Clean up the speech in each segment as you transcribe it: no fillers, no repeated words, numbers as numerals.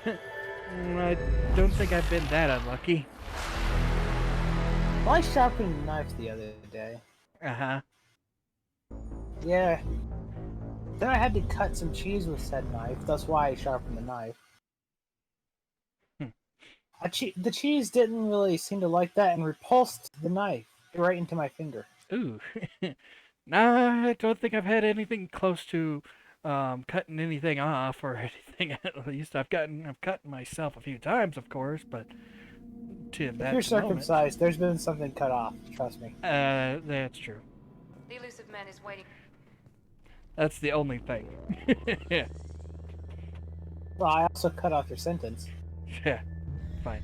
I don't think I've been that unlucky. I sharpened a knife the other day. Uh-huh. Yeah. Then I had to cut some cheese with said knife. That's why I sharpened the knife. Hmm. The cheese didn't really seem to like that and repulsed the knife right into my finger. Ooh. Nah, I don't think I've had anything close to cutting anything off or anything at least. I've cut myself a few times, of course, but to If you're that moment. circumcised, there's been something cut off. Trust me. That's true. The elusive man is waiting. That's the only thing. Yeah. Well, I also cut off your sentence. Yeah. Fine.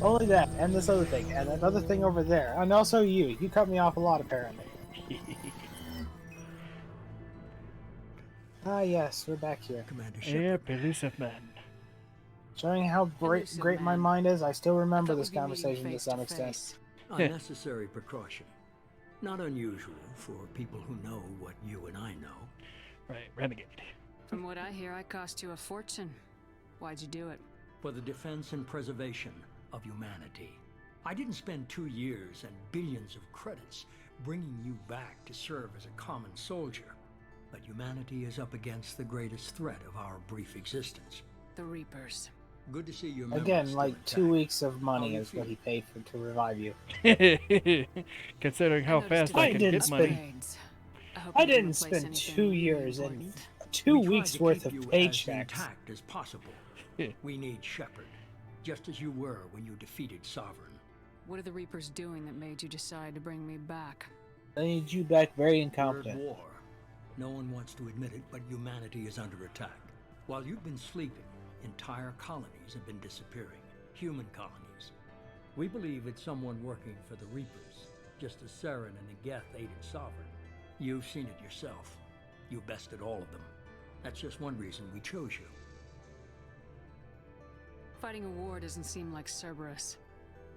Only that, and this other thing, and another thing over there, and also you. You cut me off a lot, apparently. Ah, yes, we're back here. Commander Shepard. Yep, elusive man. Showing how great my mind is, I still remember this Thought we'd be meeting conversation to face some to extent. face. Unnecessary precaution. Not unusual for people who know what you and I know. Right, renegade. From what I hear, I cost you a fortune. Why'd you do it? For the defense and preservation of humanity. I didn't spend 2 years and billions of credits bringing you back to serve as a common soldier. But humanity is up against the greatest threat of our brief existence. The Reapers. Good to see you. Again, like 2 weeks of money is what he paid for to revive you. Considering how fast I can get money. I didn't spend 2 years and 2 weeks worth of paychecks. As intact as possible. We need Shepard, just as you were when you defeated Sovereign. What are the Reapers doing that made you decide to bring me back? I need you back very Third incompetent. war. No one wants to admit it, but humanity is under attack. While you've been sleeping, entire colonies have been disappearing. Human colonies. We believe it's someone working for the Reapers, just as Saren and Negeth aided Sovereign. You've seen it yourself. You bested all of them. That's just one reason we chose you. Fighting a war doesn't seem like Cerberus.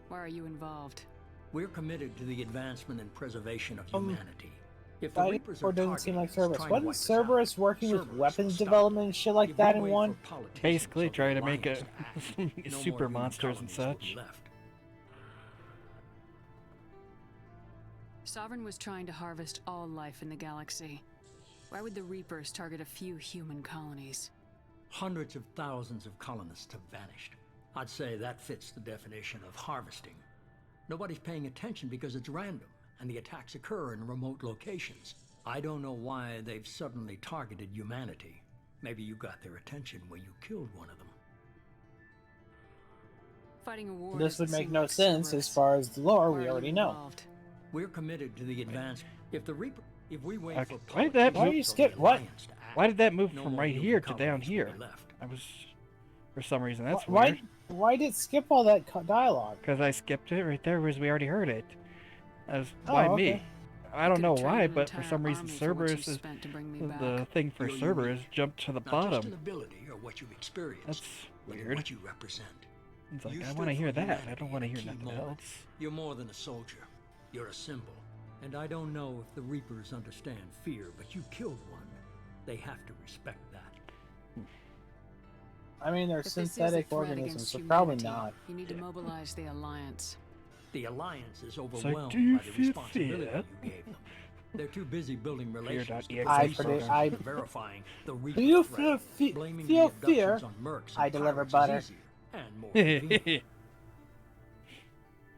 Why are you involved? We're committed to the advancement and preservation of humanity. If the Fighting Reapers or are doesn't seem like targeting us, Cerberus. trying to Wasn't wipe us Cerberus out, working with Cerberus weapons will stop development them. and shit like If that we in wait one? for politicians Basically, of the trying to make Alliance a to act, no super more human monsters and colonies will be such. left. Sovereign was trying to harvest all life in the galaxy. Why would the Reapers target a few human colonies? Hundreds of thousands of colonists have vanished. I'd say that fits the definition of harvesting. Nobody's paying attention because it's random, and the attacks occur in remote locations. I don't know why they've suddenly targeted humanity. Maybe you got their attention when you killed one of them. Fighting a war This would doesn't make seem no like sense Cerberus. as far as the lore Why we are already you know. involved? We're committed to the advance. If we wait Okay, for why did that Why move? do you skip- what? Why did that move No from more right human here to down colonies will be here? left. I was, for some reason, that's why? weird. Why did it skip all that dialogue? Because I skipped it right there, because we already heard it. As Oh, why okay. me? I don't Could've know trained why, an but for entire some reason army for what you Cerberus is spent to bring me the back. thing for You're Cerberus unique. jumped to the Not just an bottom. ability or what you've experienced, That's but in weird. what you represent. It's like You I stood want to for hear that. I humanity don't want to in a hear key nothing moment. else. You're more than a soldier. You're a symbol. And I don't know if the Reapers understand fear, but you killed one. They have to respect that. I mean, they're If this is a synthetic threat organisms, against so probably humanity, not. You need to mobilize the Alliance. The Alliance is like, overwhelmed do you by the feel responsibility fear? you gave them. They're too busy building relations to Fear.exe focus program. on verifying the Reaper Do you threat. feel Blaming feel the fear? abductions on mercs I and deliver pirates butter. is easier and more convenient.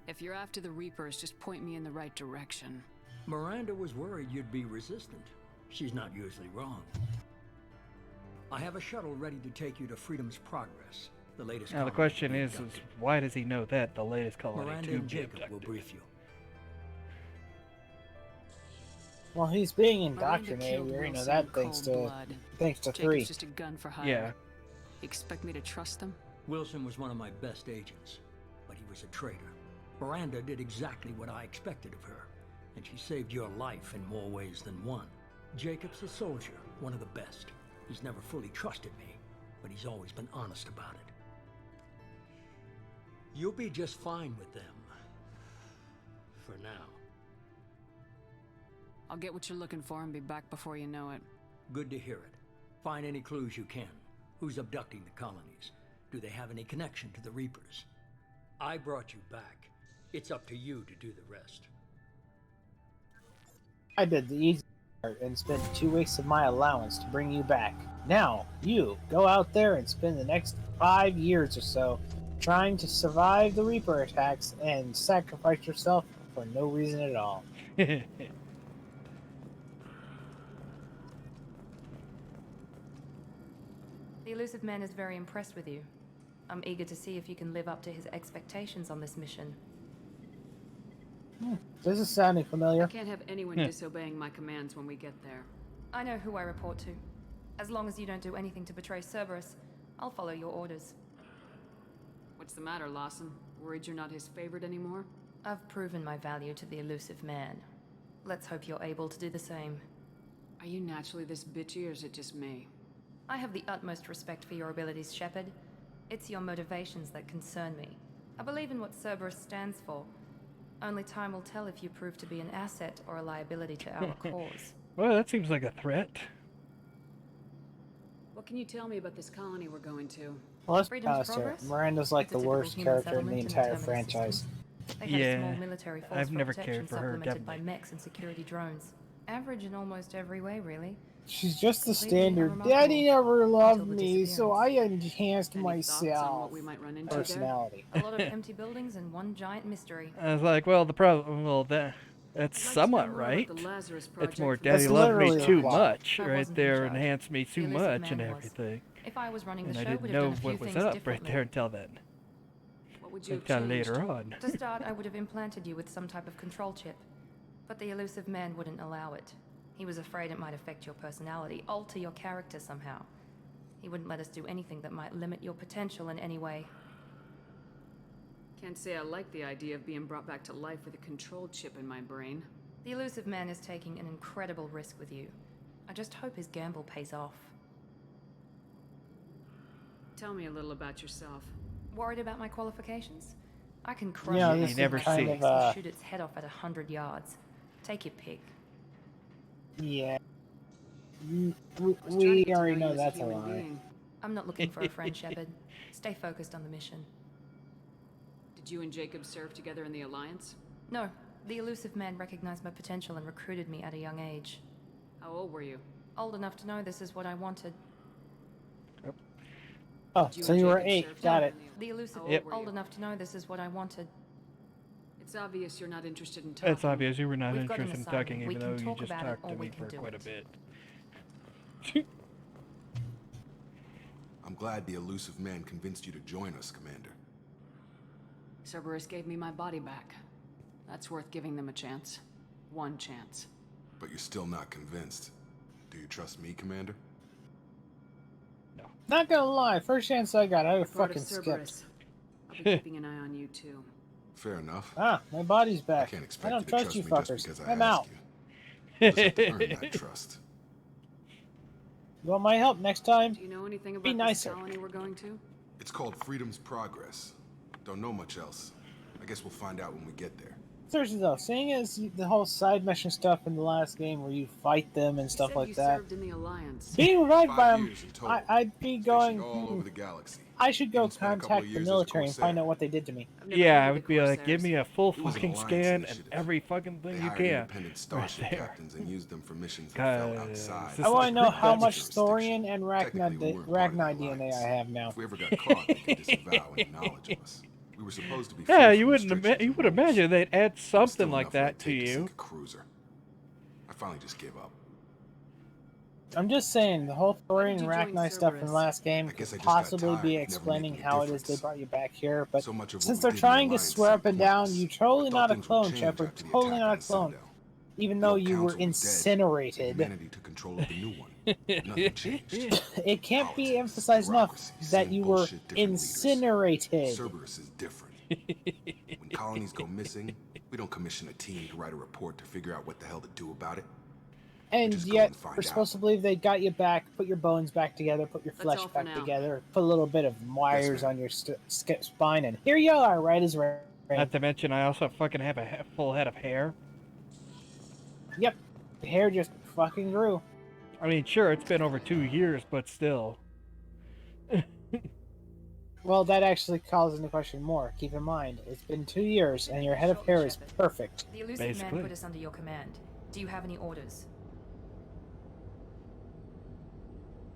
If you're after the Reapers, just point me in the right direction. Miranda was worried you'd be resistant. She's not usually wrong. I have a shuttle ready to take you to Freedom's Progress, the latest Now the colony question to be is abducted. why does he know that the latest colony Miranda to and be Jacob will abducted? brief you. Well, he's being Miranda indoctrinated. killed You know Wilson that in thanks cold to blood. three. Jacob's just a gun for hire. Yeah. You expect me to trust them? Wilson was one of my best agents, but he was a traitor. Miranda did exactly what I expected of her, and she saved your life in more ways than one. Jacob's a soldier, one of the best. He's never fully trusted me, but he's always been honest about it. You'll be just fine with them. For now. I'll get what you're looking for and be back before you know it. Good to hear it. Find any clues you can. Who's abducting the colonies? Do they have any connection to the Reapers? I brought you back. It's up to you to do the rest. I did the easy part and spent 2 weeks of my allowance to bring you back. Now, you go out there and spend the next 5 years or so trying to survive the Reaper attacks and sacrifice yourself for no reason at all. The Elusive Man is very impressed with you. I'm eager to see if you can live up to his expectations on this mission. This is sounding familiar. I can't have anyone disobeying my commands when we get there. I know who I report to. As long as you don't do anything to betray Cerberus, I'll follow your orders. What's the matter, Lawson? Worried you're not his favorite anymore? I've proven my value to the Elusive Man. Let's hope you're able to do the same. Are you naturally this bitchy, or is it just me? I have the utmost respect for your abilities, Shepard. It's your motivations that concern me. I believe in what Cerberus stands for. Only time will tell if you prove to be an asset or a liability to our cause. Well, that seems like a threat. What can you tell me about this colony we're going to? Well, let's be Freedom's honest here. progress? Miranda's like It's a the typical worst human character in the settlement entire terminus franchise. system. They have a Yeah, small military force I've for never protection cared for her, supplemented by definitely. mechs and security drones. Average in almost every way, really. She's just the Completely standard. unremarkable Daddy never loved until the me, so I disappearance. enhanced Any thoughts on myself. what we might run into there? Personality. A lot of empty buildings and one giant mystery. I was like, well, the problem, well, that's I'd like to somewhat know more about right. the Lazarus It's Project more from daddy That's loved me literally too the plot. much I right wasn't there, in charge. enhanced me too The Elusive much and Man was. everything. If I was running the And I show, didn't would have know done a few what was things up right differently. there until then. What would you have Until changed? later on. To start, I would have implanted you with some type of control chip. But the Elusive Man wouldn't allow it. He was afraid it might affect your personality, alter your character somehow. He wouldn't let us do anything that might limit your potential in any way. Can't say I like the idea of being brought back to life with a control chip in my brain. The Elusive Man is taking an incredible risk with you. I just hope his gamble pays off. Tell me a little about yourself. Worried about my qualifications? I can crush Yeah, it this You is never kind see. of or shoot its head off at 100 yards. Take your pick. yeah. I was trying to We get to already know know you as a that's a human lie. being. I'm not looking for a friend, Shepard. Stay focused on the mission. Did you and Jacob serve together in the Alliance? No, the Elusive Man recognized my potential and recruited me at a young age. How old were you? Old enough to know this is what I wanted. Oh, Did you so and you were Jacob 8. serve Got together it. in the- The Elusive How Yep. were old you? enough to know this is what I wanted. It's obvious you're not interested in talking. It's obvious you were not We've got an interested in assignment. talking, We even can though you talk just about it, talked or to we me can for do quite a it. bit. I'm glad the Elusive Man convinced you to join us, Commander. Cerberus gave me my body back. That's worth giving them a chance. One chance. But you're still not convinced. Do you trust me, Commander? Not gonna lie, first chance I got, I You're part fucking of skipped. Cerberus. I'll be keeping an eye on you too. Fair enough. Ah, my body's I back. can't I expect don't you to trust trust you me fuckers. just because I I'm ask out. you. Just have to earn that trust. You want my help next time? Do you know anything Be about this nicer. colony we're going to? It's called Freedom's Progress. Don't know much else. I guess we'll find out when we get there. Seriously though, seeing as the whole side mission stuff in the last game where you fight them and You stuff said like you that, served in the Alliance. being revived by 5 them, years in total. I'd be Stationed going. all over the galaxy. I should go Even spent a couple contact of the years as a military and find Corsair. out what they did to me. I've never Yeah, heard I of would the be like, give Corsairs. me a full It was an fucking alliance scan and initiative. every fucking They thing you hired can. independent starship there. captains and used them for missions that fell outside. This I is want to know like how that much jurisdiction. Thorian and Technically, we weren't part of the Ragni DNA Alliance. I have now. If we ever got caught, they could disavow any knowledge of us. We were supposed to be Yeah, free you from wouldn't. restrictions You and would rules. imagine they'd add There was something still like enough red that to tape you. sink a cruiser. I finally just gave up. I'm just saying, the whole Why Thorian did and you join Ragni stuff in the Cerberus? last game I could guess I just got possibly tired be of never explaining making a how it is they difference. brought you back here, but So much of what since we they're did in the trying to Alliance swear up seemed and down, pointless. you're totally I thought not a things would clone, change Shepard. after the Totally attack not a on clone. Sundown. Even The though old you were council was dead. incinerated. Humanity took control of the new one. Nothing changed. It can't be Politics, emphasized enough bureaucracy, that same you were bullshit, different leaders. incinerated. Cerberus is different. When colonies go missing, we don't commission a team to write a report to figure out what the hell to do about it. And just go yet, and find we're supposed out. to believe they got you back, put your bones back together, put your That's flesh all for back now. together, put a little bit of wires ma'am. on your spine, and here you are, right as rain. Not to mention, I also fucking have a full head of hair. Yep, the hair just fucking grew. I mean, sure, it's been over 2 years, but still. Well, that actually calls into question more. Keep in mind, it's been 2 years, and your head of hair is perfect. The elusive Basically. man put us under your command. Do you have any orders?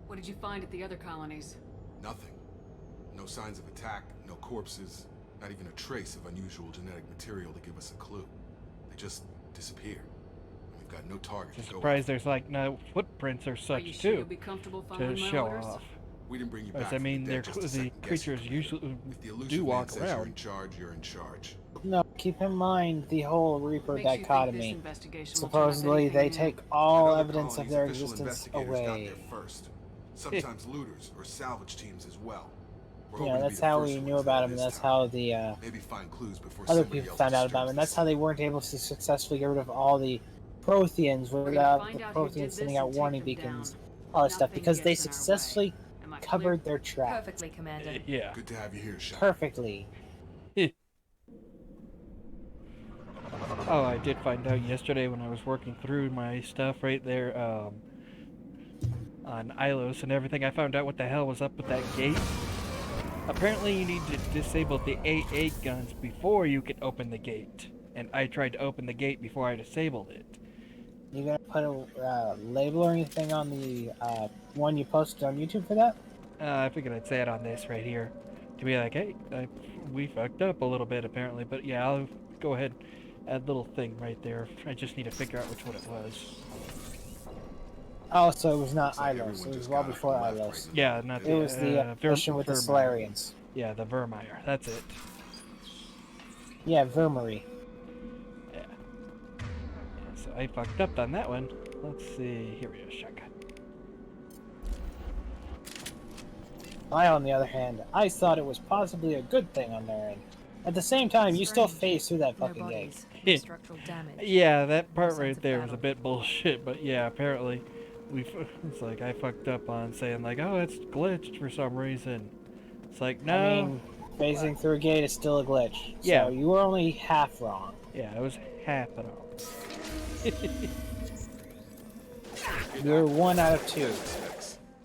What did you find at the other colonies? Nothing. No signs of attack, no corpses, not even a trace of unusual genetic material to give us a clue. They just disappear. And we've got no target Just to go surprised after. there's like no footprints or Are such you sure too you'll be comfortable to following my show orders? off. We didn't bring you As back I from mean, the they're dead just to the second guess creatures you. usually If the do elusive man walk says you're in around. charge, you're in charge. No, keep in mind the whole Reaper Makes you think this dichotomy. investigation will turn up Supposedly, anything they new. take all Other evidence of colonies, their official existence investigators got away. there first. Sometimes looters or salvage teams as well. We're Yeah, hoping to be that's the how first we ones knew there about him, this and that's time. how the Maybe find clues before other somebody people else found out about him, disturbs and that's the how they scene. weren't able to successfully get rid of all the Protheans We're gonna without find the out who did Protheans this sending and out take warning them beacons, down. all that stuff, Nothing because they gets in our way. successfully Am I clear? covered their tracks Perfectly, Commander. Yeah. Good to have you here, Shaq. perfectly. Oh, I did find out yesterday when I was working through my stuff right there on Ilos and everything. I found out what the hell was up with that gate. Apparently, you need to disable the AA guns before you can open the gate. And I tried to open the gate before I disabled it. You gonna put a label or anything on the one you posted on YouTube for that? I figured I'd say it on this right here. To be like, hey, we fucked up a little bit apparently. But yeah, I'll go ahead add little thing right there. I just need to figure out which one it was. Oh, so it was not Looks like Ilos. everyone It was just well got up before and left Ilos. right Yeah, not It the was the mission with the Vermeer. Solarians. Yeah, the Vermeer. That's it. Yeah, Vermery. Yeah. So I fucked up on that one. Let's see. Here we go. Shotgun. I, on the other hand, I thought it was possibly a good thing on their end. At the same time, you still Strange. phased through that No fucking gate. bodies, no structural damage. Yeah, that No part sense right of there was a battle. bit bullshit, but yeah, apparently it's like I fucked up on saying like, oh, it's glitched for some reason. It's like, no. I mean, phasing through a gate is still a glitch. Yeah. So you were only half wrong. Yeah, it was half and all. You're 1 out of 2.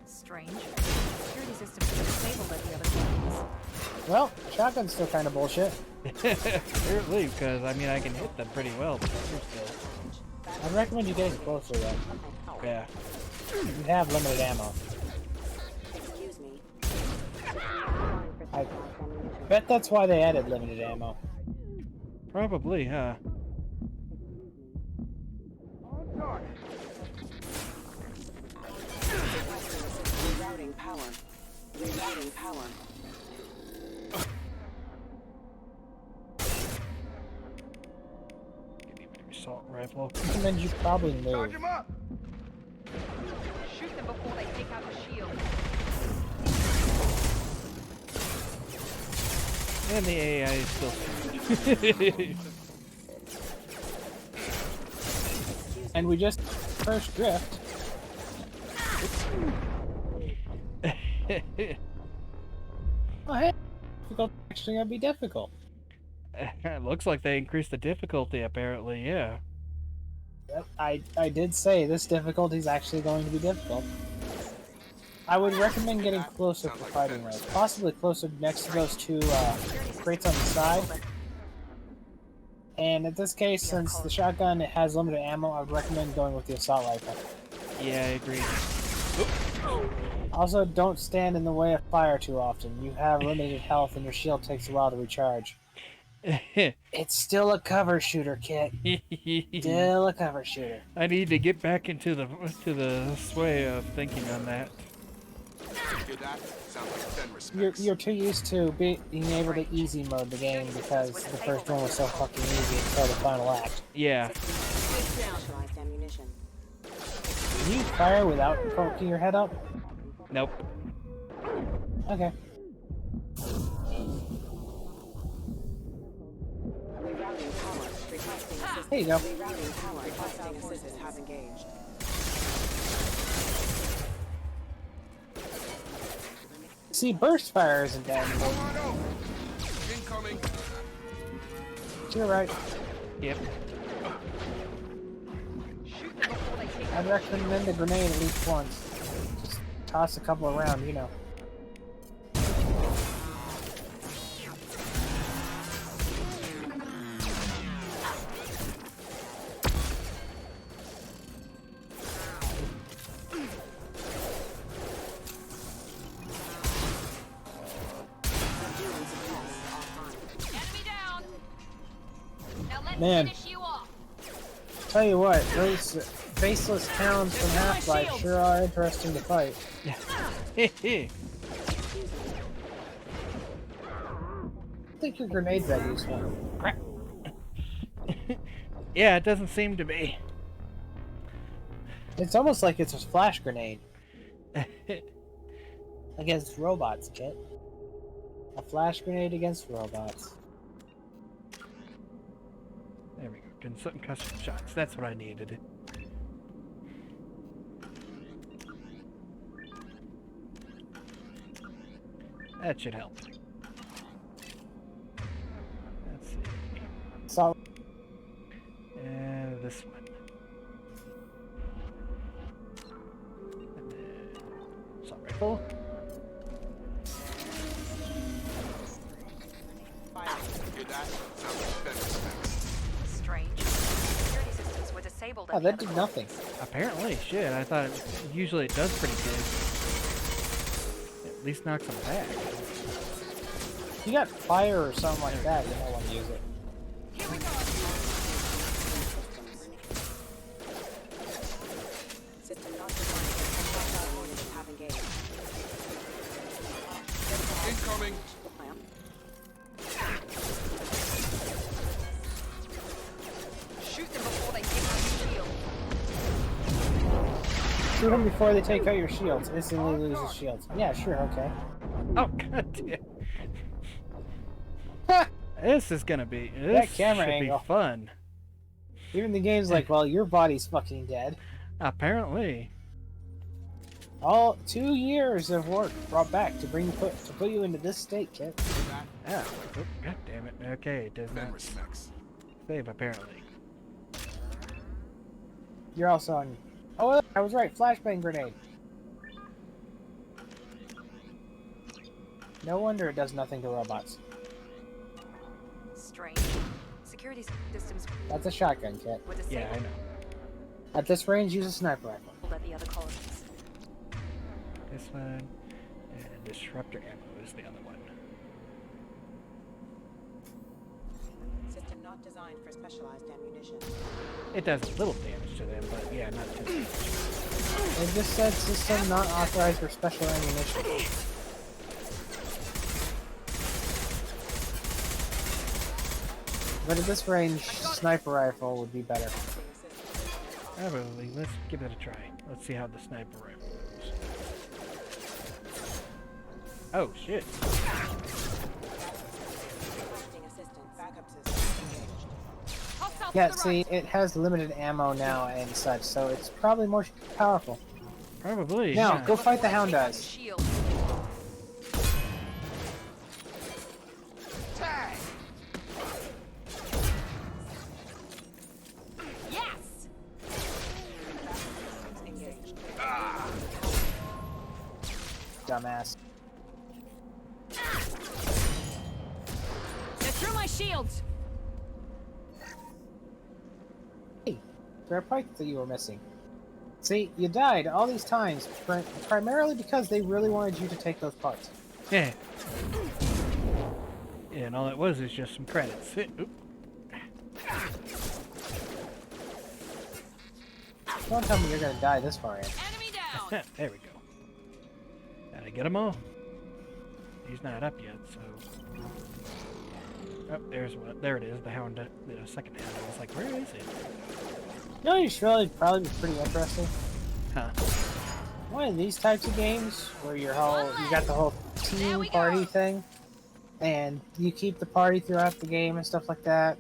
Strange. Security systems were disabled at the other colonies. Well, shotgun's still kind of bullshit. Apparently, because I mean I can hit them pretty well, but they're still. I'd recommend you getting closer though. Yeah. You have limited ammo. Excuse me. I bet that's why they added limited ammo. Probably, huh? Rerouting power. Rerouting power. Give me an assault rifle. Recommend you probably move. Shoot them before they take out the shield. And the AI is still stupid. And we just first drift. Oh hey, difficult actually gonna be difficult. It looks like they increased the difficulty, apparently, yeah. Yep, I did say this difficulty is actually going to be difficult. I would recommend getting closer for fighting range, possibly closer next to those two crates on the side. And in this case, since the shotgun has limited ammo, I would recommend going with the assault rifle. Yeah, I agree. Also, don't stand in the way of fire too often. You have limited health and your shield takes a while to recharge. It's still a cover shooter, Kit. Still a cover shooter. I need to get back into the sway of thinking on that. Hear that? Sounds like Fenris. You're too used to being able to easy mode the game because the first one was so fucking easy until the final act. Yeah. Specialized ammunition. Can you fire without poking your head up? Nope. Okay. Rerouting power. Requesting assistance. There you go. Rerouting power. Requesting assistance has engaged. See, burst fire isn't that anymore. Incoming. You're right. Yep. Shoot them before they take I'd recommend a grenade at least once. Just toss a couple around, you know. Man, Finish you off. tell you what, those faceless hounds from Half-Life sure are interesting to fight. Yeah. I think your grenade that useful. Crap. Yeah, it doesn't seem to be. It's almost like it's a flash grenade. Against robots, Kit. A flash grenade against robots. There we go. Getting some custom shots. That's what I needed. That should help. Let's see. So, This one. And then assault rifle. Hear that? Sounds like better specs. Strange. Security systems were disabled oh, at the that other did nothing. Apparently, shit. I thought usually it does pretty good. At least knocks them back. If you got fire or something like that, you might want to use it. System not designed for hostile coordinates have engaged. Incoming! Lamp. Shoot them before they take out your shield. Shoot them before they take out your shields. Instantly loses shields. Yeah, sure, okay. Oh, god damn. Ha! This is gonna be. This That camera should angle. be fun. Even the game's like, well, your body's fucking dead. Apparently. All 2 years of work brought back to put you into this state, Kit. Yeah. Oh, god damn it. Okay, it does Ben not respects. save apparently. You're also on. Oh, I was right. Flashbang grenade. No wonder it does nothing to robots. Strange. Security systems That's a shotgun, Kit. were Yeah, I disabled know. At this range, use a sniper rifle. at the other colonies. This one. And disruptor ammo is the other one. System not designed for specialized ammunition. It does a little damage to them, but yeah, not too much. It just said system not authorized for special ammunition. But at this range, sniper rifle would be better. Probably. Let's give it a try. Let's see how the sniper rifle goes. Oh, shit. Requesting assistance. Backup system engaged. Hostile Yeah, to the see, right. it has limited ammo now and such, so it's probably more powerful. Probably. Now, yeah. go fight the hound Take out the guys. shield. Yes. Engaged. Dumbass. They're through my shields. Hey, there are parts that you were missing. See, you died all these times, primarily because they really wanted you to take those parts. Yeah. Yeah, and all it was is just some credits. Oop. Don't tell me you're gonna die this far in. Enemy down. There we go. Gotta get them all. He's not up yet, so. Oh, there's what. There it is. The hound. The second hound. I was like, where is it? You know, you should really probably be pretty interesting. Huh. One of these types of games where you got the whole team we party go. thing, and you keep the party throughout the game and stuff like that.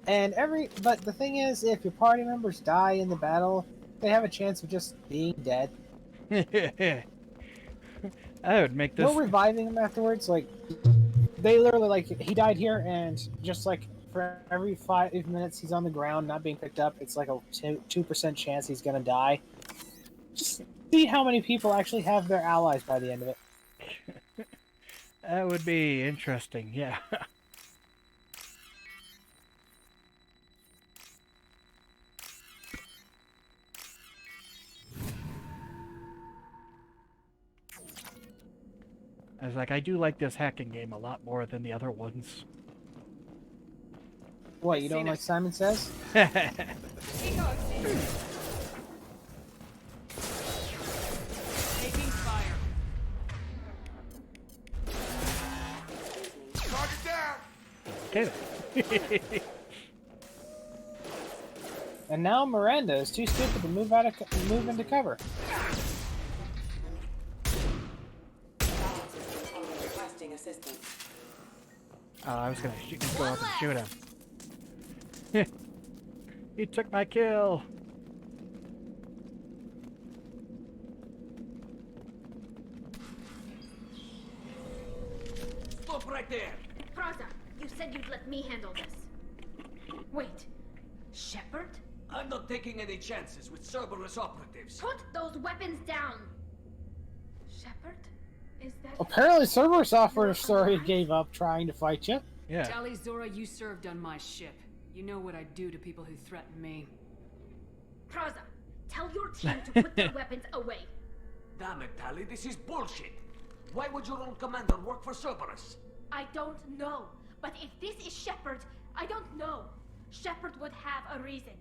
And but the thing is, if your party members die in the battle, they have a chance of just being dead. I would make this. No reviving them afterwards. Like, they literally, like, he died here, and just like for every 5 minutes he's on the ground not being picked up, it's like a 2% chance he's gonna die. Just see how many people actually have their allies by the end of it. That would be interesting. Yeah. I was like, I do like this hacking game a lot more than the other ones. What, you don't like Simon Says? Taking fire. Target down! Okay. And now Miranda is too stupid to move into cover. Requesting assistance. Oh, I was gonna go up and shoot him. He took my kill. Stop right there! Praza, you said you'd let me handle this. Wait, Shepard? I'm not taking any chances with Cerberus operatives. Put those weapons down! Shepard? Is that... Apparently, Cerberus already gave up trying to fight you. Yeah. Tali, Zora, you served on my ship. You know what I do to people who threaten me. Praza, tell your team to put their weapons away. Damn it, Tali, this is bullshit. Why would your own commander work for Cerberus? I don't know, but if this is Shepard, I don't know. Shepard would have a reason.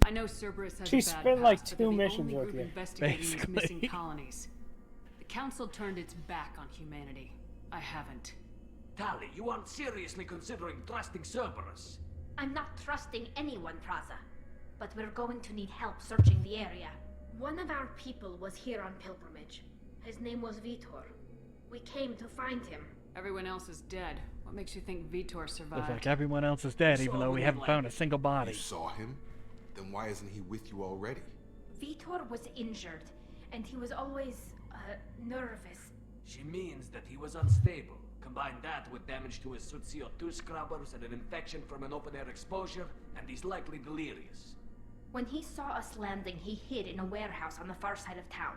I know Cerberus has She's a bad spent like past, but 2 they're the missions only with group you. investigating these missing Basically. colonies. The Council turned its back on humanity. I haven't. Tali, you aren't seriously considering trusting Cerberus. I'm not trusting anyone, Praza. But we're going to need help searching the area. One of our people was here on pilgrimage. His name was Vitor. We came to find him. Everyone else is dead. What makes you think Vitor survived? Looks like everyone else is dead, So even though we we haven't like found a it. single body. You saw him? Then why isn't he with you already? Vitor was injured, and he was always, nervous. She means that he was unstable. Combine that with damage to his suit CO2 scrubbers and an infection from an open-air exposure, and he's likely delirious. When he saw us landing, he hid in a warehouse on the far side of town.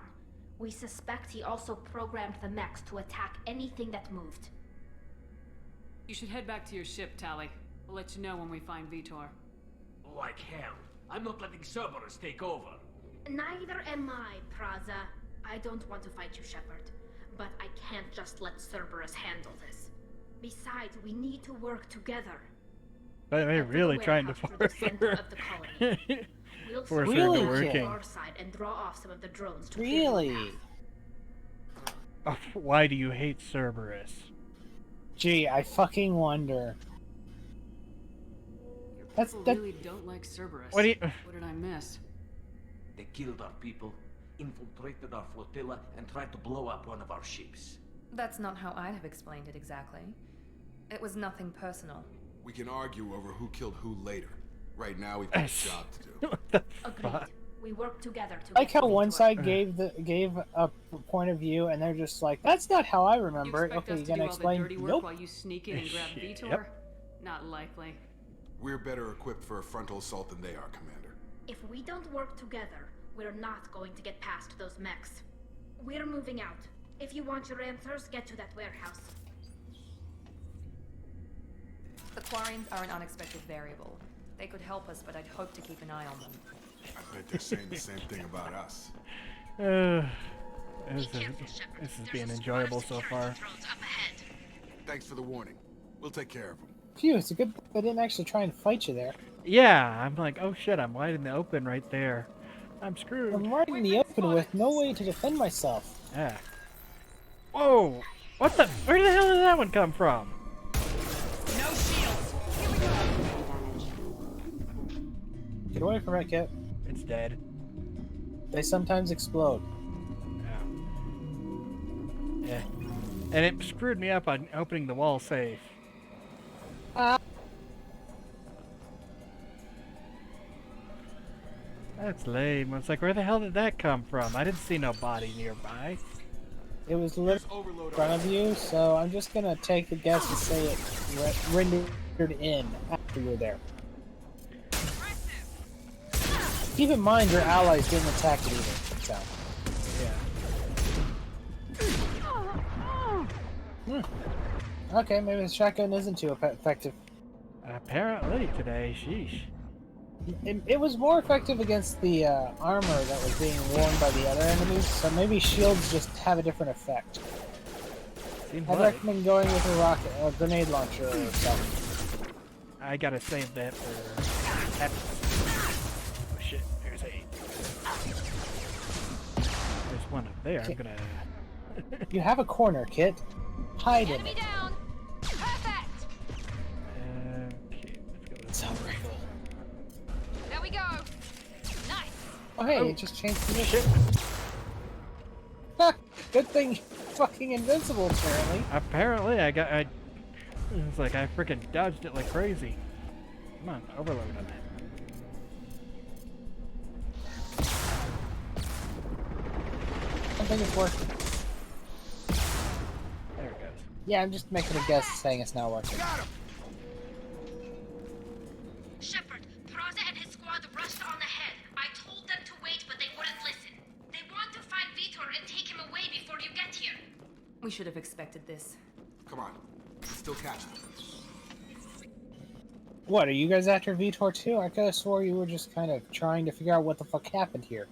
We suspect he also programmed the mechs to attack anything that moved. You should head back to your ship, Tali. We'll let you know when we find Vitor. Like hell. I'm not letting Cerberus take over. Neither am I, Praza. I don't want to fight you, Shepard. But I can't just let Cerberus handle this. Besides, we need to work together. But they're Enter the really trying to warehouse through the center force of the colony. We'll force her Really, into kid? working. our side and draw off some of the drones to Really? Oh, why do you hate Cerberus? Gee, I fucking wonder. That's People that. really don't like Cerberus. What do you? What did I miss? They killed our people, infiltrated our flotilla, and tried to blow up one of our ships. That's not how I'd have explained it exactly. It was nothing personal. We can argue over who killed who later. Right now, we've got a job to do. What the Agreed. fuck? We work together to Like get how one Vitor. side gave a point of view, and they're just like, "That's not how I You remember it." expect Okay, us you to gonna do all the explain? dirty work Nope. while you sneak in and grab Yep. Vitor? Not likely. We're better equipped for a frontal assault than they are, Commander. If we don't work together, we're not going to get past those mechs. We're moving out. If you want your answers, get to that warehouse. The Quarians are an unexpected variable. They could help us, but I'd hope to keep an eye on them. I bet they're saying the same thing about us. This is being enjoyable so far. Thanks for the warning. We'll take care of them. Phew, it's a good they didn't actually try and fight you there. Yeah, I'm like, oh shit, I'm wide in the open right there. I'm I'm screwed. right in the open with no way to defend myself. Yeah. Whoa! What the? Where the hell did that one come from? No shields! Get away from it, Kit. It's dead. They sometimes explode. Yeah. And it screwed me up on opening the wall safe. That's lame. It's like, where the hell did that come from? I didn't see no body nearby. It was literally in front of you, so I'm just gonna take the guess and say it rendered in after you're there. Keep in mind your allies didn't attack it either, so. Yeah. Okay, maybe the shotgun isn't too effective. Apparently today, sheesh. It was more effective against the armor that was being worn by the other enemies, so maybe shields just have a different effect. Seems I'd like. recommend going with a grenade launcher or something. I gotta save that for... Oh shit, there's a... There's one up there, I'm gonna... You have a corner, Kit. Hide in Enemy it. down! Perfect! Okay, let's go with Assault rifle. There we go! Nice! Oh hey, Oh. it just changed position. Ha! Good thing you're fucking invincible, apparently. Apparently, it's like I freaking dodged it like crazy. Come on, overload on that. I don't think it's working. There it goes. Yeah, I'm just making a guess saying it's not working. Shepard, Praza and his squad rushed on ahead. I told them to wait, but they wouldn't listen. They want to find Vitor and take him away before you get here. We should have expected this. Come on. Still catch them. What, are you guys after Vitor too? I could have swore you were just kind of trying to figure out what the fuck happened here.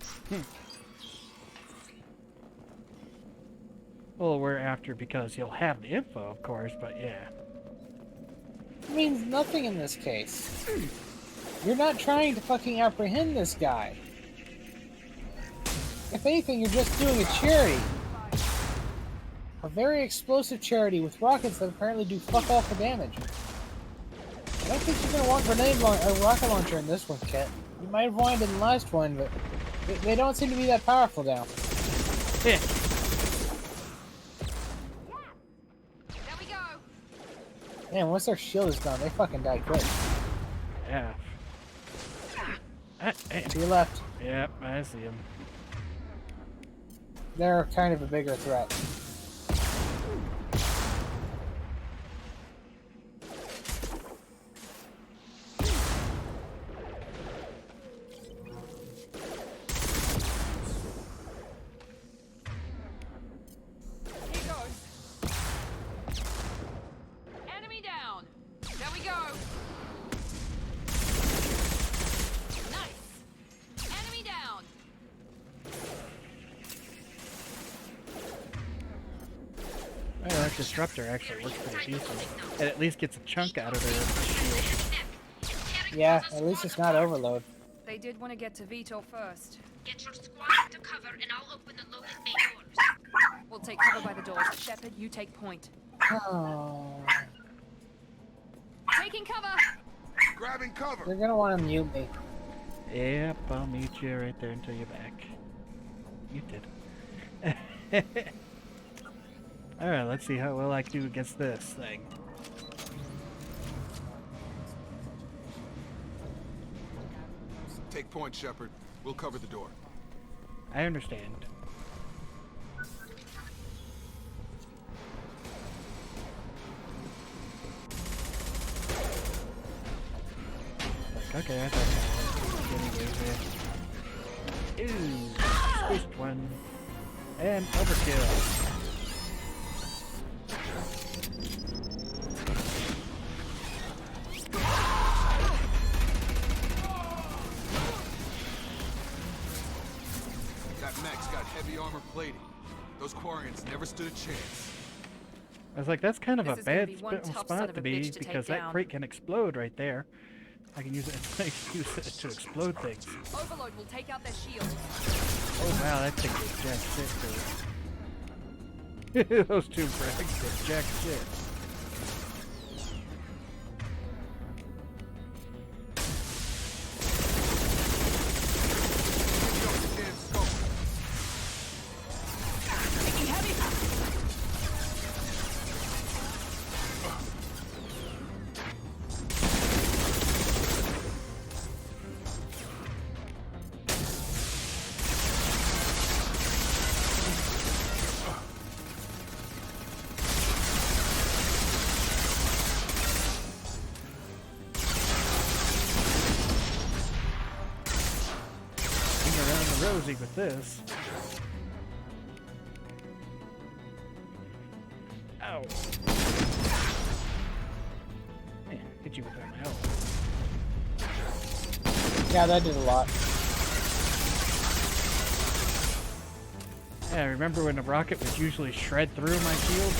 Well, we're after because you'll have the info, of course, but yeah. It means nothing in this case. You're not trying to fucking apprehend this guy. If anything, you're just doing a charity. A very explosive charity with rockets that apparently do fuck all for damage. I don't think you're gonna want a rocket launcher in this one, Kit. You might have wanted it in the last one, but they don't seem to be that powerful now. Yeah. There we go! Man, once their shield is gone, they fucking die quick. Yeah. To your left. Yep, I see him. They're kind of a bigger threat. Here goes! Enemy down! There we go! Nice! Enemy down! Well, that disruptor actually works pretty decent. It at least gets a chunk out of their shield. Yeah, at least it's not overload. They did want to get to Vitor first. Get your squad into cover and I'll open the loaded bay doors. We'll take cover by the doors. Shepard, you take point. Oh, Taking cover! Grabbing cover. they're gonna want to mute me. Yep, I'll meet you right there until you're back. You did. Alright, let's see how well I can do against this thing. Take point, Shepard. We'll cover the door. I understand. Like, okay, I thought that was anyways. Ooh, squished one. And overkill. That mech's got heavy armor plating. Those Quarians never stood a chance. I was like, that's kind of This a is gonna bad be one tough son spot of to a be bitch to take because that down. crate can explode right there. I can use it use it to explode things. Overload will take out their shield. Oh wow, that thing is jack shit. Those two frags are jack shit. Taking heavy. Around the rosy with this. Ow. Man, hit you with that health. Yeah, that did a lot. Yeah, remember when the rocket would usually shred through my shield?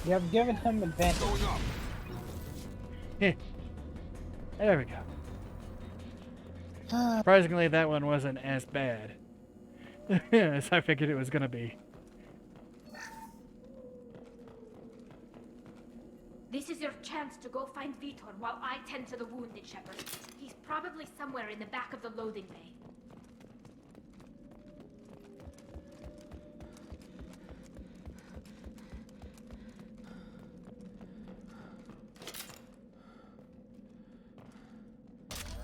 You have given him advantage. Going up. There we go. Surprisingly, that one wasn't as bad as I figured it was gonna be. This is your chance to go find Vitor while I tend to the wounded, Shepard. He's probably somewhere in the back of the loading bay.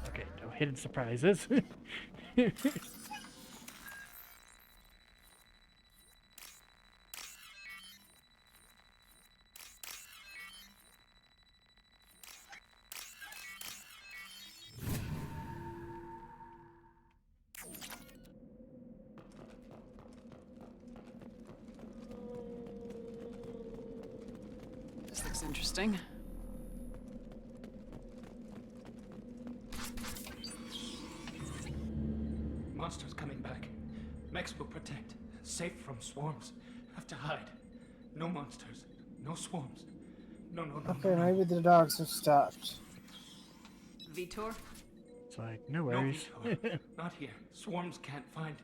Okay, no hidden surprises. This looks interesting. Monsters coming back. Mechs will protect. Safe from swarms. Have to hide. No monsters. No swarms. No. Okay, maybe the dogs have stopped. Vitor? It's like, no No, worries. Vitor. Not here. Swarms can't find.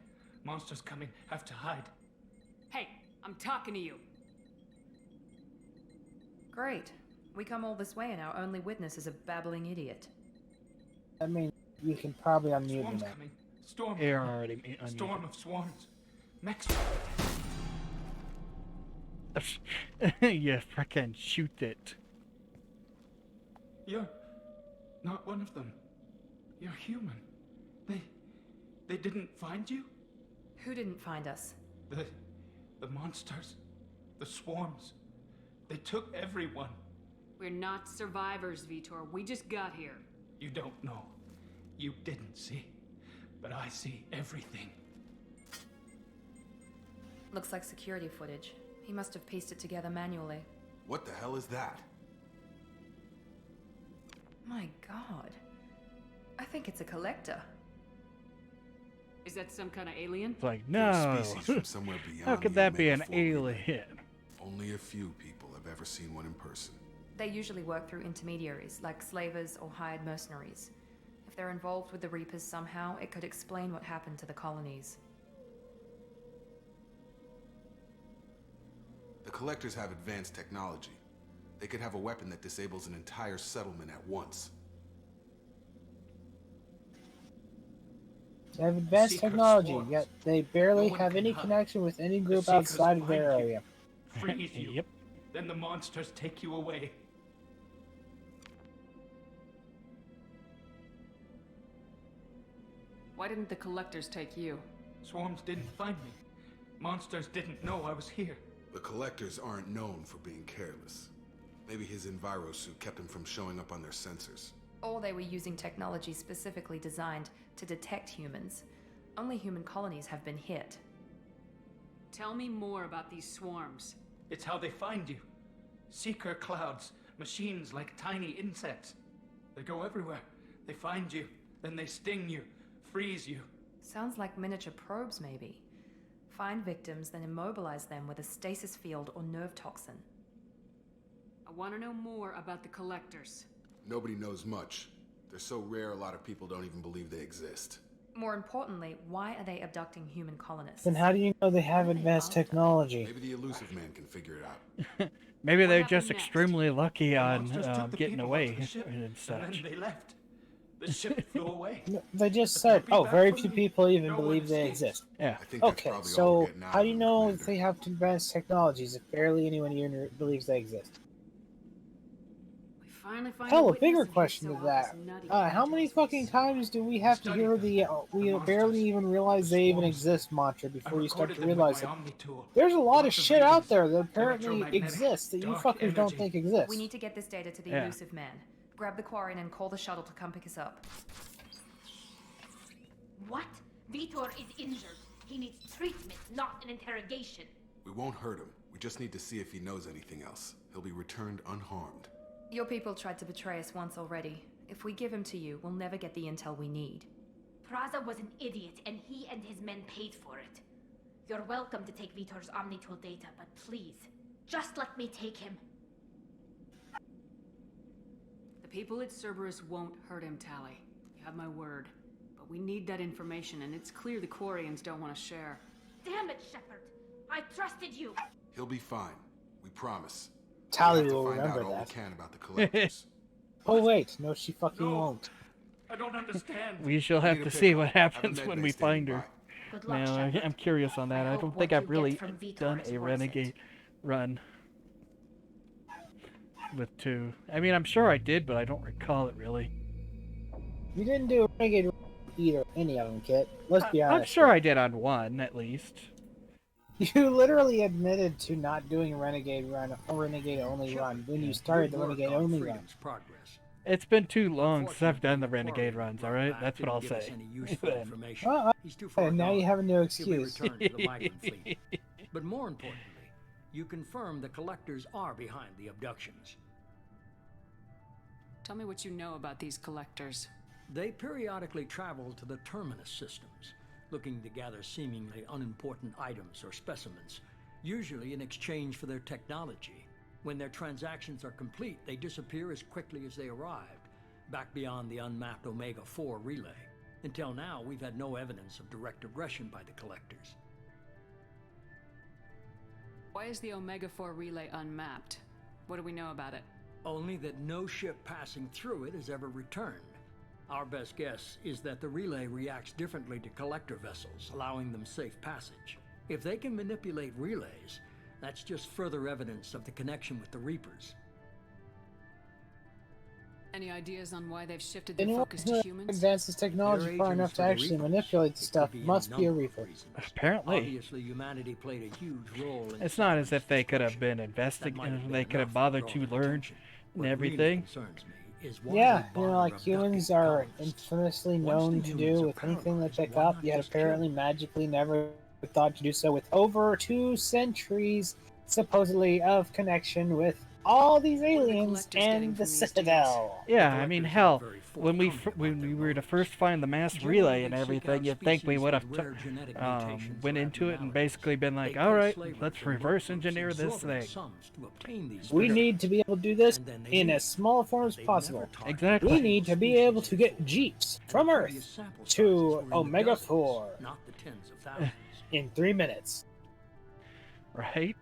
Monsters coming. Have to hide. Hey, I'm talking to you. Great. We come all this way and our only witness is a babbling idiot. I mean, you can probably unmute him Swarms now. coming. Storm. You're already unmuted. Storm of swarms. Mechs. You frickin' shoot it. You're not one of them. You're human. They didn't find you? Who didn't find us? The monsters. The swarms. They took everyone. We're not survivors, Vitor. We just got here. You don't know. You didn't see. But I see everything. Looks like security footage. He must have pieced it together manually. What the hell is that? My god. I think it's a collector. Is that some kind of alien? It's like, They're no. a species from somewhere beyond How could the that be an Omega Four. alien? Only a few people have ever seen one in person. They usually work through intermediaries, like slavers or hired mercenaries. If they're involved with the Reapers somehow, it could explain what happened to the colonies. The Collectors have advanced technology. They could have a weapon that disables an entire settlement at once. They have advanced Secret technology, swarms. yet they barely No one have can any hide. connection with any The group Seekers outside of their find you, area. Freeze you. Yep. Then the monsters take you away. Why didn't the collectors take you? Swarms didn't find me. Monsters didn't know I was here. The Collectors aren't known for being careless. Maybe his enviro suit kept him from showing up on their sensors. Or they were using technology specifically designed to detect humans. Only human colonies have been hit. Tell me more about these swarms. It's how they find you. Seeker clouds, machines like tiny insects. They go everywhere. They find you, then they sting you, freeze you. Sounds like miniature probes, maybe. Find victims, then immobilize them with a stasis field or nerve toxin. I want to know more about the collectors. Nobody knows much. They're so rare, a lot of people don't even believe they exist. More importantly, why are they abducting human colonists? Then how do you know they have advanced technology? Maybe the elusive man can figure it out. Maybe What they're happened just next? extremely lucky The on monsters took the getting people away onto the ship, and and such. then they left. The ship flew away. No, they just But said, they'll oh, be very back few from the- people even no one believe they escapes. exist. Yeah. I think that's Okay, probably all so we're getting out how of do you them, know Commander. if they have advanced technologies if barely anyone even believes they exist? We finally find Hell, a witness bigger of you, question so is all that, this nutty how many details fucking was- times do we have to Study hear them, the we the barely monsters, even realize the they even swarms. exist mantra I before you start recorded to them with realize my that Omni tool. there's a lot of Lots of shit out readings, there that apparently electromagnetic, exists that you dark fuckers don't energy. think exists? We need to get this data to the Yeah. elusive man. Grab the quarry and call the shuttle to come pick us up. What? Vitor is injured. He needs treatment, not an interrogation. We won't hurt him. We just need to see if he knows anything else. He'll be returned unharmed. Your people tried to betray us once already. If we give him to you, we'll never get the intel we need. Praza was an idiot, and he and his men paid for it. You're welcome to take Vitor's Omnitool data, but please, Just let me take him. The people at Cerberus won't hurt him, Tally. You have my word. But we need that information, and it's clear the Quarians don't want to share. Damn it, Shepard. I trusted you. He'll be fine. We promise. Tally We have will to find remember out all that. we can about the collectors. Oh wait, no, she fucking No. won't. I don't understand. We shall I have need to a see pickup. what Have a happens med when bay we standing find her. by. Good luck, Now, Shepard. I'm curious on that. I I hope don't what think you I've get really from Vitor done is a worth Renegade it. run with 2. I mean, I'm sure I did, but I don't recall it really. You didn't do a renegade either any of them, Kit. Let's be I'm honest. sure I did on 1 at least. You literally admitted to not doing a renegade run, a renegade only run, when you started the Good work renegade on only run. Freedom's progress. It's been too long since I've done the Unfortunately, Renegade Quarian runs, brought alright? back That's what I'll didn't give us say. any useful Then. information. Well, He's too far and now you gone. have a new He'll be excuse. returned to the migrant fleet. But more importantly, you confirm the collectors are behind the abductions. Tell me what you know about these collectors. They periodically travel to the terminus systems, looking to gather seemingly unimportant items or specimens, usually in exchange for their technology. When their transactions are complete, they disappear as quickly as they arrived, back beyond the unmapped Omega-4 relay. Until now, we've had no evidence of direct aggression by the collectors. Why is the Omega-4 relay unmapped? What do we know about it? Only that no ship passing through it has ever returned. Our best guess is that the relay reacts differently to collector vessels, allowing them safe passage. If they can manipulate relays, that's just further evidence of the connection with the Reapers. Any ideas on why they've shifted their Anyone focus who to humans? advances technology They're far agents enough for to the actually Reapers. manipulate It stuff could be must any be a number of reaper. reasons. Apparently. Obviously, humanity played a huge role in It's not as if they Cerberus' could have destruction. been That investigating, might have been they could have enough bothered draw to their learn attention. and What everything. really concerns me is why Yeah, they you know, bother like abducting humans are colonists. infamously Once the known to humans do are with anything they paralyzed, pick why up, not yet just kill apparently them? magically never thought to do so with over 2 centuries, supposedly, of connection with all these What are the aliens collectors getting and the from these deals? Citadel. Yeah, The I mean, collectors hell, aren't very when we forthcoming when about we their were to motives. first find the mass Generally, relay they and seek everything, out you'd think we species would with have rare genetic mutations went or into it and abnormalities. basically been like, They all pay right, slavers let's and work reverse groups engineer this exorbitant thing. sums to obtain these We specimens. need to be able to do this And then they in leave. as small a form as They've possible. never targeted Exactly. We a need to single be able species to get before. jeeps And from the Earth previous sample sizes to were in the Omega dozens, 4 not the tens of thousands. in 3 minutes. Right?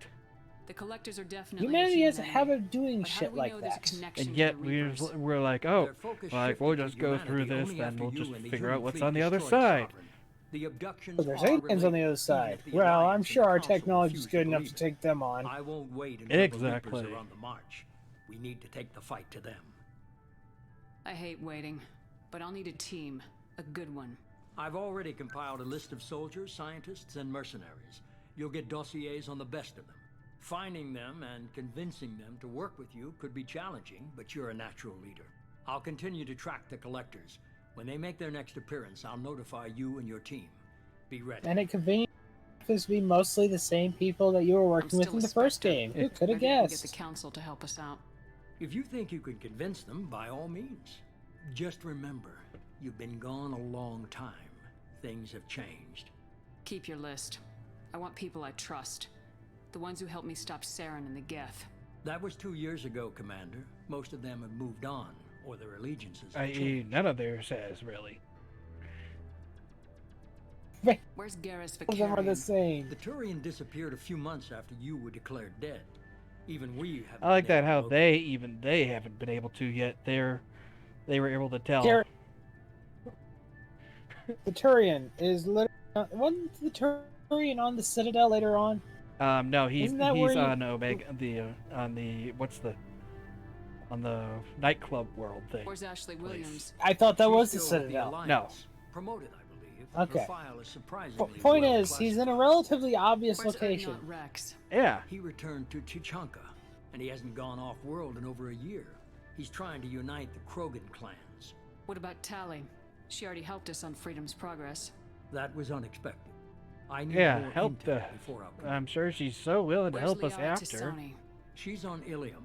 The collectors are definitely Humanity a has a human habit enemy. of doing But how shit do we like know there's a that. connection And to yet the Reapers? we're like, oh, Their focus like shifted we'll to just go through humanity this, only then after we'll you just and the figure human out what's fleet on the other destroyed side. Sovereign. The abductions But there's are aliens on the related, other side. even if the Well, I'm Alliance and sure the our Council technology is refuse good to enough believe to it. take them on. I won't wait until Exactly. the Reapers are on the march. We need to take the fight to them. I hate waiting, but I'll need a team. A good one. I've already compiled a list of soldiers, scientists, and mercenaries. You'll get dossiers on the best of them. Finding them and convincing them to work with you could be challenging, but you're a natural leader. I'll continue to track the collectors. When they make their next appearance, I'll notify you and your team. Be ready. And it conveniently happens to be mostly the same people that you were working with still in a the first Spectre. game. Who could have Maybe I can get the guessed? council to help us out. If you think you can convince them, by all means. Just remember, you've been gone a long time. Things have changed. Keep your list. I want people I trust. The ones who helped me stop Saren and the Geth. That was 2 years ago, Commander. Most of them have moved on, or their allegiances have I.e., changed. none of theirs has really. Where's Garrus All of them are the Vicarian? same. The Turian disappeared a few months after you were declared dead. Even we have. I like that how they haven't been able to yet. They were able to tell. Gar- The Turian is literally. Wasn't the Turian on the Citadel later on? No, he's Isn't that where you- on Omega, on the nightclub world thing. Where's Ashley Williams? I thought that She's was the still with Citadel. Alliance. Promoted, I believe. Okay. Her file is surprisingly Point well is, he's in a classified. relatively obvious Where's location. Not Rex? Yeah, He returned to Chichanka, and he hasn't gone off-world in over a year. He's trying to unite the Krogan clans. What about Tally? She already helped us on Freedom's Progress. That was unexpected. I need yeah, more helped. intel before I'll I'm sure she's so willing to Where's help us Liara after. Tassoni? She's on Ilium.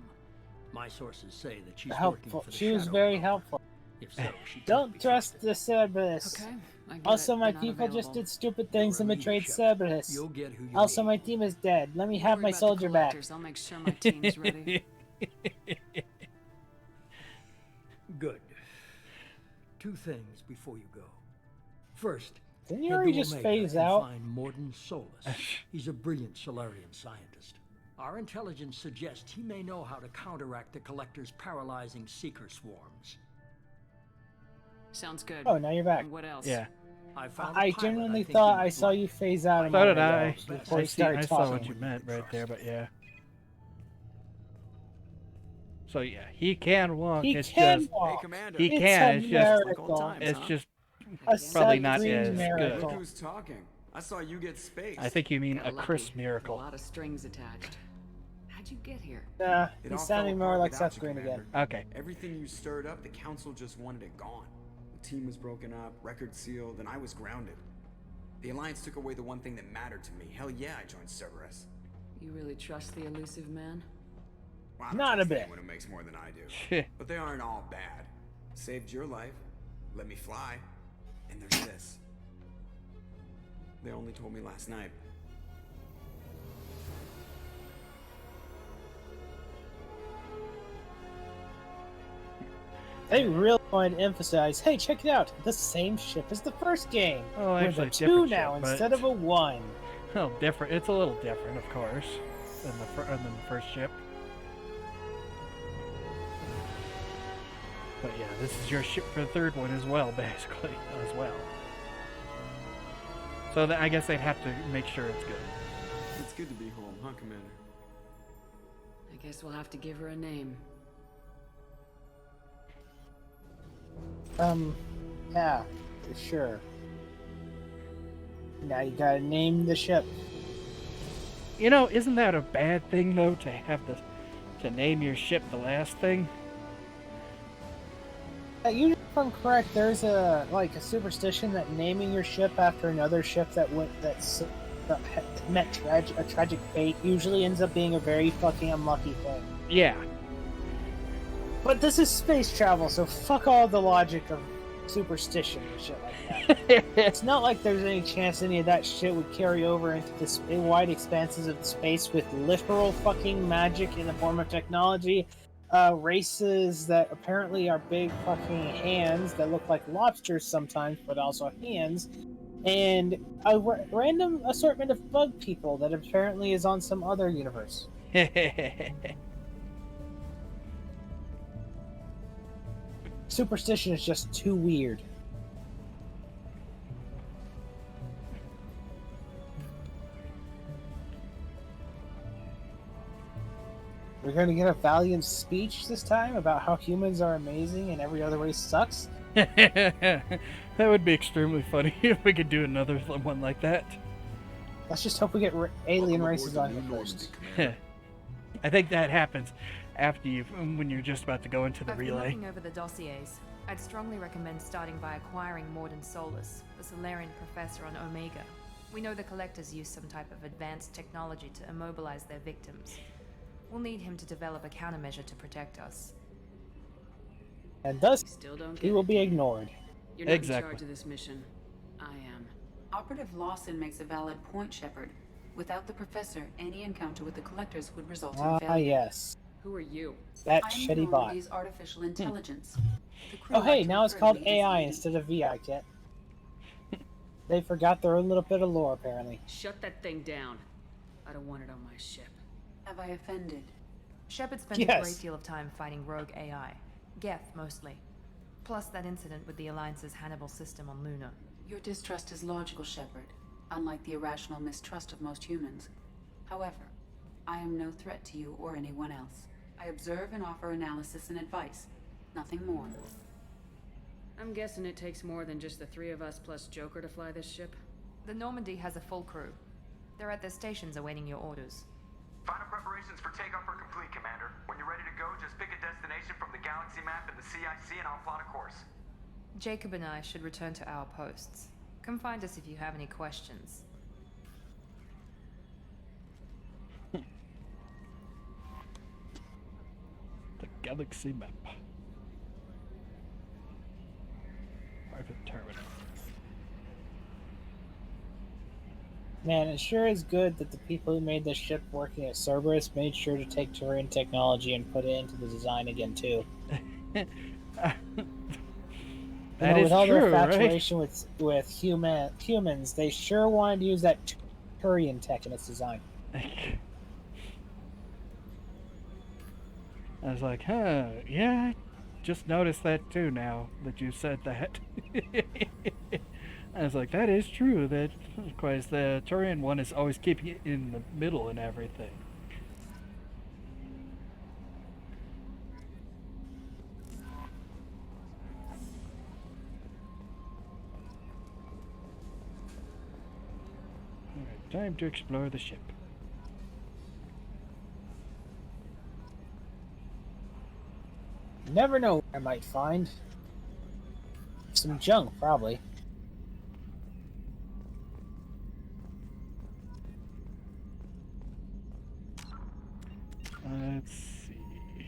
My sources say that she's Helpful. working for the She was Shadow very Realm. helpful. If so, she can't Don't be trust trusted. the Cerberus. Okay, I get Also, it, my they're not people just available. did stupid things and Relief, betrayed Shepard. Cerberus. You'll get who you Also, need. my team is dead. Let me Don't have worry my about the soldier back. collectors. I'll make sure my team's ready. Good. 2 things before you go. First, Didn't you head already to just Omega phase and out? find Morden Solus. He's a brilliant Solarian scientist. Our intelligence suggests he may know how to counteract the Collector's paralyzing Seeker swarms. Sounds good. Oh, now you're back. And what else? Yeah. I found a I pilot genuinely think thought you I might saw like. you phase out a So moment did I. ago before you I started saw talking. what you meant right there, but yeah. So yeah, he can walk. He it's can just walk. Hey, Commander. he It's can. a It's just miracle. it's just A probably sad not green as miracle. Look good. who's talking. I saw you get space. I think you mean Got a lucky. Chris A miracle. lot of strings attached. How'd you get here? Nah, It he's all fell sounding more apart like without Seth you, Green Commander. again. Okay. Everything you stirred up, the council just wanted it gone. The team was broken up, record sealed, and I was grounded. The Alliance took away the one thing that mattered to me. Hell yeah, I joined Cerberus. You really trust the elusive man? Well, I don't Not a trust bit. anyone who makes more than I do. But they aren't all bad. Saved your life, let me fly, and there's this. They only told me last night. They really want to emphasize, hey, check it out, the same ship as the first game. Oh, with actually, a 2 different now ship, but- instead of a 1. Oh, different. It's a little different, of course, than the first ship. But yeah, this is your ship for the third one as well, basically, as well. So I guess they'd have to make sure it's good. It's good to be home, huh, Commander? I guess we'll have to give her a name. Yeah, sure. Now you gotta name the ship. You know, isn't that a bad thing though to have to name your ship the last thing? Usually, if I'm correct, there's a superstition that naming your ship after another ship that met a tragic fate usually ends up being a very fucking unlucky thing. Yeah. But this is space travel, so fuck all the logic of superstition and shit like that. It's not like there's any chance any of that shit would carry over into the wide expanses of space with literal fucking magic in the form of technology. Races that apparently are big fucking hands that look like lobsters sometimes, but also hands. And a random assortment of bug people that apparently is on some other universe. Superstition is just too weird. We're going to get a valiant speech this time about how humans are amazing and every other race sucks? That would be extremely funny if we could do another one like that. Let's just hope we get alien Welcome races aboard on the here New first. Normandy, Commander. I think that happens after when you're just about to go into the I've been relay. looking over the dossiers. I'd strongly recommend starting by acquiring Morden Solus, the Solarian professor on Omega. We know the Collectors use some type of advanced technology to immobilize their victims. We'll need him to develop a countermeasure to protect us. And thus, Still don't get he will it. be ignored. You're not Exactly. in charge of this mission. I am. Operative Lawson makes a valid point, Shepard. Without the professor, any encounter with the Collectors would result in Ah, failure. yes. Who are you? That I'm shitty bot. Normandy's artificial intelligence. The crew Oh, hey, like to now it's refer called to me as AI Eden. instead of VI Kit. They forgot their own little bit of lore, apparently. Shut that thing down. I don't want it on my ship. Have I offended? Shepard spent a Yes. great deal of time fighting rogue AI. Geth, mostly. Plus that incident with the Alliance's Hannibal system on Luna. Your distrust is logical, Shepard, unlike the irrational mistrust of most humans. However, I am no threat to you or anyone else. I observe and offer analysis and advice. Nothing more. I'm guessing it takes more than just the 3 of us plus Joker to fly this ship. The Normandy has a full crew. They're at their stations awaiting your orders. Final preparations for takeoff are complete, Commander. When you're ready to go, just pick a destination from the galaxy map in the CIC and I'll plot a course. Jacob and I should return to our posts. Come find us if you have any questions. The galaxy map. Private terminal. Man, it sure is good that the people who made this ship working at Cerberus made sure to take Turian technology and put it into the design again too. That With is all their true, right? infatuation with humans, they sure wanted to use that Turian tech in its design. I was like, huh, yeah, I just noticed that too now that you said that. I was like, that is true. That, of course, the Turian one is always keeping it in the middle and everything. Alright, time to explore the ship. You never know what I might find. Some junk, probably. Let's see.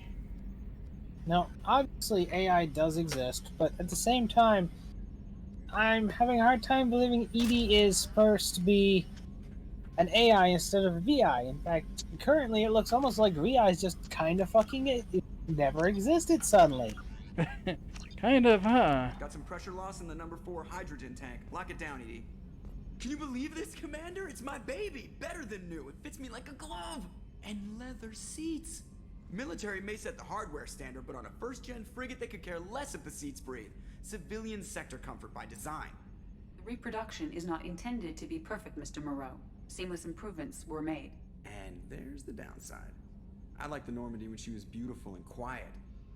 Now, obviously AI does exist, but at the same time, I'm having a hard time believing Edie is supposed to be an AI instead of a VI. In fact, currently it looks almost like VI is just kind of fucking it. It never existed suddenly. Kind of, huh? Got some pressure loss in the number 4 hydrogen tank. Lock it down, Edie. Can you believe this, Commander? It's my baby. Better than new. It fits me like a glove. And leather seats. Military may set the hardware standard, but on a first-gen frigate, they could care less if the seats breathe. Civilian sector comfort by design. The reproduction is not intended to be perfect, Mr. Moreau. Seamless improvements were made. And there's the downside. I liked the Normandy when she was beautiful and quiet.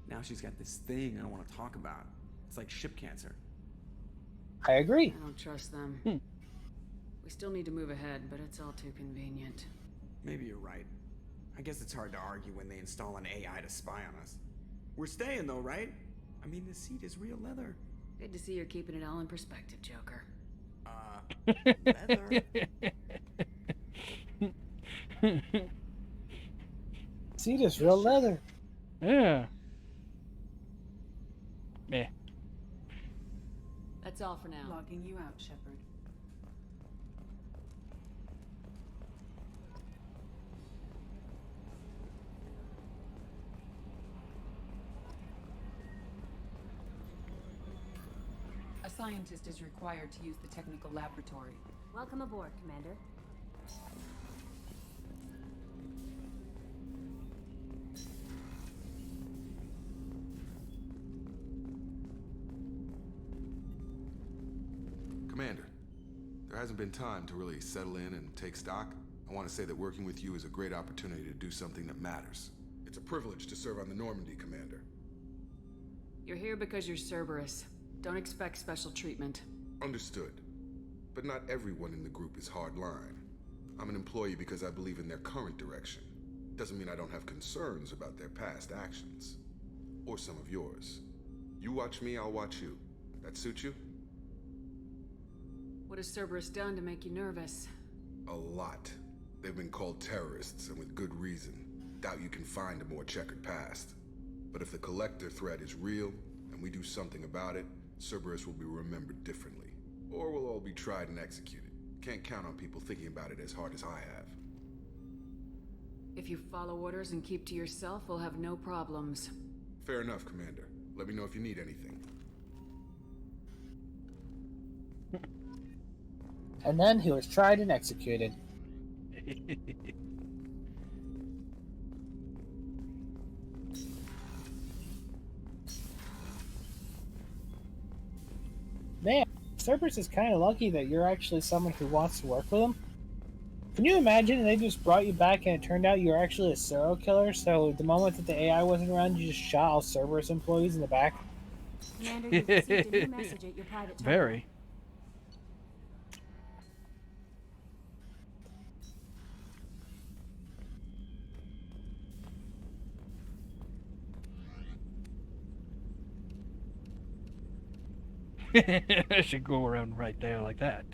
Now she's got this thing I don't want to talk about. It's like ship cancer. I agree. I don't trust them. We still need to move ahead, but it's all too convenient. Maybe you're right. I guess it's hard to argue when they install an AI to spy on us. We're staying though, right? I mean, the seat is real leather. Good to see you're keeping it all in perspective, Joker. Leather? See this real leather. Yeah. Meh. That's all for now. Logging you out, Shepard. A scientist is required to use the technical laboratory. Welcome aboard, Commander. Commander, there hasn't been time to really settle in and take stock. I want to say that working with you is a great opportunity to do something that matters. It's a privilege to serve on the Normandy, Commander. You're here because you're Cerberus. Don't expect special treatment. Understood. But not everyone in the group is hardline. I'm an employee because I believe in their current direction. Doesn't mean I don't have concerns about their past actions. Or some of yours. You watch me, I'll watch you. That suit you? What has Cerberus done to make you nervous? A lot. They've been called terrorists, and with good reason. Doubt you can find a more checkered past. But if the Collector threat is real, and we do something about it, Cerberus will be remembered differently. Or we'll all be tried and executed. Can't count on people thinking about it as hard as I have. If you follow orders and keep to yourself, we'll have no problems. Fair enough, Commander. Let me know if you need anything. And then he was tried and executed. Man, Cerberus is kind of lucky that you're actually someone who wants to work with him. Can you imagine they just brought you back and it turned out you're actually a serial killer, so the moment that the AI wasn't around, you just shot all Cerberus employees in the back? Commander, you've received a new message at your private terminal. Very. I should go around right there like that.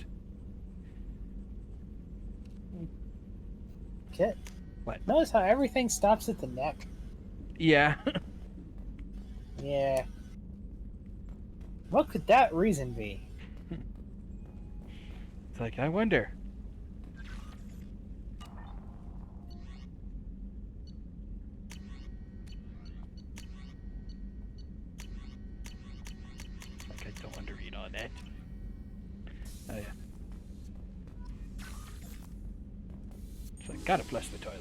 Kit, What? notice how everything stops at the neck? Yeah. Yeah. What could that reason be? It's like, I wonder. it. Oh yeah. So I gotta flush the toilet.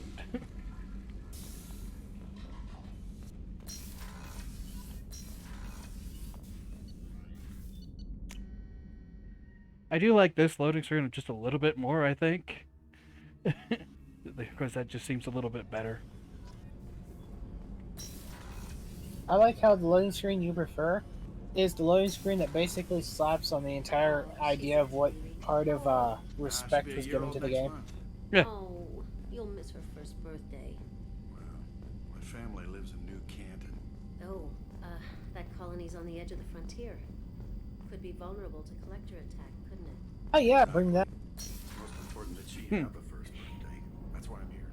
I do like this loading screen just a little bit more, I think. Of course, that just seems a little bit better. I like how the loading screen you prefer is the loading screen that basically slaps on the entire idea of what part of respect was given to the game. Yeah. Oh, you'll miss her first birthday. Well, my family lives in New Canton. Oh, that colony's on the edge of the frontier. Could be vulnerable to collector attack, couldn't it? Oh yeah, bring that. It's most important that she have a first birthday. That's why I'm here.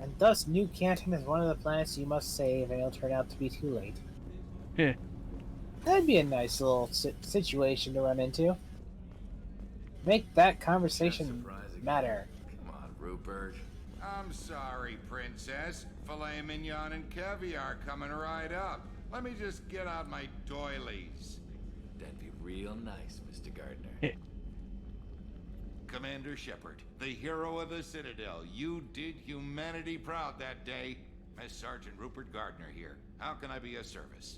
And thus, New Canton is one of the planets you must save, and it'll turn out to be too late. Yeah. That'd be a nice little situation to run into. Make that conversation matter. Come on, Rupert. I'm sorry, Princess. Filet mignon and caviar coming right up. Let me just get out my doilies. That'd be real nice, Mr. Gardner. Commander Shepard, the hero of the Citadel. You did humanity proud that day. Miss Sergeant Rupert Gardner here. How can I be of service?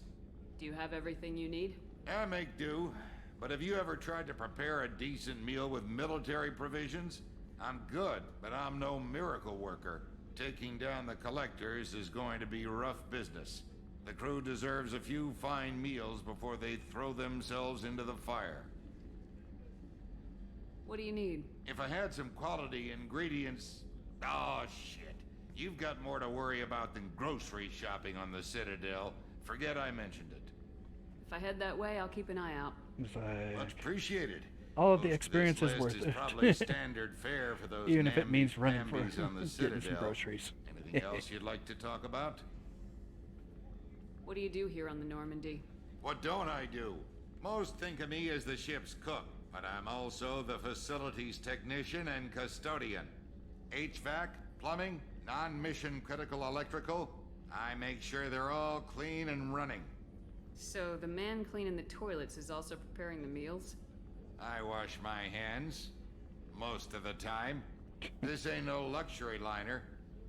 Do you have everything you need? I make do. But have you ever tried to prepare a decent meal with military provisions? I'm good, but I'm no miracle worker. Taking down the collectors is going to be rough business. The crew deserves a few fine meals before they throw themselves into the fire. What do you need? If I had some quality ingredients... Oh, shit. You've got more to worry about than grocery shopping on the Citadel. Forget I mentioned it. If I head that way, I'll keep an eye out. Much appreciated. All of the experience is worth it. Probably standard fare for those even if it means running for nambies on the getting some Citadel. groceries. Anything else you'd like to talk about? What do you do here on the Normandy? What don't I do? Most think of me as the ship's cook, but I'm also the facilities technician and custodian. HVAC, plumbing, non-mission critical electrical. I make sure they're all clean and running. So the man cleaning the toilets is also preparing the meals? I wash my hands. Most of the time. This ain't no luxury liner.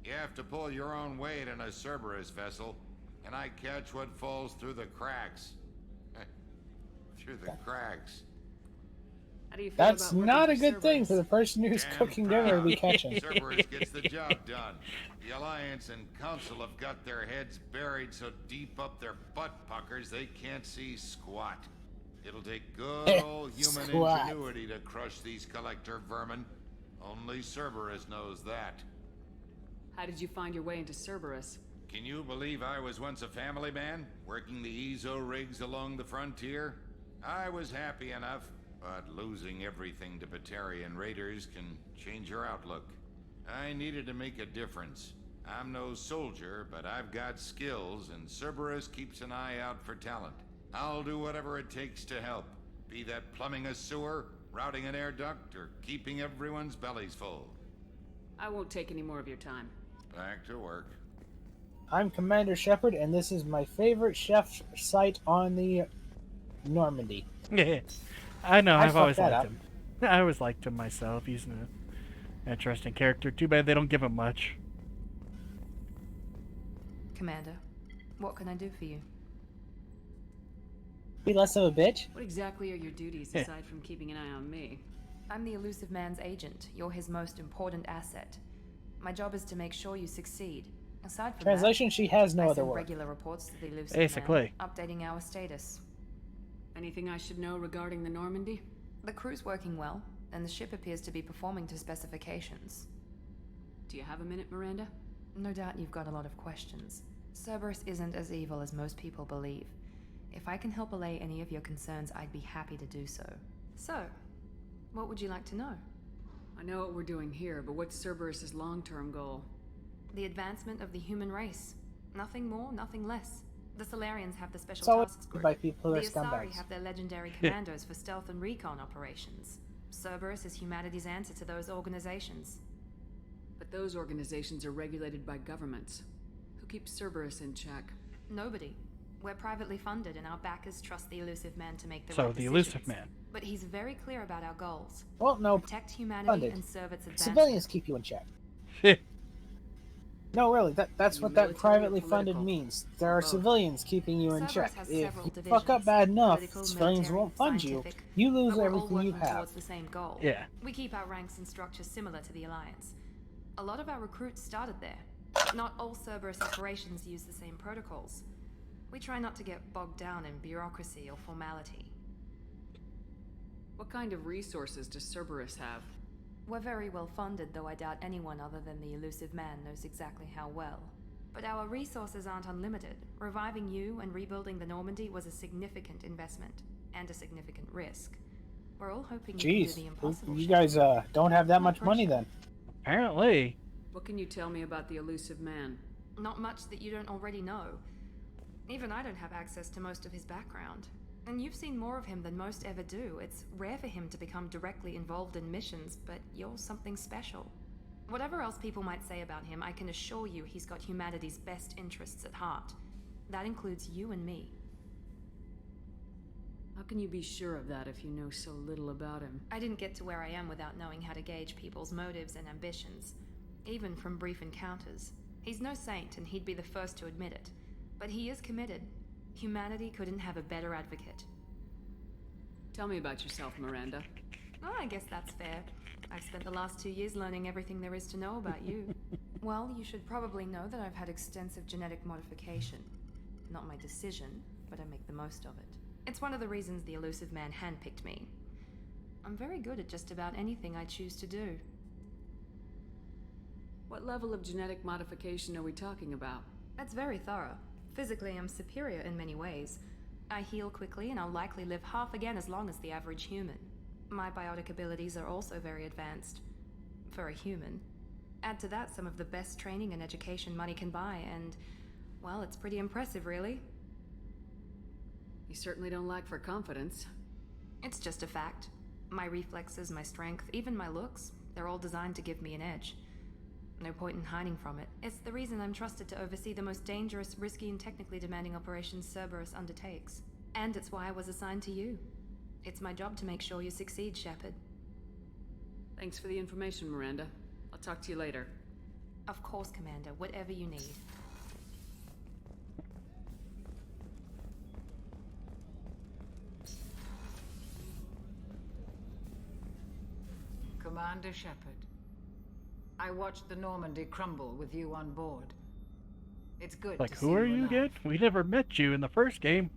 You have to pull your own weight in a Cerberus vessel, and I catch what falls through the cracks. Through the cracks. How do you feel That's about not a working for good thing for the person who's cooking dinner to be catching. Cerberus gets the job done. The Alliance and Council have got their heads buried so deep up their butt puckers they can't see squat. It'll take good old human ingenuity to crush these collector vermin. Only Cerberus knows that. How did you find your way into Cerberus? Can you believe I was once a family man, working the EZO rigs along the frontier? I was happy enough, but losing everything to Batarian raiders can change your outlook. I needed to make a difference. I'm no soldier, but I've got skills, and Cerberus keeps an eye out for talent. I'll do whatever it takes to help, be that plumbing a sewer, routing an air duct, or keeping everyone's bellies full. I won't take any more of your time. Back to work. I'm Commander Shepard, and this is my favorite chef site on the Normandy. I know, I've always fucked that liked him. I always liked him myself. He's an interesting character. Too bad they don't give him much. Commander, what can I do for you? Be less of a bitch. What exactly are your duties aside from keeping an eye on me? I'm the elusive man's agent. You're his most important asset. My job is to make sure you succeed. Aside from Translation, that, she has no I other send word. regular reports to the elusive Basically. man, updating our status. Anything I should know regarding the Normandy? The crew's working well, and the ship appears to be performing to specifications. Do you have a minute, Miranda? No doubt you've got a lot of questions. Cerberus isn't as evil as most people believe. If I can help allay any of your concerns, I'd be happy to do so. So, what would you like to know? I know what we're doing here, but what's Cerberus's long-term goal? The advancement of the human race. Nothing more, nothing less. The Solarians have the Special So Tasks Group. by people who are The Asari scumbags. have their legendary commandos for stealth and recon operations. Cerberus is humanity's answer to those organizations. But those organizations are regulated by governments. Who keeps Cerberus in check? Nobody. We're privately funded, and our backers trust the Elusive Man to make the So right the decisions. Elusive Man. But he's very clear about our goals. Well, no. Protect humanity Funded. and serve its advancement. Civilians keep you in check. No, really, that's what that privately funded means. There are civilians keeping you in check. If you fuck up bad enough, civilians won't fund you. You lose everything you have. Towards the same goal. Yeah. We keep our ranks and structure similar to the Alliance. A lot of our recruits started there. Not all Cerberus operations use the same protocols. We try not to get bogged down in bureaucracy or formality. What kind of resources does Cerberus have? We're very well funded, though I doubt anyone other than the Elusive Man knows exactly how well. But our resources aren't unlimited. Reviving you and rebuilding the Normandy was a significant investment, and a significant risk. We're all hoping you can do the impossible. You guys don't have that much money then. Apparently. What can you tell me about the Elusive Man? Not much that you don't already know. Even I don't have access to most of his background. And you've seen more of him than most ever do. It's rare for him to become directly involved in missions, but you're something special. Whatever else people might say about him, I can assure you he's got humanity's best interests at heart. That includes you and me. How can you be sure of that if you know so little about him? I didn't get to where I am without knowing how to gauge people's motives and ambitions, even from brief encounters. He's no saint, and he'd be the first to admit it. But he is committed. Humanity couldn't have a better advocate. Tell me about yourself, Miranda. Oh, I guess that's fair. I've spent the last 2 years learning everything there is to know about you. Well, you should probably know that I've had extensive genetic modification. Not my decision, but I make the most of it. It's one of the reasons the Elusive Man handpicked me. I'm very good at just about anything I choose to do. What level of genetic modification are we talking about? That's very thorough. Physically, I'm superior in many ways. I heal quickly, and I'll likely live half again as long as the average human. My biotic abilities are also very advanced. For a human. Add to that some of the best training and education money can buy, and, well, it's pretty impressive, really. You certainly don't lack for confidence. It's just a fact. My reflexes, my strength, even my looks, they're all designed to give me an edge. No point in hiding from it. It's the reason I'm trusted to oversee the most dangerous, risky, and technically demanding operations Cerberus undertakes. And it's why I was assigned to you. It's my job to make sure you succeed, Shepard. Thanks for the information, Miranda. I'll talk to you later. Of course, Commander. Whatever you need. Commander Shepard. I watched the Normandy crumble with you on board. It's good Like, to who see are you you alive. again? We never met you in the first game.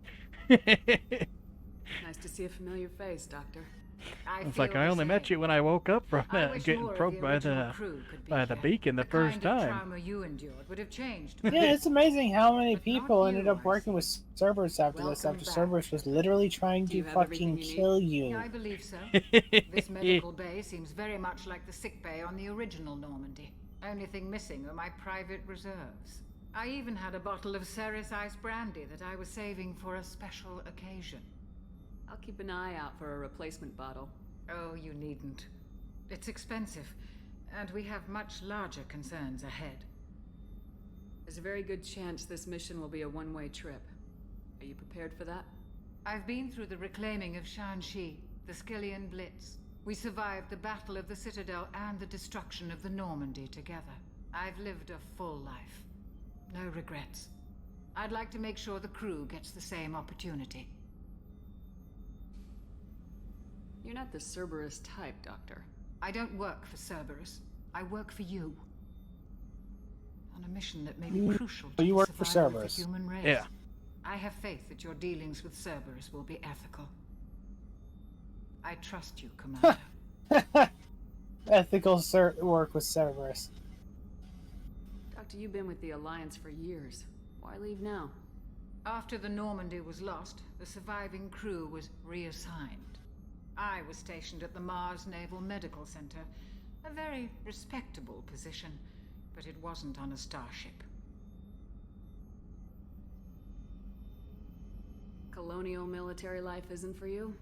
Nice to see a familiar face, Doctor. It's like I only met you when I woke up from getting probed by the beacon the first time. Trauma you endured would have changed. Yeah, it's amazing how many people ended up working with Cerberus after this, after Cerberus was literally trying to fucking kill you. Yeah, I believe so. This medical bay seems very much like the sick bay on the original Normandy. Only thing missing are my private reserves. I even had a bottle of Ceres Ice brandy that I was saving for a special occasion. I'll keep an eye out for a replacement bottle. Oh, you needn't. It's expensive, and we have much larger concerns ahead. There's a very good chance this mission will be a one-way trip. Are you prepared for that? I've been through the reclaiming of Shanxi, the Skillian Blitz. We survived the Battle of the Citadel and the destruction of the Normandy together. I've lived a full life. No regrets. I'd like to make sure the crew gets the same opportunity. You're not the Cerberus type, Doctor. I don't work for Cerberus. I work for you. On a mission that may be crucial to you the work for survival of Cerberus. the human race. Yeah. I have faith that your dealings with Cerberus will be ethical. I trust you, Commander. Ethical work with Cerberus. Doctor, you've been with the Alliance for years. Why leave now? After the Normandy was lost, the surviving crew was reassigned. I was stationed at the Mars Naval Medical Center, a very respectable position, but it wasn't on a starship. Colonial military life isn't for you?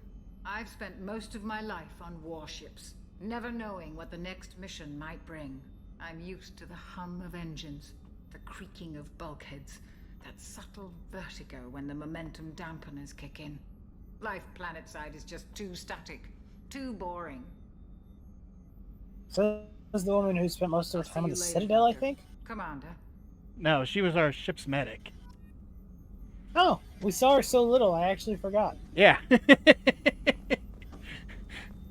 I've spent most of my life on warships, never knowing what the next mission might bring. I'm used to the hum of engines, the creaking of bulkheads, That subtle vertigo when the momentum dampeners kick in. Life planetside is just too static, too boring. So was the woman who spent most of her time on the Citadel, I think? Commander. No, she was our ship's medic. Oh, we saw her so little, I actually forgot. Yeah.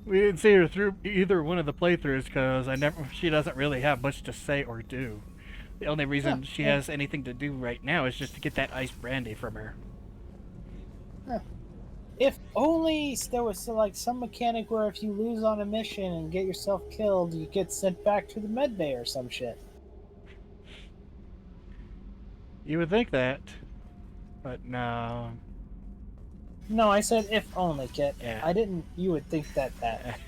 We didn't see her through either one of the playthroughs because she doesn't really have much to say or do. The only reason she has anything to do right now is just to get that ice brandy from her. If only there was like some mechanic where if you lose on a mission and get yourself killed, you get sent back to the med bay or some shit. You would think that, but no. No, I said if only, Kit. Yeah. I didn't. You would think that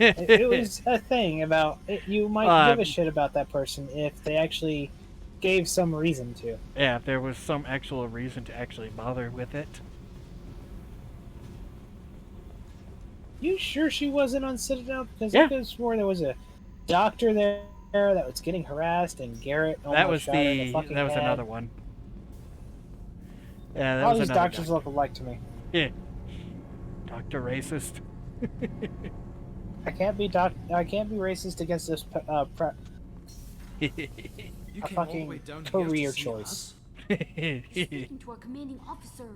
it was a thing about it. You might give a shit about that person if they actually gave some reason to. Yeah, if there was some actual reason to actually bother with it. You sure she wasn't on Citadel? Because I could have swore there was a doctor there that was getting harassed, and Garrett almost shot her in the fucking that was head. another one. Yeah, that All was these another doctors look alike to me. Yeah. Doctor racist. I can't be racist against this You a came all the way fucking down here career to see choice. us? Speaking to our commanding officer.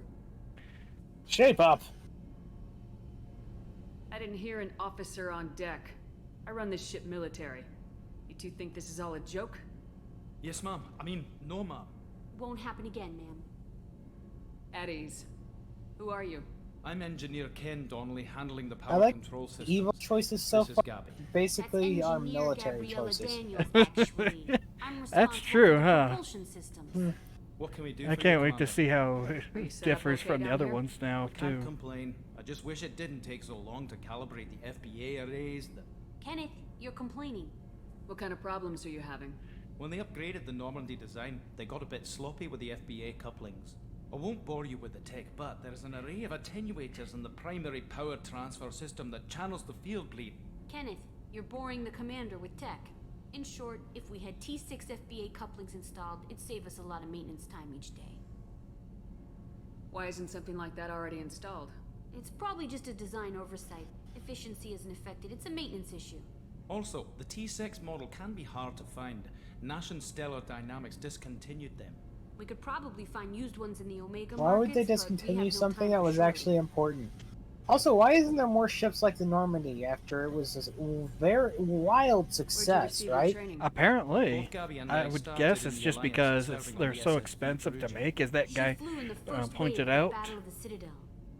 Shape up. I didn't hear an officer on deck. I run this ship military. You two think this is all a joke? Yes, ma'am. I mean, no, ma'am. Won't happen again, ma'am. At ease. Who are you? I'm Engineer Ken Donnelly, handling the I power like control systems. evil choices so This is far. Gabby. Basically, That's our Engineer military Gabriella choices. Daniels, actually. I'm That's responsible true, for the huh? propulsion systems. What can we do I for can't you, wait to Commander? see how you it set up differs okay from the down other here? ones now, Can't too. complain. I just wish it didn't take so long to calibrate the FBA arrays. Kenneth, you're complaining. What kind of problems are you having? When they upgraded the Normandy design, they got a bit sloppy with the FBA couplings. I won't bore you with the tech, but there is an array of attenuators in the primary power transfer system that channels the field bleed. Kenneth, you're boring the commander with tech. In short, if we had T6 FBA couplings installed, it'd save us a lot of maintenance time each day. Why isn't something like that already installed? It's probably just a design oversight. Efficiency isn't affected. It's a maintenance issue. Also, the T6 model can be hard to find. Nash and Stellar Dynamics discontinued them. We could probably find used ones in the Omega Why would they markets, but we discontinue have no something time that for was shortage. actually important? Also, why isn't there more ships like the Normandy after it was this very wild success, receive your right? training? Apparently, Both Gabby and I I would started guess in it's the just Alliance because serving on they're the so SS expensive to Perugia. make, as that She guy flew in the first pointed wave of the out. Battle of the Citadel.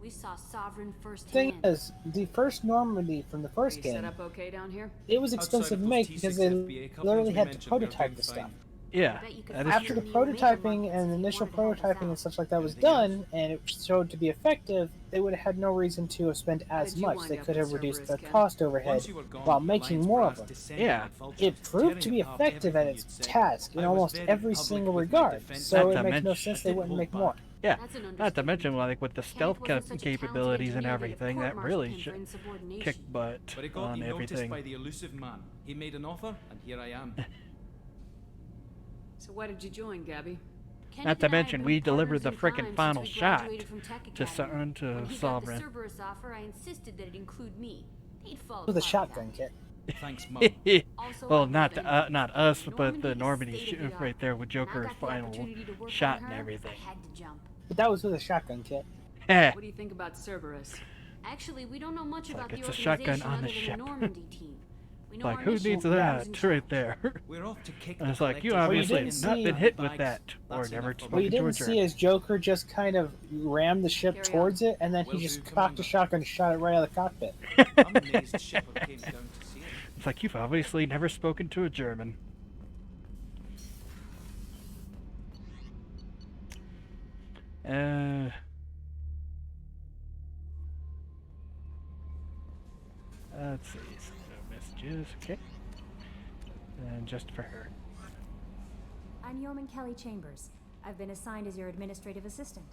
We saw Sovereign Thing firsthand. is, the first Normandy from the Are first you game, set up okay down here? it was Outside expensive of to those make T6 because they FBA couplings literally we had to mentioned, we're prototype doing the fine. stuff. Yeah, Bet you could that find is After true. the in the Omega prototyping markets and if you initial wanted to help us prototyping and out. stuff like that was Anything else? done, and it showed to be effective, they would have had no reason to have spent How as did you much. wind They up could at have reduced Cerberus, their Ken? cost overhead Once you were gone, while the making Alliance more brass of them. descended Yeah. like vultures, It proved to tearing be apart effective at everything its you'd said. task in I was almost very every public single with my regard, defense. so Not it to makes no mention- sense they wouldn't make more. Yeah, That's an not to understatement. mention like with the stealth Kenneth wasn't such a talented capabilities and engineer they'd have everything, that court-martialed really him for should insubordination. kick butt But it got on noticed everything. by the elusive man. He made an offer, and here I am. So why did you join, Gabby? Kenneth Not to and I have mention, been we delivered partners the in frickin' crime since final we shot graduated from Tech to Academy. to When he Sovereign. got the Cerberus offer, I insisted that it include me. He'd follow With a through shotgun kit. Thanks, Mum. Also, Well, I not love not us, but Normandy the is Normandy state-of-the-art. right there with When I Joker's got the final opportunity to work shot on and her, everything. I had to jump. But that was with a shotgun kit. What do you think about Cerberus? Actually, we don't know much about like the it's a shotgun organization on other the than ship. the Normandy team. We know Like, our who mission needs and who's in that charge. right there? We're off to kick And the it's like, you collector's obviously didn't have not see- been hit with bags. that, or That's never enough for Well, you spoken to a didn't see German. as Joker just kind of rammed the ship Carry towards it, and then Will he do, just cocked Commander. a shotgun and shot it right out of the cockpit. I'm amazed Shepard came down to see it. It's like, you've obviously never spoken to a German. Let's see, some messages, okay. And just for her. I'm Yeoman Kelly Chambers. I've been assigned as your administrative assistant.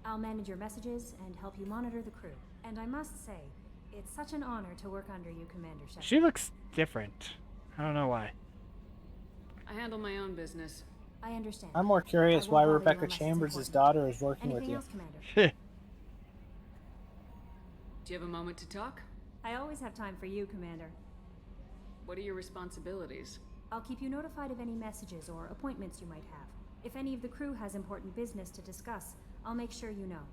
I'll manage your messages and help you monitor the crew. And I must say, it's such an honor to work under you, Commander Shepard. She looks different. I don't know why. I handle my own business. I understand. I'm more curious I why won't bother you Rebecca unless it's Chambers' important. daughter is working with Anything you. else, Commander? Do you have a moment to talk? I always have time for you, Commander. What are your responsibilities? I'll keep you notified of any messages or appointments you might have. If any of the crew has important business to discuss, I'll make sure you know.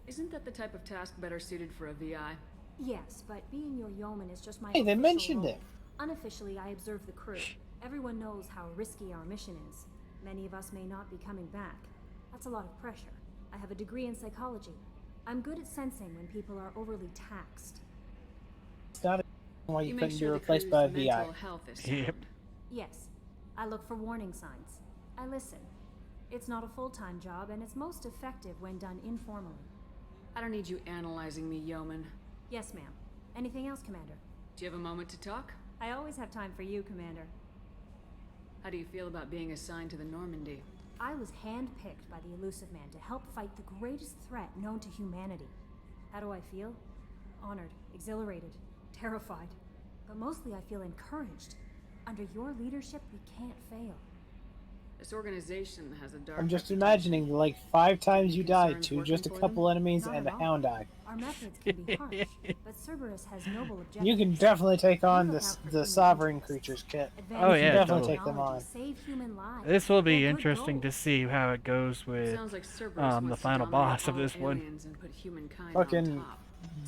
Isn't that the type of task better suited for a VI? Yes, but being your yeoman is just my Hey, they official mentioned role. it. Unofficially, I observe the crew. Everyone knows how risky our mission is. Many of us may not be coming back. That's a lot of pressure. I have a degree in psychology. I'm good at sensing when people are overly taxed. It's not a why you You make couldn't be sure the replaced crew's by a VI. mental health is sound. Yep. Yes, I look for warning signs. I listen. It's not a full-time job, and it's most effective when done informally. I don't need you analyzing me, yeoman. Yes, ma'am. Anything else, Commander? Do you have a moment to talk? I always have time for you, Commander. How do you feel about being assigned to the Normandy? I was handpicked by the Elusive Man to help fight the greatest threat known to humanity. How do I feel? Honored, exhilarated, terrified. But mostly I feel encouraged. Under your leadership, we can't fail. This organization has a dark I'm just reputation. imagining the 5 times you died Concerns to working just a for couple them? enemies Not and a at all. hound eye. Our methods can be harsh, but Cerberus has noble objectives. You can definitely take on We look the out for the human sovereign interests. creatures, Kit. Advance Oh, You yeah, can definitely totally. take them on. Save human lives. This will be They're good interesting to goals. see how it goes with Sounds like Cerberus the wants to final dominate boss of all this one. aliens and put humankind on Fucking top.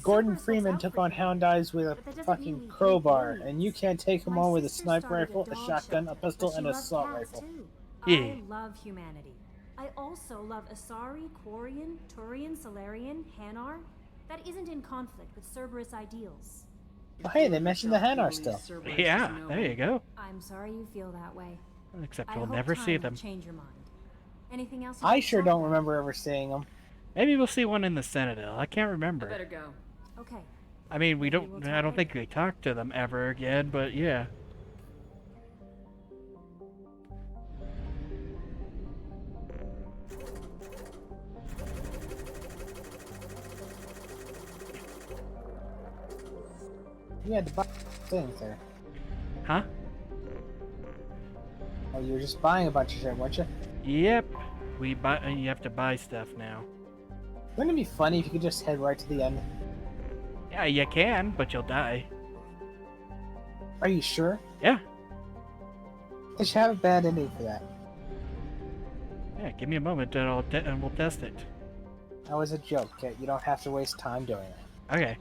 Gordon Cerberus looks Freeman out took for on you, hound eyes with a but that doesn't mean fucking we hate crowbar, aliens. and you can't take him My on with a sister sniper started rifle, a dog shotgun, a shelter, pistol, but and she an loves assault cats, rifle. too. Yeah. I love humanity. I also love Asari, Quarian, Turian, Solarian, Hanar. That isn't in conflict with Cerberus ideals. Oh, hey, they mentioned the Hanar still. Cerberus Yeah, is noble. there you go. I'm sorry you feel that way. Except I we'll hope never time see will them. change your mind. Anything else? you'd I like to sure talk don't about? remember ever seeing them. Maybe we'll see one in the Citadel. I can't I remember. better go. Okay. I mean, we Maybe don't. we'll I talk don't think we talked to them ever again. But yeah. You had to buy things there. Huh? Oh, you were just buying a bunch of shit, weren't you? Yep. We buy. You have to buy stuff now. Wouldn't it be funny if you could just head right to the end? Yeah, you can, but you'll die. Are you sure? Yeah. They should have a bad ending for that. Yeah. Give me a moment, and we'll test it. That was a joke, Kit. You don't have to waste time doing it. Okay.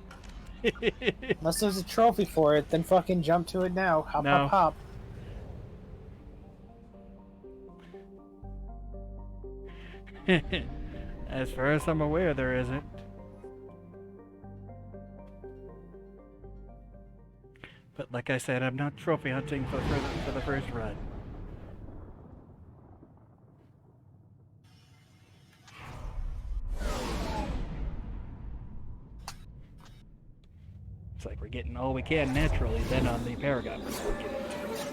Unless there's a trophy for it, then fucking jump to it now. Hop, No. hop, hop. As far as I'm aware, there isn't. But like I said, I'm not trophy hunting for the first run. It's like we're getting all we can naturally, then on the Paragon. we'll get it.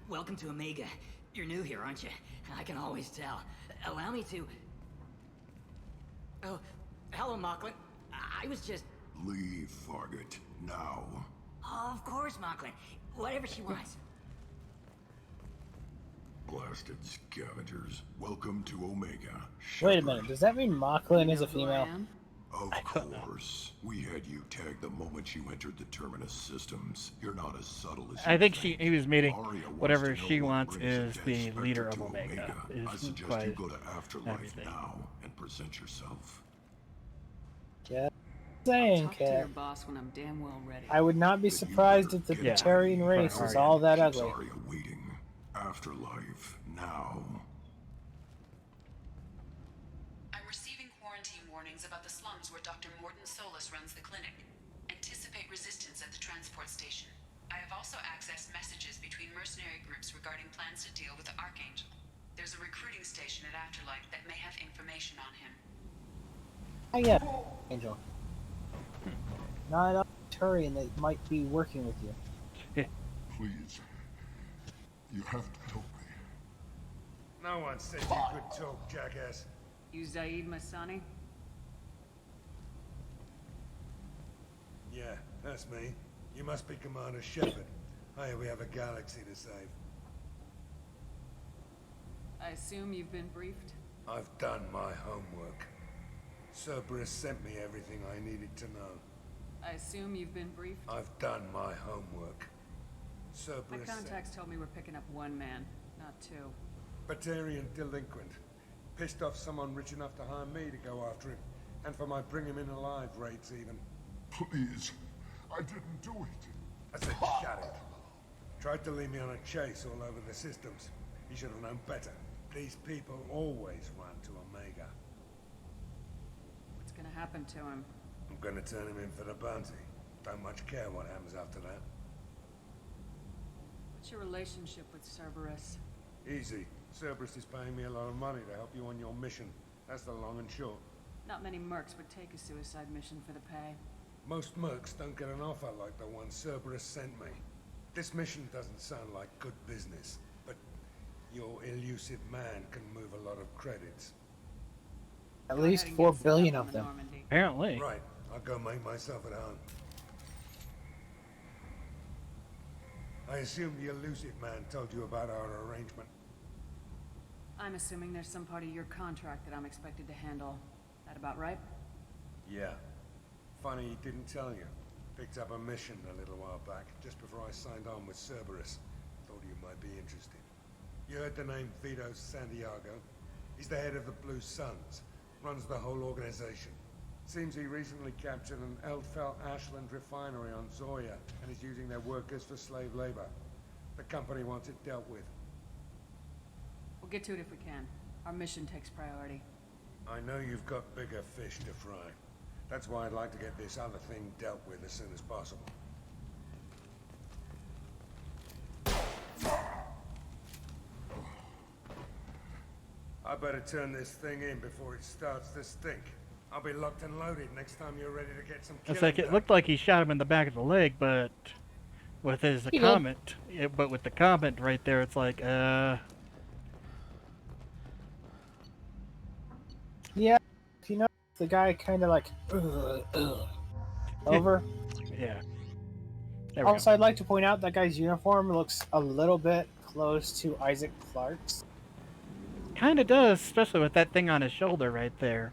Welcome to Omega. You're new here, aren't you? I can always tell. Allow me to... Oh, hello, Mocklin. I was just... Leave, Fargate. Now. Oh, of course, Mocklin. Whatever she wants. Blasted scavengers. Welcome to Omega. Wait a minute, does that mean Mocklin is a female? Of course. We had you tagged the moment you entered the Terminus systems. You're not as subtle as I you think think. he was meeting Arya wants whatever to know she what wants brings is a the dead leader specter of to Omega. I Is suggest quite you go to Afterlife everything. now and present yourself. Just saying, Talk to your Kit. boss when I'm damn well ready. I would not be surprised if the Yeah. Batarian race is Arya. all that Keeps ugly. Arya waiting. Afterlife now. I'm receiving quarantine warnings about the slums where Dr. Morton Solus runs the clinic. Anticipate resistance at the transport station. I have also accessed messages between mercenary groups regarding plans to deal with the Archangel. There's a recruiting station at Afterlife that may have information on him. Oh yeah, Angel. Not up Turian that might be working with you. Please. You have to help me. No one said you could talk, jackass. You Zaid Masani? Yeah, that's me. You must be Commander Shepard. Hey, we have a galaxy to save. I assume you've been briefed? I've done my homework. Cerberus sent me everything I needed to know. I assume you've been briefed? I've done my homework. My Cerberus contacts told me we're picking up one man, not two. Batarian delinquent. Pissed off someone rich enough to hire me to go after him. And for my bring him in alive rates even. Please. I didn't do it. I said shut it. Tried to lead me on a chase all over the systems. He should have known better. These people always run to Omega. What's gonna happen to him? I'm gonna turn him in for the bounty. Don't much care what happens after that. What's your relationship with Cerberus? Easy. Cerberus is paying me a lot of money to help you on your mission. That's the long and short. Not many mercs would take a suicide mission for the pay. Most mercs don't get an offer like the one Cerberus sent me. This mission doesn't sound like good business, but your elusive man can move a lot of credits. At least 4 billion of them. Apparently. Right. I'll go make myself at home. I assume the elusive man told you about our arrangement. I'm assuming there's some part of your contract that I'm expected to handle. That about right? Yeah. Funny he didn't tell you. Picked up a mission a little while back, just before I signed on with Cerberus. Thought you might be interested. You heard the name Vito Santiago? He's the head of the Blue Suns. Runs the whole organization. Seems he recently captured an Eldfell Ashland refinery on Zoya and is using their workers for slave labor. The company wants it dealt with. We'll get to it if we can. Our mission takes priority. I know you've got bigger fish to fry. That's why I'd like to get this other thing dealt with as soon as possible. I better turn this thing in before it starts to stink. I'll be locked and loaded next time you're ready to get some killing It's like it done. looked like he shot him in the back of the leg, but with his He did. comment, but with the comment right there, it's like, Yeah, if you know, the guy kind of like, over. Yeah. There we Also, I'd like to point out that guy's uniform looks a little bit close to Isaac Clarke's. kind of does, especially with that thing on his shoulder right there.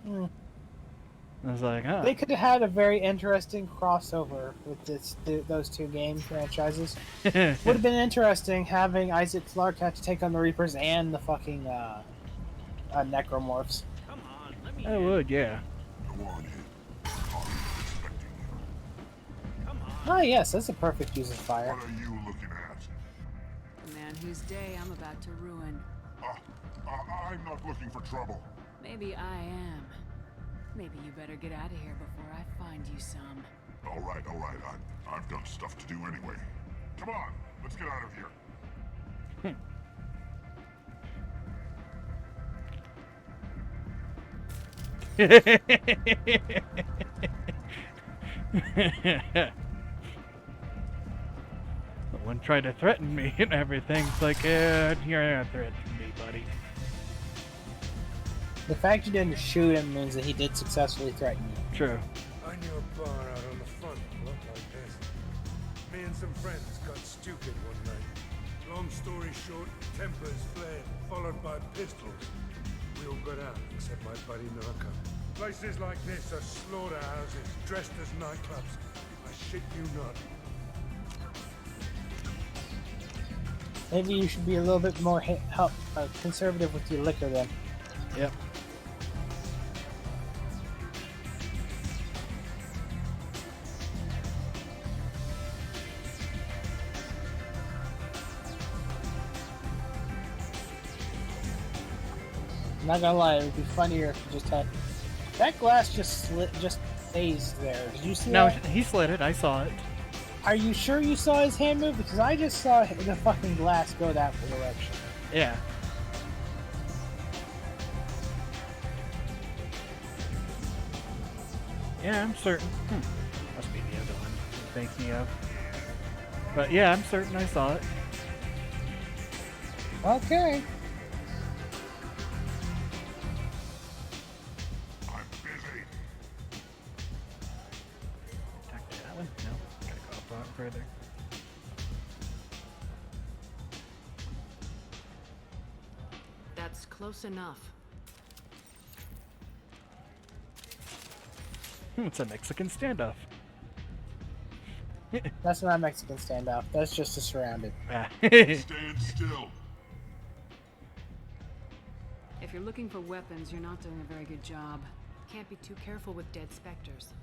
Hmm. I was like, huh. They could have had a very interesting crossover with those two game franchises. Would have been interesting having Isaac Clarke have to take on the Reapers and the fucking Necromorphs. I would, yeah. Oh yes, that's a perfect use of fire. What are you looking at? The man whose day I'm about to ruin. I'm not looking for trouble. Maybe I am. Maybe you better get out of here before I find you some. All right. I've got stuff to do anyway. Come on, let's get out of here. One tried to threaten me and everything. It's like, you're not threatening me, buddy. The fact you didn't shoot him means that he did successfully threaten you. True. I knew a bar out on the front that looked like this. Me and some friends got stupid one night. Long story short, tempers flared, followed by pistols. We all got out, except my buddy Narco. Places like this are slaughterhouses, dressed as nightclubs. I shit you not. Maybe you should be a little bit more conservative with your liquor then. Yep. I'm not gonna lie, it would be funnier if you just had that glass just phased there. Did you see No, that? he slid it. I saw it. Are you sure you saw his hand move? Because I just saw the fucking glass go that direction. Yeah. Yeah, I'm certain. make me of. But yeah, I'm certain I saw it. Okay. I'm busy. Talk to that one? No. Gotta go up on further. That's close enough. It's a Mexican standoff. That's not a Mexican standoff. That's just a surrounded. Stand still. If you're looking for weapons, you're not doing a very good job. Can't be too careful with dead specters.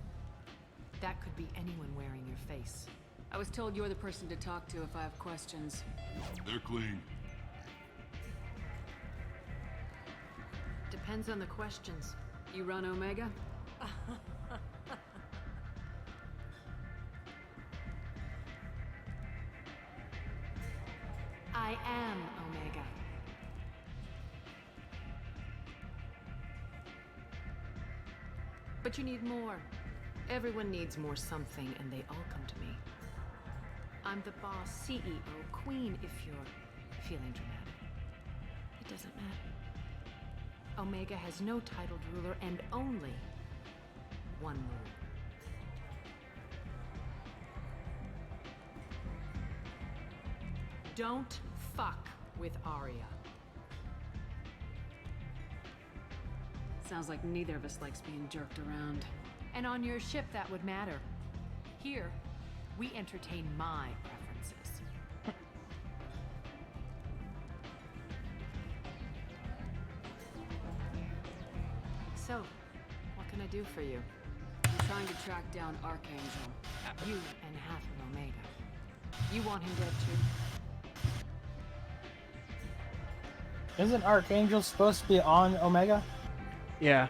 That could be anyone wearing your face. I was told you're the person to talk to if I have questions. They're clean. Depends on the questions. You run Omega? I am Omega. But you need more. Everyone needs more something, and they all come to me. I'm the boss, CEO, queen, if you're feeling dramatic. It doesn't matter. Omega has no titled ruler and only one rule. Don't fuck with Arya. Sounds like neither of us likes being jerked around. And on your ship, that would matter. Here, we entertain my preferences. So, what can I do for you? I'm trying to track down Archangel. You and half of Omega. You want him dead too? Isn't Archangel supposed to be on Omega? Yeah.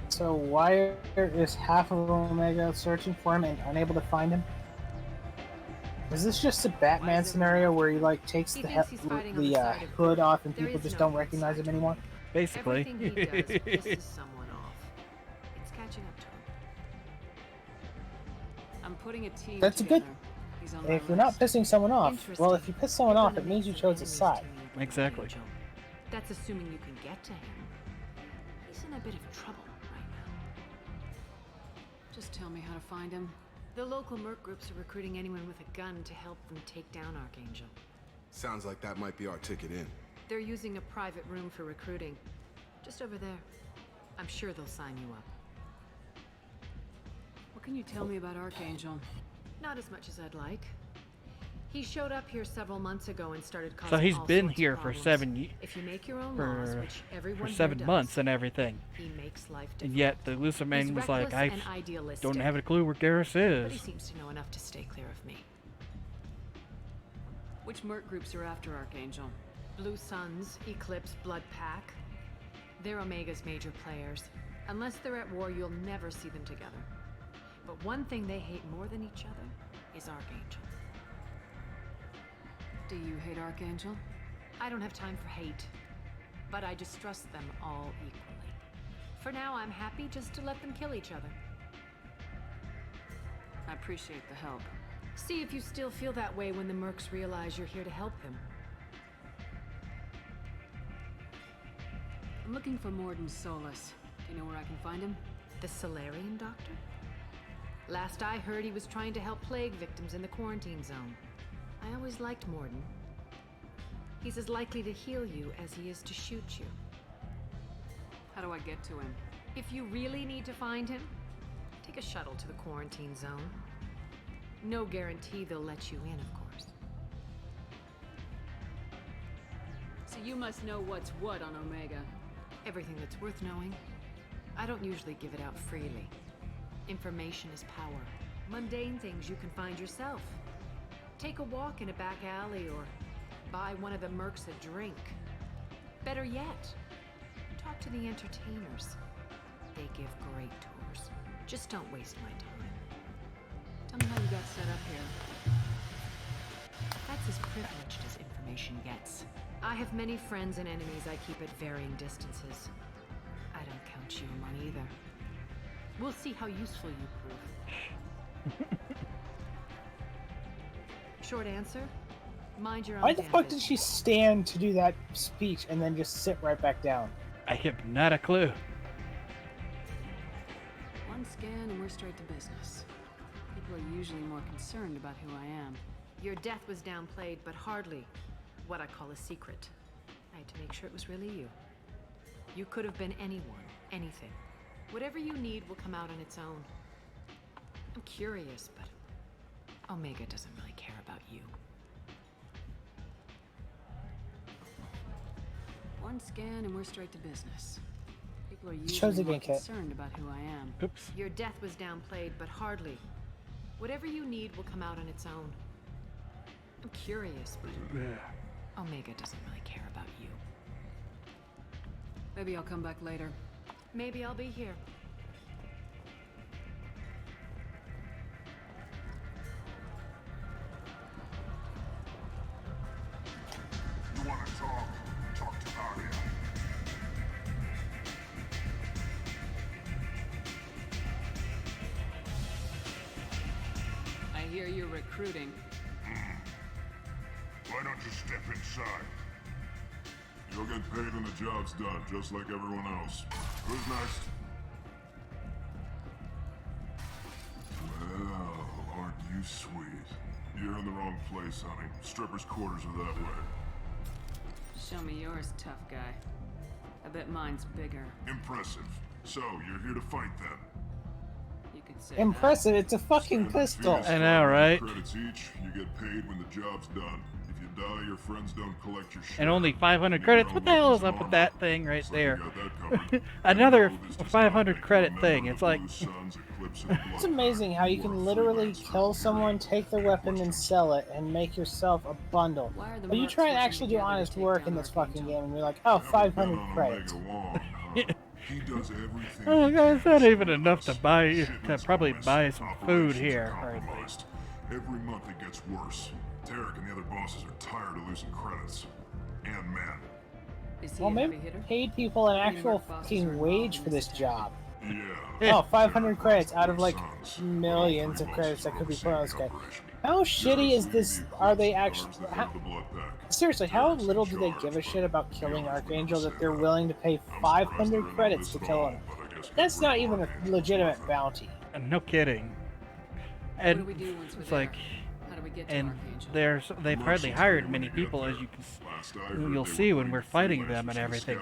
So why is half of Omega searching for him and unable to find him? Is this just a Batman scenario where he like takes the hood off and people just don't recognize him anymore? Basically. Everything he does pisses someone off. It's catching up to him. I'm putting a team That's a good. together. He's on my If you're not list. pissing someone off, well, if you piss someone off, it means you chose a side. Exactly. That's assuming you can get to him. He's in a bit of trouble right now. Just tell me how to find him. The local merc groups are recruiting anyone with a gun to help them take down Archangel. Sounds like that might be our ticket in. They're using a private room for recruiting. Just over there. I'm sure they'll sign you up. What can you tell me about Archangel? Not as much as I'd like. He showed up here several months ago and started causing So he's all been sorts of here for problems. 7 years. If you make your own laws, which everyone For here 7 does, months and everything. he makes life And difficult. yet the elusive man He's was like, reckless I and idealistic, don't have a clue where Garrus but he is. seems to know enough to stay clear of me. Which merc groups are after Archangel? Blue Suns, Eclipse, Blood Pack. They're Omega's major players. Unless they're at war, you'll never see them together. But one thing they hate more than each other is Archangel. Do you hate Archangel? I don't have time for hate, but I distrust them all equally. For now, I'm happy just to let them kill each other. I appreciate the help. See if you still feel that way when the mercs realize you're here to help him. I'm looking for Morden Solus. Do you know where I can find him? The Solarian doctor? Last I heard, he was trying to help plague victims in the quarantine zone. I always liked Morden. He's as likely to heal you as he is to shoot you. How do I get to him? If you really need to find him, take a shuttle to the quarantine zone. No guarantee they'll let you in, of course. So you must know what's what on Omega. Everything that's worth knowing. I don't usually give it out freely. Information is power. Mundane things you can find yourself. Take a walk in a back alley or buy one of the mercs a drink. Better yet, talk to the entertainers. They give great tours. Just don't waste my time. Tell me how you got set up here. That's as privileged as information gets. I have many friends and enemies I keep at varying distances. I don't count you among either. We'll see how useful you prove. Short answer? Mind your own Why the damn fuck did business. she stand to do that speech and then just sit right back down? I have not a clue. One scan and we're straight to business. People are usually more concerned about who I am. Your death was downplayed, but hardly what I call a secret. I had to make sure it was really you. You could have been anyone, anything. Whatever you need will come out on its own. I'm curious, but Omega doesn't really care about you. One scan and we're straight to business. People are Shows usually again, more Kit. concerned about who I am. Oops. Your death was downplayed, but hardly. Whatever you need will come out on its own. I'm curious, but Omega doesn't really care about you. Maybe I'll come back later. Maybe I'll be here. You want to talk? Talk to Arya. I hear you're recruiting. Why don't you step inside? You'll get paid when the job's done, just like everyone else. Who's next? Well, aren't you sweet? You're in the wrong place, honey. Strippers' quarters are that way. Show me yours, tough guy. I bet mine's bigger. Impressive. So, you're here to fight then? You could say Impressive, it's a fucking pistol. I know, right? Credits each, you get paid when the job's done. If you die, your friends don't collect your share. And only 500 credits. What the hell is up with that thing right there? Another 500 credit thing. It's like It's amazing how you can literally kill someone, take their weapon, and sell it, and make yourself a bundle. But you try and actually do honest work in this fucking game, and you're like, oh, 500 credits. He does everything. oh, that's not even enough to probably buy some food here. Every month it gets worse. Tarek and the other bosses are tired of losing credits. And men. Is he Well, a maybe heavy hitter? paid people an actual fucking wage for this job. Yeah. Oh, 500 credits out of like millions of credits that could be put on this guy. How shitty is this? Are they actually? Seriously, how little do they give a shit about killing Archangel that they're willing to pay 500 credits to kill him? That's not even a legitimate bounty. No kidding. And What do we do once we're it's there? like, How do we get to and Archangel? they've hardly hired many people, as you'll see when we're fighting them and everything.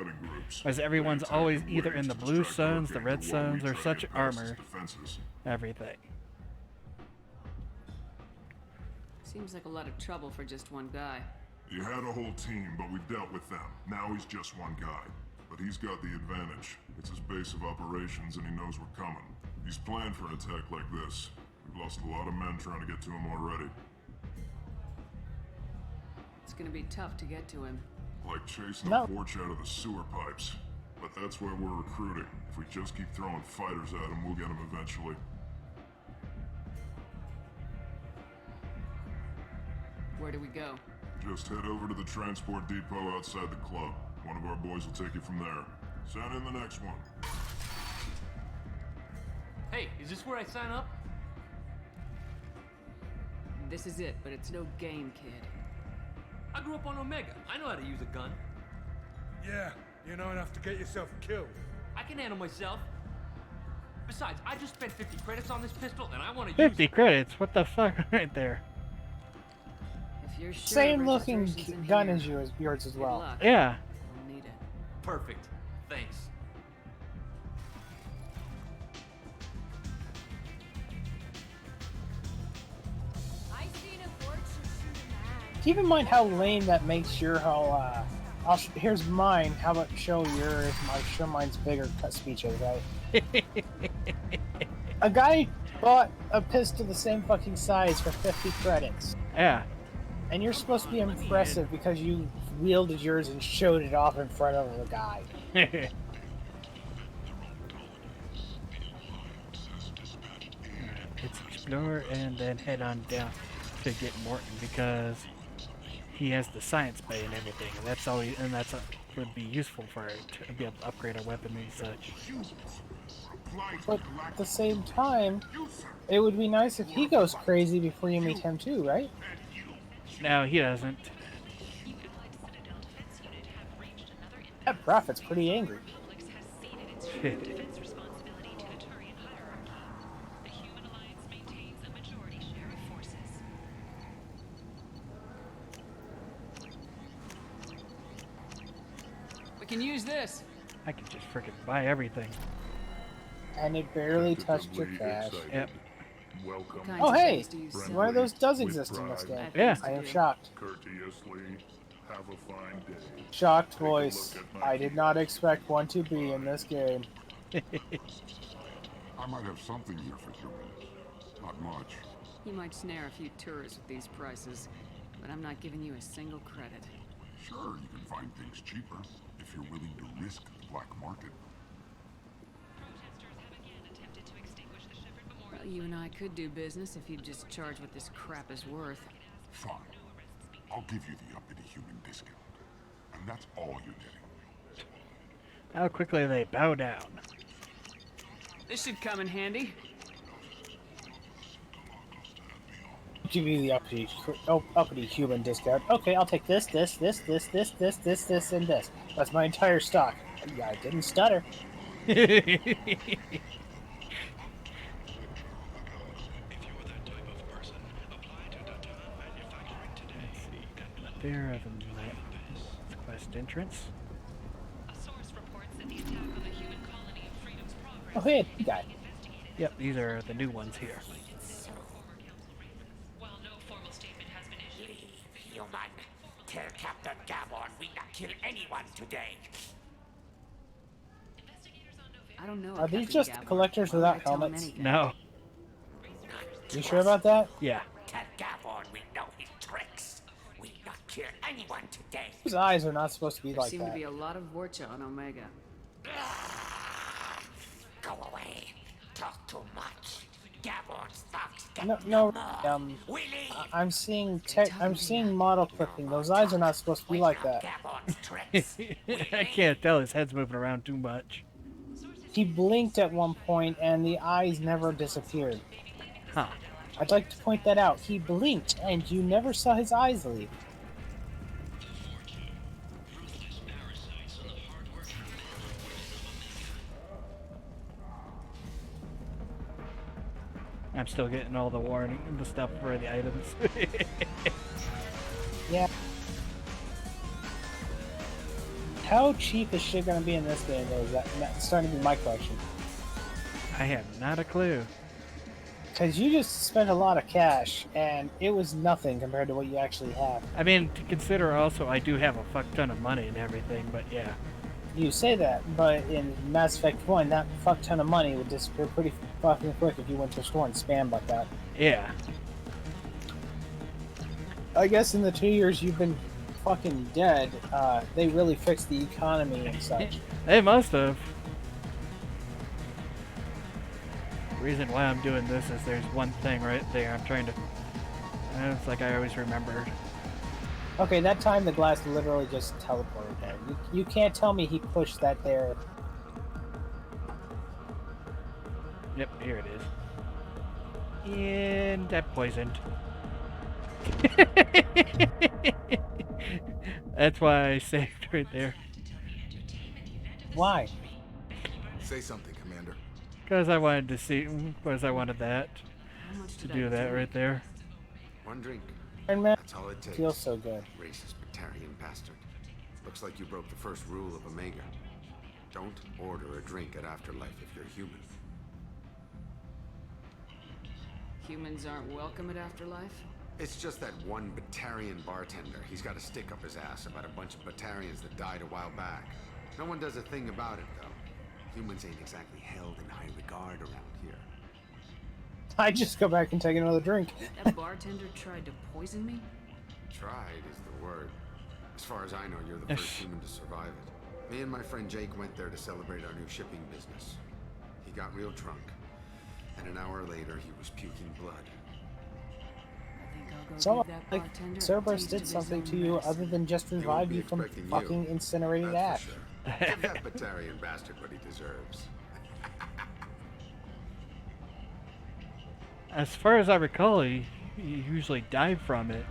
As everyone's always either in the blue suns, the red suns, or such armor. Everything. Seems like a lot of trouble for just one guy. You had a whole team, but we dealt with them. Now he's just one guy. But he's got the advantage. It's his base of operations and he knows we're coming. He's planned for an attack like this. We've lost a lot of men trying to get to him already. It's gonna be tough to get to him. Like chasing a porch out of the sewer pipes. But that's why we're recruiting. If we just keep throwing fighters at him, we'll get him eventually. Where do we go? Just head over to the transport depot outside the club. One of our boys will take you from there. Send in the next one. Hey, is this where I sign up? This is it, but it's no game, kid. I grew up on Omega. I know how to use a gun. Yeah, you know enough to get yourself killed. I can handle myself. Besides, I just spent 50 credits on this pistol, and I want to use 50 credits? What the fuck right there? If you're sure Same looking registration's in gun here, as yours as good well. luck. Yeah. We'll need it. Perfect. Thanks. Keep in mind how lame that makes your whole, here's mine, how about show yours, show mine's bigger cut speeches, right? A guy bought a pistol the same fucking size for 50 credits. Yeah. And you're supposed to be impressive because you wielded yours and showed it off in front of the guy. Let's explore and then head on down to get Morton because he has the science bay and everything, and that's all. Would be useful for it to be able to upgrade our weapon and such. But at the same time, it would be nice if he goes crazy before you meet him too, right? No, he doesn't. That prophet's pretty angry. We can use this. I can just freaking buy everything. And it barely touched your cash. Yep. Oh hey! One of those does exist in this game. Yeah. I am shocked. Have a fine day. Shocked voice. I did not expect one to be in this game. I might have something here for humans. Not much. You might snare a few tourists with these prices, but I'm not giving you a single credit. Sure, you can find things cheaper if you're willing to risk the black market. Well, you and I could do business if you'd just charge what this crap is worth. Fine. I'll give you the uppity human discount. And that's all you're getting. How quickly they bow down. This should come in handy. Give you the uppity human discount. Okay, I'll take this, and this. That's my entire stock. Yeah, I didn't stutter. There, quest entrance. Oh, hey, you guy. Yep, these are the new ones here. Human, tell Captain Gabon we not kill anyone today. I don't know. Are these just collectors without helmets? No. You sure about that? Yeah. Tell Gabon we know his tricks. We not kill anyone today. His eyes are not supposed to be There like seem that. to be a lot of Vorcha on Omega. Go away. Talk too much. Gabon's thugs get No, Willie. I'm seeing model clipping. Those eyes are not supposed to be like that. I can't tell. His head's moving around too much. He blinked at one point, and the eyes never disappeared. Huh. I'd like to point that out. He blinked, and you never saw his eyes leave. I'm still getting all the warning, the stuff for the items. Yeah. How cheap is shit gonna be in this game, though? That's starting to be my question. I have not a clue. Because you just spent a lot of cash, and it was nothing compared to what you actually have. I mean, to consider also, I do have a fuck ton of money and everything, but yeah. You say that, but in Mass Effect 1, that fuck ton of money would disappear pretty fucking quick if you went to the store and spammed like that. Yeah. I guess in the 2 years you've been fucking dead, they really fixed the economy and such. They must have. The reason why I'm doing this is there's one thing right there I'm trying to... It's like I always remembered. Okay, that time the glass literally just teleported there. You can't tell me he pushed that there. Yep, here it is. And that poisoned. That's why I saved right there. Why? Say something, Commander. Because I wanted to see... Because I wanted that. To do that right there. One drink. And man, That's all it takes. feels so good. Racist Batarian bastard. Looks like you broke the first rule of Omega. Don't order a drink at Afterlife if you're human. Humans aren't welcome at Afterlife? It's just that one Batarian bartender. He's got a stick up his ass about a bunch of Batarians that died a while back. No one does a thing about it, though. Humans ain't exactly held in high regard around here. I just go back and take another drink. That bartender tried to poison me? Tried is the word. As far as I know, you're the first human to survive it. Me and my friend Jake went there to celebrate our new shipping business. He got real drunk, and an hour later he was puking blood. I think So, like, Cerberus did something to you other than just revive you from fucking incinerated ash. Give that Batarian bastard what he deserves. As far as I recall, he usually died from it.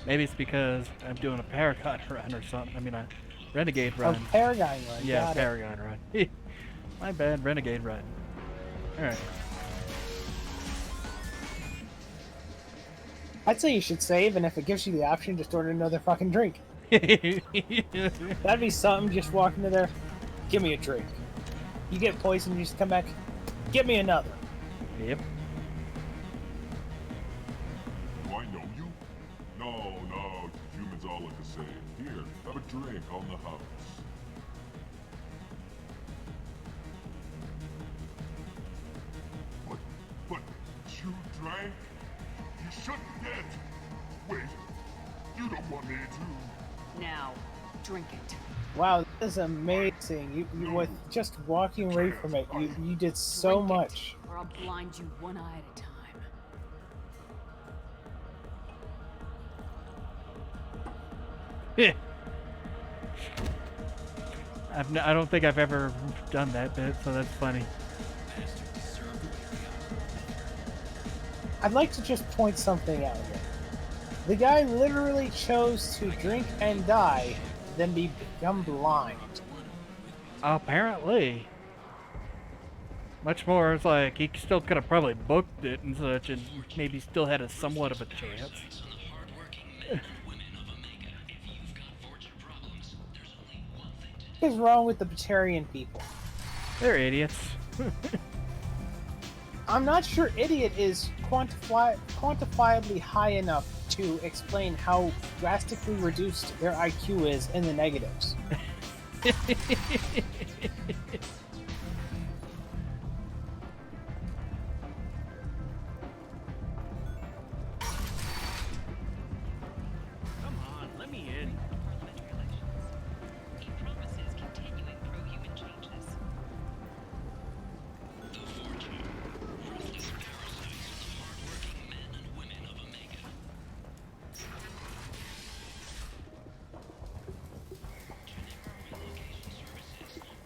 Maybe it's because I'm doing a Paragon run or something. I mean, a Renegade run. Oh, Paragon run. Yeah, Paragon run. My bad, Renegade run. Alright. I'd say you should save, and if it gives you the option, just order another fucking drink. That'd be something, just walk into there, give me a drink. You get poisoned, you just come back, give me another. Yep. Do I know you? No, humans all look the same. Here, have a drink on the house. But you drank? You shouldn't yet. Wait, you don't want me to. Now, drink it. Wow, this is amazing. You with just walking away from it, you did so much. Or I'll blind you one eye at a time. I don't think I've ever done that bit, so that's funny. I'd like to just point something out here. The guy literally chose to drink and die, then become blind. Apparently. Much more, it's like he still could have probably booked it and such, and maybe still had a somewhat of a chance. What is wrong with the Batarian people? They're idiots. I'm not sure idiot is quantifiably high enough to explain how drastically reduced their IQ is in the negatives. Come on, let me in.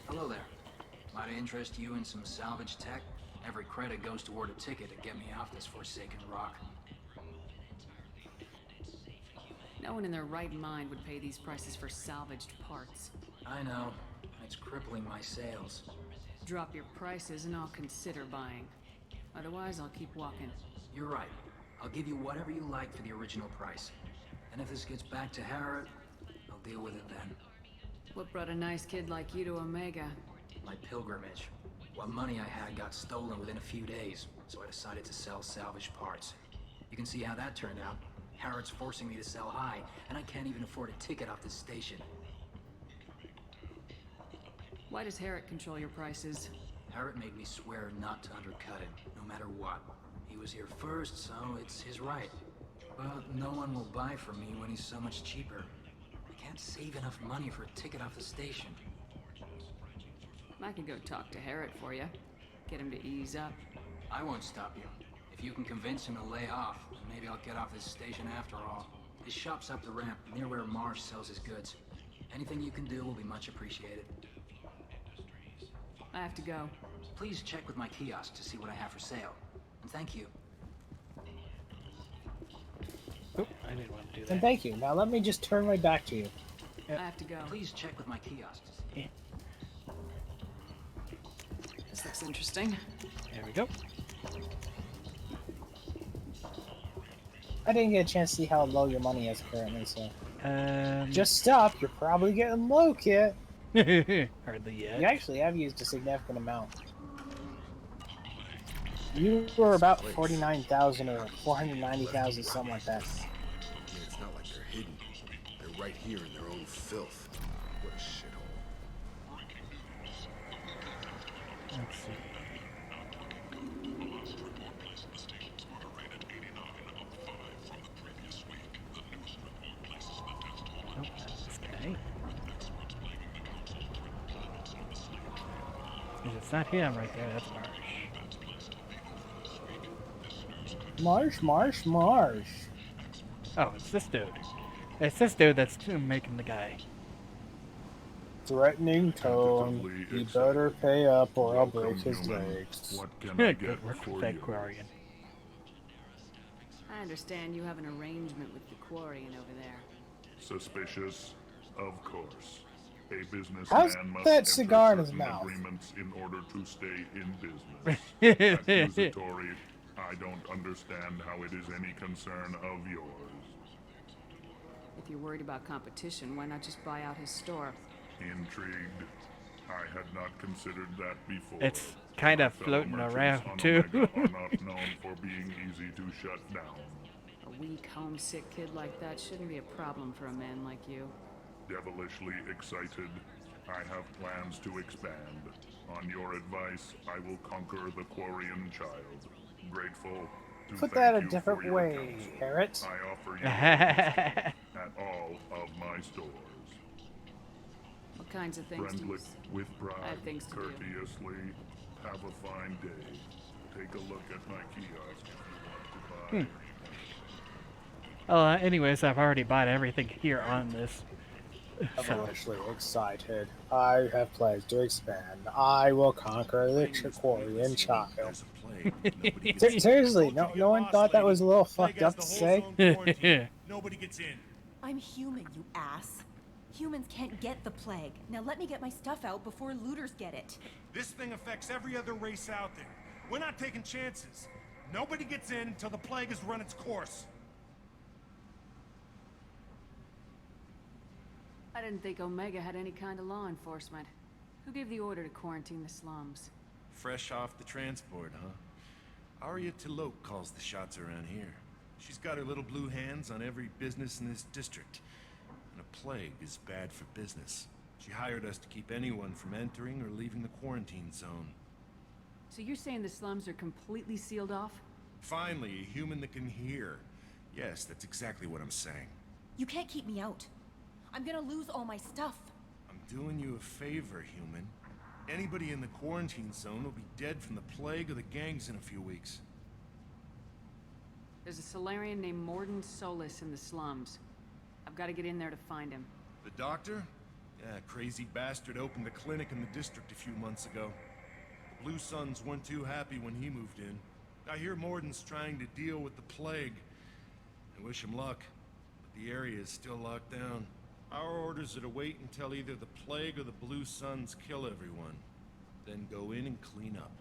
Hello there. Might I interest you in some salvage tech? Every credit goes toward a ticket to get me off this forsaken rock. No one in their right mind would pay these prices for salvaged parts. I know. It's crippling my sales. Drop your prices and I'll consider buying. Otherwise, I'll keep walking. You're right. I'll give you whatever you like for the original price. And if this gets back to Harrod, I'll deal with it then. What brought a nice kid like you to Omega? My pilgrimage. What money I had got stolen within a few days, so I decided to sell salvaged parts. You can see how that turned out. Harrod's forcing me to sell high, and I can't even afford a ticket off this station. Why does Harrod control your prices? Harrod made me swear not to undercut him, no matter what. He was here first, so it's his right. But no one will buy from me when he's so much cheaper. I can't save enough money for a ticket off the station. I could go talk to Harrod for you. Get him to ease up. I won't stop you. If you can convince him to lay off, maybe I'll get off this station after all. His shop's up the ramp, near where Marsh sells his goods. Anything you can do will be much appreciated. I have to go. Please check with my kiosk to see what I have for sale. And thank you. Oop, I didn't want to do that. And thank you. Now let me just turn my back to you. I have to go. Please check with my kiosk. Yeah. This looks interesting. There we go. I didn't get a chance to see how low your money is currently, so... Just stop, you're probably getting low, Kit. Hardly yet. You actually have used a significant amount. You were about 49,000 or 490,000, something like that. It's not like they're hidden. They're right here in their own filth. What a shithole. Let's see. Nope, that's this guy. It's not him right there, that's Marsh. Marsh. Oh, it's this dude. It's this dude that's making the guy. Threatening tone. You better pay up or I'll break his legs. What can I Good get work with for that you? Quarian. I understand you have an arrangement with the Quarian over there. Suspicious? Of course. A How's businessman must that enter cigar in his certain mouth? agreements in order to stay in business. Accusatory. I don't understand how it is any concern of yours. If you're worried about competition, why not just buy out his store? Intrigued? I had not considered that before. It's kind of My fellow floating merchants around on too. Omega are not known for being easy to shut down. A weak, homesick kid like that shouldn't be a problem for a man like you. Devilishly excited. I have plans to expand. On your advice, I will conquer the Quarian child. Grateful to Put thank that a you different for your way, counsel. Parrot. I offer you at all of my stores. What kinds of things do you... Friendly, with I pride, have things to do. courteously. Have a fine day. Take a look at my kiosk if you want to buy. Anyways, I've already bought everything here on this. Devilishly excited. I have plans to expand. I will conquer the Quarian child. Seriously, no one thought that was a little fucked up to say? Nobody gets in. I'm human, you ass. Humans can't get the plague. Now let me get my stuff out before looters get it. This thing affects every other race out there. We're not taking chances. Nobody gets in until the plague has run its course. I didn't think Omega had any kind of law enforcement. Who gave the order to quarantine the slums? Fresh off the transport, huh? Arya Tilok calls the shots around here. She's got her little blue hands on every business in this district. And a plague is bad for business. She hired us to keep anyone from entering or leaving the quarantine zone. So you're saying the slums are completely sealed off? Finally, a human that can hear. Yes, that's exactly what I'm saying. You can't keep me out. I'm gonna lose all my stuff. I'm doing you a favor, human. Anybody in the quarantine zone will be dead from the plague or the gangs in a few weeks. There's a Solarian named Morden Solis in the slums. I've got to get in there to find him. The doctor? Yeah, crazy bastard opened a clinic in the district a few months ago. The Blue Suns weren't too happy when he moved in. I hear Morden's trying to deal with the plague. I wish him luck, but the area is still locked down. Our orders are to wait until either the plague or the Blue Suns kill everyone. Then go in and clean up.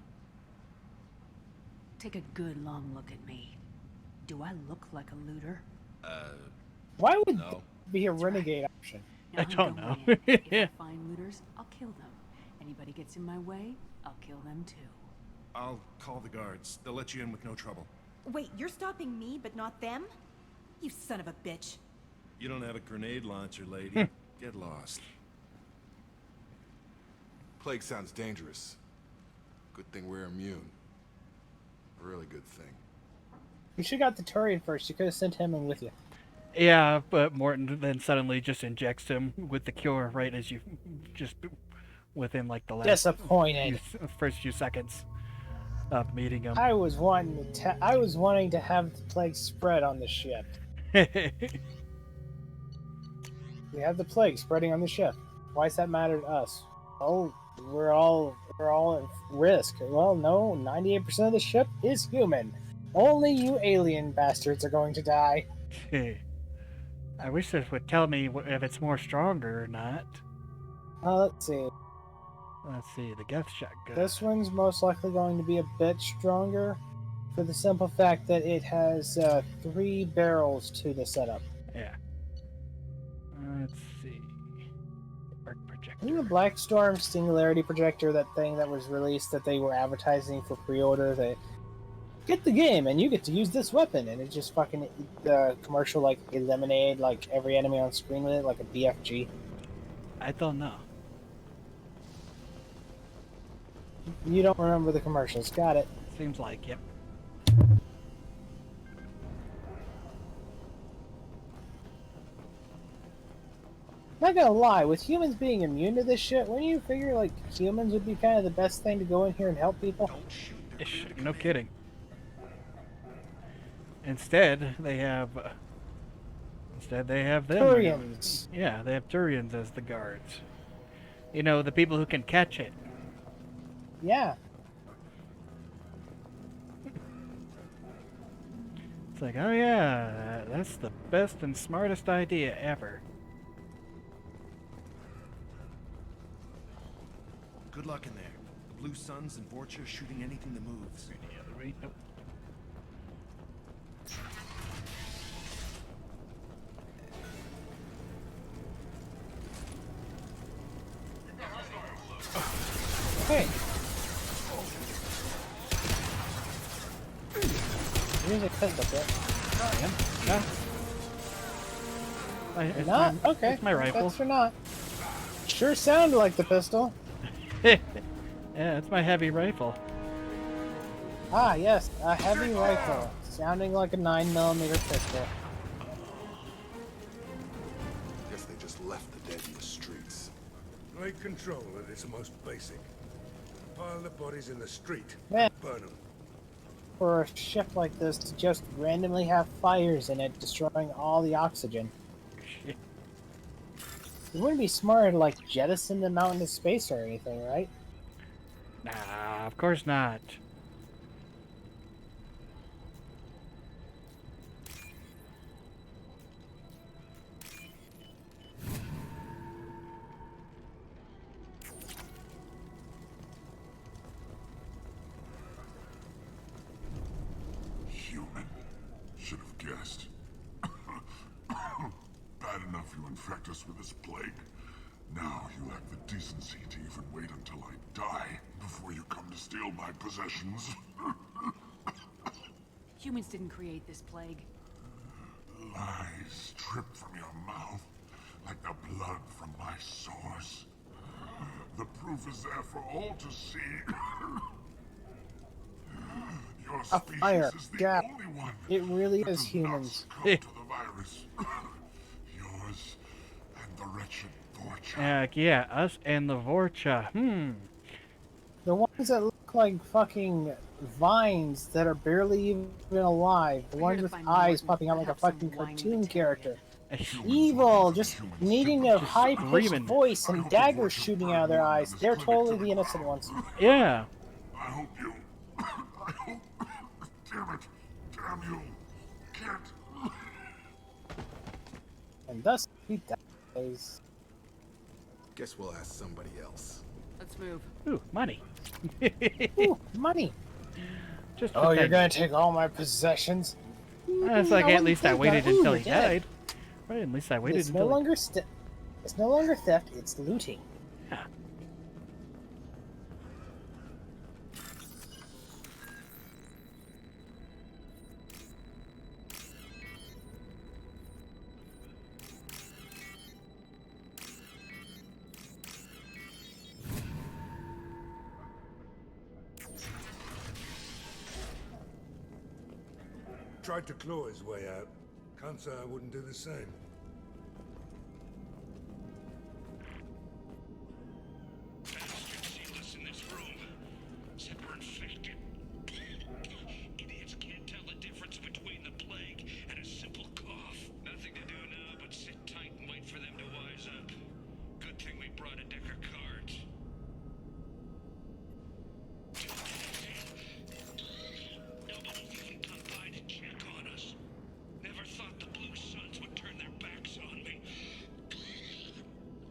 Take a good long look at me. Do I look like a looter? Why would no. be a renegade option? Now, I don't know. If I find looters, I'll kill them. Anybody gets in my way, I'll kill them too. I'll call the guards. They'll let you in with no trouble. Wait, you're stopping me, but not them? You son of a bitch. You don't have a grenade launcher, lady. Get lost. Plague sounds dangerous. Good thing we're immune. A really good thing. You should have got the Turian first. You could have sent him in with you. Yeah, but Morton then suddenly just injects him with the cure right as you just within like the last Disappointed. first few seconds of meeting him. I was wanting to have the plague spread on the ship. We have the plague spreading on the ship. Why does that matter to us? Oh, we're all at risk. Well, no, 98% of the ship is human. Only you alien bastards are going to die. I wish this would tell me if it's more stronger or not. Let's see. Let's see, the Geth shot good. This one's most likely going to be a bit stronger for the simple fact that it has 3 barrels to the setup. Yeah. Let's see. Arc projector. Isn't the Black Storm Singularity Projector that thing that was released that they were advertising for pre-order? That get the game and you get to use this weapon, and it just fucking the commercial like eliminated like every enemy on screen with it like a BFG. I don't know. You don't remember the commercials? Got it. Seems like, yep. Not gonna lie, with humans being immune to this shit, wouldn't you figure like humans would be kind of the best thing to go in here and help people? No kidding. Instead, they have Instead, they have them. Turians. Yeah, they have Turians as the guards. You know, the people who can catch it. Yeah. It's like, oh yeah, that's the best and smartest idea ever. Good luck in there. The Blue Suns and Vorcha shooting anything that moves. Nope. Hey. Here's a pistol bit. It's Not? my, Okay. It's my rifle. That's for not. Sure sounded like the pistol. Yeah, it's my heavy rifle. Ah, yes, a heavy rifle. Sounding like a 9mm pistol. Guess they just left the dead in the streets. Plague control at its most basic. Pile the bodies in the street. Man. Burn them. For a ship like this to just randomly have fires in it, destroying all the oxygen. It wouldn't be smart to, like, jettison them out into space or anything, right? Nah, of course not. Human. Should have guessed. Bad enough you infect us with this plague. Now you lack the decency to even wait until I die before you come to steal my possessions. Humans didn't create this plague. Lies drip from your mouth like the blood from my sores. The proof is there for all to see. Your A species fire. is the Yeah. only one It really that is does humans. not succumb to the virus. Yours and the wretched Vorcha. Yeah, us and the Vorcha. The ones that look like fucking vines that are barely even alive. The ones with eyes popping out like a fucking cartoon character. Evil, just needing a high-pitched Screaming. voice and daggers shooting out of their eyes. They're totally the innocent ones. Yeah. I hope you... I hope... Damn it. Damn you. Can't... And thus, he dies. Guess we'll ask somebody else. Let's move. Ooh, money. Ooh, money. Just Oh, you're pretend. gonna take all my possessions? It's like, at least I waited until he died. Right, at least I waited It's until no longer it's no longer theft, it's looting. Yeah. Tried to claw his way out. Can't say I wouldn't do the same. Sealess in this room. Said we're infected. Idiots can't tell the difference between the plague and a simple cough. Nothing to do now but sit tight and wait for them to wise up. Good thing we brought a deck of cards. Nobody's even come by to check on us. Never thought the Blue Suns would turn their backs on me.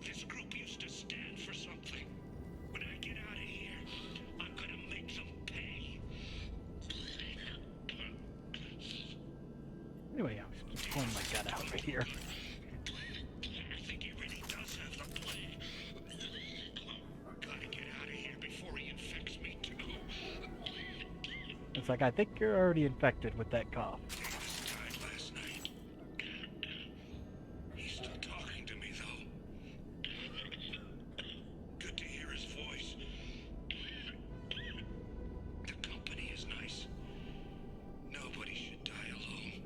This group used to stand for something. When I get out of here, I'm gonna make them pay. Anyway, I was just pulling my gun out right here. I think he really does have the plague. Gotta get out of here before he infects me too. It's like, I think you're already infected with that cough. Died last night. He's still talking to me though. Good to hear his voice. The company is nice. Nobody should die alone.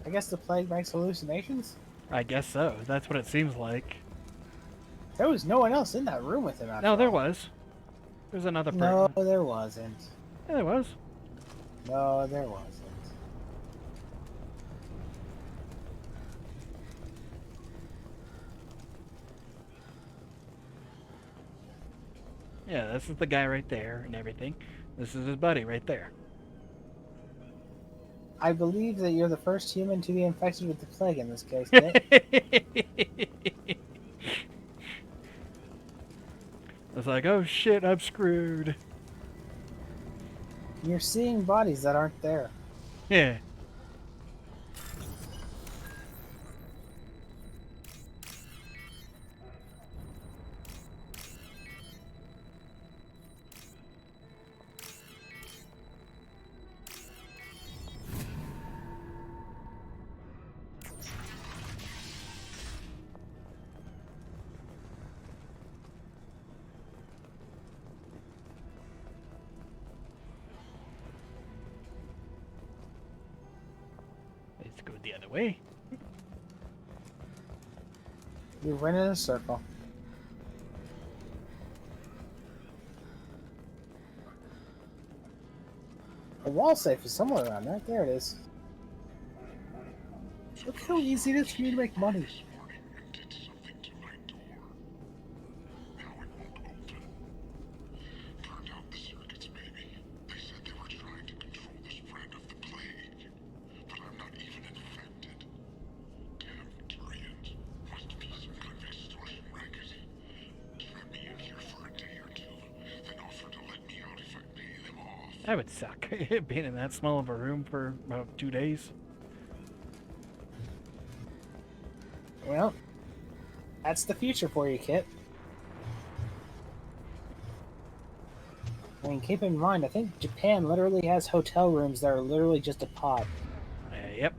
I guess the plague makes hallucinations? I guess so. That's what it seems like. There was no one else in that room with him after No, there all. was. There's another No, person. there wasn't. Yeah, there was. No, there wasn't. Yeah, this is the guy right there and everything. This is his buddy right there. I believe that you're the first human to be infected with the plague in this case, Kit. It's like, oh shit, I'm screwed. You're seeing bodies that aren't there. Yeah. Let's go the other way. You went in a circle. The wall safe is somewhere around there. There it is. Look how easy it is for you to make money. That would suck. Being in that small of a room for about 2 days. Well, that's the future for you, Kit. I mean, keep in mind, I think Japan literally has hotel rooms that are literally just a pod. Yep.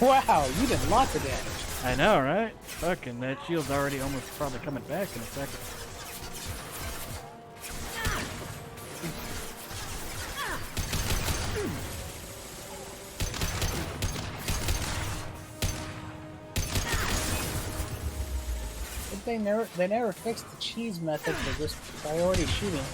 Wow, you did lots of damage. I know, right? Fucking that shield's already almost probably coming back in a second. But they never fixed the cheese method for just priority shooting.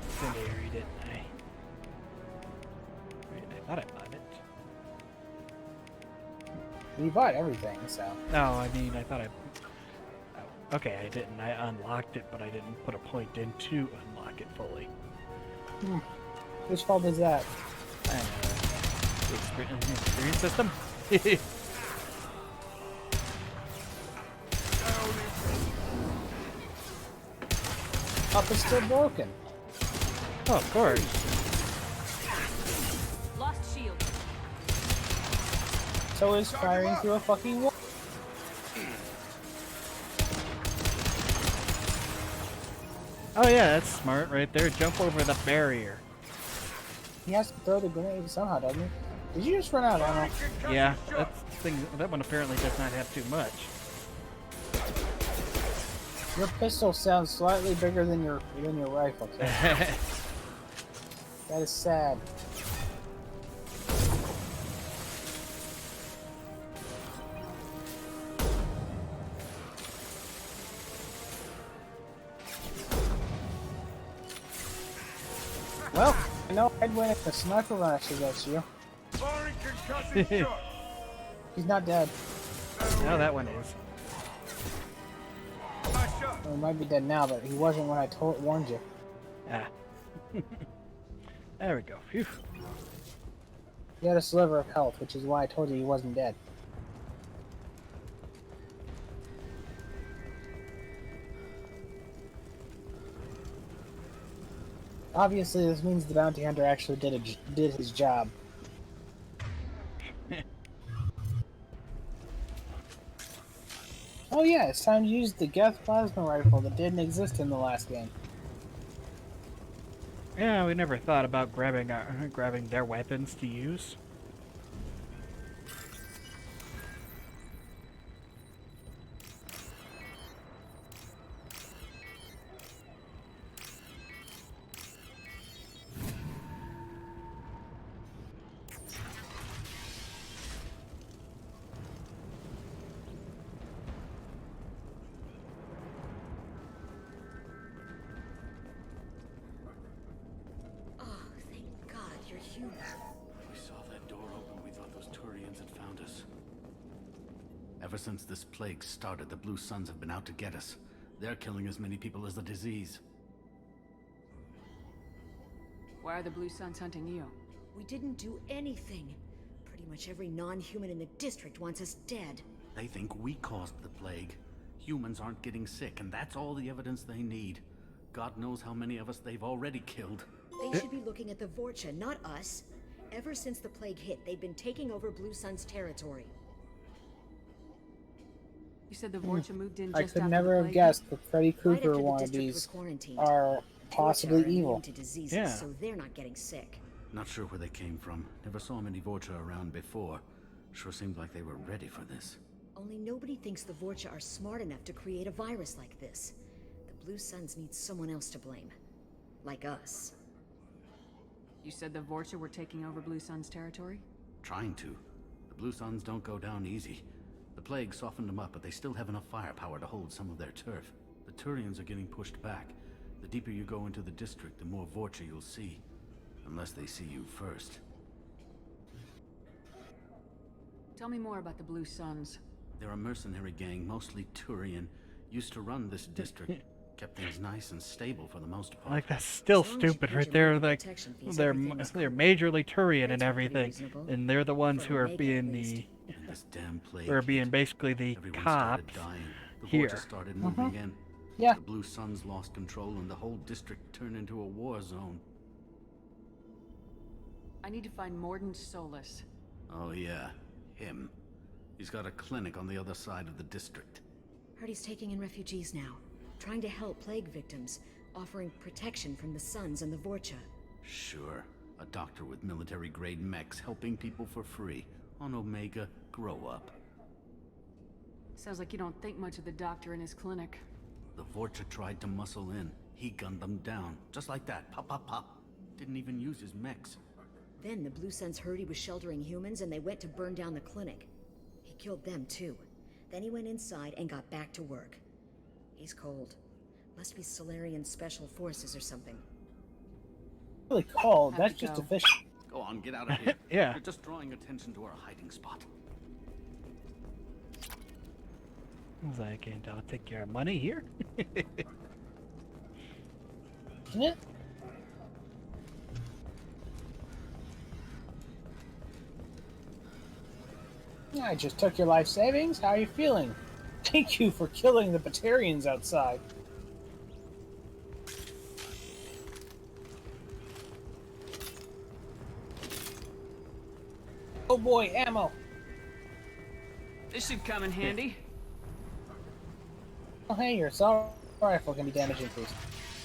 Incendiary, didn't I? Wait, I thought I bought it. You bought everything, so. No, I mean, I thought I... Oh, okay, I didn't. I unlocked it, but I didn't put a point in to unlock it fully. Whose fault is that? I don't know. The experience system? Up is still broken. Oh, of course. Lost shield. So is firing through a fucking wall. Oh yeah, that's smart right there. Jump over the barrier. He has to throw the grenade somehow, doesn't he? Did you just run out of ammo? Yeah, that one apparently does not have too much. Your pistol sounds slightly bigger than your rifle. That is sad. Well, I know I'd win if the sniper rush against you. He's not dead. Now that one is. Well, he might be dead now, but he wasn't when I warned you. Ah. There we go. Phew. He had a sliver of health, which is why I told you he wasn't dead. Obviously, this means the bounty hunter actually did his job. Oh yeah, it's time to use the Geth plasma rifle that didn't exist in the last game. Yeah, we never thought about grabbing their weapons to use. We saw that door open, we thought those Turians had found us. Ever since this plague started, the Blue Suns have been out to get us. They're killing as many people as the disease. Why are the Blue Suns hunting you? We didn't do anything. Pretty much every non-human in the district wants us dead. They think we caused the plague. Humans aren't getting sick, and that's all the evidence they need. God knows how many of us they've already killed. They should be looking at the Vorcha, not us. Ever since the plague hit, they've been taking over Blue Sun's territory. You said the Vorcha moved in I just could after never the have plague? guessed that Freddy Right Krueger after the district was wannabes quarantined. are possibly Vorcha are evil. immune to diseases, Yeah. so they're not getting sick. Not sure where they came from. Never saw many Vorcha around before. Sure seemed like they were ready for this. Only nobody thinks the Vorcha are smart enough to create a virus like this. The Blue Suns need someone else to blame. Like us. You said the Vorcha were taking over Blue Sun's territory? Trying to. The Blue Suns don't go down easy. The plague softened them up, but they still have enough firepower to hold some of their turf. The Turians are getting pushed back. The deeper you go into the district, the more Vorcha you'll see. Unless they see you first. Tell me more about the Blue Suns. They're a mercenary gang, mostly Turian. Used to run this district. Kept things nice and stable for the most part. Like, that's still stupid right there. Like, they're majorly Turian and everything, and they're the ones who are being the, who are being basically the cops The here. Vorcha started moving in. Yeah. The Blue Suns lost control and the whole district turned into a war zone. I need to find Morden Solus. Oh yeah, him. He's got a clinic on the other side of the district. Heard he's taking in refugees now. Trying to help plague victims. Offering protection from the Suns and the Vorcha. Sure. A doctor with military-grade mechs helping people for free. On Omega, grow up. Sounds like you don't think much of the doctor in his clinic. The Vorcha tried to muscle in. He gunned them down. Just like that. Pop, pop, pop. Didn't even use his mechs. Then the Blue Suns heard he was sheltering humans and they went to burn down the clinic. He killed them too. Then he went inside and got back to work. He's cold. Must be Solarian Special Forces or something. Really cold. That's just efficient. Go on, get out of here. Yeah. You're just drawing attention to our hiding spot. I was like, and I'll take your money here. Isn't it? I just took your life savings. How are you feeling? Thank you for killing the Batarians outside. Oh boy, ammo. This should come in handy. Oh hey, your assault rifle can be damage increased.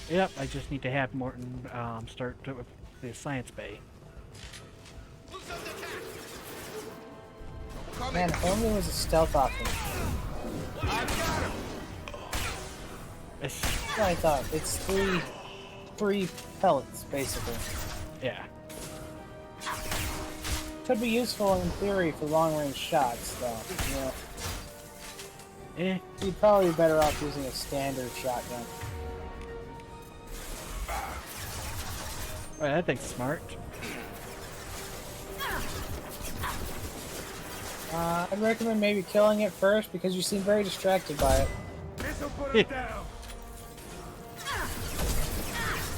Yep, I just need to have Morton start with the science bay. Man, if only there was a stealth option. It's... That's what I thought. It's three pellets, basically. Yeah. Could be useful in theory for long-range shots, though. Yeah. You'd probably be better off using a standard shotgun. Right, that thing's smart. I'd recommend maybe killing it first because you seem very distracted by it. This'll put it down.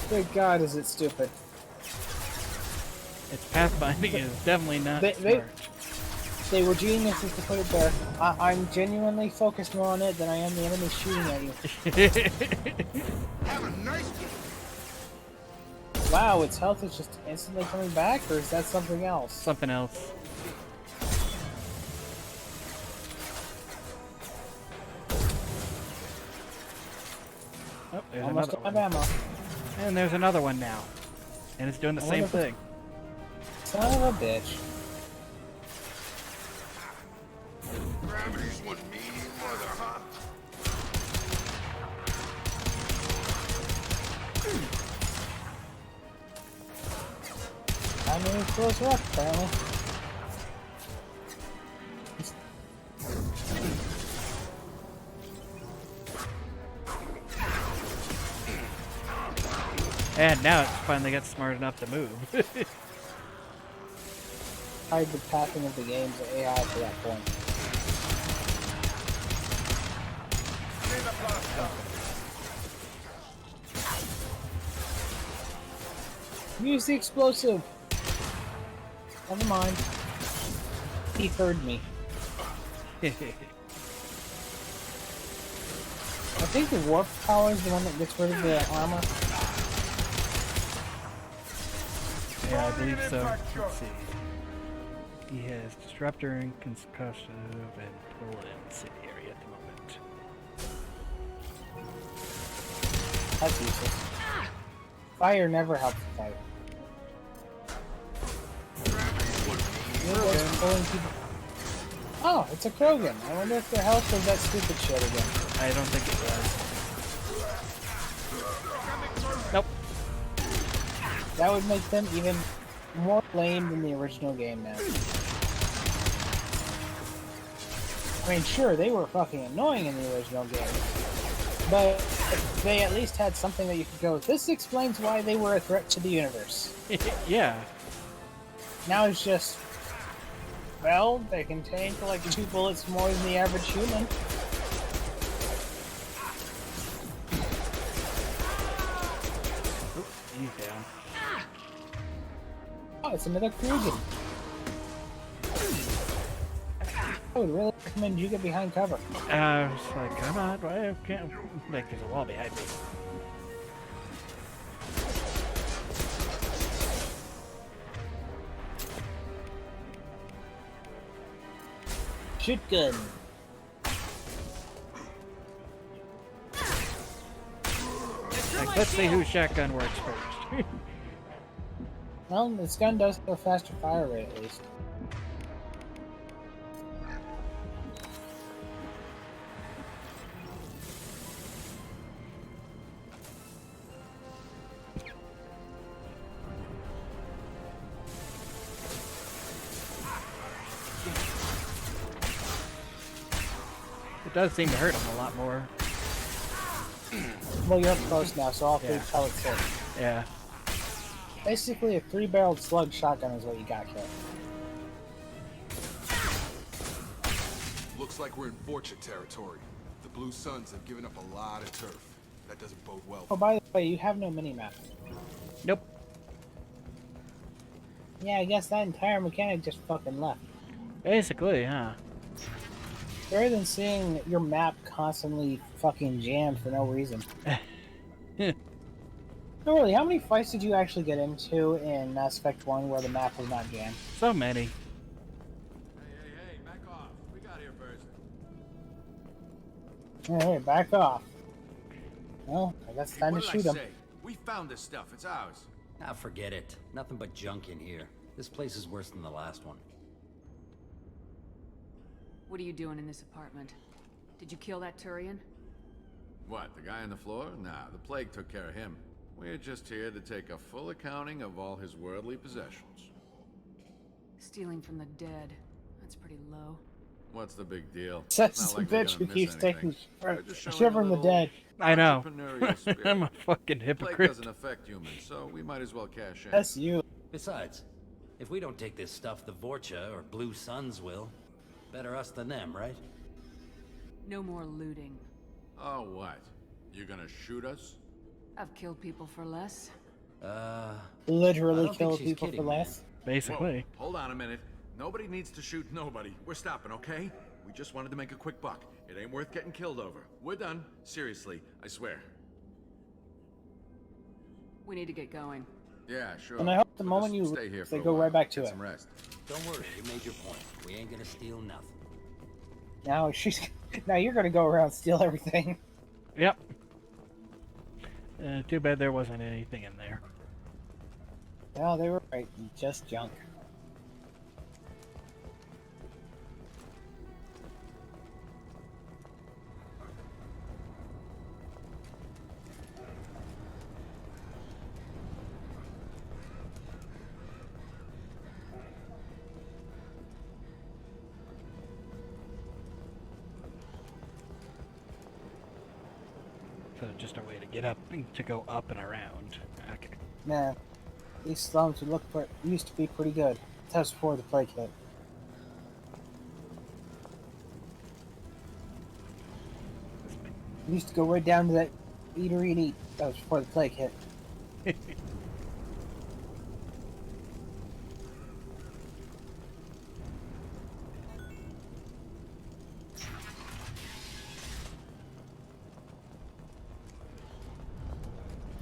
Good God, is it stupid? Its pathfinding is definitely not smart. They were geniuses to put it there. I'm genuinely focused more on it than I am the enemy shooting at you. Have a nice. Wow, its health is just instantly coming back, or is that something else? Something else. Oh, there's Almost another out one. of ammo. And there's another one now. And it's doing the same thing. Son of a bitch. Gravity's one mean mother, huh? I mean, it's closer up, apparently. And now it's finally got smart enough to move. hide the pathing of the game's AI to that point. Use the explosive! Never mind. He heard me. I think the warp power is the one that gets rid of the armor. Yeah, I believe so. Let's see. He has Disruptor and Concussive and Pull Incendiary at the moment. That's useless. Fire never helps the fight. Pulling people. Oh, it's a Krogan. I wonder if their health does that stupid shit again. I don't think it does. Nope. That would make them even more lame than the original game now. I mean, sure, they were fucking annoying in the original game, but they at least had something that you could go, this explains why they were a threat to the universe. Yeah. Now it's just, well, they can tank like 2 bullets more than the average human. Oop, he's down. Oh, it's another Krogan. I would really recommend you get behind cover. I was like, come on, why can't... Like, there's a wall behind me. Shotgun. Like, let's see whose shotgun works first. Well, this gun does have a faster fire rate at least. It does seem to hurt him a lot more. Well, you're up close now, so all 3 Yeah. pellets hit. Yeah. Basically, a 3-barreled slug shotgun is what you got, Kit. Looks like we're in Vorcha territory. The Blue Suns have given up a lot of turf. That doesn't bode well. Oh, by the way, you have no mini-map. Nope. Yeah, I guess that entire mechanic just fucking left. Basically, huh? Better than seeing your map constantly fucking jammed for no reason. No, really, how many fights did you actually get into in Mass Effect 1 where the map was not jammed? So many. Hey, back off. We got here first. Hey, back off. Well, I guess it's time to What did shoot I him. say? We found this stuff. It's ours. Ah, forget it. Nothing but junk in here. This place is worse than the last one. What are you doing in this apartment? Did you kill that Turian? What, the guy on the floor? Nah, the plague took care of him. We're just here to take a full accounting of all his worldly possessions. Stealing from the dead. That's pretty low. What's the big deal? Such It's not a like we're bitch gonna who miss keeps taking anything. We're just showing shit a from the little dead. I know. entrepreneurial spirit. I'm a fucking The hypocrite. plague doesn't affect humans, so we might as well cash in. That's you. Besides, if we don't take this stuff, the Vorcha or Blue Suns will. Better us than them, right? No more looting. Oh, what? You gonna shoot us? I've killed people for less. Literally I don't kill think she's people for kidding, less. Basically. Whoa, hold on a minute. Nobody needs to shoot nobody. We're stopping, okay? We just wanted to make a quick buck. It ain't worth getting killed over. We're done. Seriously, I swear. We need to get going. Yeah, sure. And I hope the We'll moment just you stay here leave, for they a go while. right back to Get it. some rest. Don't worry, you made your point. We ain't gonna steal nothing. Now now you're gonna go around and steal everything. Yep. Too bad there wasn't anything in there. No, they were right. Just junk. So just a way to get up, to go up and around. Okay. Nah, these slums used to be pretty good. That was before the plague hit. We used to go right down to that eatery and eat. That was before the plague hit.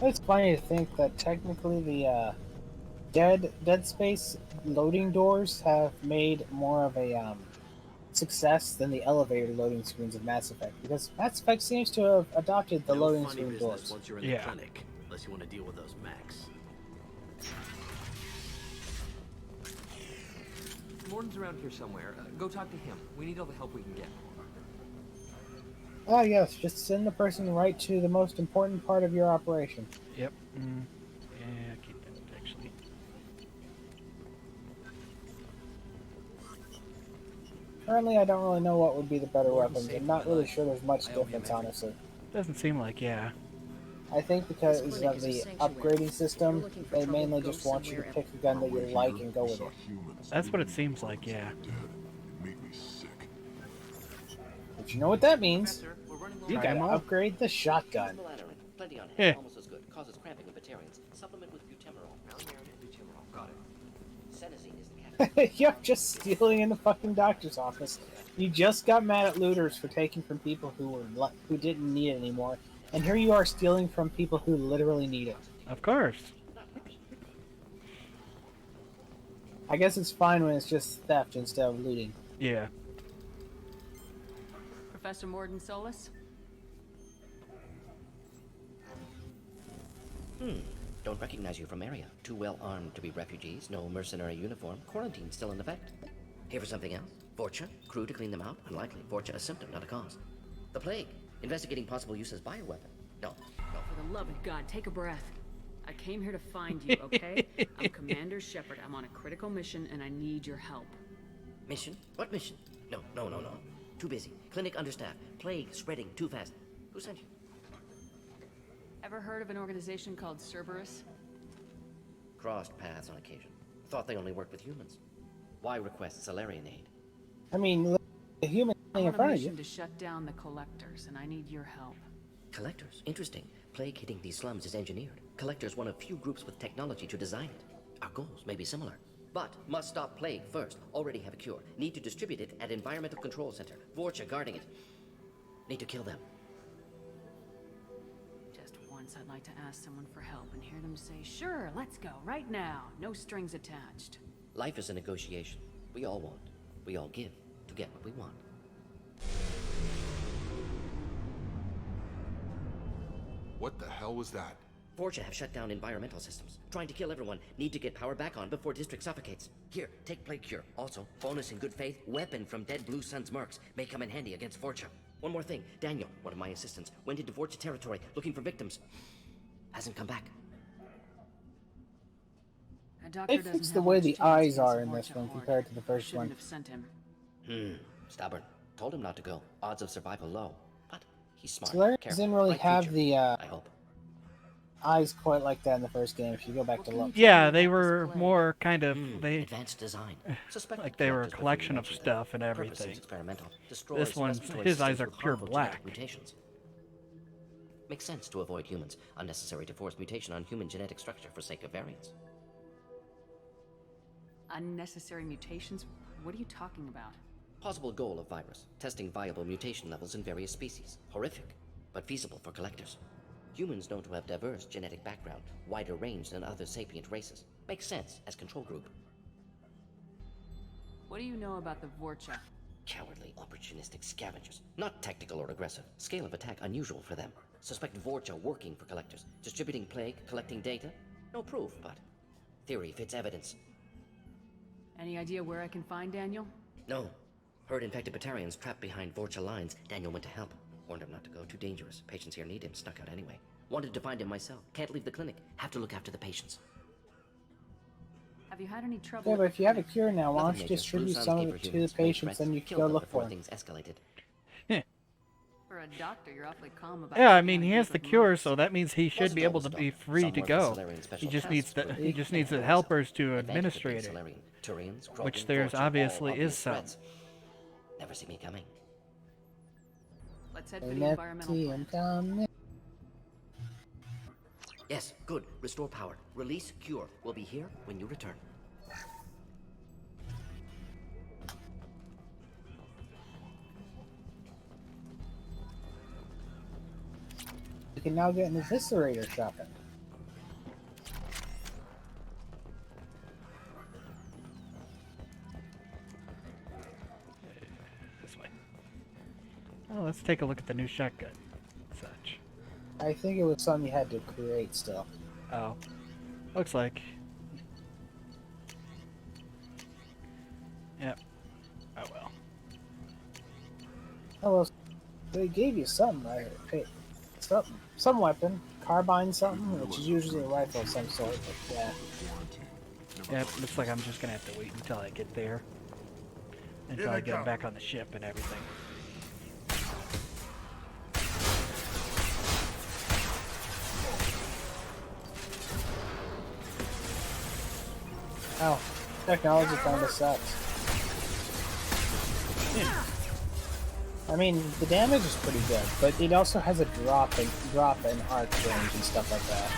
It's funny to think that technically the Dead Space loading doors have made more of a success than the elevator loading screens of Mass Effect, because Mass Effect seems to have adopted the No loading funny screen business doors. once you're in the clinic, unless you want to deal with those mechs. Morton's around here somewhere. Go talk to him. We need all the help we can get. Oh yes, just send the person right to the most important part of your operation. Yep. Yeah, keep that actually. Currently, I don't really know what would be the better weapons. I'm not really sure there's much difference, honestly. Doesn't seem like, yeah. I think because of the upgrading system, they mainly just want you to pick a gun that you like and go with it. That's what it seems like, yeah. But you know what that means? You Try gotta 'em all. upgrade the shotgun. Plenty on Yeah. hand, almost as good. Causes cramping in Batarians. Supplement with butemerol. Got it. Senesine is the captain. You're just stealing in the fucking doctor's office. You just got mad at looters for taking from people who didn't need it anymore, and here you are stealing from people who literally need it. Of course. I guess it's fine when it's just theft instead of looting. Yeah. Professor Morden Solus? Don't recognize you from area. Too well armed to be refugees. No mercenary uniform. Quarantine still in effect. Here for something else? Vorcha? Crew to clean them out? Unlikely. Vorcha a symptom, not a cause. The plague. Investigating possible use as bioweapon. No. For the love of God, take a breath. I came here to find you, okay? I'm Commander Shepard. I'm on a critical mission, and I need your help. Mission? What mission? No. Too busy. Clinic understaffed. Plague spreading too fast. Who sent you? Ever heard of an organization called Cerberus? Crossed paths on occasion. Thought they only worked with humans. Why request Salarian aid? I mean, the human thing in I'm on a front of you. mission to shut down the Collectors, and I need your help. Collectors? Interesting. Plague hitting these slums is engineered. Collectors one of few groups with technology to design it. Our goals may be similar. But must stop plague first. Already have a cure. Need to distribute it at Environmental Control Center. Vorcha guarding it. Need to kill them. Just once I'd like to ask someone for help and hear them say, sure, let's go, right now. No strings attached. Life is a negotiation. We all want. We all give to get what we want. What the hell was that? Vorcha have shut down environmental systems. Trying to kill everyone. Need to get power back on before district suffocates. Here, take plague cure. Also, bonus in good faith, weapon from dead Blue Sun's mercs. May come in handy against Vorcha. One more thing. Daniel, one of my assistants, went into Vorcha territory looking for victims. Hasn't come back. A doctor It doesn't fits the have way much the chance eyes against are the in this Vorcha one horde. compared to the first Shouldn't one. have sent him. Stubborn. Told him not to go. Odds of survival low. But he's smart. Solarians Careful. didn't really Bright have future, the I hope. eyes quite like that in the first game. If you go back to look. Yeah, they were more kind of Advanced design. like they were a collection of stuff and Purpose everything. is experimental. This Destroys one, respiratory his eyes systems are with pure harmful black. genetic mutations. Makes sense to avoid humans. Unnecessary to force mutation on human genetic structure for sake of variance. Unnecessary mutations? What are you talking about? Possible goal of virus. Testing viable mutation levels in various species. Horrific, but feasible for collectors. Humans known to have diverse genetic background, wider range than other sapient races. Makes sense as control group. What do you know about the Vorcha? Cowardly, opportunistic scavengers. Not tactical or aggressive. Scale of attack unusual for them. Suspect Vorcha working for collectors. Distributing plague, collecting data. No proof, but theory fits evidence. Any idea where I can find Daniel? No. Heard infected Batarians trapped behind Vorcha lines. Daniel went to help. Warned him not to go. Too dangerous. Patients here need him. Snuck out anyway. Wanted to find him myself. Can't leave the clinic. Have to look after the patients. Have you had any trouble? Yeah, but if you have a cure now, why don't Nothing you major. distribute Blue some Suns of gave it her to the humans great patients threats. and you can Killed go them look before for them? things escalated. For a doctor, you're awfully calm about Yeah, I taking mean on a he has group the of cure, monks. so that means he should be able to be free to go. He just needs the helpers to administrate it, which there's obviously is some. Never see me coming. Let's head for the environmental plant. Yes, good. Restore power. Release cure. We'll be here when you return. You can now get an eviscerator shotgun. This way. Oh, let's take a look at the new shotgun. Such. I think it was something you had to create still. Oh. Looks like. Yep. Oh well. Oh well, they gave you something, right? Hey, some weapon, carbine something, which is usually a rifle of some sort, but yeah. Yep, looks like I'm just gonna have to wait until I get there. Until I get back on the ship and everything. Oh, technology kinda sucks. I mean, the damage is pretty good, but it also has a drop in arc range and stuff like that.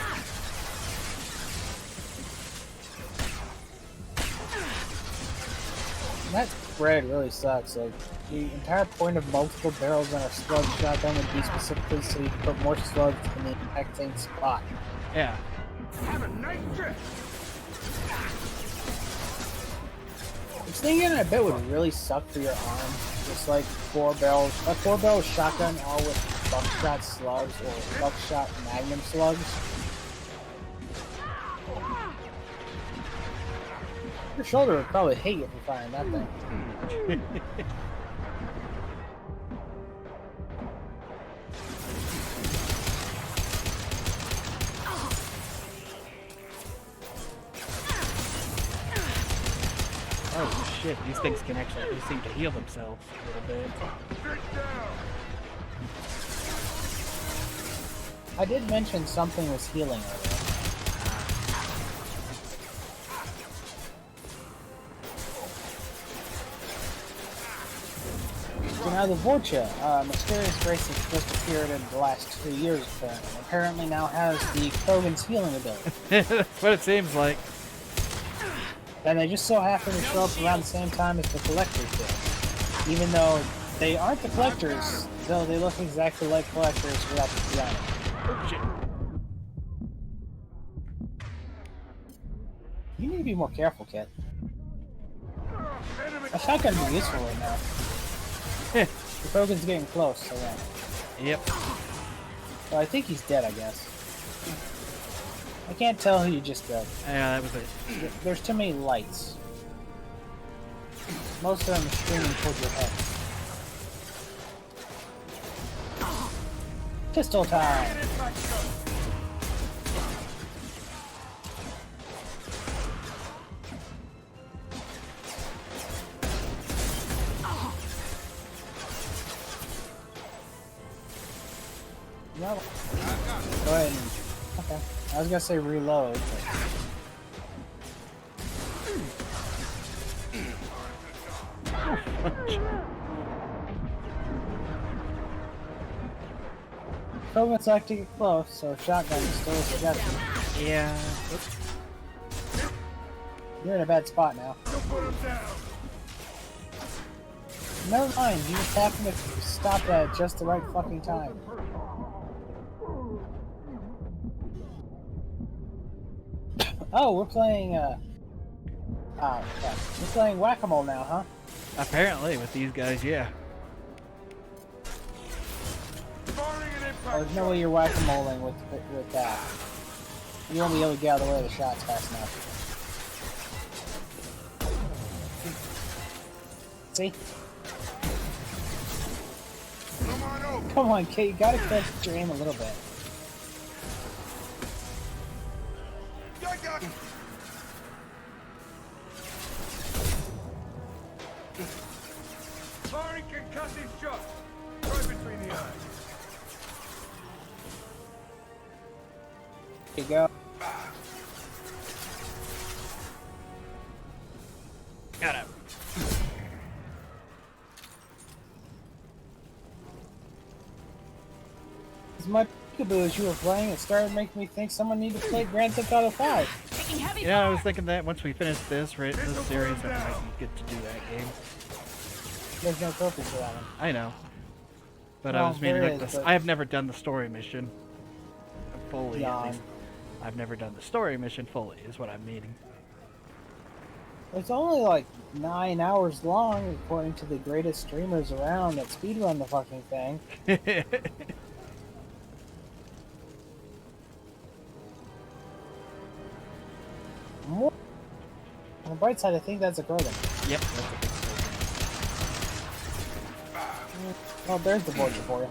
And that spread really sucks. Like, the entire point of multiple barrels on a slug shotgun would be specifically so you can put more slugs in the impacting spot. Yeah. Have a nice trip. This thing, I bet, would really suck for your arm. Just like a 4-barrel shotgun, all with buckshot slugs or buckshot magnum slugs. Your shoulder would probably hate you for firing that thing. Oh shit, these things can actually seem to heal themselves a little bit. I did mention something was healing earlier. So now the Vorcha, mysterious race that's just appeared in the last 2 years apparently now has the Krogan's healing ability. That's what it seems like. And they just so happen to show up around the same time as the Collectors do. Even though they aren't the Collectors, though they look exactly like Collectors without the piano. Oh shit. You need to be more careful, Kit. A shotgun would be useful right now. The Krogan's getting close, so yeah. Yep. So I think he's dead, I guess. I can't tell who you just killed. Yeah, that was it. There's too many lights. Most of them are streaming towards your head. Pistol time! No. Go ahead and... Okay. I was gonna say reload, but... Krogan's like to get close, so shotgun is still a suggestion. Yeah. You're in a bad spot now. Never mind, you just happened to stop at just the right fucking time. Oh, we're playing, we're playing whack-a-mole now, huh? Apparently, with these guys, yeah. Oh, there's no way you're whack-a-moling with that. You won't be able to get out of the way of the shots fast enough. See? Come on, Kate, you gotta catch your aim a little bit. Firing concussive shots. Private between the eyes. Here you go. Got it. It's my peekaboo as you were playing. It started making me think someone needed to play Grand Theft Auto 5. Yeah, I was thinking that once we finish this series, I might get to do that game. There's no trophy for that one. I know. But Well, I was meaning there like is, this. but- I have never done the story mission fully. At Yawn. least. I've never done the story mission fully, is what I'm meaning. It's only like 9 hours long, according to the greatest streamers around that speedrun the fucking thing. More. On the bright side, I think that's a Krogan. Yep. That's a big Well, there's the Vorcha for you.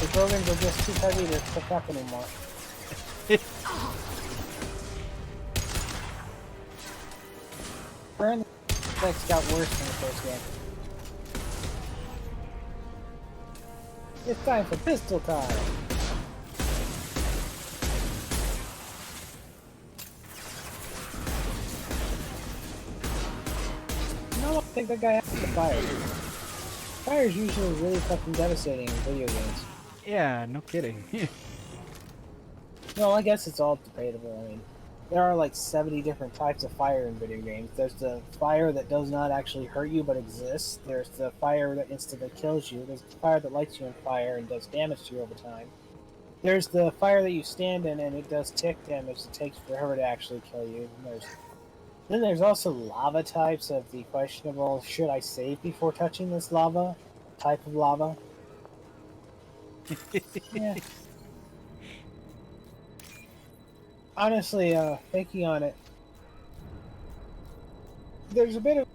The Krogans are just too heavy to pick up anymore. Burn the effects got worse in the first game. It's time for pistol time! No, I don't think that guy has the fire. Fire is usually really fucking devastating in video games. Yeah, no kidding. No, I guess it's all debatable. I mean, there are like 70 different types of fire in video games. There's the fire that does not actually hurt you but exists. There's the fire that instantly kills you. There's the fire that lights you on fire and does damage to you over time. There's the fire that you stand in and it does tick damage. It takes forever to actually kill you. And then there's also lava types of the questionable, should I save before touching this lava type of lava? Yeah. Honestly, thinking on it, there's a bit of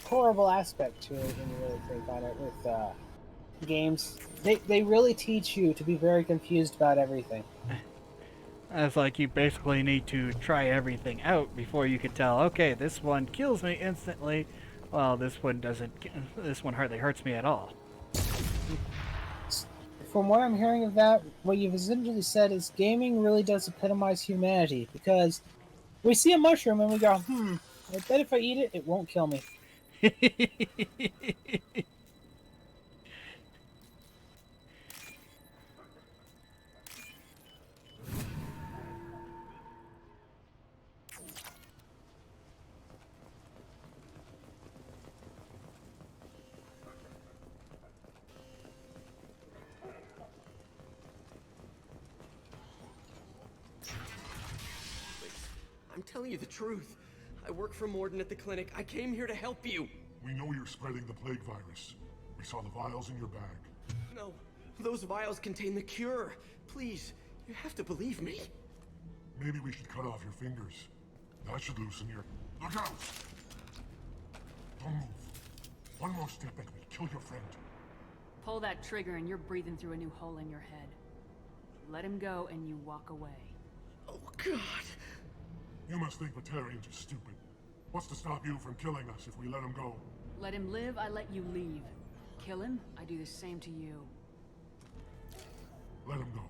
horrible aspect to it when you really think on it with games. They really teach you to be very confused about everything. It's like you basically need to try everything out before you can tell, okay, this one kills me instantly, well, this one doesn't, this one hardly hurts me at all. From what I'm hearing of that, what you've essentially said is gaming really does epitomize humanity, because we see a mushroom and we go, I bet if I eat it, it won't kill me. I'm telling you the truth. I work for Morden at the clinic. I came here to help you. We know you're spreading the plague virus. We saw the vials in your bag. No, those vials contain the cure. Please, you have to believe me. Maybe we should cut off your fingers. That should loosen your... Look out! Don't move. One more step and we'll kill your friend. Pull that trigger and you're breathing through a new hole in your head. Let him go and you walk away. Oh, God. You must think Batarians are stupid. What's to stop you from killing us if we let him go? Let him live, I let you leave. Kill him, I do the same to you. Let him go.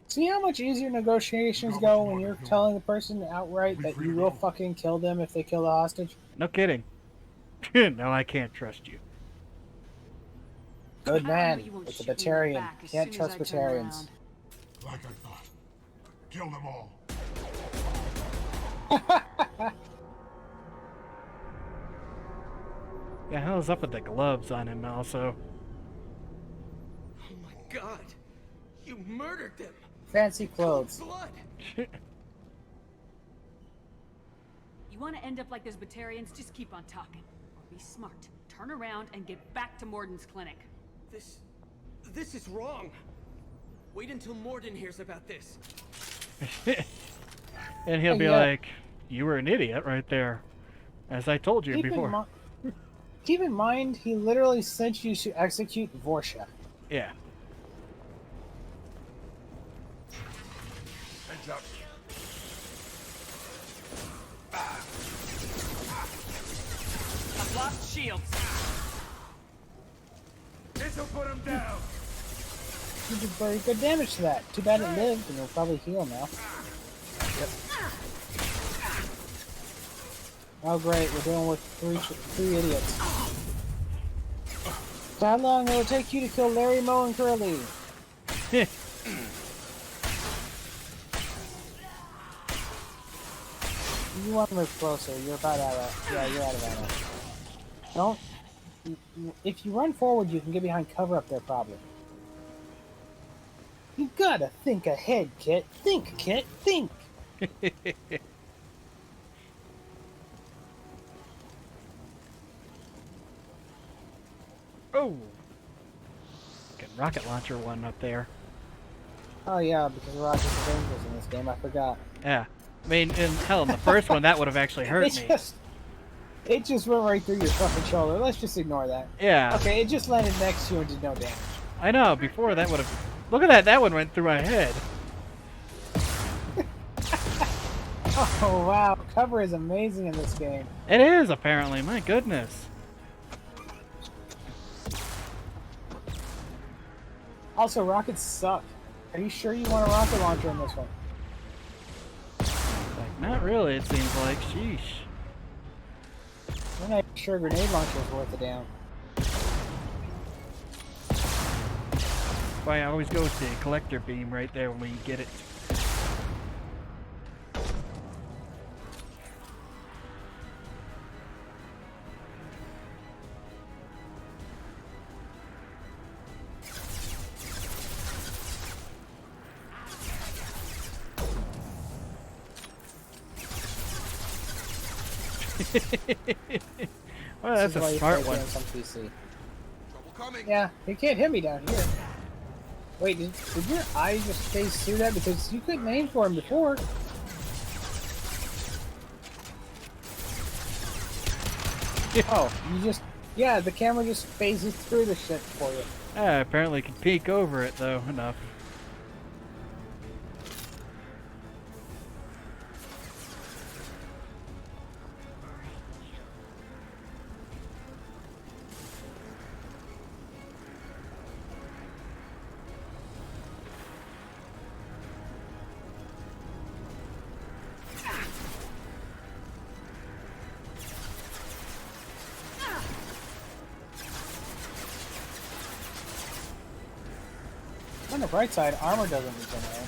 See how much easier negotiations go when you're telling the person outright that you will fucking kill them if they kill the hostage? No kidding. No, I can't trust you. Good man. It's a Batarian. Can't trust Batarians. Like I thought. Kill them all. The hell's up with the gloves on him also? Oh my God. You murdered them. Fancy clothes. Blood. You want to end up like those Batarians? Just keep on talking. Or be smart. Turn around and get back to Morden's clinic. This is wrong. Wait until Morden hears about this. And he'll be like, you were an idiot right there. As I told you before. Keep in mind, he literally sent you to execute Vorcha. Yeah. Heads up. shields. This'll put him down. You did very good damage to that. Too bad it lived, and it'll probably heal now. Yep. Oh great, we're dealing with three idiots. So how long will it take you to kill Larry, Moe, and Curly? You want to move closer. You're about out of... Yeah, you're out of ammo. Don't... If you run forward, you can get behind cover up there, probably. You gotta think ahead, Kit. Think, Kit. Think! Oh! Got rocket launcher one up there. Oh yeah, because rockets are dangerous in this game. I forgot. Yeah. I mean, in the first one, that would have actually hurt me. It just went right through your fucking shoulder. Let's just ignore that. Yeah. Okay, it just landed next to you and did no damage. I know, before that would have... Look at that, that one went through my head. Oh wow, cover is amazing in this game. It is, apparently, my goodness. Also, rockets suck. Are you sure you want a rocket launcher in this one? Like, not really, it seems like. Sheesh. I'm not sure a grenade launcher is worth a damn. That's why I always go with the collector beam right there when you get it. Well, that's a smart one. Yeah, you can't hit me down here. Wait, did your eye just phase through that? Because you couldn't aim for him before. Oh, you just... Yeah, the camera just phases through the shit for you. I apparently can peek over it, though, enough. On the bright side, armor doesn't regenerate.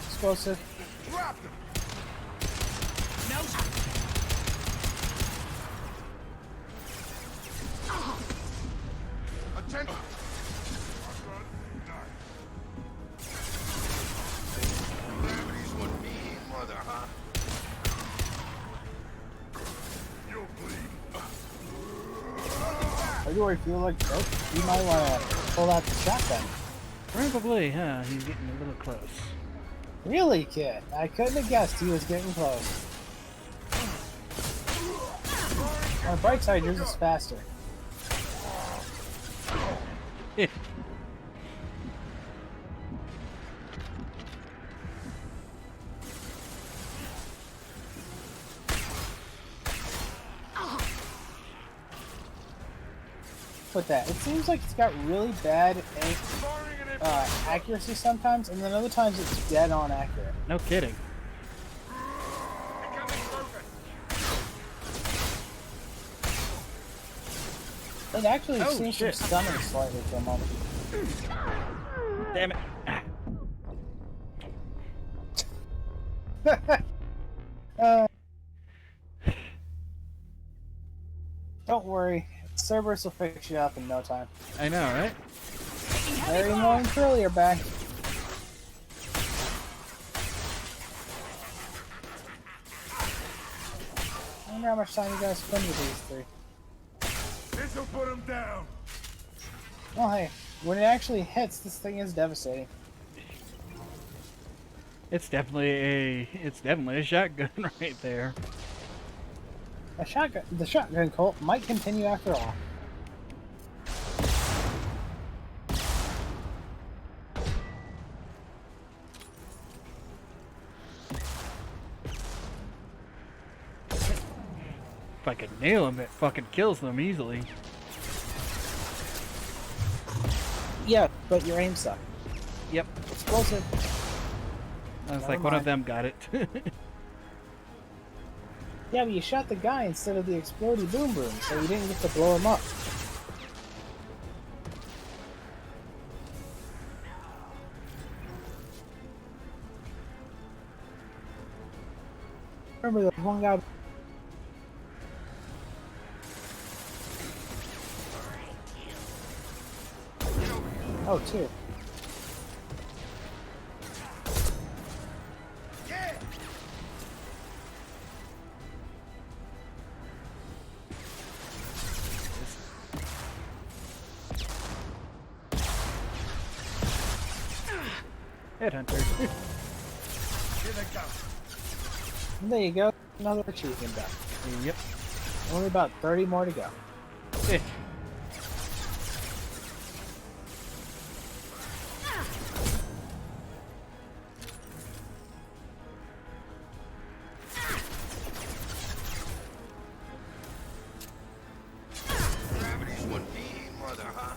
Explosive. Drop them. No. Attention. Gravity's one mean mother, huh? You'll bleed. Why do I feel like nope, you might want to pull out the shotgun? Probably, huh? He's getting a little close. Really, Kit? I couldn't have guessed he was getting close. On the bright side, yours is faster. Put that. It seems like it's got really bad accuracy sometimes, and then other times it's dead on accurate. No kidding. It actually Oh, seems shit. to stun him slightly for a moment. Damn it. Don't worry, Cerberus will fix you up in no time. I know, right? Larry, Moe, and Curly are back. I wonder how much time you guys spend with these three. This'll put him down. Well, hey, when it actually hits, this thing is devastating. It's definitely a shotgun right there. The shotgun cult might continue after all. If I can nail him, it fucking kills them easily. Yeah, but your aim sucked. Yep. Explosive. I was Never like, one of mind. them got it. Yeah, but you shot the guy instead of the explodey boom boom, so you didn't get to blow him up. Remember the one guy? Oh, two. Headhunter. There you go. Another achievement done. Yep. Only about 30 more to go. Eh. Gravity's one mean mother, huh?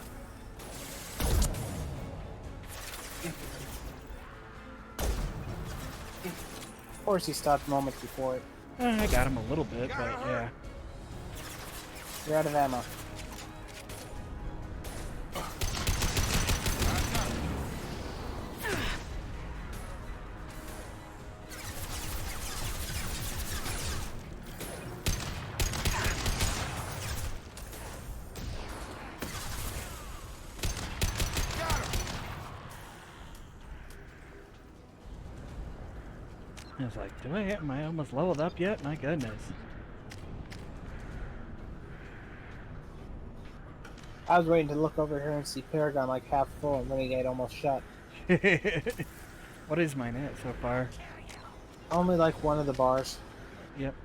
Of course, he stopped moments before it. I got him a little bit, but yeah. You're out of ammo. I was like, am I almost leveled up yet? My goodness. I was waiting to look over here and see Paragon like half full and Renegade almost shut. What is mine at so far? Only like one of the bars. Yep.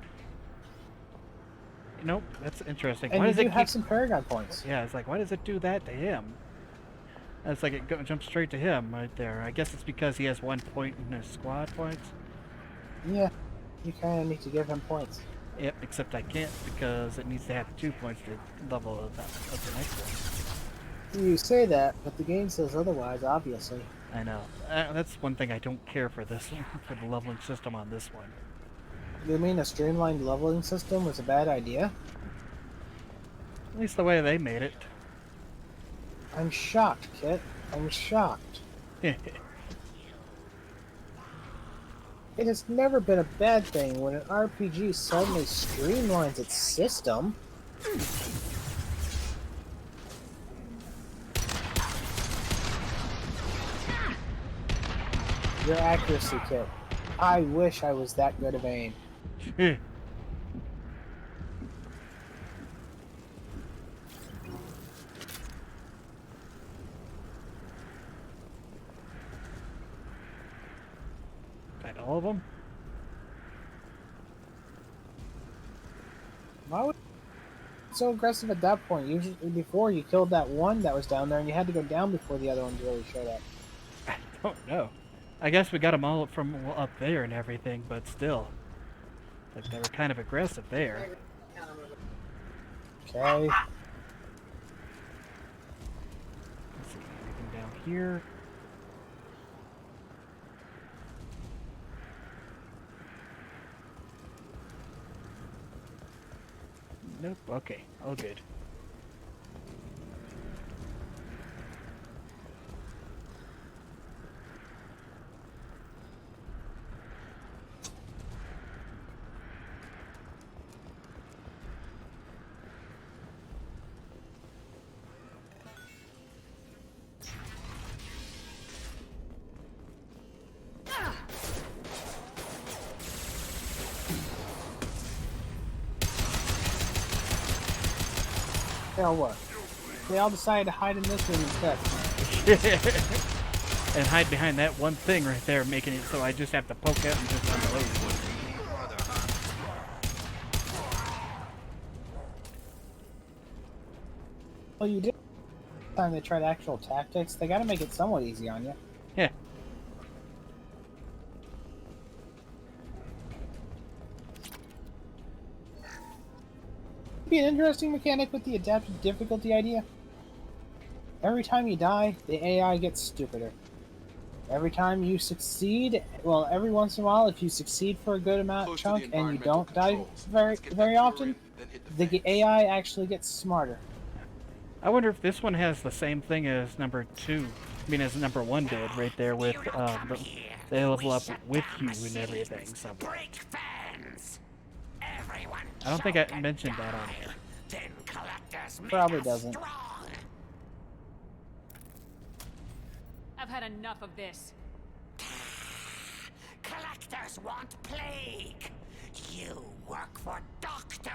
Nope, that's interesting. And Why you does do it have keep... some Paragon points. Yeah, it's like, why does it do that to him? It's like it jumps straight to him right there. I guess it's because he has 1 point in his squad points. Yeah, you kind of need to give him points. Yep, except I can't because it needs to have 2 points to level up the next one. You say that, but the game says otherwise, obviously. I know. That's one thing I don't care for this for the leveling system on this one. You mean a streamlined leveling system was a bad idea? At least the way they made it. I'm shocked, Kit. I'm shocked. It has never been a bad thing when an RPG suddenly streamlines its system. Your accuracy, Kit. I wish I was that good of aim. Got all of them? Why would so aggressive at that point? Usually before you killed that one that was down there and you had to go down before the other ones really showed up. I don't know. I guess we got them all from up there and everything, but still. Like, they were kind of aggressive there. Okay. Let's see, anything down here? Nope, okay, all good. Now what? They all decided to hide in this room instead. And hide behind that one thing right there, making it so I just have to poke it and just unload. Well, you did. Time they tried actual tactics, they gotta make it somewhat easy on you. Yeah. be an interesting mechanic with the adaptive difficulty idea. Every time you die, the AI gets stupider. Every time you succeed, well, every once in a while, if you succeed for a good amount chunk and you don't die very often, the AI actually gets smarter. I wonder if this one has the same thing as number 2. I mean, as number 1 did right there with they level up with you and everything. So I don't think I mentioned that on here. Probably doesn't. I've had enough of this. Collectors want plague. You work for Doctor.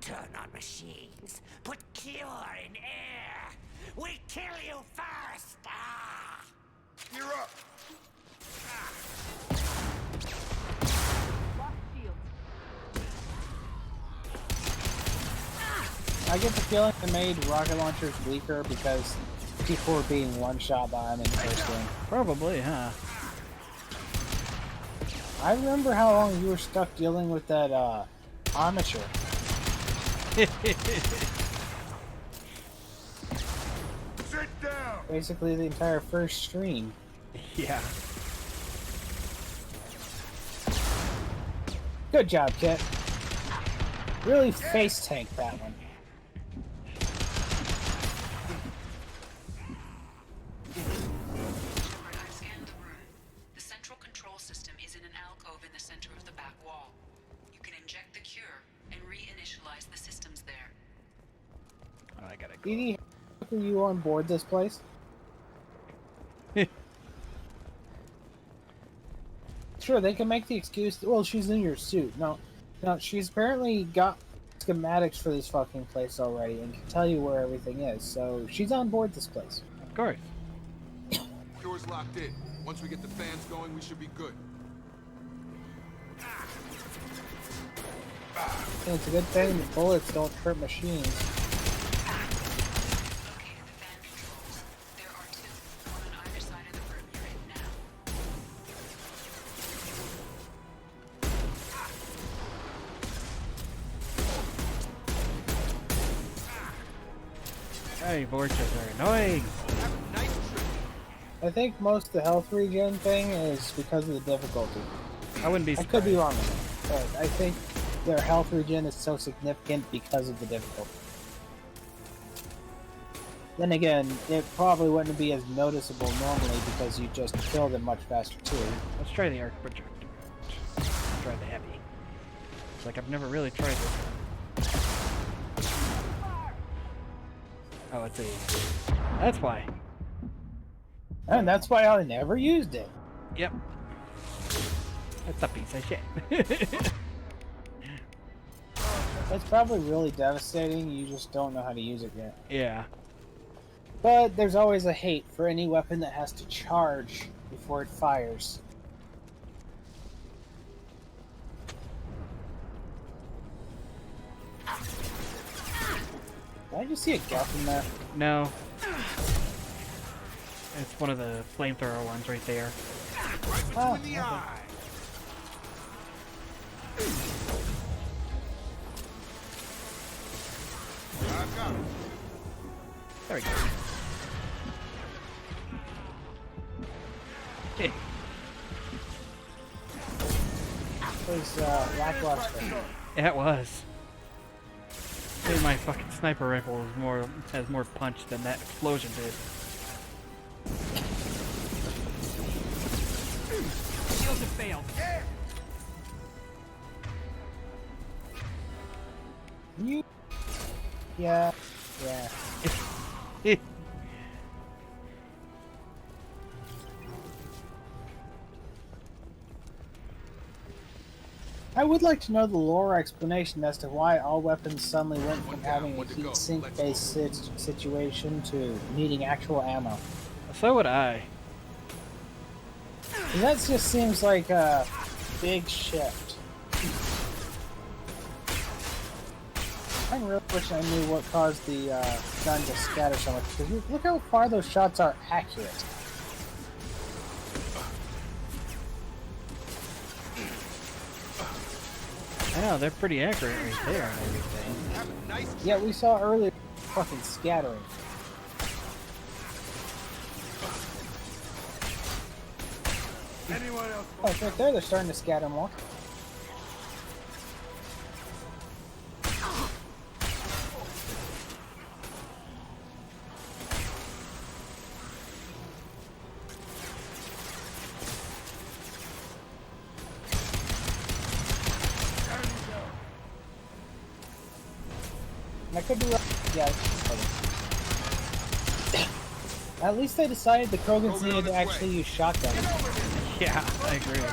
Turn on machines. Put cure in air. We kill you first. Ah. You're up. Lost shield. I get the feeling they made rocket launchers weaker because people were being one-shot by them in the first game. Probably, huh? I remember how long you were stuck dealing with that armature. Sit down. Basically the entire first stream. Yeah. Good job, Kit. Really face tank that one. I've scanned the room. The central control system is in an alcove in the center of the back wall. You can inject the cure and reinitialize the systems there. Oh, I gotta go. Edie, are you on board this place? Sure, they can make the excuse, well, she's in your suit. No, she's apparently got schematics for this fucking place already and can tell you where everything is, so she's on board this place. Of course. Cure's locked in. Once we get the fans going, we should be good. And it's a good thing the bullets don't hurt machines. Hey, Vorchas are annoying. I think most of the health regen thing is because of the difficulty. I wouldn't be surprised. I could be wrong with that, but I think their health regen is so significant because of the difficulty. Then again, it probably wouldn't be as noticeable normally because you just kill them much faster too. Let's try the arc projector. Let's try the heavy. It's like I've never really tried this one. Oh, it's a... That's why. And that's why I never used it. Yep. That's a piece of shit. It's probably really devastating, you just don't know how to use it yet. Yeah. But there's always a hate for any weapon that has to charge before it fires. Did I just see a gap in there? No. It's one of the flamethrower ones right there. Right between the eye. I got it. There we go. Hey. It was lackluster. Yeah, it was. Maybe my fucking sniper rifle has more punch than that explosion did. Shields have failed. You... Yeah. I would like to know the lore explanation as to why all weapons suddenly went from having a heat sink based situation to needing actual ammo. So would I. And that just seems like a big shift. I really wish I knew what caused the gun to scatter so much, because look how far those shots are accurate. I know, they're pretty accurate right there and everything. Yeah, we saw earlier fucking scattering. Anyone else? Oh, it's right there. They're starting to scatter more. I could be right. Yeah. At least they decided the Krogans needed to actually use shotguns. Yeah, I agree.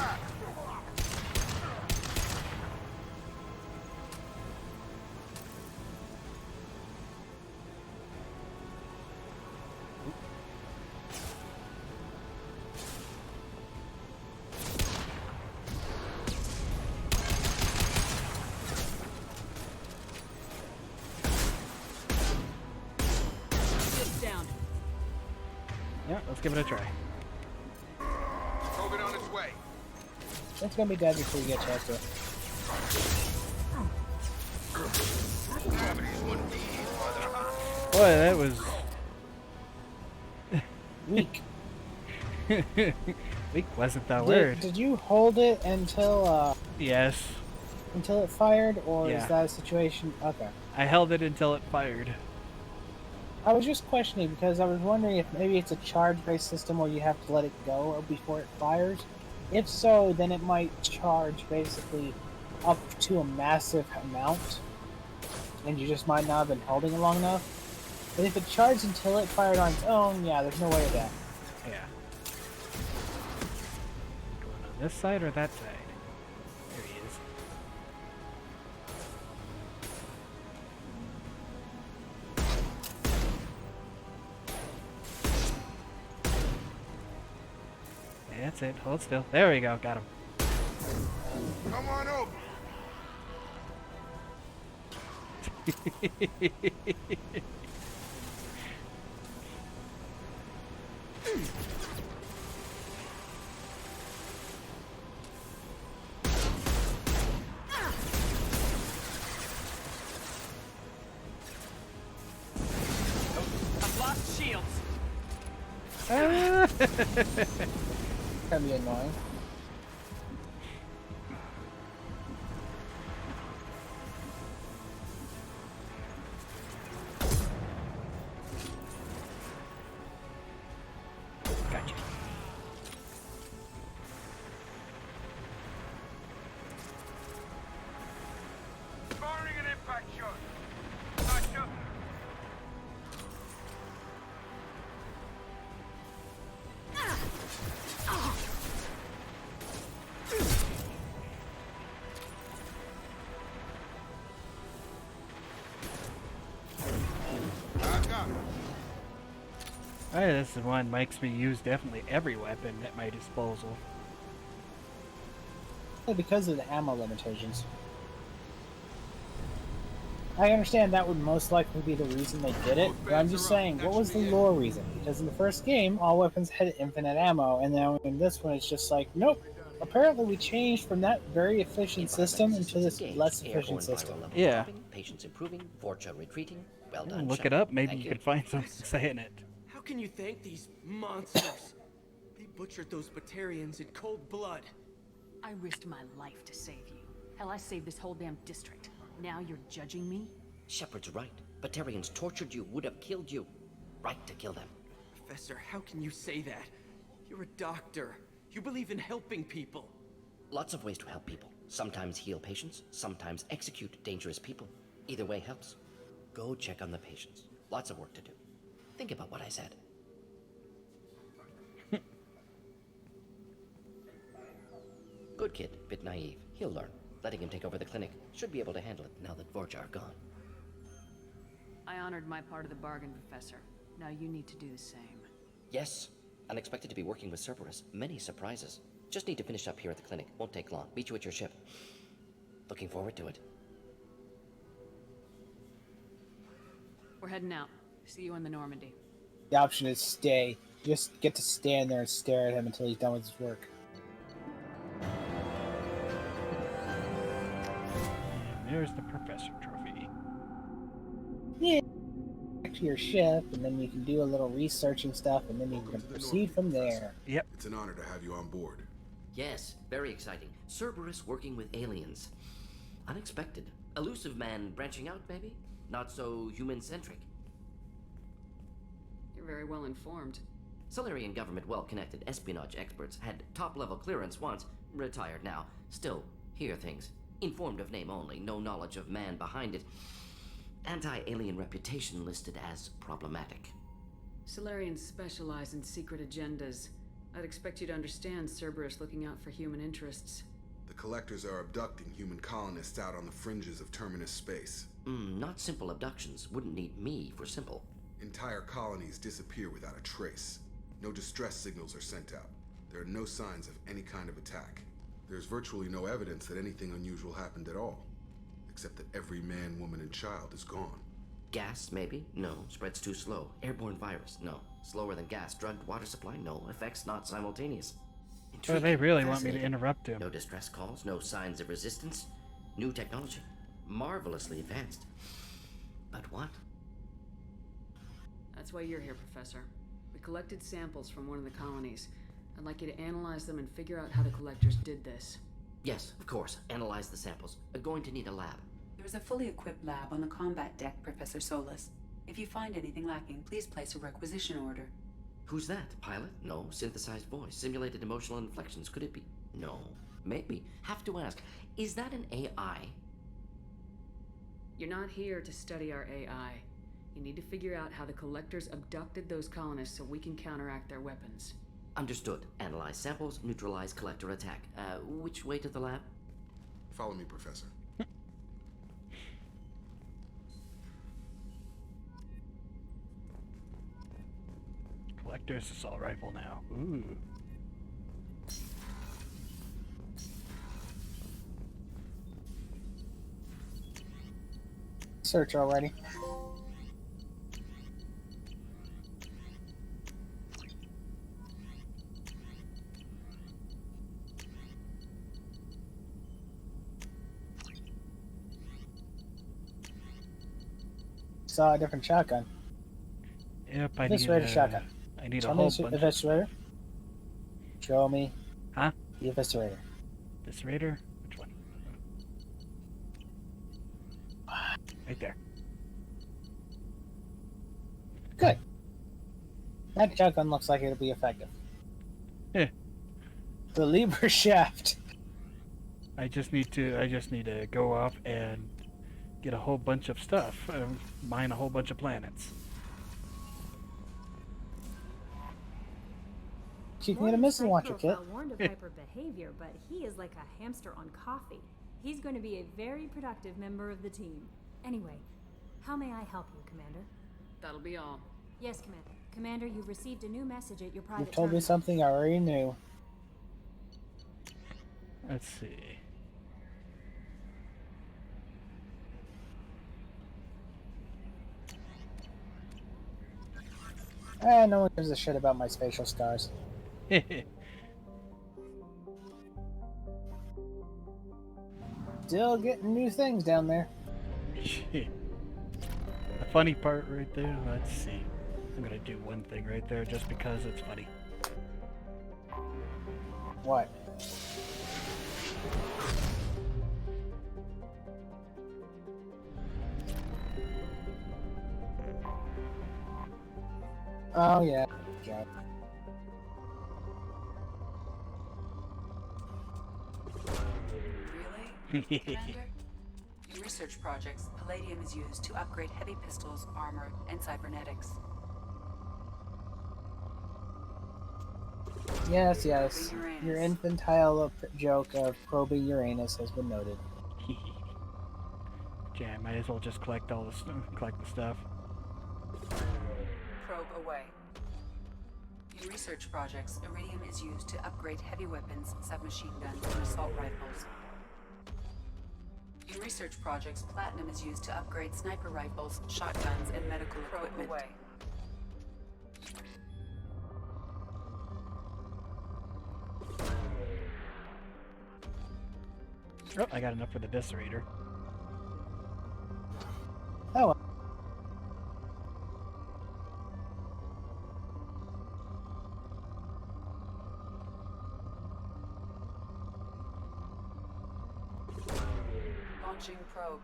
Down. Yeah, let's give it a try. Krogan on its way. It's gonna be dead before you get a chance to. Boy, that was weak. Weak wasn't that word. Did you hold it until Yes. until it fired, or Yeah. is that a situation? Okay. I held it until it fired. I was just questioning because I was wondering if maybe it's a charge-based system where you have to let it go before it fires. If so, then it might charge basically up to a massive amount, and you just might not have been holding it long enough. But if it charged until it fired on its own, yeah, there's no way of that. Yeah. Going on this side or that side? There he is. Yeah, that's it. Hold still. There we go. Got him. Come on over. I've lost shields. Can be annoying. Gotcha. Firing an impact shot. Gotcha. This is one makes me use definitely every weapon at my disposal. Because of the ammo limitations. I understand that would most likely be the reason they did it, but I'm just saying, what was the lore reason? Because in the first game, all weapons had infinite ammo, and now in this one, it's just like, nope. Apparently, we changed from that very efficient system into this less efficient system. Yeah. Patience improving, Vorcha retreating. Well done. Look it up. Maybe you could find something saying it. How can you thank these monsters? They butchered those Batarians in cold blood. I risked my life to save you. Hell, I saved this whole damn district. Now you're judging me? Shepard's right. Batarians tortured you, would have killed you. Right to kill them. Professor, how can you say that? You're a doctor. You believe in helping people. Lots of ways to help people. Sometimes heal patients, sometimes execute dangerous people. Either way helps. Go check on the patients. Lots of work to do. Think about what I said. Good kid, bit naive. He'll learn. Letting him take over the clinic. Should be able to handle it now that Vorja are gone. I honored my part of the bargain, Professor. Now you need to do the same. Yes. Unexpected to be working with Cerberus. Many surprises. Just need to finish up here at the clinic. Won't take long. Meet you at your ship. Looking forward to it. We're heading out. See you in the Normandy. The option is stay. Just get to stand there and stare at him until he's done with his work. there's the professor trophy. Yeah. Back to your ship, and then you can do a little researching stuff, and then you can proceed from there. Yep. It's an honor to have you on board. Yes, very exciting. Cerberus working with aliens. Unexpected. Elusive man branching out, maybe? Not so human-centric. You're very well informed. Solarian government well-connected espionage experts had top-level clearance once, retired now. Still, hear things. Informed of name only, no knowledge of man behind it. Anti-alien reputation listed as problematic. Solarians specialize in secret agendas. I'd expect you to understand Cerberus looking out for human interests. The Collectors are abducting human colonists out on the fringes of Terminus space. Not simple abductions. Wouldn't need me for simple. Entire colonies disappear without a trace. No distress signals are sent out. There are no signs of any kind of attack. There's virtually no evidence that anything unusual happened at all. Except that every man, woman, and child is gone. Gas, maybe? No. Spreads too slow. Airborne virus? No. Slower than gas. Drugged water supply? No. Effects not simultaneous. So they really want me to interrupt him. No distress calls, no signs of resistance. New technology. Marvelously advanced. But what? That's why you're here, Professor. We collected samples from one of the colonies. I'd like you to analyze them and figure out how the Collectors did this. Yes, of course. Analyze the samples. Going to need a lab. There's a fully equipped lab on the combat deck, Professor Solus. If you find anything lacking, please place a requisition order. Who's that? Pilot? No. Synthesized voice. Simulated emotional inflections. Could it be? No. Maybe. Have to ask. Is that an AI? You're not here to study our AI. You need to figure out how the Collectors abducted those colonists so we can counteract their weapons. Understood. Analyze samples, neutralize Collector attack. Which way to the lab? Follow me, Professor. Collector's assault rifle now. Ooh. Search already. Saw a different shotgun. Yep, I need Eviscerator shotgun. I need Show a me whole the bunch. eviscerator. Show me. Huh? The eviscerator. Eviscerator? Which one? Right there. Good. That shotgun looks like it'll be effective. Yeah. The Libra shaft. I just need to go off and get a whole bunch of stuff. Mine a whole bunch of planets. You can get a missile launcher kit. Warned of hyper behavior, but he is like a hamster on coffee. He's going to be a very productive member of the team. Anyway, how may I help you, Commander? That'll be all. Yes, Commander. Commander, you've received a new message at your private You told me terminal. something I already knew. Let's see. No one gives a shit about my spatial scars. Still getting new things down there. The funny part right there, let's see. I'm gonna do one thing right there just because it's funny. What? Oh yeah. Joke. Really? Commander? In research projects, palladium is used to upgrade heavy pistols, armor, and cybernetics. Yes, yes. Your infantile joke of probing Uranus has been noted. Yeah, might as well just collect all the collect the stuff. Probe away. In research projects, iridium is used to upgrade heavy weapons, submachine guns, and assault rifles. In research projects, platinum is used to upgrade sniper rifles, shotguns, and medical equipment. Away. Oh, I got enough for the eviscerator. Oh, Launching probe.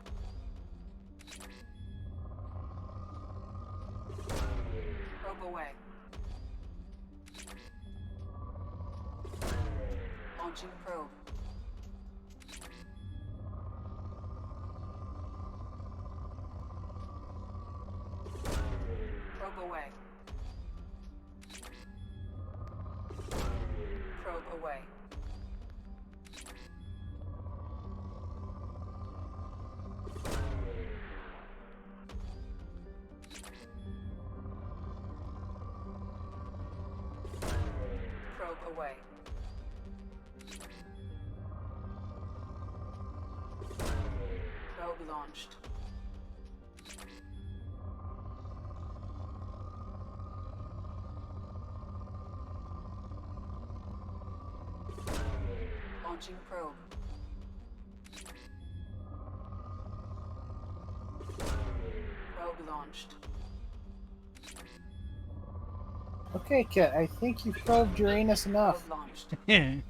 Probe away. Launching probe. Probe away. Probe away. Probe away. Probe launched. Launching probe. Probe launched. okay, Kit. I think you've probed Uranus enough. Probe launched.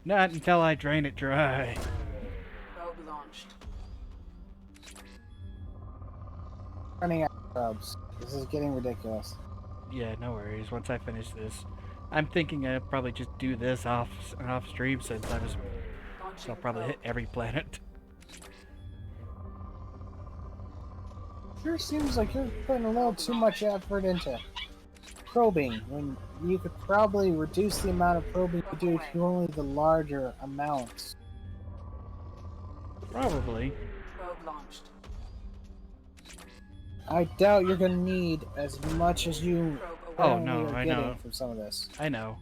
Not until I drain it dry. Probe launched. Running out of probes. This is getting ridiculous. Yeah, no worries. Once I finish this, I'm thinking I'll probably just do this off stream since I was. So I'll probably hit every planet. Sure seems like you're putting a little too much effort into probing when you could probably reduce the amount of probing you do to only the larger amounts. Probably. Probe launched. I doubt you're gonna need as much as you Oh no, are I getting know. from some of this. I know.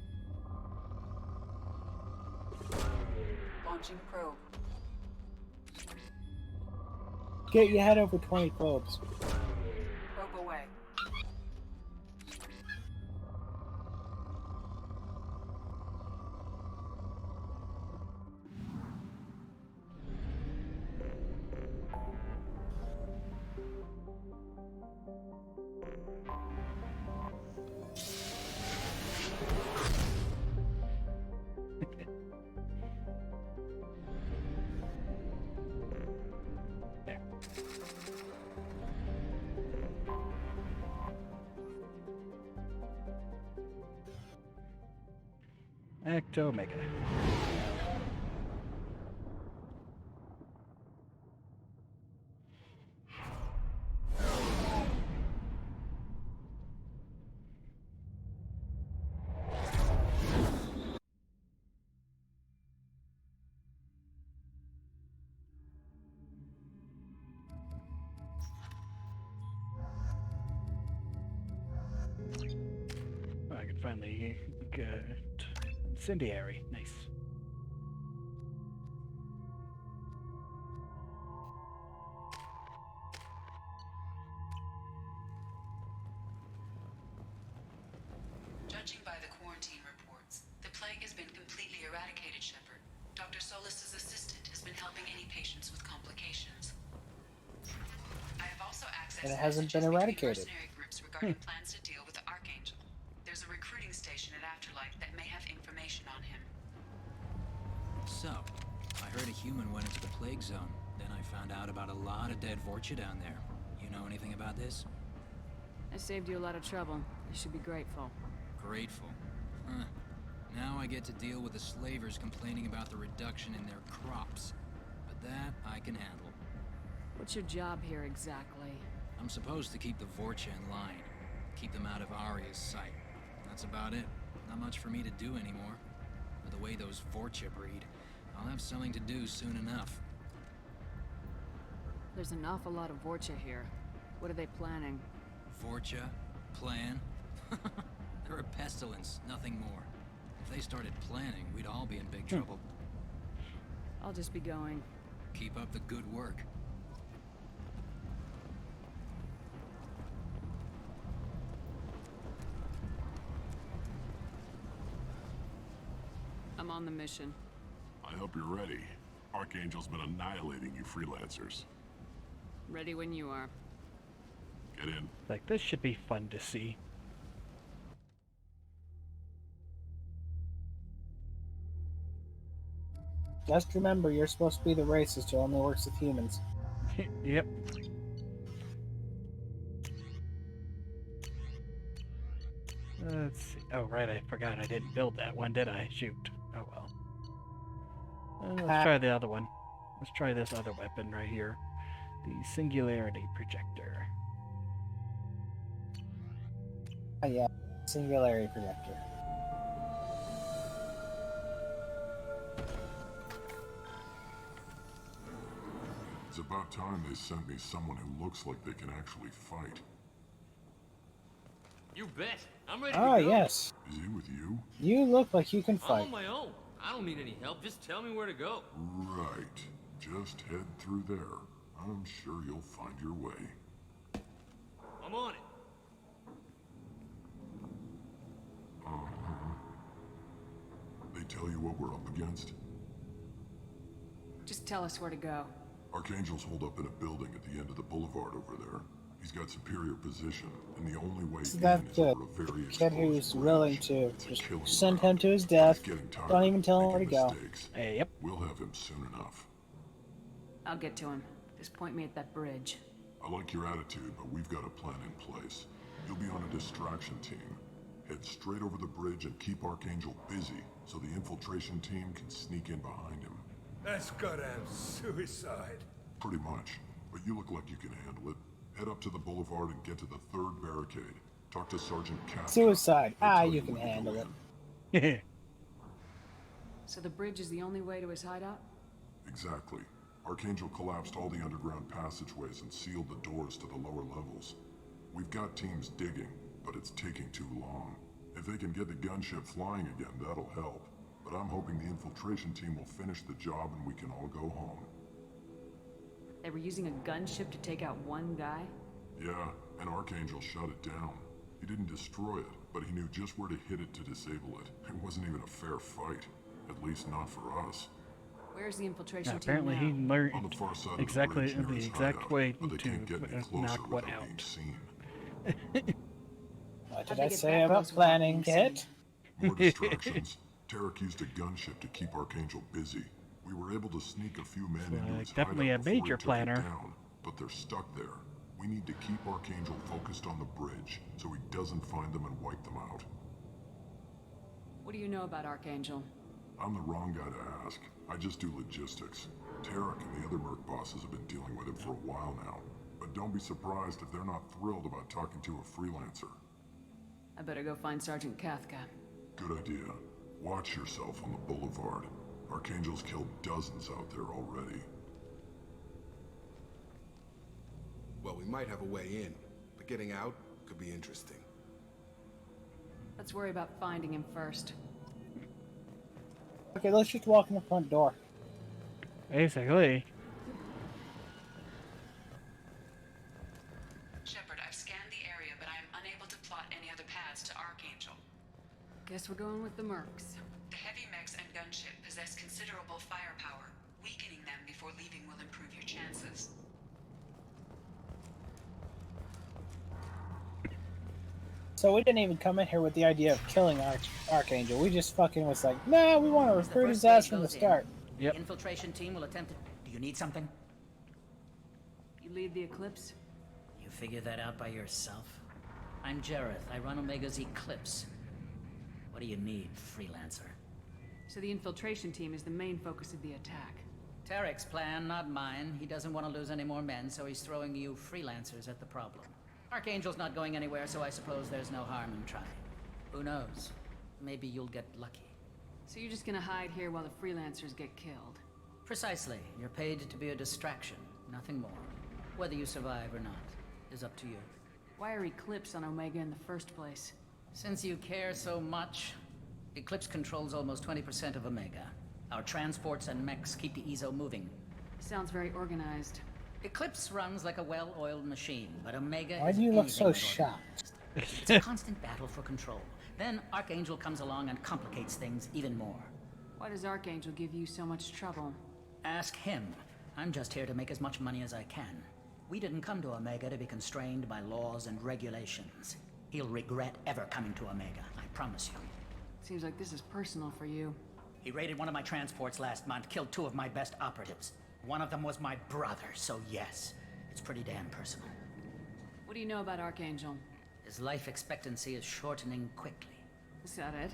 Launching probe. Get you had over 20 probes. Probe away. Ectomega. I can finally get incendiary. Nice. Judging by the quarantine reports, the plague has been completely eradicated, Shepard. Dr. Solis's assistant has been helping any patients with complications. I have also accessed And it hasn't been messages between eradicated. mercenary groups regarding plans to deal with the Archangel. There's a recruiting station at Afterlife that may have information on him. So, I heard a human went into the plague zone. Then I found out about a lot of dead Vorcha down there. You know anything about this? I saved you a lot of trouble. You should be grateful. Grateful. Huh. Now I get to deal with the slavers complaining about the reduction in their crops. But that I can handle. What's your job here exactly? I'm supposed to keep the Vorcha in line. Keep them out of Arya's sight. That's about it. Not much for me to do anymore. With the way those Vorcha breed, I'll have something to do soon enough. There's an awful lot of Vorcha here. What are they planning? Vorcha? Plan? They're a pestilence, nothing more. If they started planning, we'd all be in big trouble. I'll just be going. Keep up the good work. I'm on the mission. I hope you're ready. Archangel's been annihilating you freelancers. Ready when you are. Get in. Like, this should be fun to see. Just remember, you're supposed to be the racist who only works with humans. Yep. Let's see. Oh, right, I forgot I didn't build that one, did I? Shoot. Oh, well. Let's try the other one. Let's try this other weapon right here. The Singularity Projector. Oh, yeah. Singularity Projector. It's about time they sent me someone who looks like they can actually fight. You bet. I'm ready to Ah, go. yes. Is he with you? You look like you can I'm fight. on my own. I don't need any help. Just tell me where to go. Right. Just head through there. I'm sure you'll find your way. I'm on it. Uh-huh. They tell you what we're up against? Just tell us where to go. Archangel's holed up in a building at the end of the boulevard over there. He's got superior position, and the only way in That's is good. over a very Kid who's exposed willing bridge. to It's a just killing send ground. him to his death. He's getting tired Don't even tell him where to making go. mistakes. Yep. We'll have him soon enough. I'll get to him. Just point me at that bridge. I like your attitude, but we've got a plan in place. You'll be on a distraction team. Head straight over the bridge and keep Archangel busy, so the infiltration team can sneak in behind him. That's goddamn suicide. Pretty much. But you look like you can handle it. Head up to the boulevard and get to the third barricade. Talk to Sergeant Cass. Suicide. He'll Ah, tell you can when to handle go it. in. So the bridge is the only way to his hideout? Exactly. Archangel collapsed all the underground passageways and sealed the doors to the lower levels. We've got teams digging, but it's taking too long. If they can get the gunship flying again, that'll help. But I'm hoping the infiltration team will finish the job and we can all go home. They were using a gunship to take out one guy? Yeah, and Archangel shut it down. He didn't destroy it, but he knew just where to hit it to disable it. It wasn't even a fair fight. At least not for us. Where's the infiltration Yeah, team apparently now? he learned On the far side exactly of the, bridge near his exact hideout, way but they to can't get any closer knock what without being out. seen. What How'd did they I get say back about those planning, weapons? Kit? More distractions. Tarek used a gunship to keep Archangel busy. We were able to sneak a few men into his definitely hideout a before he major took it planner. down, but they're stuck there. We need to keep Archangel focused on the bridge so he doesn't find them and wipe them out. What do you know about Archangel? I'm the wrong guy to ask. I just do logistics. Tarek and the other merc bosses have been dealing with him for a while now. But don't be surprised if they're not thrilled about talking to a freelancer. I better go find Sergeant Kathka. Good idea. Watch yourself on the boulevard. Archangel's killed dozens out there already. Well, we might have a way in, but getting out could be interesting. Let's worry about finding him first. Okay, let's just walk in the front door. Basically. Shepard, I've scanned the area, but I am unable to plot any other paths to Archangel. Guess we're going with the mercs. The heavy mechs and gunship possess considerable firepower. Weakening them before leaving will improve your chances. So we didn't even come in here with the idea of killing Archangel. We just fucking was like, nah, we want to As the recruit first his ass wave from the goes in, start. The infiltration team will attempt to... Do you need something? You lead the Eclipse? You figure that out by yourself? I'm Jareth. I run Omega's Eclipse. What do you need, freelancer? So the infiltration team is the main focus of the attack. Tarek's plan, not mine. He doesn't want to lose any more men, so he's throwing you freelancers at the problem. Archangel's not going anywhere, so I suppose there's no harm in trying. Who knows? Maybe you'll get lucky. So you're just gonna hide here while the freelancers get killed? Precisely. You're paid to be a distraction, nothing more. Whether you survive or not is up to you. Why are Eclipse on Omega in the first place? Since you care so much, Eclipse controls almost 20% of Omega. Our transports and mechs keep the EZO moving. Sounds very organized. Eclipse runs like a well-oiled machine, but Omega Why is do you look anything so but shocked? organized. It's a constant battle for control. Then Archangel comes along and complicates things even more. Why does Archangel give you so much trouble? Ask him. I'm just here to make as much money as I can. We didn't come to Omega to be constrained by laws and regulations. He'll regret ever coming to Omega, I promise you. Seems like this is personal for you. He raided one of my transports last month, killed 2 of my best operatives. One of them was my brother, so yes, it's pretty damn personal. What do you know about Archangel? His life expectancy is shortening quickly. Is that it?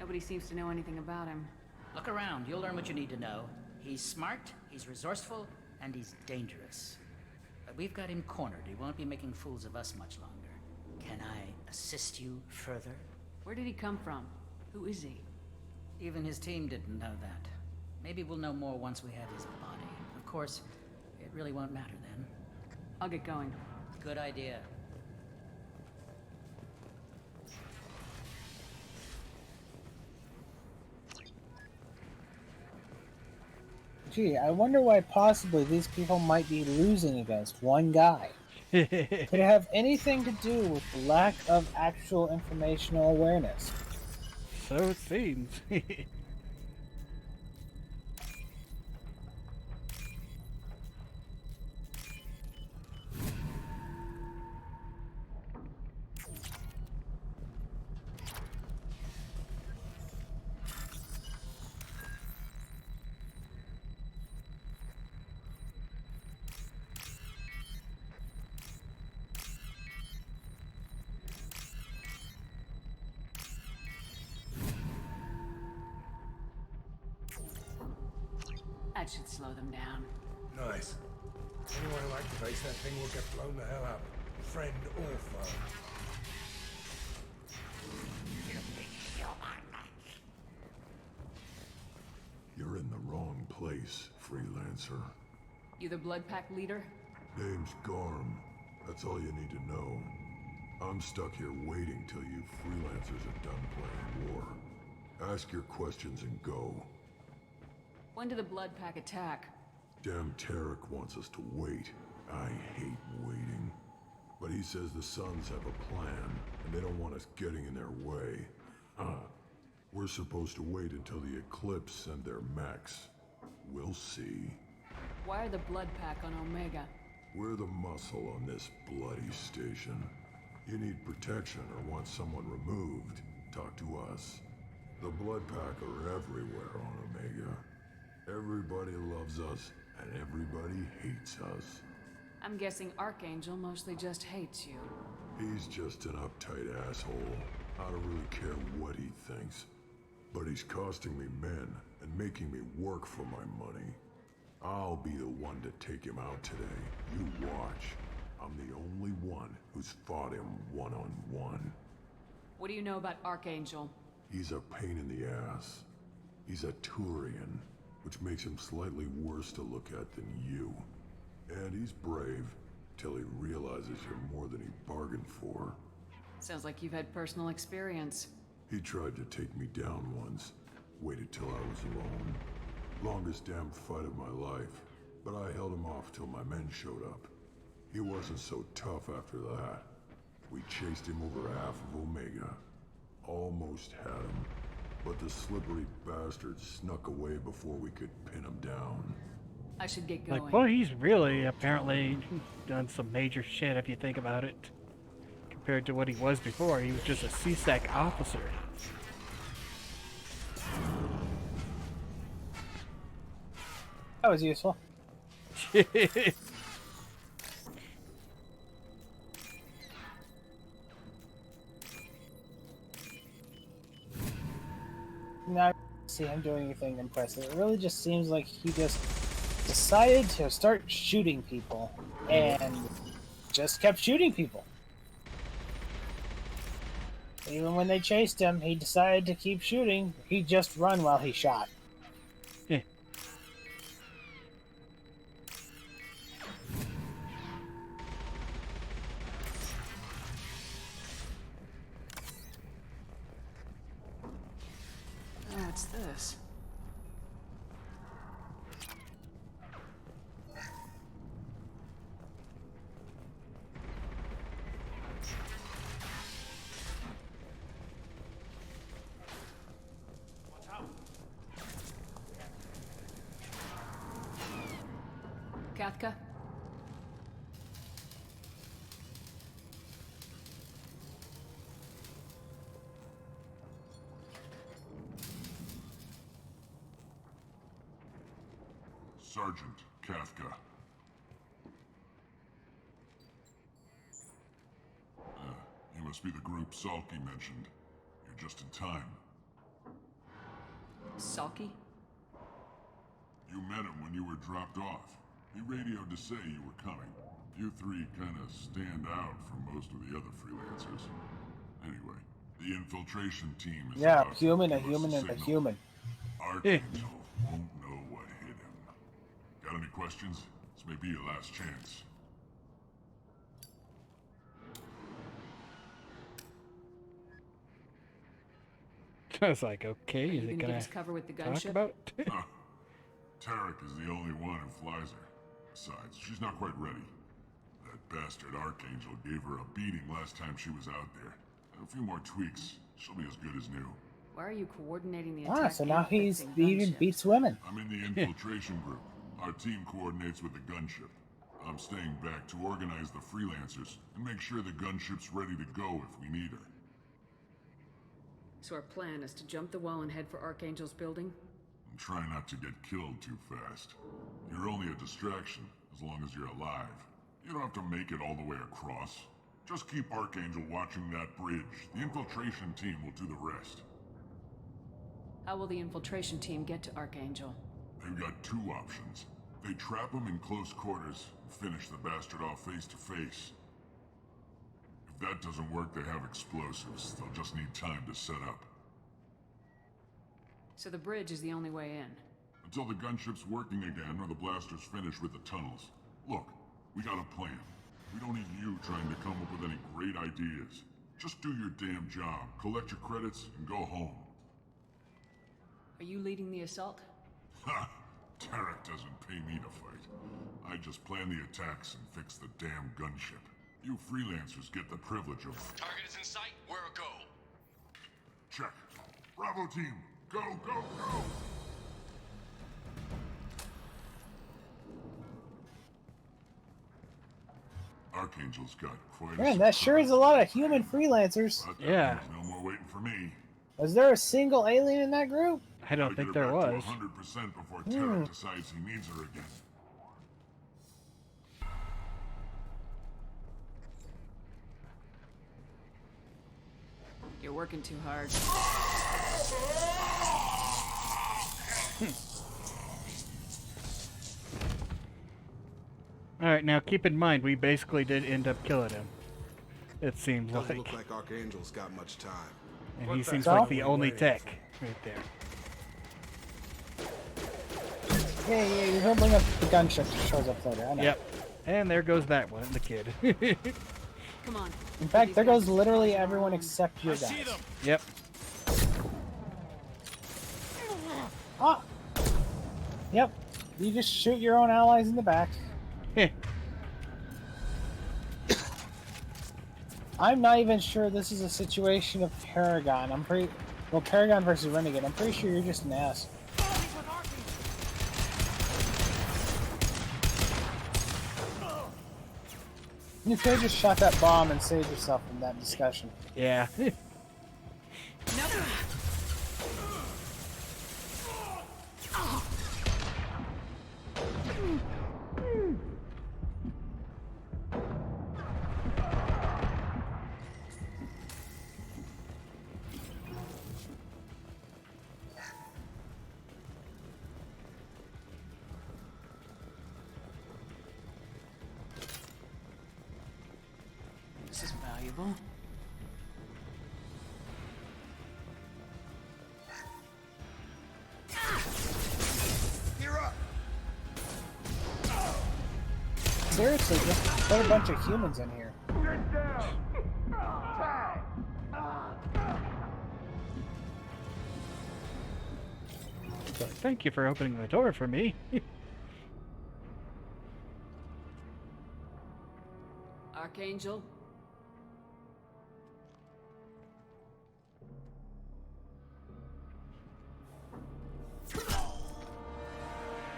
Nobody seems to know anything about him. Look around, you'll learn what you need to know. He's smart, he's resourceful, and he's dangerous. But we've got him cornered. He won't be making fools of us much longer. Can I assist you further? Where did he come from? Who is he? Even his team didn't know that. Maybe we'll know more once we have his body. Of course, it really won't matter then. I'll get going. Good idea. Gee, I wonder why possibly these people might be losing against one guy. Could it have anything to do with the lack of actual informational awareness? So it seems. That should slow them down. Nice. Anyone who activates that thing will get blown the hell up. Friend or foe. You're in the wrong place, freelancer. You the Blood Pack leader? Name's Garm. That's all you need to know. I'm stuck here waiting till you freelancers are done playing war. Ask your questions and go. When did the Blood Pack attack? Damn Tarek wants us to wait. I hate waiting. But he says the Suns have a plan, and they don't want us getting in their way. We're supposed to wait until the Eclipse send their mechs. We'll see. Why are the Blood Pack on Omega? We're the muscle on this bloody station. You need protection or want someone removed, talk to us. The Blood Pack are everywhere on Omega. Everybody loves us, and everybody hates us. I'm guessing Archangel mostly just hates you. He's just an uptight asshole. I don't really care what he thinks. But he's costing me men and making me work for my money. I'll be the one to take him out today. You watch. I'm the only one who's fought him one-on-one. What do you know about Archangel? He's a pain in the ass. He's a Turian, which makes him slightly worse to look at than you. And he's brave, till he realizes you're more than he bargained for. Sounds like you've had personal experience. He tried to take me down once, waited till I was alone. Longest damn fight of my life, but I held him off till my men showed up. He wasn't so tough after that. We chased him over half of Omega. Almost had him, but the slippery bastard snuck away before we could pin him down. I should get going. Like, well, he's really apparently done some major shit if you think about it. Compared to what he was before, he was just a CSEC officer. That was useful. Not see him doing anything impressive. It really just seems like he just decided to start shooting people and just kept shooting people. Even when they chased him, he decided to keep shooting. He just run while he shot. What's this? Kathka? Sergeant Kafka. You must be the group Salky mentioned. You're just in time. Salky? You met him when you were dropped off. He radioed to say you were coming. You three kind of stand out from most of the other freelancers. Anyway, the infiltration team is Yeah, about to human, a give us human, and a signal. human. Archangel won't know what hit him. Got any questions? This may be your last chance. I was like, okay, Are you is it gonna gonna give us cover with the talk gunship? about? Tarek is the only one who flies her. Besides, she's not quite ready. That bastard Archangel gave her a beating last time she was out there. A few more tweaks, she'll be as good as new. Why are you coordinating the attack? So now and he's fixing even gunships? beats women. I'm in the infiltration group. Our team coordinates with the gunship. I'm staying back to organize the freelancers and make sure the gunship's ready to go if we need her. So our plan is to jump the wall and head for Archangel's building? And try not to get killed too fast. You're only a distraction as long as you're alive. You don't have to make it all the way across. Just keep Archangel watching that bridge. The infiltration team will do the rest. How will the infiltration team get to Archangel? They've got two options. They trap him in close quarters and finish the bastard off face to face. If that doesn't work, they have explosives. They'll just need time to set up. So the bridge is the only way in. Until the gunship's working again or the blasters finish with the tunnels. Look, we got a plan. We don't need you trying to come up with any great ideas. Just do your damn job, collect your credits, and go home. Are you leading the assault? Ha! Tarek doesn't pay me to fight. I just plan the attacks and fix the damn gunship. You freelancers get the privilege of... Target is in sight. Where a go? Check. Bravo team, go, go, go! Archangel's got quite a... Man, that sure is a lot of human freelancers. But that Yeah. means no more waiting for me. Was there a single alien in that group? I don't Gotta think get her there back was. to 100% before Tarek decides he needs her again. You're working too hard. Alright, now keep in mind, we basically did end up killing him. It seems Doesn't like. look like Archangel's got much time. And What he the seems hell? like the only tech right there. Yeah, he'll bring up the gunship that shows up later. I know. Yep. And there goes that one, the kid. Come on. In fact, there goes literally everyone except your guys. Yep. Ah! Yep. You just shoot your own allies in the back. I'm not even sure this is a situation of Paragon. Well, Paragon versus Renegade. I'm pretty sure you're just an ass. You could have just shot that bomb and saved yourself from that discussion. Yeah. This is valuable. You're up. Seriously, just put a bunch of humans in here. Thank you for opening the door for me. Archangel?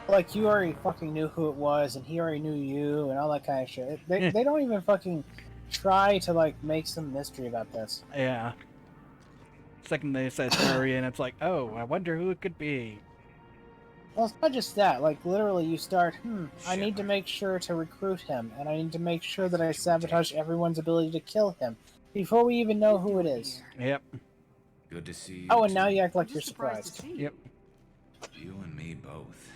Like, you already fucking knew who it was, and he already knew you, and all that kind of shit. They don't even fucking try to, like, make some mystery about this. Yeah. Second they said story and it's like, oh, I wonder who it could be. Well, it's not just that. Like, literally, you start, I need to make sure to recruit him, and I need to make sure that I sabotage everyone's ability to kill him before we even know who it is. Yep. Good to see you. Oh, and now too. you act like you're surprised. Yep. You and me both.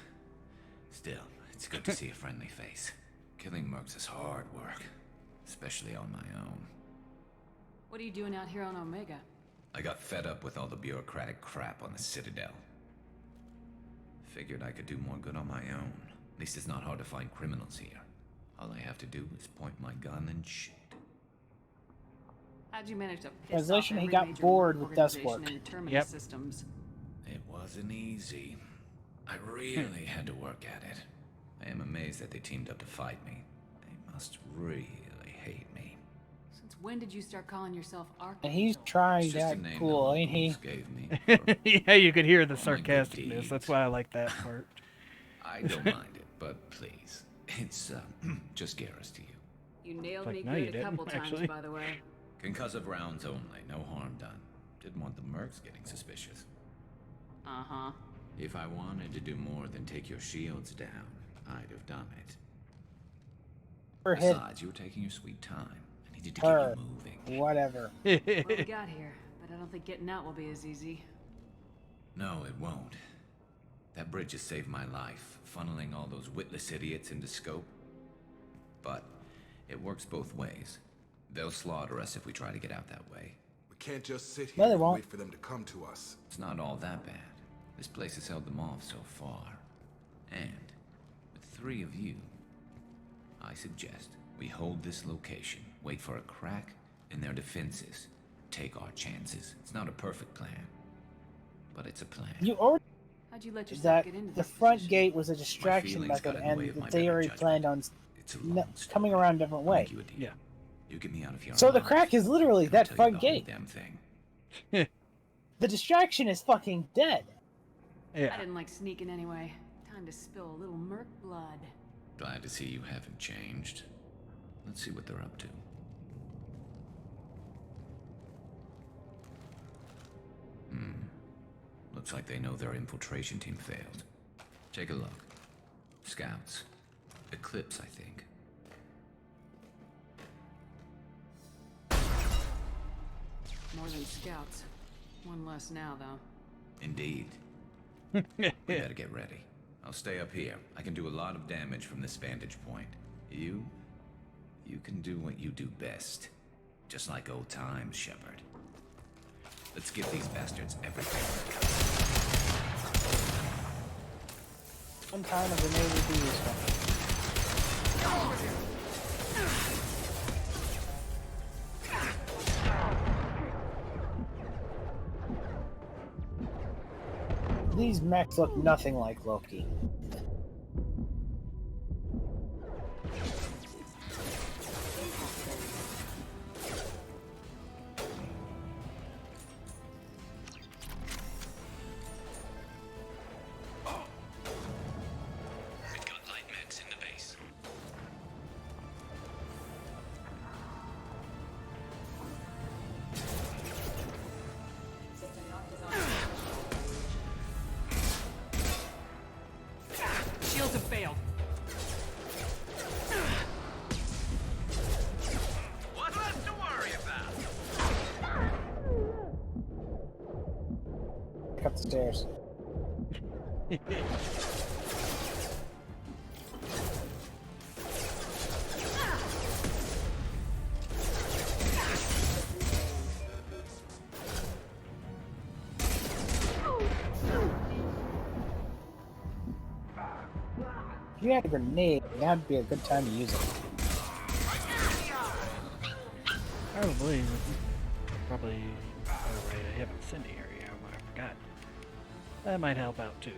Still, it's good to see a friendly face. Killing mercs is hard work, especially on my own. What are you doing out here on Omega? I got fed up with all the bureaucratic crap on the Citadel. Figured I could do more good on my own. At least it's not hard to find criminals here. All I have to do is point my gun and shoot. How'd you manage to piss Translation, off he every got major bored with desk organization work. in Terminus Yep. systems? It wasn't easy. I really had to work at it. I am amazed that they teamed up to fight me. They must really hate me. Since when did you start calling yourself Archangel? And he's trying It's to just a act name cool, the ain't he? locals gave me. Yeah, you could hear the All my good sarcasticness. deeds. That's why I like that part. I don't mind it, but please. It's, just Garrus to you. You nailed Like, me no, you good a couple didn't, times, actually. by the way. Concussive rounds only, no harm done. Didn't want the mercs getting suspicious. Uh-huh. If I wanted to do more than take your shields down, I'd have done it. Her hit Besides, you were taking your sweet time. I needed to her. get you moving. Whatever. Well, we got here, but I don't think getting out will be as easy. No, it won't. That bridge has saved my life, funneling all those witless idiots into scope. But it works both ways. They'll slaughter us if we try to get out that way. We can't just sit No, here they and won't. wait for them to come to us. It's not all that bad. This place has held them off so far. And with 3 of you, I suggest we hold this location, wait for a crack in their defenses, take our chances. It's not a perfect plan, but it's a plan. You already How'd you let yourself that get into the this front position? gate was a distraction feelings method, got in the way and of my they better already judgment. planned on It's a long story. coming around a different I'll way. make you a deal. Yeah. You get me out of here. So the alive, crack is literally and I'll that tell you front the whole gate. damn thing. The distraction is fucking dead. I Yeah. didn't like sneaking anyway. Time to spill a little merc blood. Glad to see you haven't changed. Let's see what they're up to. Looks like they know their infiltration team failed. Take a look. Scouts. Eclipse, I think. More than scouts. One less now, though. Indeed. We better get ready. I'll stay up here. I can do a lot of damage from this vantage point. You can do what you do best. Just like old times, Shepard. Let's give these bastards everything. One time of the Navy would be useful. These mechs look nothing like Loki. We've got light mechs in the base. Shields have failed. What's left to worry about? Back up the stairs. If you had a grenade, that'd be a good time to use it. Probably. Probably. Oh, right. I have incendiary ammo. I forgot. That might help out too.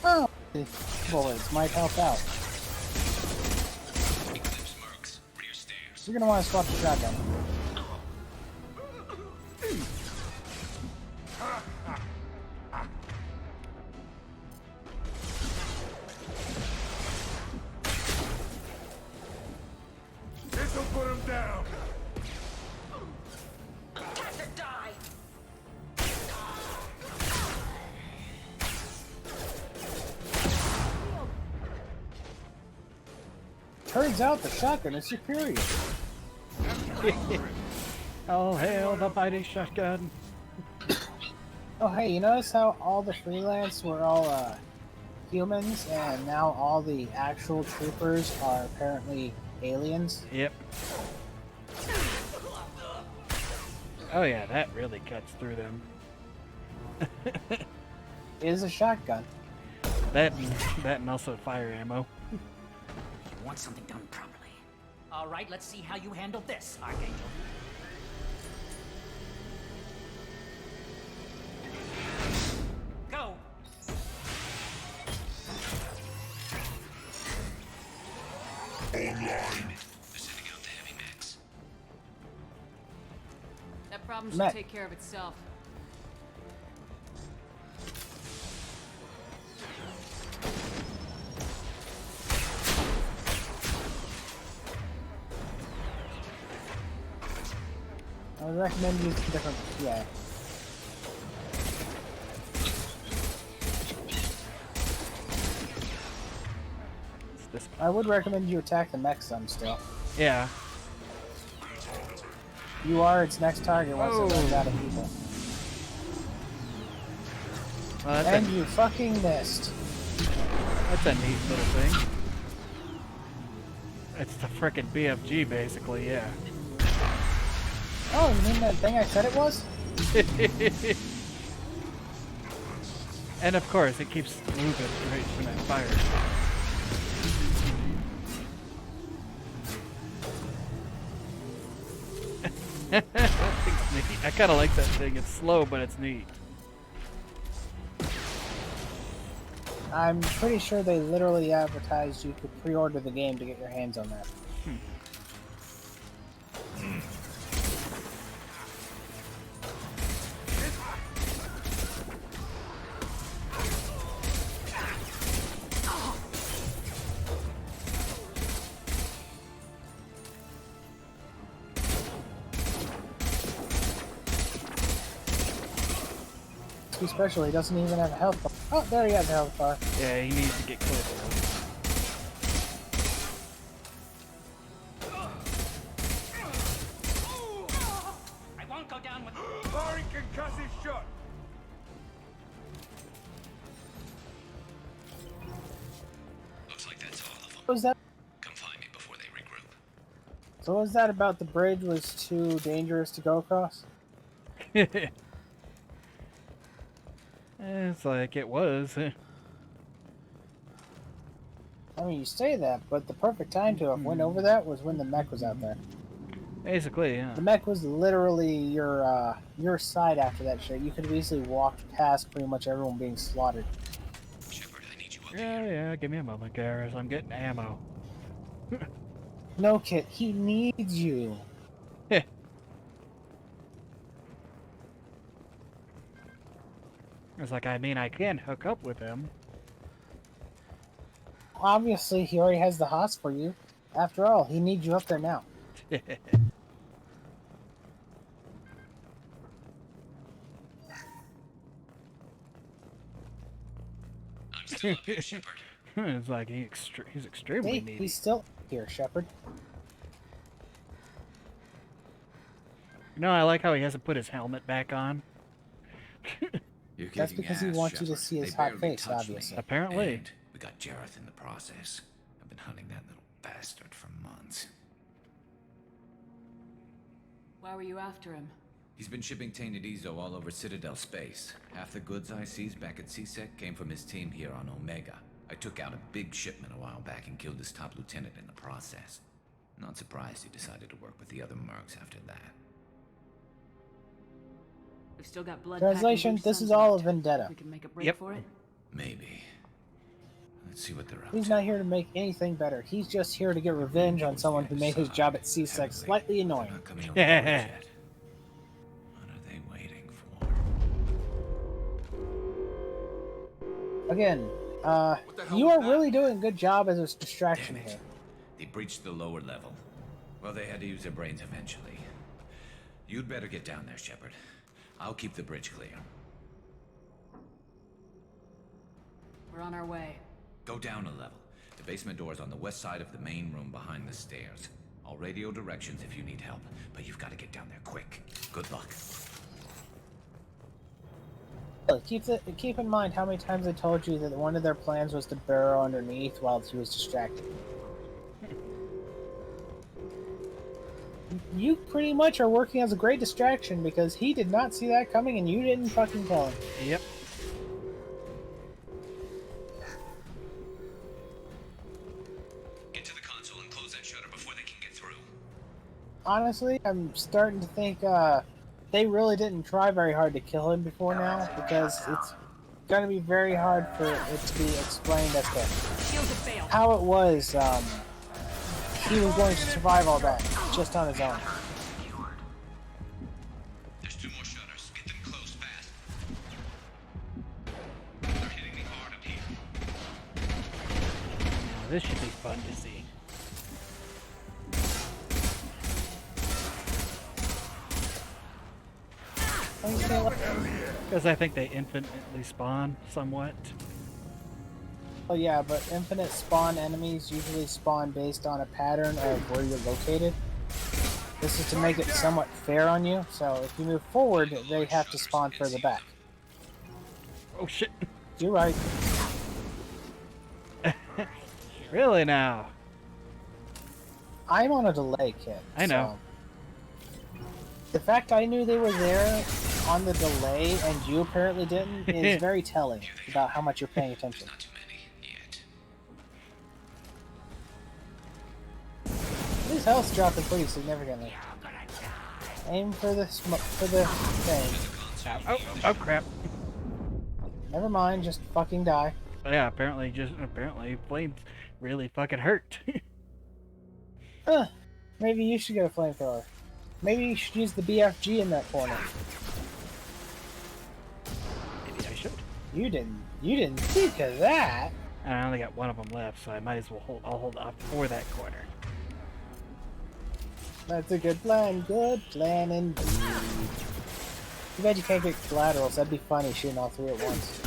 Oh, the bullets might help out. Eclipse mercs, rear stairs. You're gonna want to swap the shotgun. This'll put him down. turns out the shotgun is superior. Oh, hail the mighty shotgun. Oh, hey, you notice how all the freelance were all humans, and now all the actual troopers are apparently aliens? Yep. Oh yeah, that really cuts through them. It is a shotgun. That and also fire ammo. You want something done properly. All right, let's see how you handle this, Archangel. Go! Online. They're sending out the heavy mechs. That problem should Mech. take care of itself. I would recommend using different. Yeah. I would recommend you attack the mech some still. Yeah. You are its next target once it runs out of people. Well, And you fucking missed. That's a neat little thing. It's the frickin' BFG, basically, yeah. Oh, you mean that thing I said it was? And of course, it keeps moving right when it fires. That thing's neat. I kind of like that thing. It's slow, but it's neat. I'm pretty sure they literally advertised you could pre-order the game to get your hands on that. Special, he doesn't even have a health bar. Oh, there he has a health bar. Yeah, he needs to get closer. I won't go down with. Firing concussive shot. Looks like that's all of them. What was that? Come find me before they regroup. So what was that about the bridge was too dangerous to go across? It's like it was. I mean, you say that, but the perfect time to have went over that was when the mech was out there. Basically, yeah. The mech was literally your side after that shit. You could have easily walked past pretty much everyone being slaughtered. Yeah, give me a moment, Garrus. I'm getting ammo. No, Kit, he needs you. It's like, I mean, I can hook up with him. Obviously, he already has the hots for you. After all, he needs you up there now. It's like he's extremely Hey, needy. he's still here, Shepard. You know, I like how he hasn't put his helmet back on. You're That's kicking because he ass, wants you to Shepard. see his They hot barely face, touched me. obviously. Apparently. And we got Jareth in the process. I've been hunting that little bastard for months. Why were you after him? He's been shipping tainted Ezo all over Citadel space. Half the goods I seized back at CSEC came from his team here on Omega. I took out a big shipment a while back and killed his top lieutenant in the process. Not surprised he decided to work with the other mercs after that. We've still got blood. Translation, this is all a vendetta. We can make a break for it. Maybe. Let's see what they're up He's not here to make anything better. He's just here to get revenge on someone who made his job at CSEC slightly annoying. Yeah. What are they waiting for? Again, you are really doing a good job as a distraction here. They breached the lower level. Well, they had to use their brains eventually. You'd better get down there, Shepard. I'll keep the bridge clear. We're on our way. Go down a level. The Basement door's on the west side of the main room behind the stairs. I'll radio directions if you need help, but you've got to get down there quick. Good luck. Keep in mind how many times I told you that one of their plans was to burrow underneath while he was distracted. You pretty much are working as a great distraction because he did not see that coming and you didn't fucking tell him. Yep. Get to the console and close that shutter before they can get through. Honestly, I'm starting to think they really didn't try very hard to kill him before now because it's going to be very hard for it to be explained as to how it was he was going to survive all that just on his own. There's 2 more shutters. Get them closed fast. They're hitting me hard up here. Now, this should be fun to see. Because I think they infinitely spawn somewhat. Oh yeah, but infinite spawn enemies usually spawn based on a pattern of where you're located. This is to make it somewhat fair on you, so if you move forward, they have to spawn further back. Oh shit. You're right. Really now? I'm on a delay, Kit. I know. So the fact I knew they were there on the delay and you apparently didn't is very telling about how much you're paying attention. His health's dropping pretty significantly. Aim for the thing. Oh crap. Never mind, just fucking die. Yeah, apparently flames really fucking hurt. Huh. Maybe you should get a flamethrower. Maybe you should use the BFG in that corner. Maybe I should. You didn't think of that. I only got one of them left, so I might as well I'll hold off for that corner. That's a good plan. Good plan indeed. Too bad you can't get collaterals. That'd be funny shooting all 3 at once.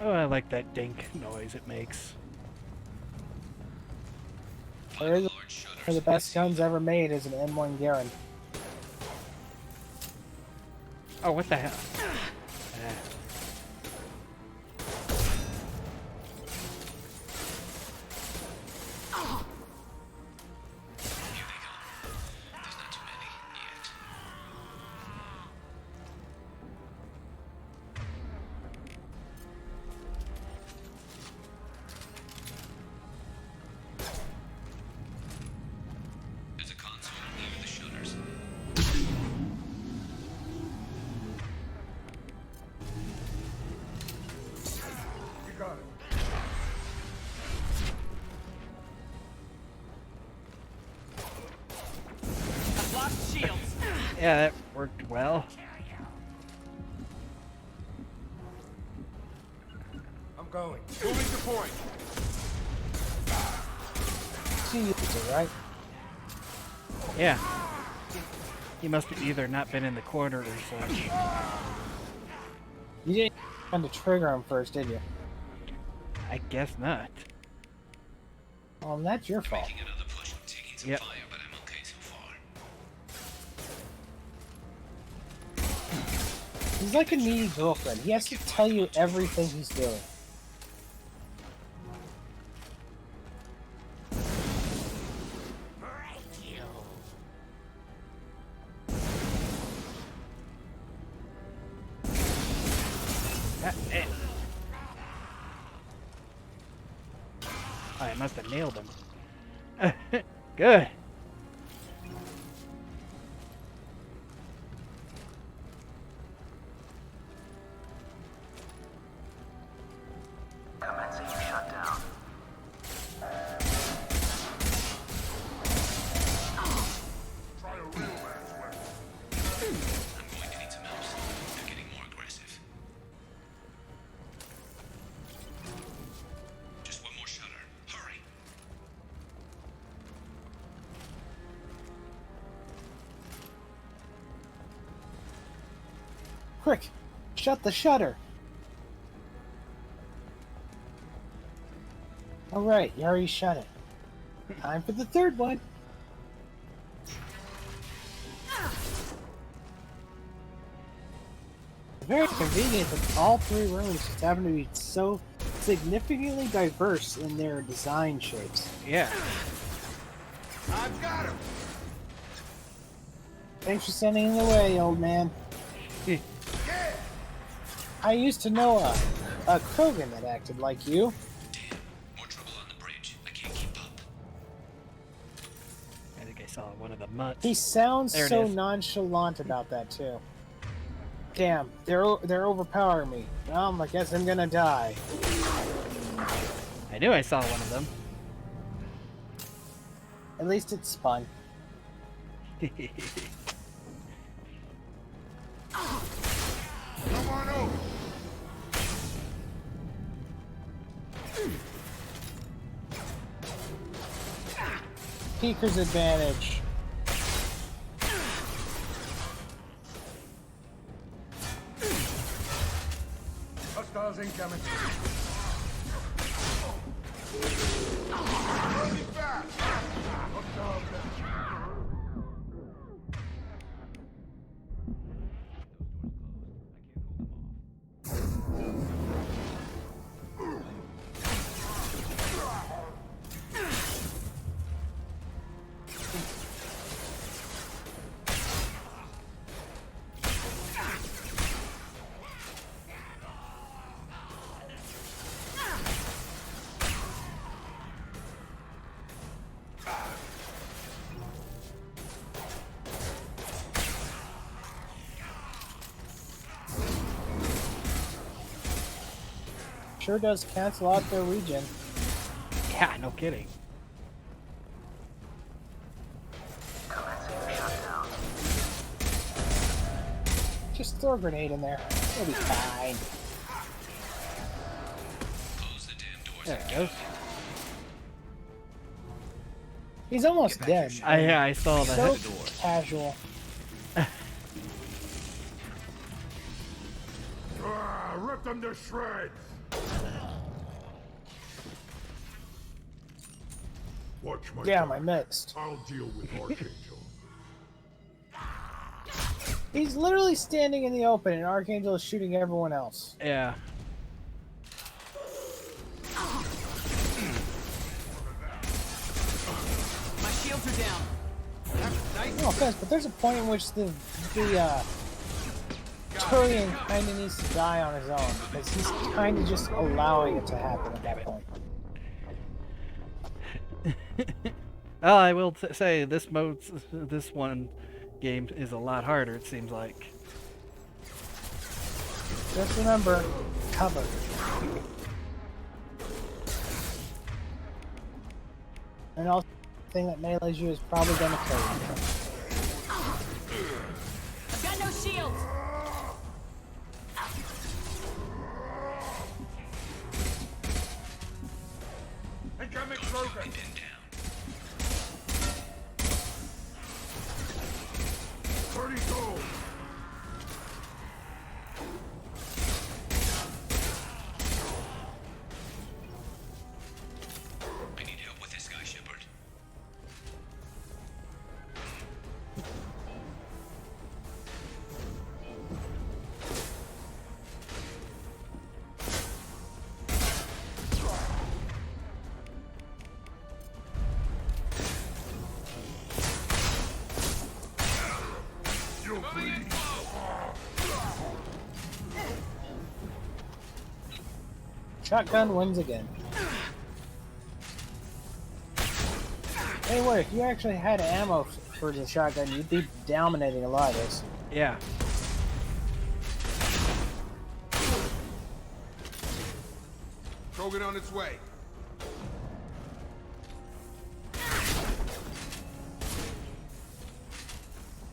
Oh, I like that dink noise it makes. One of the best guns ever made is an M1 Garand. Oh, what the hell? Yeah, that worked well. I'm going. Moving to point. See you, right? Yeah. He must have either not been in the corner or such. You didn't want to trigger him first, did you? I guess not. Well, that's your fault. Yep. He's like a needy girlfriend. He has to tell you everything he's doing. I must have nailed him. Good. Commencing shutdown. Try a real man's weapon. I'm going to need some help. They're getting more aggressive. Just one more shutter. Hurry. Quick, shut the shutter. All right, you already shut it. Time for the third one. Very convenient that all three rooms just happen to be so significantly diverse in their design shapes. Yeah. I've got him. Thanks for sending it away, old man. I used to know a Krogan that acted like you. More trouble on the bridge. I can't keep up. I think I saw one of the mutts. He sounds There it so is. nonchalant about that too. Damn, they're overpowering me. Well, I guess I'm gonna die. I knew I saw one of them. At least it's spun. Come on over. Peeker's advantage. Hostiles incoming. Sure does cancel out their regen. Yeah, no kidding. Just throw a grenade in there. It'll be fine. There it goes. He's almost dead. Yeah, I saw that. So casual. Rip them to shreds! Watch my Damn, back. I missed. I'll deal with Archangel. He's literally standing in the open and Archangel is shooting everyone else. Yeah. My shields are down. No offense, but there's a point in which the Turian kind of needs to die on his own because he's kind of just allowing it to happen at that point. Well, I will say this one game is a lot harder. It seems like. Just remember, cover. And also, the thing that melees you is probably going to kill you. I've got no shields. Incoming Krogan! 30 gold! I need help with this guy, Shepard. Shotgun wins again. Anyway, if you actually had ammo for the shotgun, you'd be dominating a lot of this. Yeah. Krogan on its way.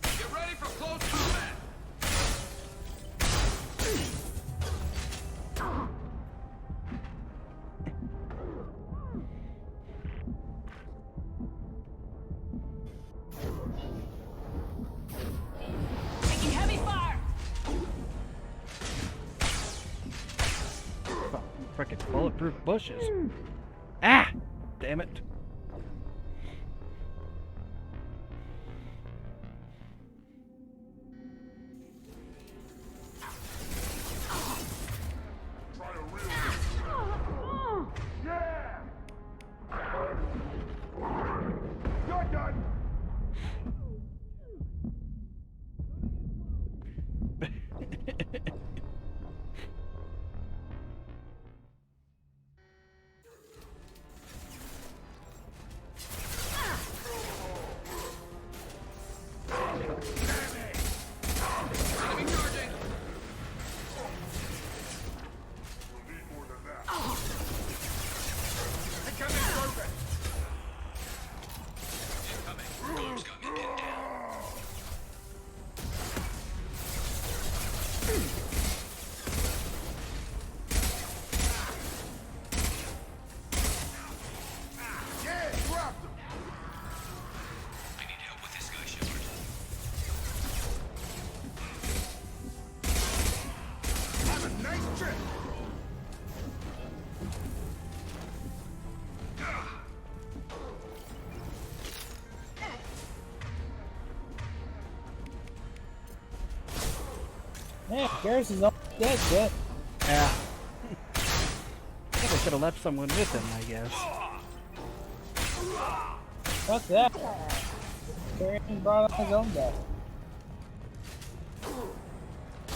Get ready for close combat. Taking heavy fire. frickin' bulletproof bushes. Ah! Damn it. You're done! Man, Garrus is all dead shit. Yeah. I think I should have left someone with him, I guess. Fuck that. Tyrion brought on his own death.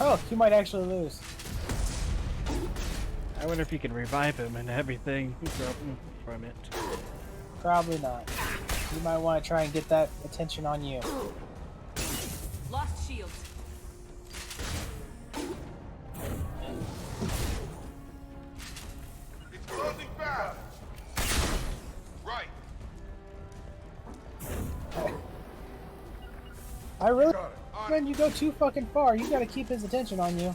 Oh, you might actually lose. I wonder if you can revive him and everything from it. Probably not. You might want to try and get that attention on you. Lost shields. It's closing fast! Right. I really recommend you go too fucking far. You gotta keep his attention on you.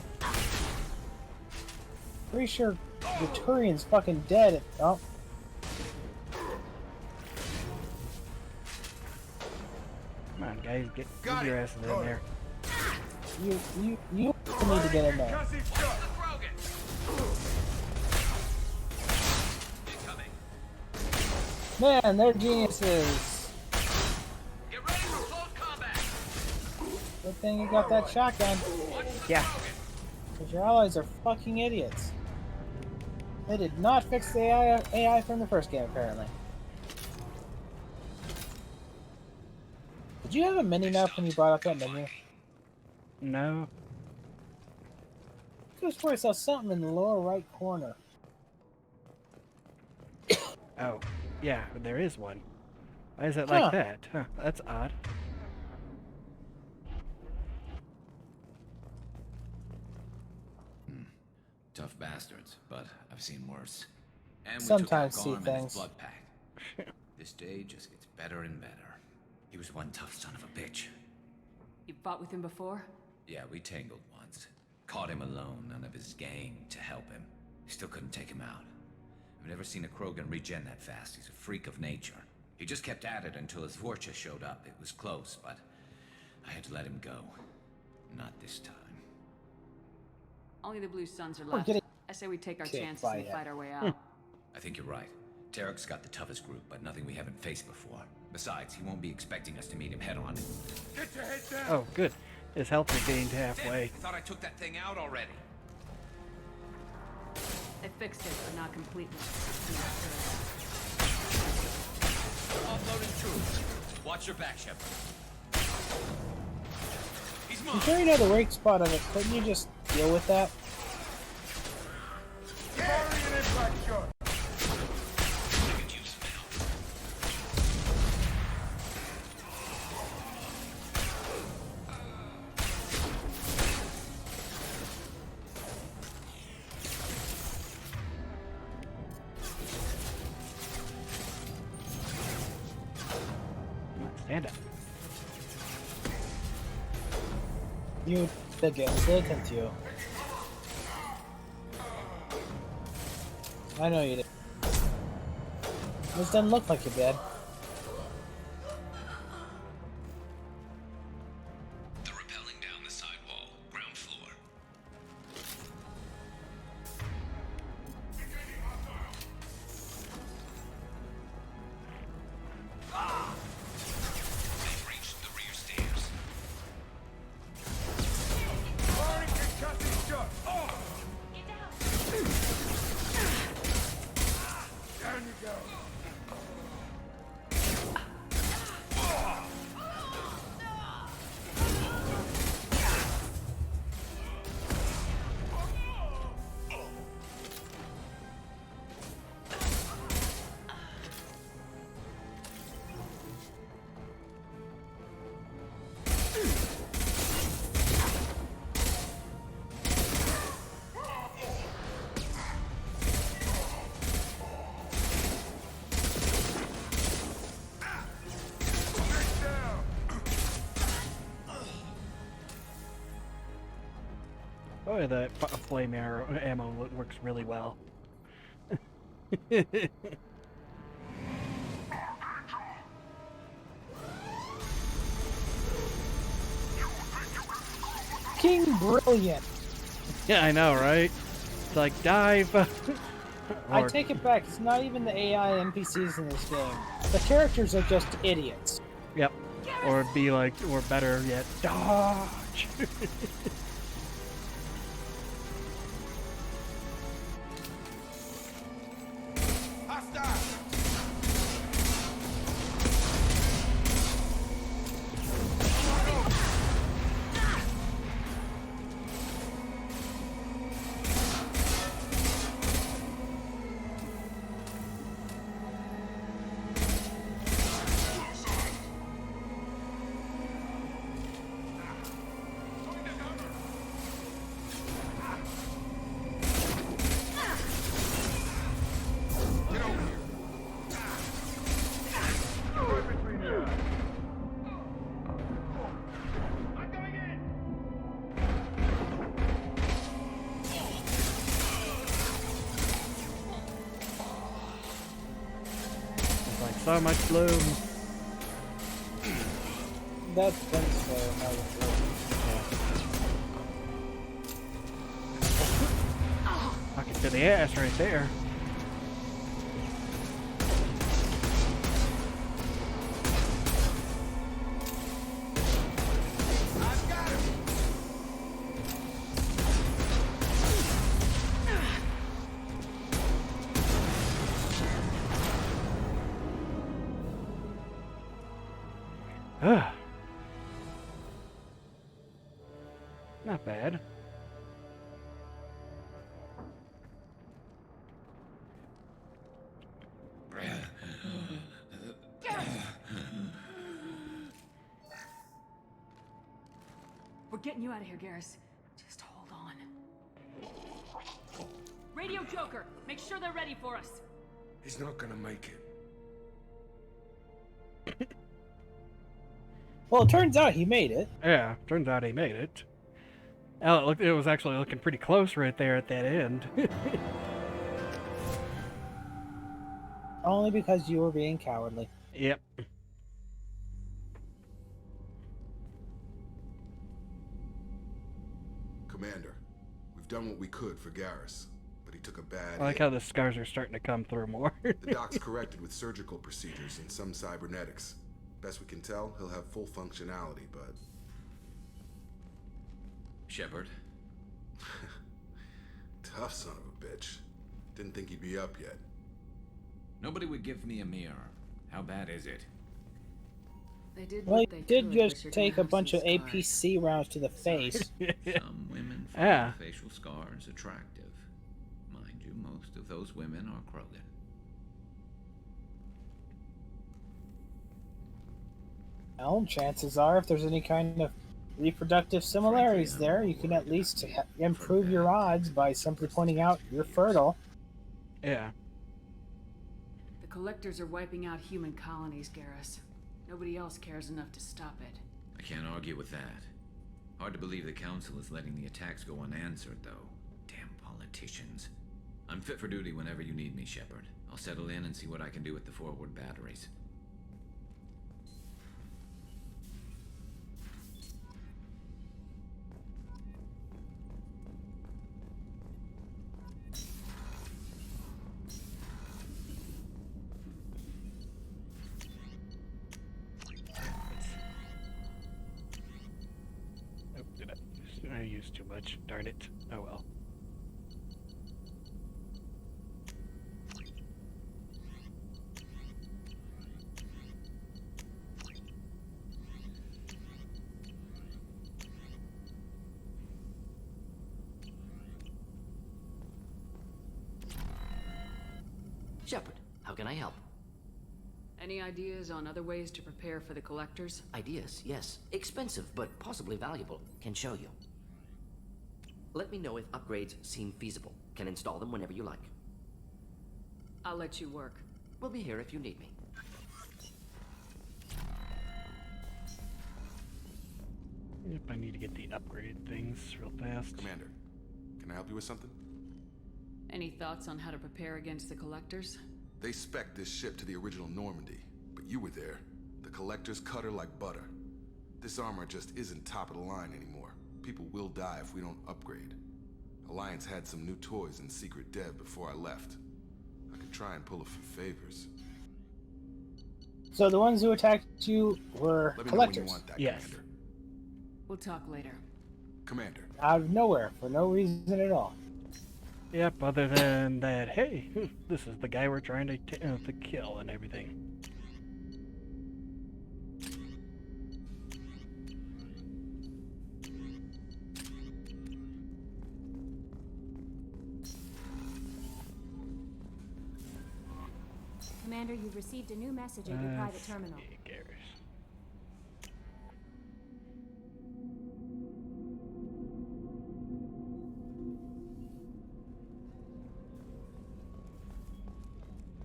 Pretty sure the Tyrion's fucking dead. Oh. Come on, guys, get your asses in there. You need to get in there. Man, they're geniuses. Get ready for close combat. Good thing you got that shotgun. Yeah. Because your allies are fucking idiots. They did not fix the AI from the first game, apparently. Did you have a mini-map when you brought up that menu? No. I could have sworn I saw something in the lower right corner. Oh, yeah, there is one. Why is it like that? Huh, that's odd. Tough bastards, but I've seen worse. And we Sometimes took see out Gorm and his things. blood pack. This day just gets better and better. He was one tough son of a bitch. You fought with him before? Yeah, we tangled once. Caught him alone, none of his gang to help him. Still couldn't take him out. I've never seen a Krogan regen that fast. He's a freak of nature. He just kept at it until his Vorcha showed up. It was close, but I had to let him go. Not this time. Only the Blue Suns are We're left. getting I say we take our kicked chances by and him. fight our way out. I think you're right. Tarek's got the toughest group, but nothing we haven't faced before. Besides, he won't be expecting us to meet him head-on. Get your head down! Oh, good. His health regained halfway. I thought I took that thing out already. They fixed it, but not completely. Offloading troops. Watch your back, Shepard. He's I'm mine. sure you know the weak spot of it. Couldn't you just deal with that? Carry an impact shot! Stand up. You again, didn't you? I know you did. This doesn't look like you're dead. They're rappelling down the side wall, ground floor. Boy, that flame arrow ammo works really well. King Brilliant. Yeah, I know, right? It's like dive. I take it back. It's not even the AI NPCs in this game. The characters are just idiots. Yep. Or be like, or better yet, dodge. So much bloom. That's fair. Knock it to the ass right there. Not bad. We're getting you out of here, Garrus. Just hold on. Radio Joker, make sure they're ready for us. He's not gonna make it. Well, it turns out he made it. Yeah, turns out he made it. Oh, it was actually looking pretty close right there at that end. Only because you were being cowardly. Yep. Commander, we've done what we could for Garrus, but he took a bad I like hit. how the scars are starting to come through more. The doc's corrected with surgical procedures and some cybernetics. Best we can tell, he'll have full functionality, but... Shepard? Tough son of a bitch. Didn't think he'd be up yet. Nobody would give me a mirror. How bad is it? They did Well, what he they did could, just but you're take gonna a bunch have of some scars. APC rounds to the face. Some women find Yeah. facial scars attractive. Mind you, most of those women are Krogan. Well, chances are, if there's any kind of reproductive similarities there, you can at least improve your odds by simply pointing out you're fertile. Yeah. The collectors are wiping out human colonies, Garrus. Nobody else cares enough to stop it. I can't argue with that. Hard to believe the Council is letting the attacks go unanswered, though. Damn politicians. I'm fit for duty whenever you need me, Shepard. I'll settle in and see what I can do with the forward batteries. Oh, did I used too much. Darn it. Oh well. Shepard, how can I help? Any ideas on other ways to prepare for the collectors? Ideas, yes. Expensive, but possibly valuable. Can show you. Let me know if upgrades seem feasible. Can install them whenever you like. I'll let you work. We'll be here if you need me. Yep, I need to get the upgrade things real fast. Commander, Can I help you with something? Any thoughts on how to prepare against the Collectors? They spec'd this ship to the original Normandy, but you were there. The Collectors cut her like butter. This armor just isn't top of the line anymore. People will die if we don't upgrade. Alliance had some new toys in secret dev before I left. I could try and pull a few favors. So the ones who attacked you were Let me collectors? know when you want that, Yes. Commander. We'll talk later. Commander. Out of nowhere, for no reason at all. Yep, other than that, hey, this is the guy we're trying to kill and everything. Commander, you've received a new message at your private terminal.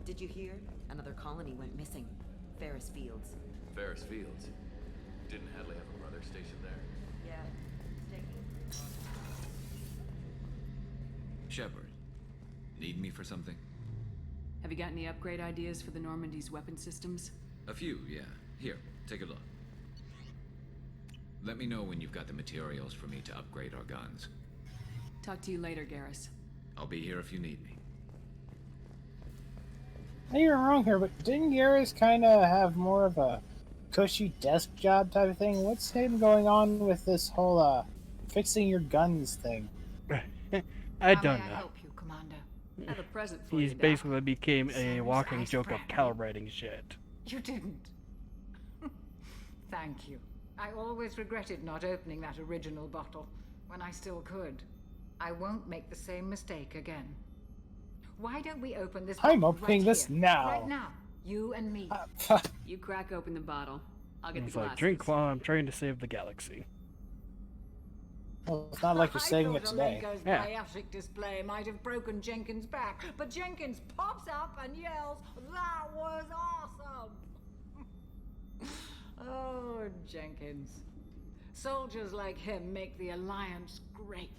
Did you hear? Another colony went missing. Ferris Fields. Ferris Fields? Didn't Hadley have a brother stationed there? Yeah. Shepard, need me for something? Have you got any upgrade ideas for the Normandy's weapon systems? A few, yeah. Here, take a look. Let me know when you've got the materials for me to upgrade our guns. Talk to you later, Garrus. I'll be here if you need me. Maybe you're wrong here, but didn't Garrus kind of have more of a cushy desk job type of thing? What's him going on with this whole fixing your guns thing? I don't know. help you, Commander? I have a present for He's you, Doc. basically became a Sam's walking ice joke of brandy. calibrating shit. You didn't. Thank you. I always regretted not opening that original bottle when I still could. I won't make the same mistake again. Why don't we open this I'm bottle opening right this here, now. Right now. You and me. You crack open the bottle. I'll get It's the like, glasses. drink while I'm trying to save the galaxy. Well, it's not like you're saving it today. Alenko's Yeah. biotic display might have broken Jenkins' back, but Jenkins pops up and yells, "That was awesome!" Oh, Jenkins. Soldiers like him make the Alliance great.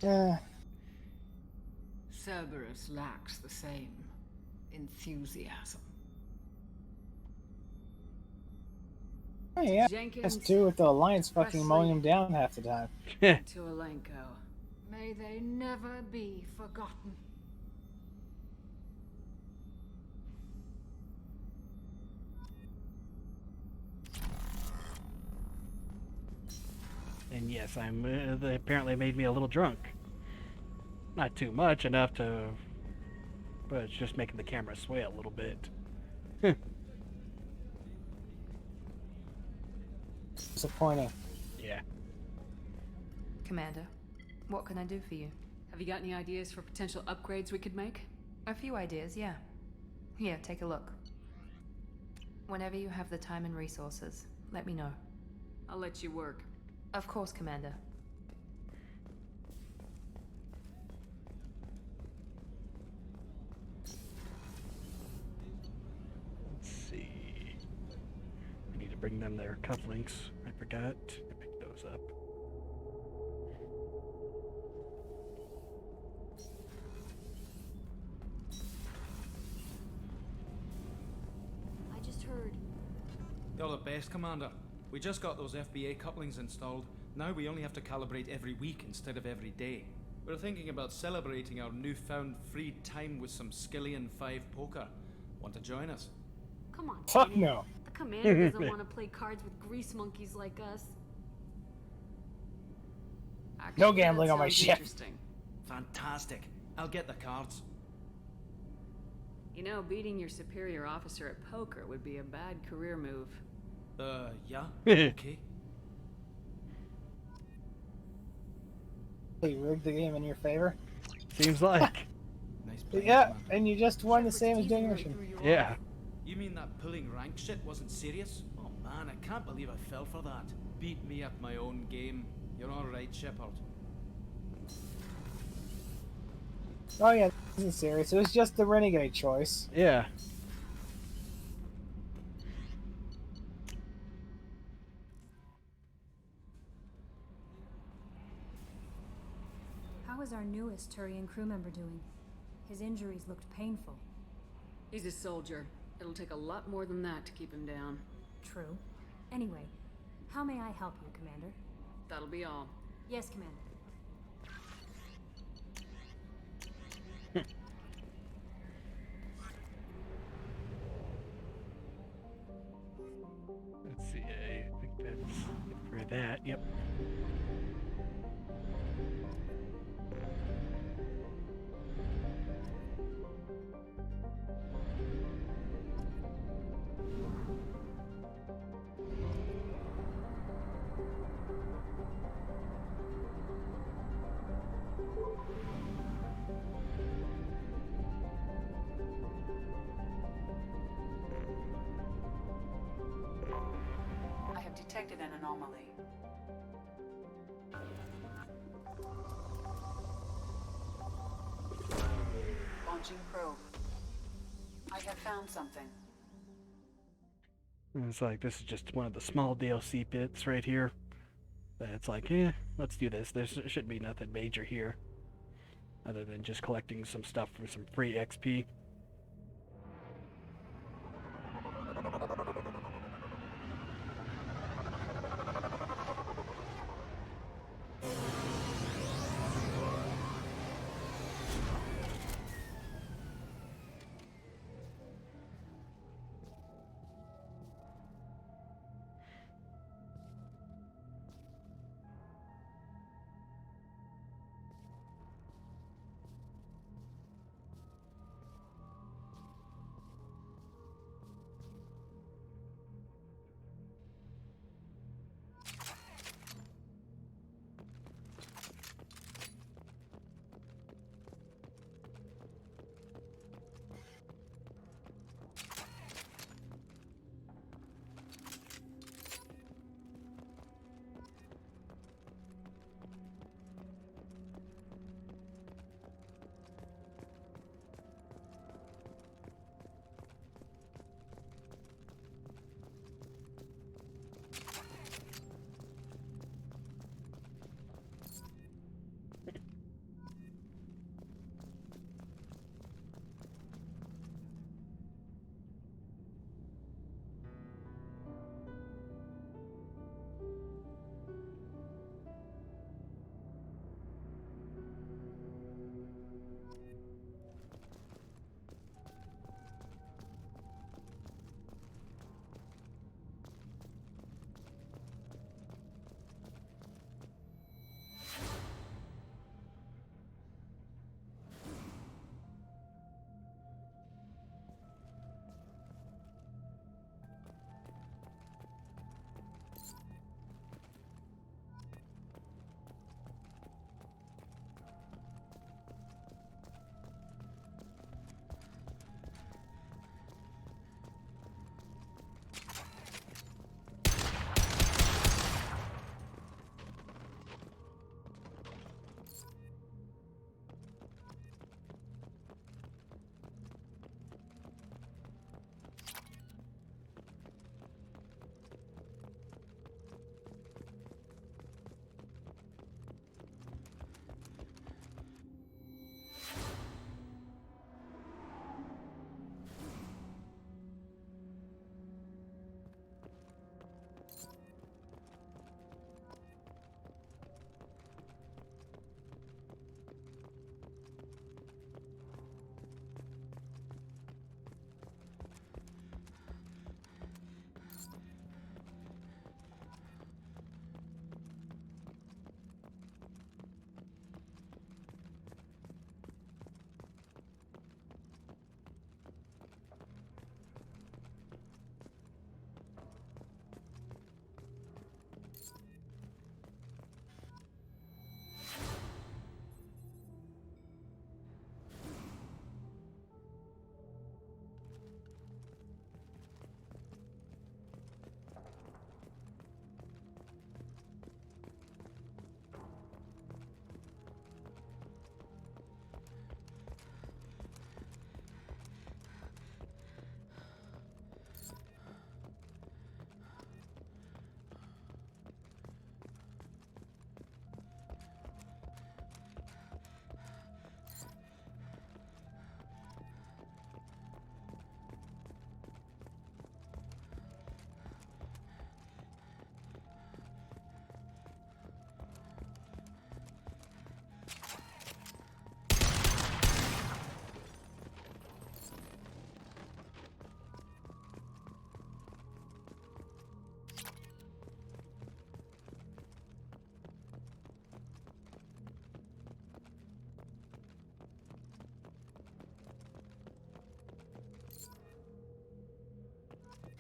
Cerberus lacks the same enthusiasm. Oh, yeah, Jenkins, that's too with the Alliance fucking Presley. mowing him down half the time. to Alenko. May they never be forgotten. And yes, they apparently made me a little drunk. Not too much, enough to... But it's just making the camera sway a little bit. Disappointing. Yeah. Commander, what can I do for you? Have you got any ideas for potential upgrades we could make? A few ideas, yeah. Here, take a look. Whenever you have the time and resources, let me know. I'll let you work. Of course, Commander. Let's see. I need to bring them their cufflinks. I forgot to pick those up. I just heard. You're the best, Commander. We just got those FBA couplings installed. Now we only have to calibrate every week instead of every day. We're thinking about celebrating our newfound free time with some Skillian 5 poker. Want to join us? Come on. Fuck Kenny. no. The commander doesn't want to play cards with grease monkeys like us. Actually, No gambling that on my sounds ship. Interesting. Fantastic. I'll get the cards. You know, beating your superior officer at poker would be a bad career move. Yeah? Okay. They rigged the game in your favor. Seems like. Nice play, Yeah, Commander. and you just won the same as doing your mission. Yeah. You mean that pulling rank shit wasn't serious? Oh man, I can't believe I fell for that. Beat me at my own game. You're alright, Shepard. Oh yeah, this isn't serious. It was just the renegade choice. Yeah. How is our our newest Turian crew member doing? His injuries looked painful. He's a soldier. It'll take a lot more than that to keep him down. True. Anyway, how may I help you, Commander? That'll be all. Yes, Commander. Let's see, I think that's for that, yep. I have detected an anomaly. Launching probe. I have found something. And it's like, this is just one of the small DLC bits right here. That it's like, let's do this. There should be nothing major here. Other than just collecting some stuff for some free XP.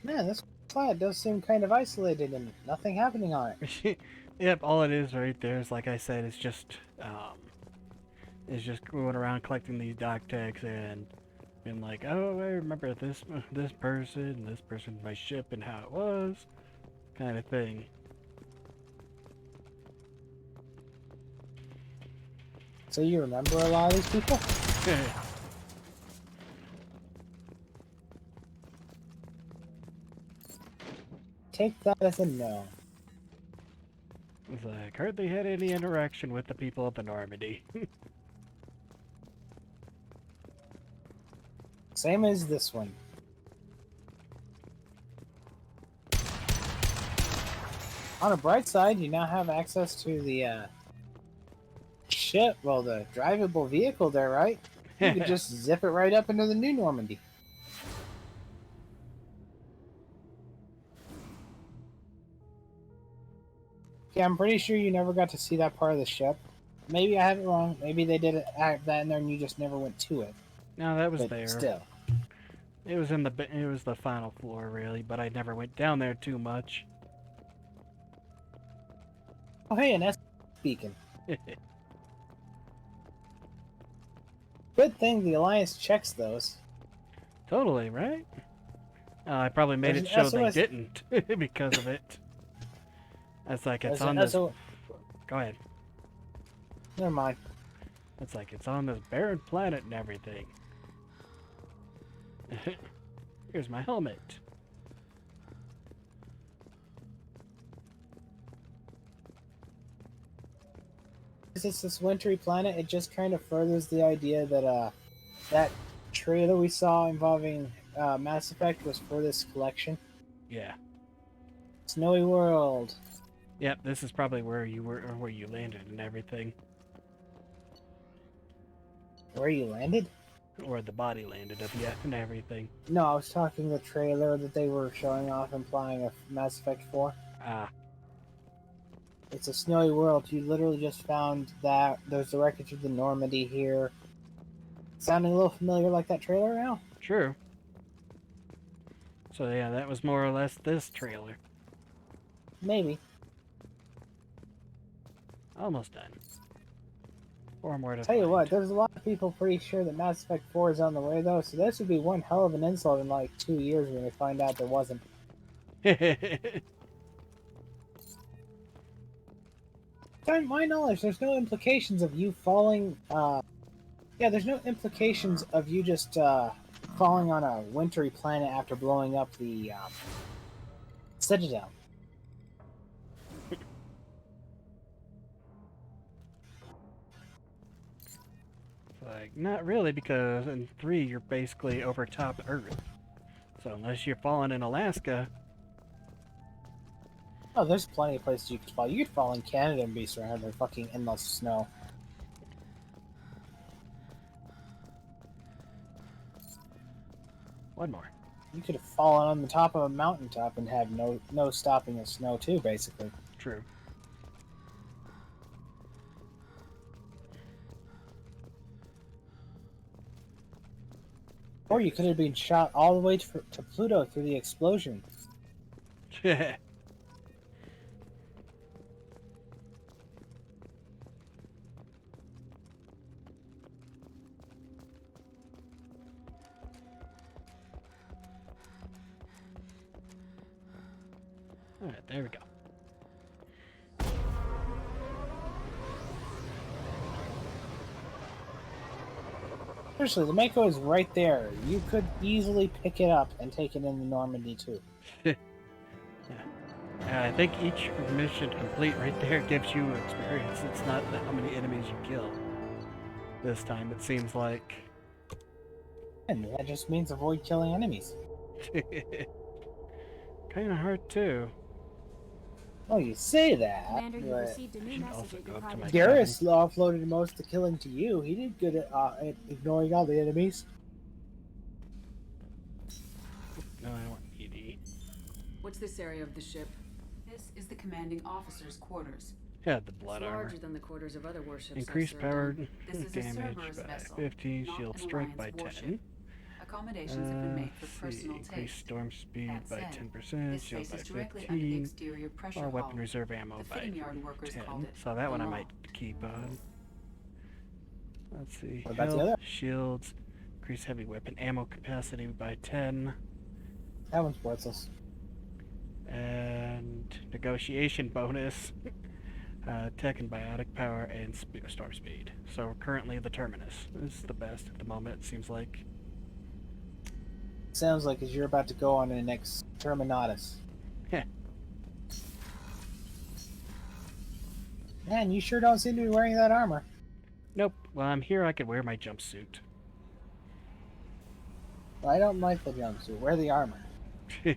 Man, this planet does seem kind of isolated and nothing happening on it. Yep, all it is right there is, like I said, it's just going around collecting these doc tags and being like, oh, I remember this person, my ship, and how it was, kind of thing. So you remember a lot of these people? Take that as a no. It's like, hardly had any interaction with the people of the Normandy. Same as this one. On a bright side, you now have access to the ship, well, the drivable vehicle there, right? You could just zip it right up into the new Normandy. Yeah, I'm pretty sure you never got to see that part of the ship. Maybe I have it wrong. Maybe they did have that in there and you just never went to it. No, that was But there. still. It was the final floor, really, but I never went down there too much. Oh, hey, an S beacon. Good thing the Alliance checks those. Totally, right? I probably made There's it show an they SOS didn't because of it. It's like it's There's on an this. SO Go ahead. Never mind. It's like it's on this barren planet and everything. Here's my helmet. Since it's this wintry planet, it just kind of furthers the idea that that trailer we saw involving Mass Effect was for this collection. Yeah. Snowy World. Yep, this is probably where you were, or where you landed and everything. Where you landed? Or the body landed of you and everything. No, I was talking the trailer that they were showing off implying a Mass Effect 4. Ah. It's a snowy world. You literally just found that. There's the wreckage of the Normandy here. Sounding a little familiar like that trailer now? True. So yeah, that was more or less this trailer. Maybe. Almost done. 4 more to Tell you find. what, there's a lot of people pretty sure that Mass Effect 4 is on the way, though, so this would be one hell of an insult in like 2 years when we find out there wasn't. To my knowledge, there's no implications of you falling, there's no implications of you just, falling on a wintry planet after blowing up the, Citadel. Like, not really, because in 3 you're basically over top Earth. So unless you're falling in Alaska... Oh, there's plenty of places you could fall. You could fall in Canada and be surrounded by fucking endless snow. One more. You could have fallen on the top of a mountaintop and have no stopping of snow too, basically. True. Or you could have been shot all the way to Pluto through the explosion. Yeah. Alright, there we go. Seriously, the Mako is right there. You could easily pick it up and take it into Normandy too. Yeah. I think each mission complete right there gives you experience. It's not how many enemies you kill. This time it seems like. And that just means avoid killing enemies. Kinda hard too. Oh, you say that. Commander, you but received a new message at your private. Garrus offloaded most of the killing to you. He did good at ignoring all the enemies. No, I want ED. What's this area of the ship? This is the commanding officer's quarters. Yeah, the blood It's armor. larger than the quarters of other warships. Increased power This is a damage Cerberus by vessel, 15, not shield an strike by Alliance 10. warship. A Accommodations have been made for Let's personal see. Increase taste. storm speed That by said, 10%, this shield space by is directly under the 15, exterior pressure or weapon hull. reserve ammo The by fitting yard workers 10. called it So that the one I law. might keep on. Let's see. What about the Health, other? shields, increase heavy weapon ammo capacity by 10. That one's worthless. And negotiation bonus. Tech and biotic power and storm speed. So currently the Terminus is the best at the moment, it seems like. Sounds like as you're about to go on an exterminatus. Heh. Man, you sure don't seem to be wearing that armor. Nope. Well, I'm here, I could wear my jumpsuit. Well, I don't like the jumpsuit. Wear the armor. You're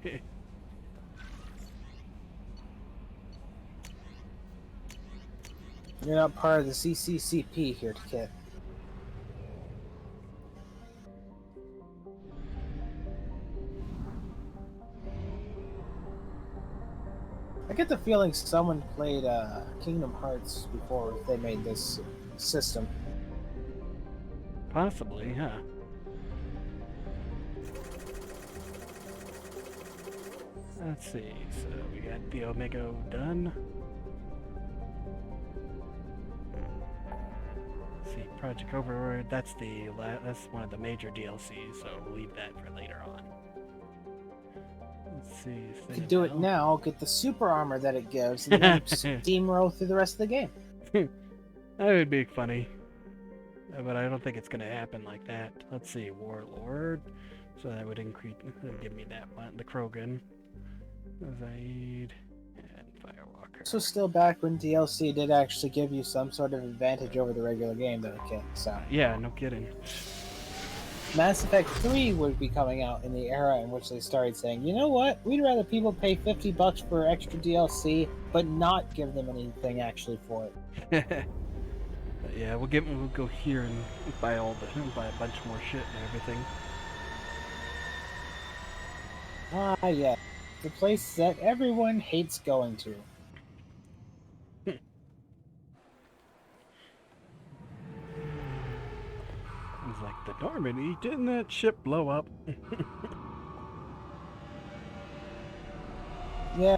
not part of the CCCP here, Kit. I get the feeling someone played Kingdom Hearts before they made this system. Possibly, huh? Let's see, so we got the Omega done. Let's see, Project Overlord, that's that's one of the major DLCs, so we'll leave that for later on. Let's see. You could do it now, get the super armor that it gives, and then steamroll through the rest of the game. That would be funny. But I don't think it's going to happen like that. Let's see, Warlord. So that would increase, give me that one. The Krogan. Zaid. And Firewalker. So still back when DLC did actually give you some sort of advantage over the regular game, though, Kit. So yeah, no kidding. Mass Effect 3 would be coming out in the era in which they started saying, you know what, we'd rather people pay $50 for extra DLC, but not give them anything actually for it. Yeah, we'll go here and buy buy a bunch more shit and everything. Ah, yeah, the place that everyone hates going to. He's like, the Normandy, didn't that ship blow up? Yeah,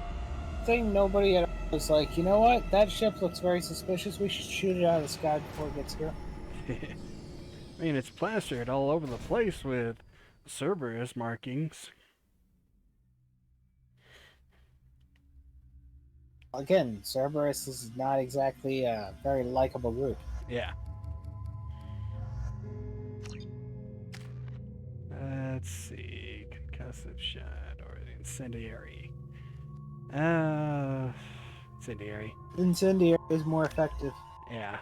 thing nobody at all was like, you know what, that ship looks very suspicious, we should shoot it out of the sky before it gets here. I mean, it's plastered all over the place with Cerberus markings. Again, Cerberus is not exactly a very likable group. Yeah. Let's see. Concussive shot or incendiary. Incendiary. Incendiary is more effective. Yeah.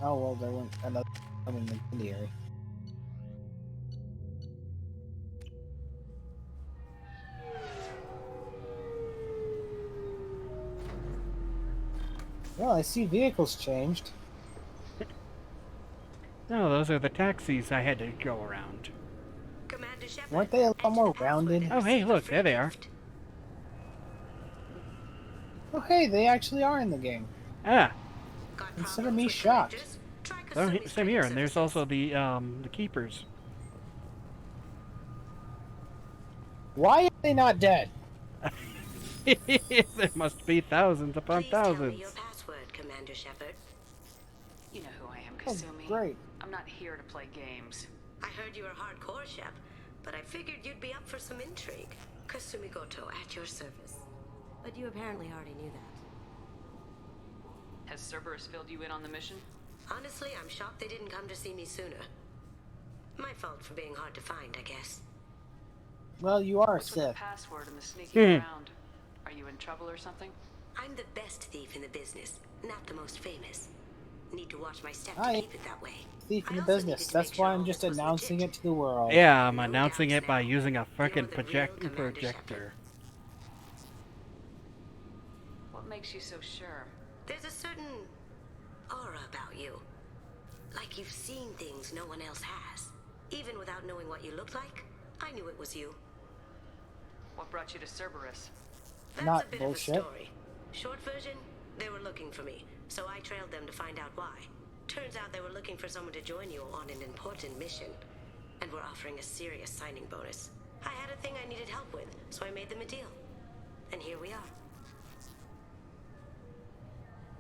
Oh, well, there went another incendiary. Well, I see vehicles changed. No, those are the taxis I had to go around. Weren't they a lot more rounded? Oh, hey, look, there they are. Oh, hey, they actually are in the game. Ah. Consider me shocked. Oh, same here, and there's also the keepers. Why are they not dead? There must be thousands upon thousands. Your password, Commander Shepard. You know who I am, Oh, Kasumi. great. I'm not here to play games. I heard you were hardcore, Shep, but I figured you'd be up for some intrigue. Kasumi Goto at your service. But you apparently already knew that. Has Cerberus filled you in on the mission? Honestly, I'm shocked they didn't come to see me sooner. My fault for being hard to find, I guess. Well, you are What's with the Sith. password and the sneaking around? Are you in trouble or something? I'm the best thief in the business, not the most famous. Need to watch my step to I keep it that way. Thief in the business. That's why I'm just announcing it to the world. Yeah, I'm announcing it by using a frickin' projector. What makes you so sure? There's a certain aura about you. Like you've seen things no one else has. Even without knowing what you looked like, I knew it was you. What brought you to Cerberus? That's Not a bit bullshit. of a story. Short version, they were looking for me, so I trailed them to find out why. Turns out they were looking for someone to join you on an important mission, and were offering a serious signing bonus. I had a thing I needed help with, so I made them a deal. And here we are.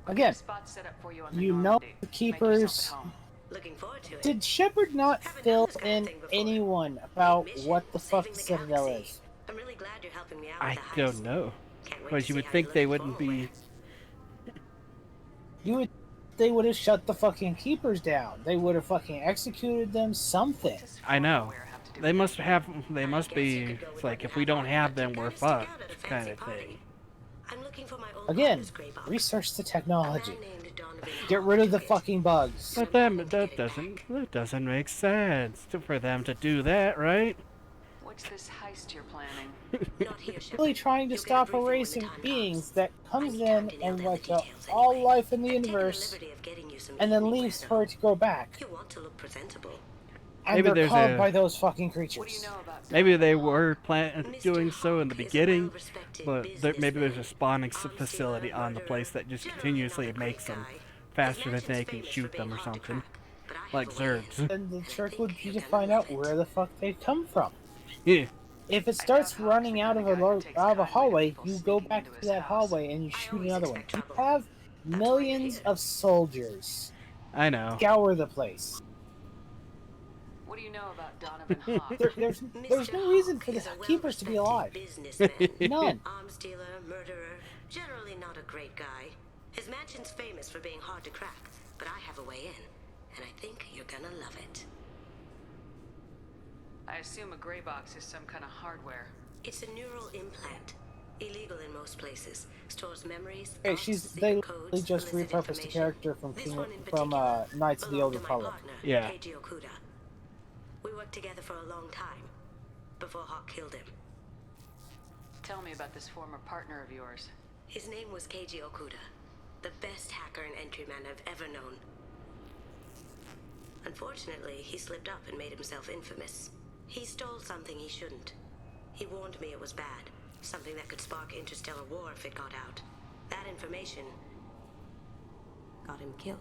Again, Spot set up for you on the you know Normandy. the Make yourself keepers. at home. Looking forward to it. Did Shepard not fill in anyone about what the fuck the Citadel is? I'm really glad you're helping me out I with the heist. don't know. Can't wait Because to you see would how think you they look wouldn't forward. be. They would have shut the fucking keepers down. They would have fucking executed them. Something. I know. They must have. They must be. It's like if we don't have them, we're fucked, kind of thing. I'm looking for my old Again, partner's gray box. research the technology. Get rid of the fucking bugs. But then that doesn't make sense for them to do that, right? What's this heist you're planning? Really trying to stop a race of beings that comes in and wipes out all life in the universe, and then leaves for it to go back. You want to look presentable. And Maybe they're there's called a- by those fucking creatures. Maybe they were doing so in the beginning, but maybe there's a spawning facility on the place that just continuously makes them faster than they can shoot them or something, like Zergs. And the trick would be to find out where the fuck they come from. Yeah. If it starts running out of a hallway, you go back to that hallway and you shoot another one. You have millions of soldiers. I know. Scour the place. What do you know about Donovan Hawk? There's no reason for the keepers to be alive. None. Arms dealer, murderer, generally not a great guy. His mansion's famous for being hard to crack, but I have a way in, and I think you're gonna love it. I assume a gray box is some kind of hardware. It's a neural implant. Illegal in most places. Stores memories. Hey, thoughts, they secret codes, just illicit repurposed the information. character from This one in particular Knights of the Old belonged to my Republic. partner, Yeah. Keiji Okuda. We worked together for a long time before Hawk killed him. Tell me about this former partner of yours. His name was Keiji Okuda, the best hacker and entryman I've ever known. Unfortunately, he slipped up and made himself infamous. He stole something he shouldn't. He warned me it was bad, something that could spark interstellar war if it got out. That information got him killed.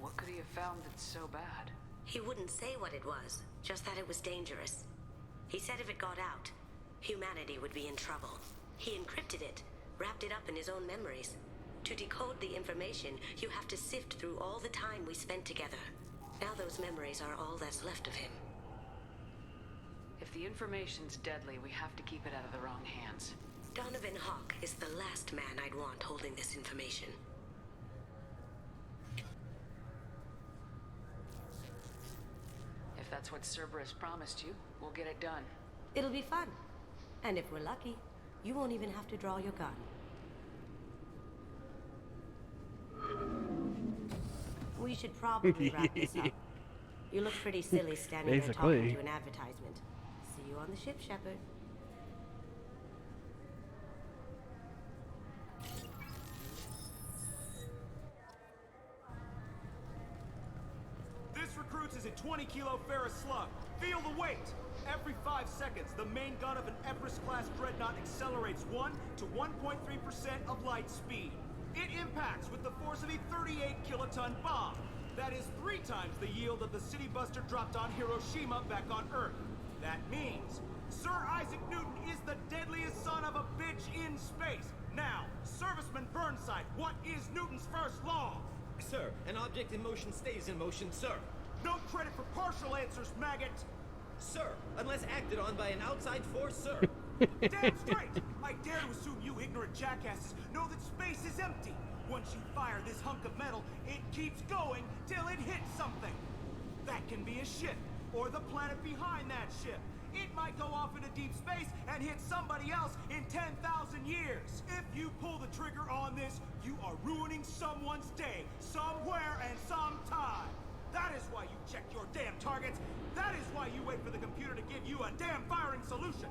What could he have found that's so bad? He wouldn't say what it was, just that it was dangerous. He said if it got out, humanity would be in trouble. He encrypted it, wrapped it up in his own memories. To decode the information, you have to sift through all the time we spent together. Now those memories are all that's left of him. If the information's deadly, we have to keep it out of the wrong hands. Donovan Hawk is the last man I'd want holding this information. If that's what Cerberus promised you, we'll get it done. It'll be fun. And if we're lucky, you won't even have to draw your gun. We should probably wrap this up. You look pretty silly standing there talking to an advertisement. See you on the ship, Shepard. This recruits is a 20-kilo ferrous slug. Feel the weight. Every 5 seconds, the main gun of an Everest-class dreadnought accelerates 1 to 1.3% of light speed. It impacts with the force of a 38-kiloton bomb. That is 3 times the yield of the city buster dropped on Hiroshima back on Earth. That means Sir Isaac Newton is the deadliest son of a bitch in space. Now, Serviceman Burnside, what is Newton's first law? Sir, an object in motion stays in motion, sir. No credit for partial answers, maggot! Sir, unless acted on by an outside force, sir. Damn straight! I dare to assume you ignorant jackasses know that space is empty. Once you fire this hunk of metal, it keeps going till it hits something. That can be a ship, or the planet behind that ship. It might go off into deep space and hit somebody else in 10,000 years. If you pull the trigger on this, you are ruining someone's day, somewhere and sometime. That is why you check your damn targets. That is why you wait for the computer to give you a damn firing solution.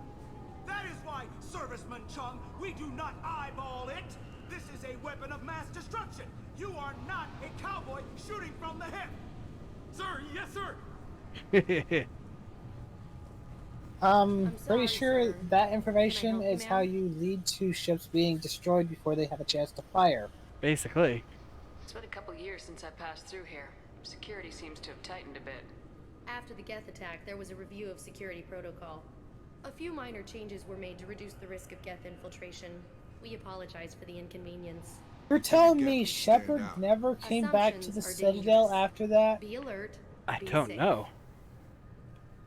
That is why, Serviceman Chung, we do not eyeball it. This is a weapon of mass destruction. You are not a cowboy shooting from the hip. Sir, yes, sir. Pretty sure that information is how you lead to ships being destroyed before they have a chance to fire. Basically. It's been a couple years since I passed through here. Security seems to have tightened a bit. After the Geth attack, there was a review of security protocol. A few minor changes were made to reduce the risk of Geth infiltration. We apologize for the inconvenience. You're telling me Shepard never came back to the Citadel after that? Be alert. I don't know.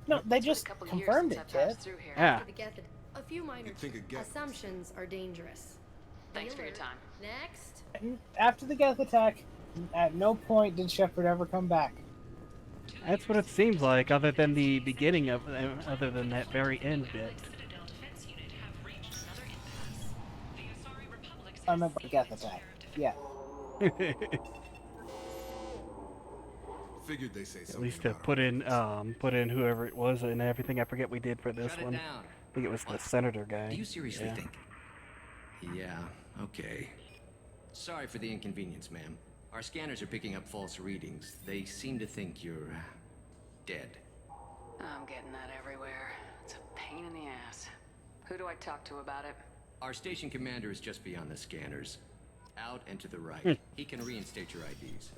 No, they just confirmed it, Kit. Yeah. After the Geth, a few minor assumptions are dangerous. Thanks for your time. Next. After the Geth attack, at no point did Shepard ever come back. That's what it seems like, other than the beginning of, other than that very end bit. I remember the Geth attack. Yeah. Figured they say At something. least to put in whoever it was and everything. I forget we did for this one. I think it was the senator guy. Do you seriously Yeah. think? Yeah, okay. Sorry for the inconvenience, ma'am. Our scanners are picking up false readings. They seem to think you're dead. I'm getting that everywhere. It's a pain in the ass. Who do I talk to about it? Our station commander is just beyond the scanners. Out and to the right. He can reinstate your IDs.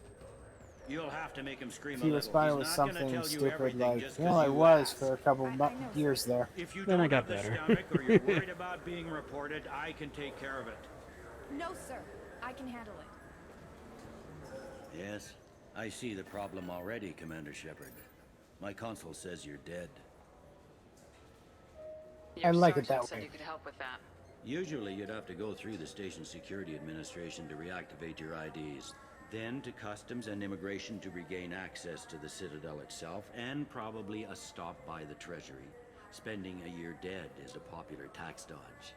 You'll have to make him scream If he a little. responded with He's not gonna something tell you stupid everything like, just you know, 'cause I you was asked. for a couple years there. If you Then I don't got have the better. stomach or you're worried about being reported, I can take care of it. No, sir. I can handle it. Yes, I see the problem already, Commander Shepard. My console says you're dead. Your I like it sergeant that said way. you could help with that. Usually you'd have to go through the station security administration to reactivate your IDs. Then to customs and immigration to regain access to the Citadel itself, and probably a stop by the Treasury. Spending a year dead is a popular tax dodge.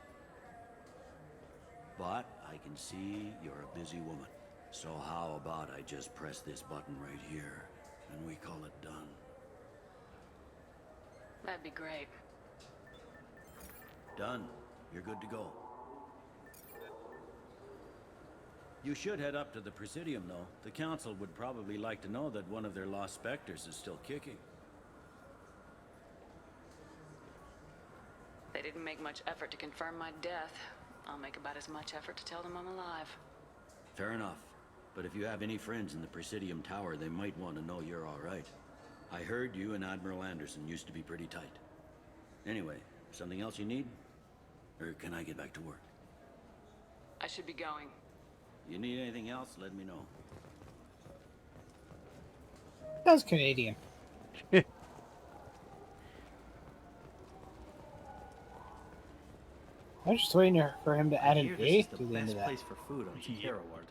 But I can see you're a busy woman. So how about I just press this button right here, and we call it done? That'd be great. Done. You're good to go. You should head up to the Presidium, though. The Council would probably like to know that one of their lost specters is still kicking. They didn't make much effort to confirm my death. I'll make about as much effort to tell them I'm alive. Fair enough. But if you have any friends in the Presidium Tower, they might want to know you're all right. I heard you and Admiral Anderson used to be pretty tight. Anyway, something else you need? Or can I get back to work? I should be going. You need anything else, let me know. That was Canadian. I was just waiting for him to add an A to the end of that. Place for food on Terra Ward.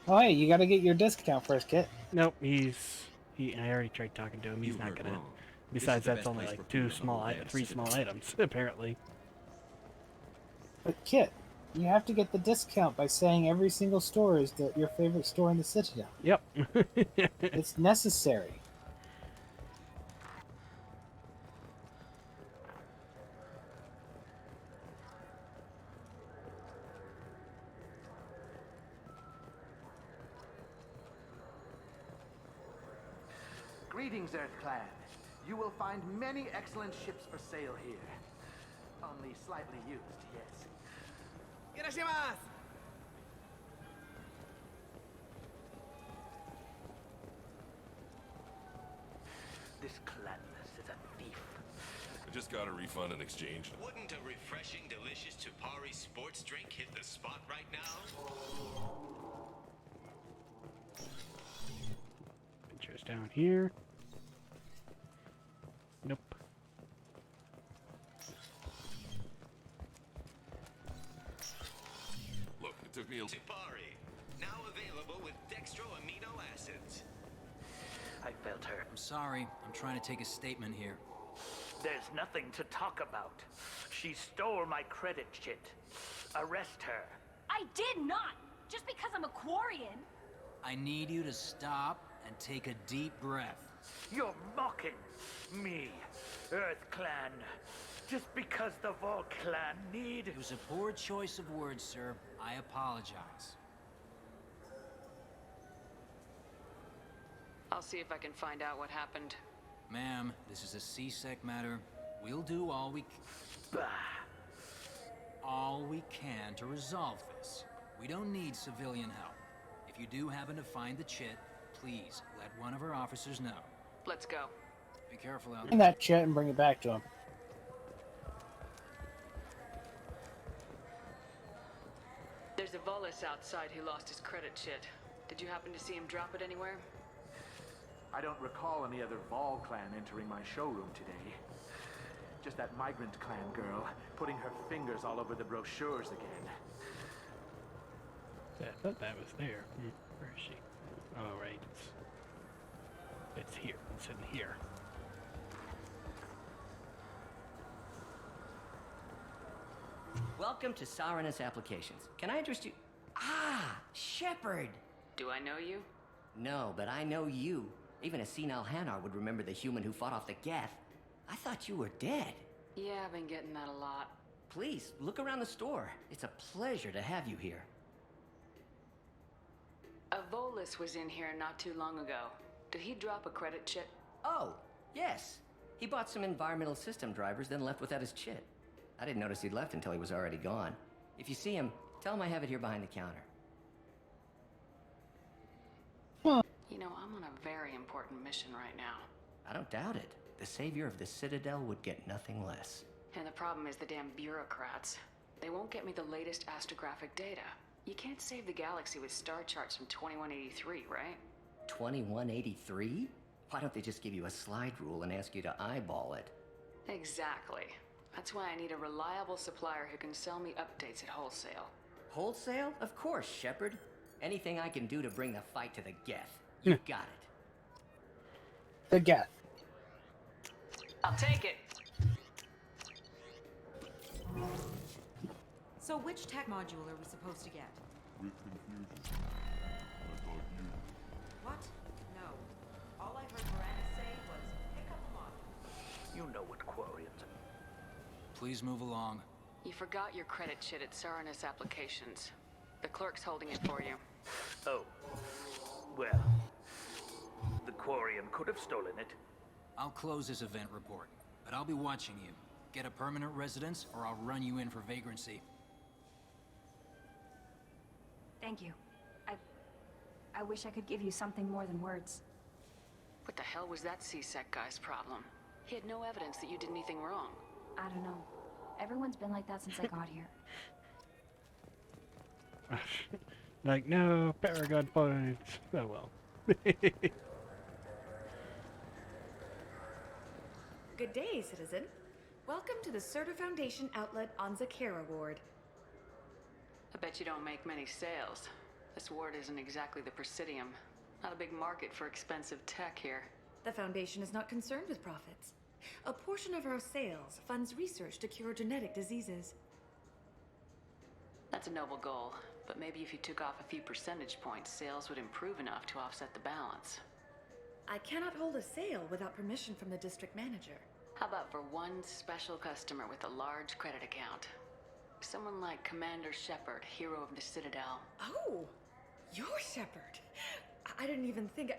Oh, hey, you gotta get your discount first, Kit. Nope, I already tried talking to him. He's not gonna. Besides, that's only like three small items, apparently. But Kit, you have to get the discount by saying every single store is your favorite store in the Citadel. Yep. It's necessary. Greetings, Earth Clan. You will find many excellent ships for sale here. Only slightly used, yes. Irashimasu! This Clanless is a thief. I just got a refund in exchange. Wouldn't a refreshing, delicious Tupari sports drink hit the spot right now? Adventures down here. Nope. Look, it took me a... Tupari, now available with dextro amino acids. I felt her. I'm sorry. I'm trying to take a statement here. There's nothing to talk about. She stole my credit chit. Arrest her. I did not! Just because I'm a Quarian! I need you to stop and take a deep breath. You're mocking me, Earth Clan. Just because the Vol Clan need... It was a poor choice of words, sir. I apologize. I'll see if I can find out what happened. Ma'am, this is a CSEC matter. We'll do all we Bah. all we can to resolve this. We don't need civilian help. If you do happen to find the chit, please let one of our officers know. Let's go. Be careful out Find there. that chit and bring it back to him. There's a Volus outside who lost his credit chit. Did you happen to see him drop it anywhere? I don't recall any other Vol clan entering my showroom today. Just that migrant clan girl putting her fingers all over the brochures again. I thought that was there. Where is she? Oh, right. It's here. It's in here. Welcome to Saranus Applications. Can I interest you? Ah, Shepard! Do I know you? No, but I know you. Even a senile Hanar would remember the human who fought off the Geth. I thought you were dead. Yeah, I've been getting that a lot. Please, look around the store. It's a pleasure to have you here. A Volus was in here not too long ago. Did he drop a credit chit? Oh, yes. He bought some environmental system drivers, then left without his chit. I didn't notice he'd left until he was already gone. If you see him, tell him I have it here behind the counter. You know, I'm on a very important mission right now. I don't doubt it. The savior of the Citadel would get nothing less. And the problem is the damn bureaucrats. They won't get me the latest astrographic data. You can't save the galaxy with star charts from 2183, right? 2183? Why don't they just give you a slide rule and ask you to eyeball it? Exactly. That's why I need a reliable supplier who can sell me updates at wholesale. Wholesale? Of course, Shepard. Anything I can do to bring the fight to the Geth. You got it. The Geth. I'll take it. So which tech module are we supposed to get? With confusion. I thought you... What? No. All I heard Miranda say was, pick up a module. You know what Quarians are. Please move along. You forgot your credit chit at Saranus Applications. The clerk's holding it for you. Oh. Well, the Quarian could have stolen it. I'll close this event report, but I'll be watching you. Get a permanent residence, or I'll run you in for vagrancy. Thank you. I wish I could give you something more than words. What the hell was that CSEC guy's problem? He had no evidence that you did anything wrong. I don't know. Everyone's been like that since I got here. Like, no, Paragon points. Oh well. Good day, citizen. Welcome to the Certa Foundation outlet on Zakera Ward. I bet you don't make many sales. This ward isn't exactly the Presidium. Not a big market for expensive tech here. The Foundation is not concerned with profits. A portion of our sales funds research to cure genetic diseases. That's a noble goal, but maybe if you took off a few percentage points, sales would improve enough to offset the balance. I cannot hold a sale without permission from the district manager. How about for one special customer with a large credit account? Someone like Commander Shepard, hero of the Citadel. Oh, you're Shepard. I didn't even think.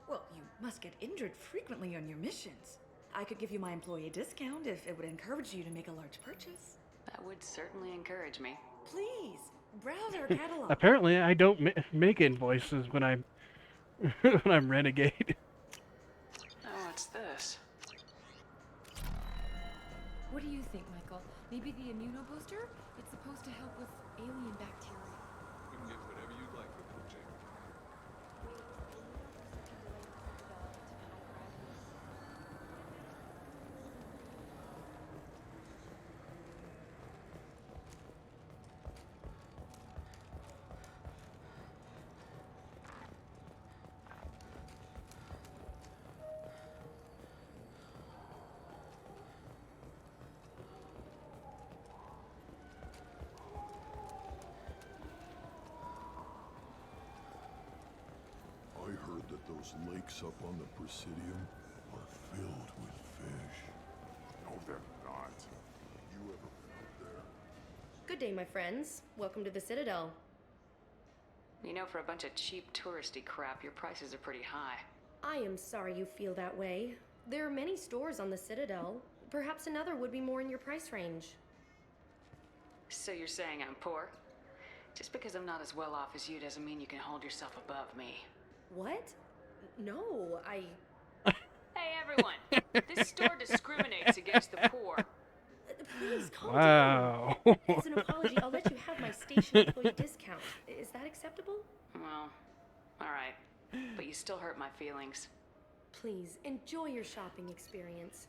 Well, you must get injured frequently on your missions. I could give you my employee discount if it would encourage you to make a large purchase. That would certainly encourage me. Please, browse our catalog. Apparently, I don't make invoices when I'm when I'm renegade. Oh, what's this? What do you think, Michael? Maybe the immunobooster? It's supposed to help with alien bacteria. You can get whatever you'd like with it, Jake. I heard that those lakes up on the Presidium are filled with fish. No, they're not. You ever been up there? Good day, my friends. Welcome to the Citadel. You know, for a bunch of cheap touristy crap, your prices are pretty high. I am sorry you feel that way. There are many stores on the Citadel. Perhaps another would be more in your price range. So you're saying I'm poor? Just because I'm not as well off as you doesn't mean you can hold yourself above me. What? No, I... Hey everyone! This store discriminates against the poor. Please calm Wow. down. As an apology, I'll let you have my station employee discount. Is that acceptable? Well, alright. But you still hurt my feelings. Please, enjoy your shopping experience.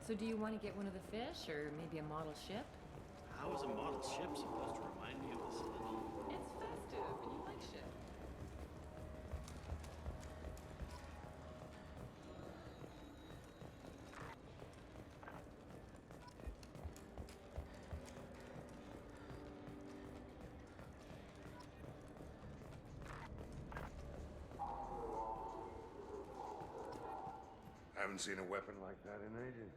So do you want to get one of the fish, or maybe a model ship? How is a model ship supposed to remind me of the Citadel? It's festive, and you like ship. Haven't seen a weapon like that in ages.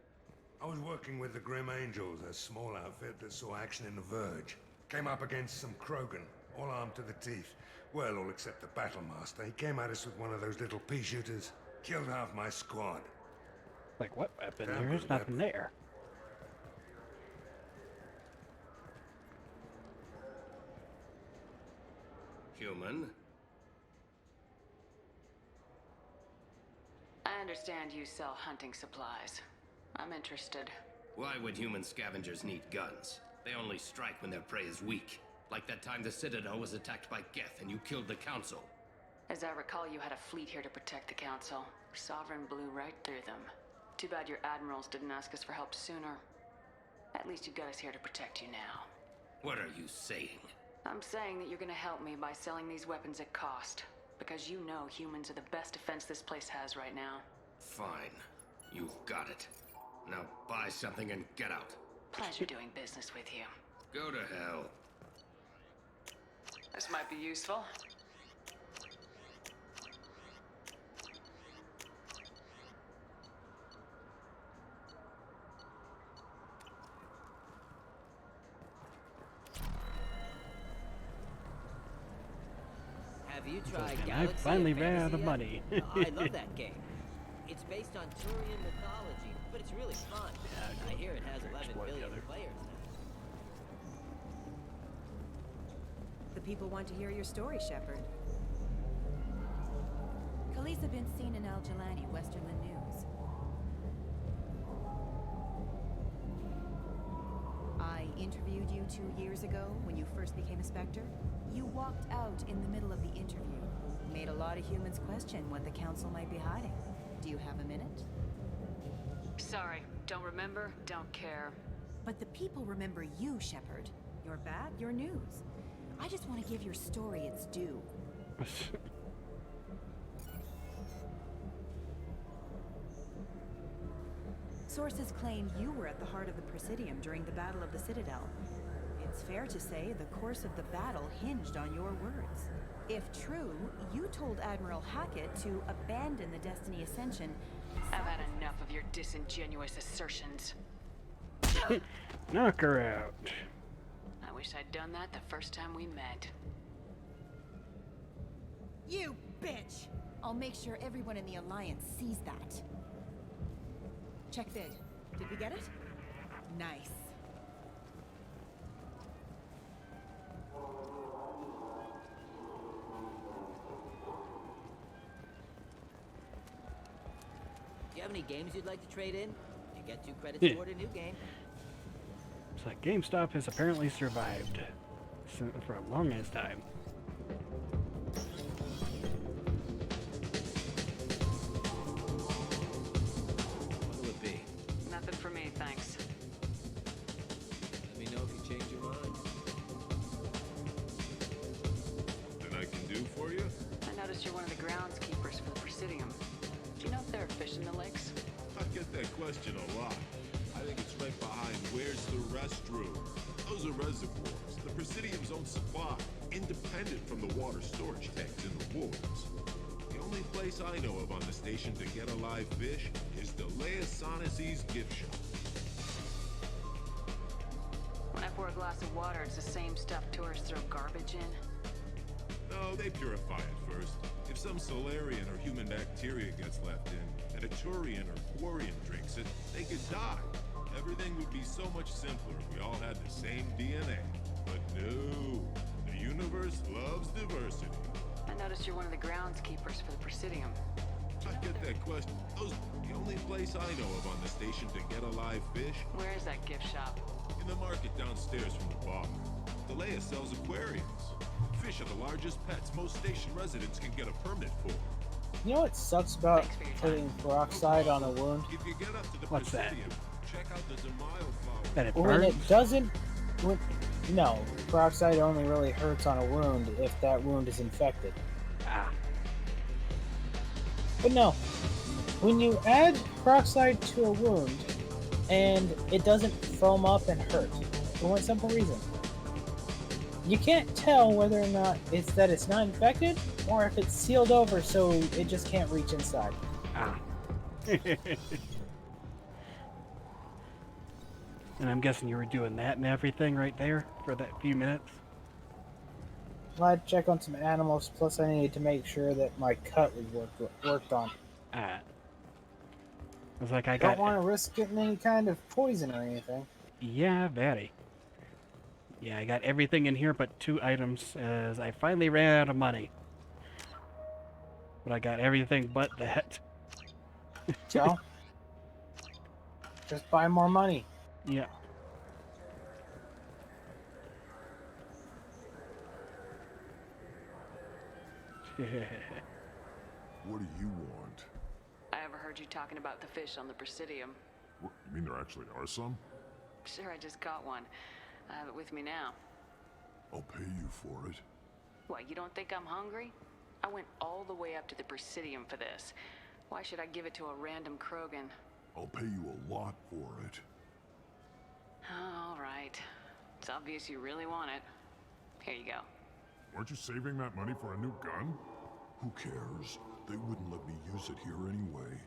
I was working with the Grim Angels, a small outfit that saw action in the Verge. Came up against some Krogan, all armed to the teeth. Well, all except the Battlemaster. He came at us with one of those little pea shooters. Killed half my squad. Like what weapon? Damn There's good nothing weapon. there. Human? I understand you sell hunting supplies. I'm interested. Why would human scavengers need guns? They only strike when their prey is weak. Like that time the Citadel was attacked by Geth and you killed the Council. As I recall, you had a fleet here to protect the Council. Sovereign blew right through them. Too bad your admirals didn't ask us for help sooner. At least you got us here to protect you now. What are you saying? I'm saying that you're gonna help me by selling these weapons at cost. Because you know humans are the best defense this place has right now. Fine. You've got it. Now buy something and get out. Pleasure doing business with you. Go to hell. This might be useful. Have you tried I Galaxy finally of ran out Fantasy of yet? money. I love that game. It's based on Turian mythology, but it's really fun. I hear it has 11 billion players now. The people want to hear your story, Shepard. Khaleesa been seen in Al Jalani, Westerland News. I interviewed you 2 years ago when you first became a Spectre. You walked out in the middle of the interview. Made a lot of humans question what the Council might be hiding. Do you have a minute? Sorry, don't remember, don't care. But the people remember you, Shepard. You're back, your news. I just want to give your story its due. Sources claim you were at the heart of the Presidium during the Battle of the Citadel. It's fair to say the course of the battle hinged on your words. If true, you told Admiral Hackett to abandon the Destiny Ascension. I've had enough of your disingenuous assertions. Knock her out. I wish I'd done that the first time we met. You bitch! I'll make sure everyone in the Alliance sees that. Check vid. Did we get it? Nice. Do you have any games you'd like to trade in? You get 2 credits Yeah. toward a new game. It's like GameStop has apparently survived for a long ass time. What'll it be? Nothing for me, thanks. Let me know if you change your mind. Nothing I can do for you? I noticed you're one of the groundskeepers for the Presidium. Do you know if there are fish in the lakes? I get that question a lot. I think it's right behind where's the restroom. Those are reservoirs, the Presidium's own supply, independent from the water storage tanks in the wards. The only place I know of on the station to get a live fish is the Leosanes's gift shop. When I pour a glass of water, it's the same stuff tourists throw garbage in. No, they purify it first. If some Solarian or human bacteria gets left in, and a Turian or Quarian drinks it, they could die. Everything would be so much simpler if we all had the same DNA. But no, the universe loves diversity. I noticed you're one of the groundskeepers for the Presidium. I get that question. Those the only place I know of on the station to get a live fish. Where is that gift shop? In the market downstairs from the bar. Delea sells aquariums. Fish are the largest pets most station residents can get a permit for. You know what sucks about putting peroxide on a wound? If you get up to the What's that? Presidium, check out the Demile flower. That it When burns? it doesn't... No, peroxide only really hurts on a wound if that wound is infected. Ah. But no, when you add peroxide to a wound and it doesn't foam up and hurt for one simple reason, you can't tell whether or not it's that it's not infected or if it's sealed over so it just can't reach inside. Ah. And I'm guessing you were doing that and everything right there for that few minutes? I'd check on some animals, plus I needed to make sure that my cut was worked on. Ah. I was like, I Don't got... want to risk getting any kind of poison or anything. Yeah, very. Yeah, I got everything in here but 2 items, as I finally ran out of money. But I got everything but that. So, just buy more money. Yeah. What do you want? I overheard you talking about the fish on the Presidium. What, you mean there actually are some? Sure, I just caught one. I have it with me now. I'll pay you for it. What, you don't think I'm hungry? I went all the way up to the Presidium for this. Why should I give it to a random Krogan? I'll pay you a lot for it. All right. It's obvious you really want it. Here you go. Aren't you saving that money for a new gun? Who cares? They wouldn't let me use it here anyway.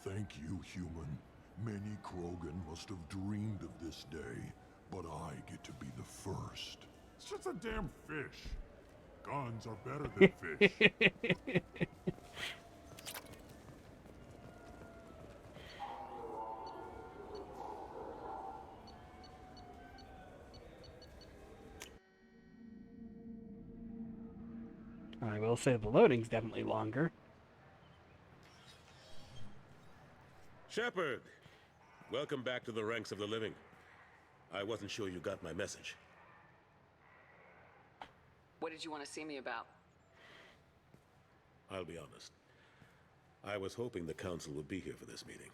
Thank you, human. Many Krogan must have dreamed of this day, but I get to be the first. It's just a damn fish. Guns are better than fish. I will say the loading's definitely longer. Shepard! Welcome back to the ranks of the living. I wasn't sure you got my message. What did you want to see me about? I'll be honest. I was hoping the Council would be here for this meeting.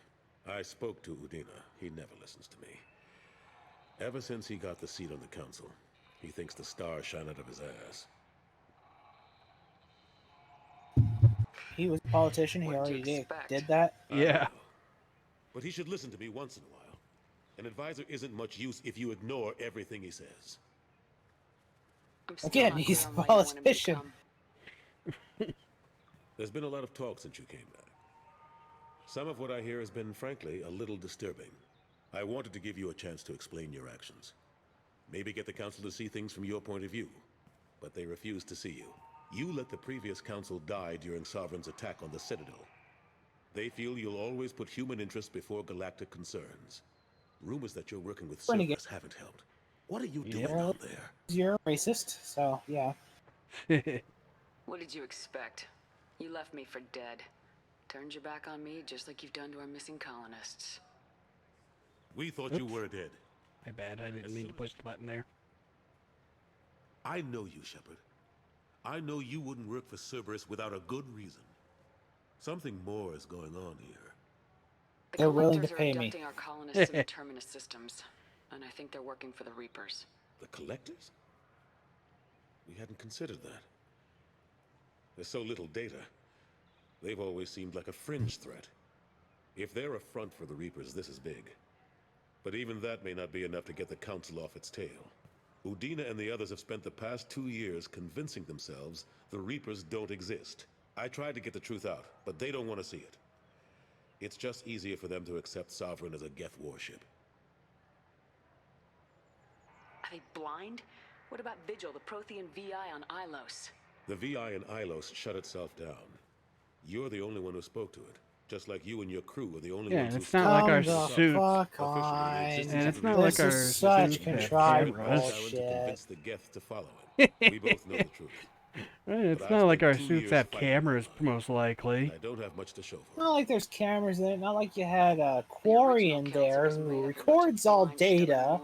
I spoke to Udina. He never listens to me. Ever since he got the seat on the Council, he thinks the stars shine out of his ass. He was a politician. He already did that. Yeah. But he should listen to me once in a while. An advisor isn't much use if you ignore everything he says. Again, he's a politician. There's been a lot of talk since you came back. Some of what I hear has been, frankly, a little disturbing. I wanted to give you a chance to explain your actions. Maybe get the Council to see things from your point of view. But they refuse to see you. You let the previous Council die during Sovereign's attack on the Citadel. They feel you'll always put human interests before galactic concerns. Rumors that you're working with Cerberus haven't helped. What are you doing out there? You're racist, so yeah. What did you expect? You left me for dead. Turned your back on me just like you've done to our missing colonists. We thought you were dead. My bad, I didn't mean to push the button there. I know you, Shepard. I know you wouldn't work for Cerberus without a good reason. Something more is going on here. They're willing to pay are me. abducting our colonists to the Terminus systems, and I think they're working for the Reapers. The Collectors? We hadn't considered that. There's so little data. They've always seemed like a fringe threat. If they're a front for the Reapers, this is big. But even that may not be enough to get the Council off its tail. Udina and the others have spent the past 2 years convincing themselves the Reapers don't exist. I tried to get the truth out, but they don't want to see it. It's just easier for them to accept Sovereign as a Geth warship. Are they blind? What about Vigil, the Prothean VI on Ilos? The VI in Ilos shut itself down. You're the only one who spoke to it. Just like you and your crew are the only Yeah, ones and who it's not like our Come the suits. fuck Officially, the on. existence And of it's the not Reapers like This our is such suits have contrived cameras. Tyron to bullshit. convince the Geth to follow him. We both know the truth. It's But not I've like spent our 2 suits years have fighting cameras, online, most likely. and I don't have much to show for it. Not like there's cameras in it. Not like you had a quarry in there who records all data.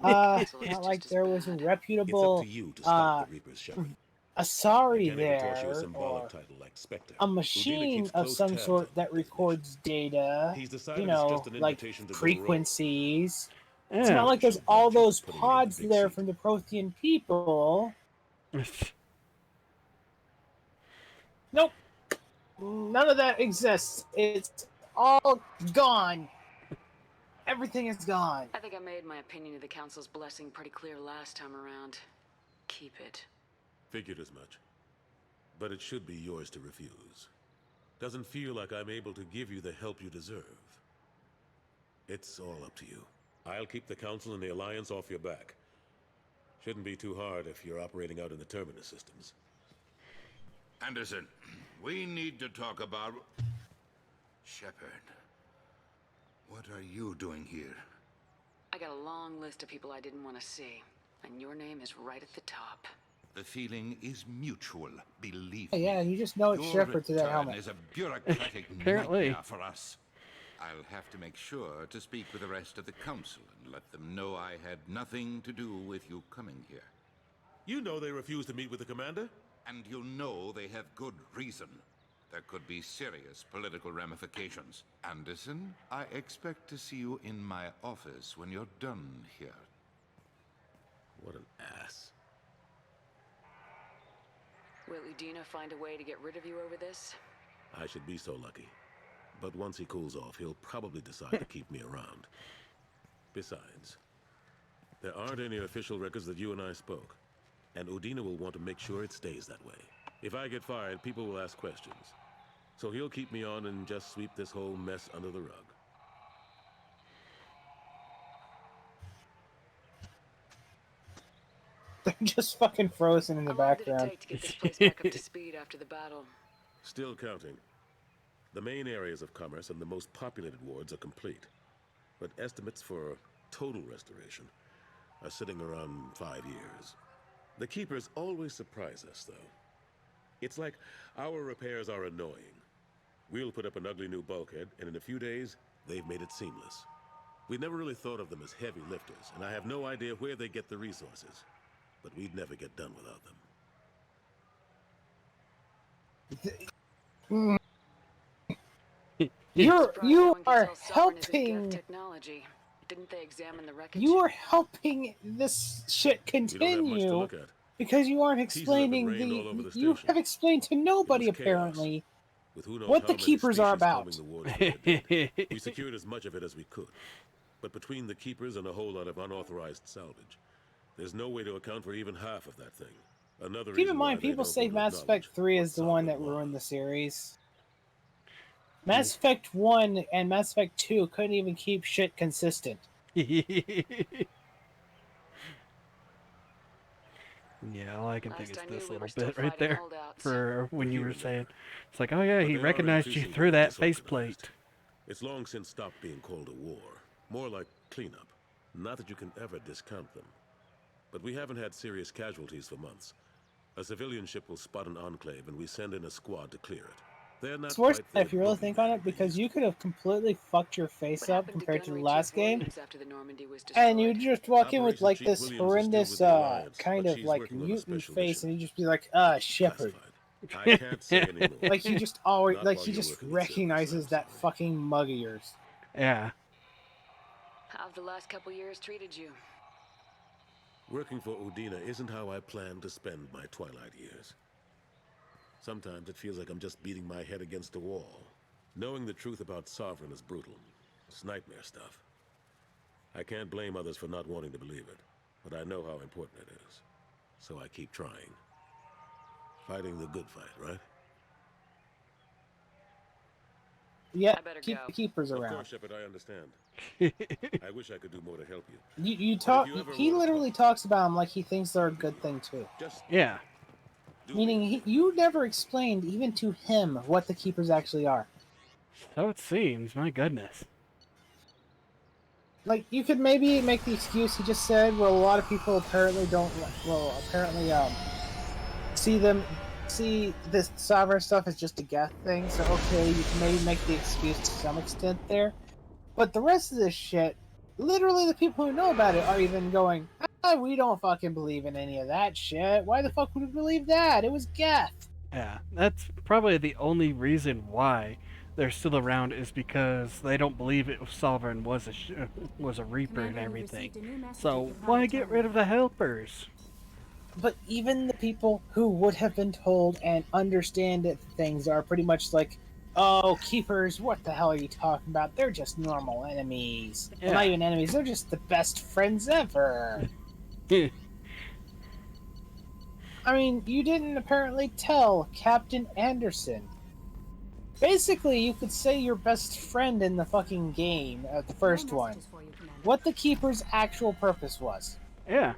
Not like there was a It's up reputable to you to stop the Reapers, Shepard. I Asari can't even toss you a there, symbolic or title like Spectre. a Udina machine keeps of close some tabs on sort the that records data. He's You decided it's know, just an like invitation to go frequencies. Yeah. It's not like there's all those putting it in the pods big there seat. from the Prothean people. Nope. None of that exists. It's all gone. Everything is gone. I think I made my opinion of the Council's blessing pretty clear last time around. Keep it. Figured as much. But it should be yours to refuse. Doesn't feel like I'm able to give you the help you deserve. It's all up to you. I'll keep the Council and the Alliance off your back. Shouldn't be too hard if you're operating out in the Terminus systems. Anderson, we need to talk about... Shepard. What are you doing here? I got a long list of people I didn't want to see, and your name is right at the top. The feeling is mutual, believe Oh, me. yeah, you just know it's Your Shepard to that return helmet. is a bureaucratic Apparently. nightmare for us. I'll have to make sure to speak with the rest of the Council and let them know I had nothing to do with you coming here. You know they refused to meet with the Commander? And you know they have good reason. There could be serious political ramifications. Anderson, I expect to see you in my office when you're done here. What an ass. Will Udina find a way to get rid of you over this? I should be so lucky. But once he cools off, he'll probably decide to keep me around. Besides, there aren't any official records that you and I spoke. And Udina will want to make sure it stays that way. If I get fired, people will ask questions. So he'll keep me on and just sweep this whole mess under the rug. They're just fucking frozen in the background. To get this place back up to speed after the battle. Still counting. The main areas of commerce and the most populated wards are complete. But estimates for total restoration are sitting around 5 years. The Keepers always surprise us, though. It's like our repairs are annoying. We'll put up an ugly new bulkhead, and in a few days, they've made it seamless. We never really thought of them as heavy lifters, and I have no idea where they get the resources. But we'd never get done without them. You are helping. Technology. Didn't they examine the wreckage? You are helping this shit continue because you aren't explaining the. You have explained to nobody apparently what the Keepers are about. We secured as much of it as we could, but between the Keepers and a whole lot of unauthorized salvage, there's no way to account for even half of that thing. Another Keep in reason mind, why they people don't say want to Mass Effect 3 is the one that ruined the series. Mass Effect 1 and Mass Effect 2 couldn't even keep shit consistent. Yeah, all I can think is this little bit right there for when you were saying. It's like, oh yeah, he recognized you through that faceplate. It's long since stopped being called a war. More like cleanup. Not that you can ever discount them. But we haven't had serious casualties for months. A civilian ship will spot an enclave and we send in a squad to clear it. They're not It's worse quite if you really think on it, because you could have completely fucked your face up compared to the last game, and you just walk in with like this horrendous kind of like mutant face, and you just be like, Shepard. I can't say anymore. Like he just always, Not like while he you're just working at recognizes that fucking mug of yours. Yeah. How've the last couple years treated you? Working for Udina isn't how I planned to spend my twilight years. Sometimes it feels like I'm just beating my head against a wall. Knowing the truth about Sovereign is brutal. It's nightmare stuff. I can't blame others for not wanting to believe it, but I know how important it is. So I keep trying. Fighting the good fight, right? Yeah, keep the Keepers around. Of course, Shepard, I understand. I wish I could do more to help you. You talk. He literally talks about them like he thinks they're a good thing too. Yeah. Meaning, you never explained even to him what the Keepers actually are. So it seems. My goodness. Like, you could maybe make the excuse he just said, well, a lot of people apparently don't, well, apparently, see this sovereign stuff as just a Geth thing, so okay, you can maybe make the excuse to some extent there. But the rest of this shit, literally the people who know about it are even going, we don't fucking believe in any of that shit. Why the fuck would we believe that? It was Geth. Yeah, that's probably the only reason why they're still around is because they don't believe it Sovereign was was a Reaper and everything. So why get rid of the helpers? But even the people who would have been told and understand it, things are pretty much like, oh, Keepers, what the hell are you talking about? They're just normal enemies. Yeah. Well, not even enemies, they're just the best friends ever. I mean, you didn't apparently tell Captain Anderson. Basically, you could say your best friend in the fucking game, the first one, what the Keeper's actual purpose was. Yeah.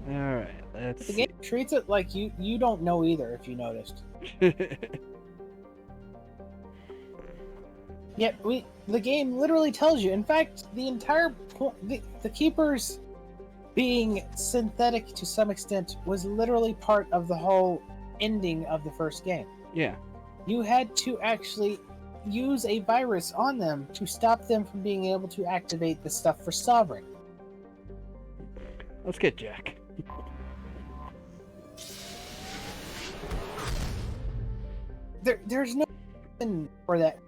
Alright, let's The game treats it like you don't know either, if you noticed. Yet the game literally tells you. In fact, the entire the Keepers being synthetic to some extent was literally part of the whole ending of the first game. Yeah. You had to actually use a virus on them to stop them from being able to activate the stuff for Sovereign. Let's get Jack. There's no reason for that.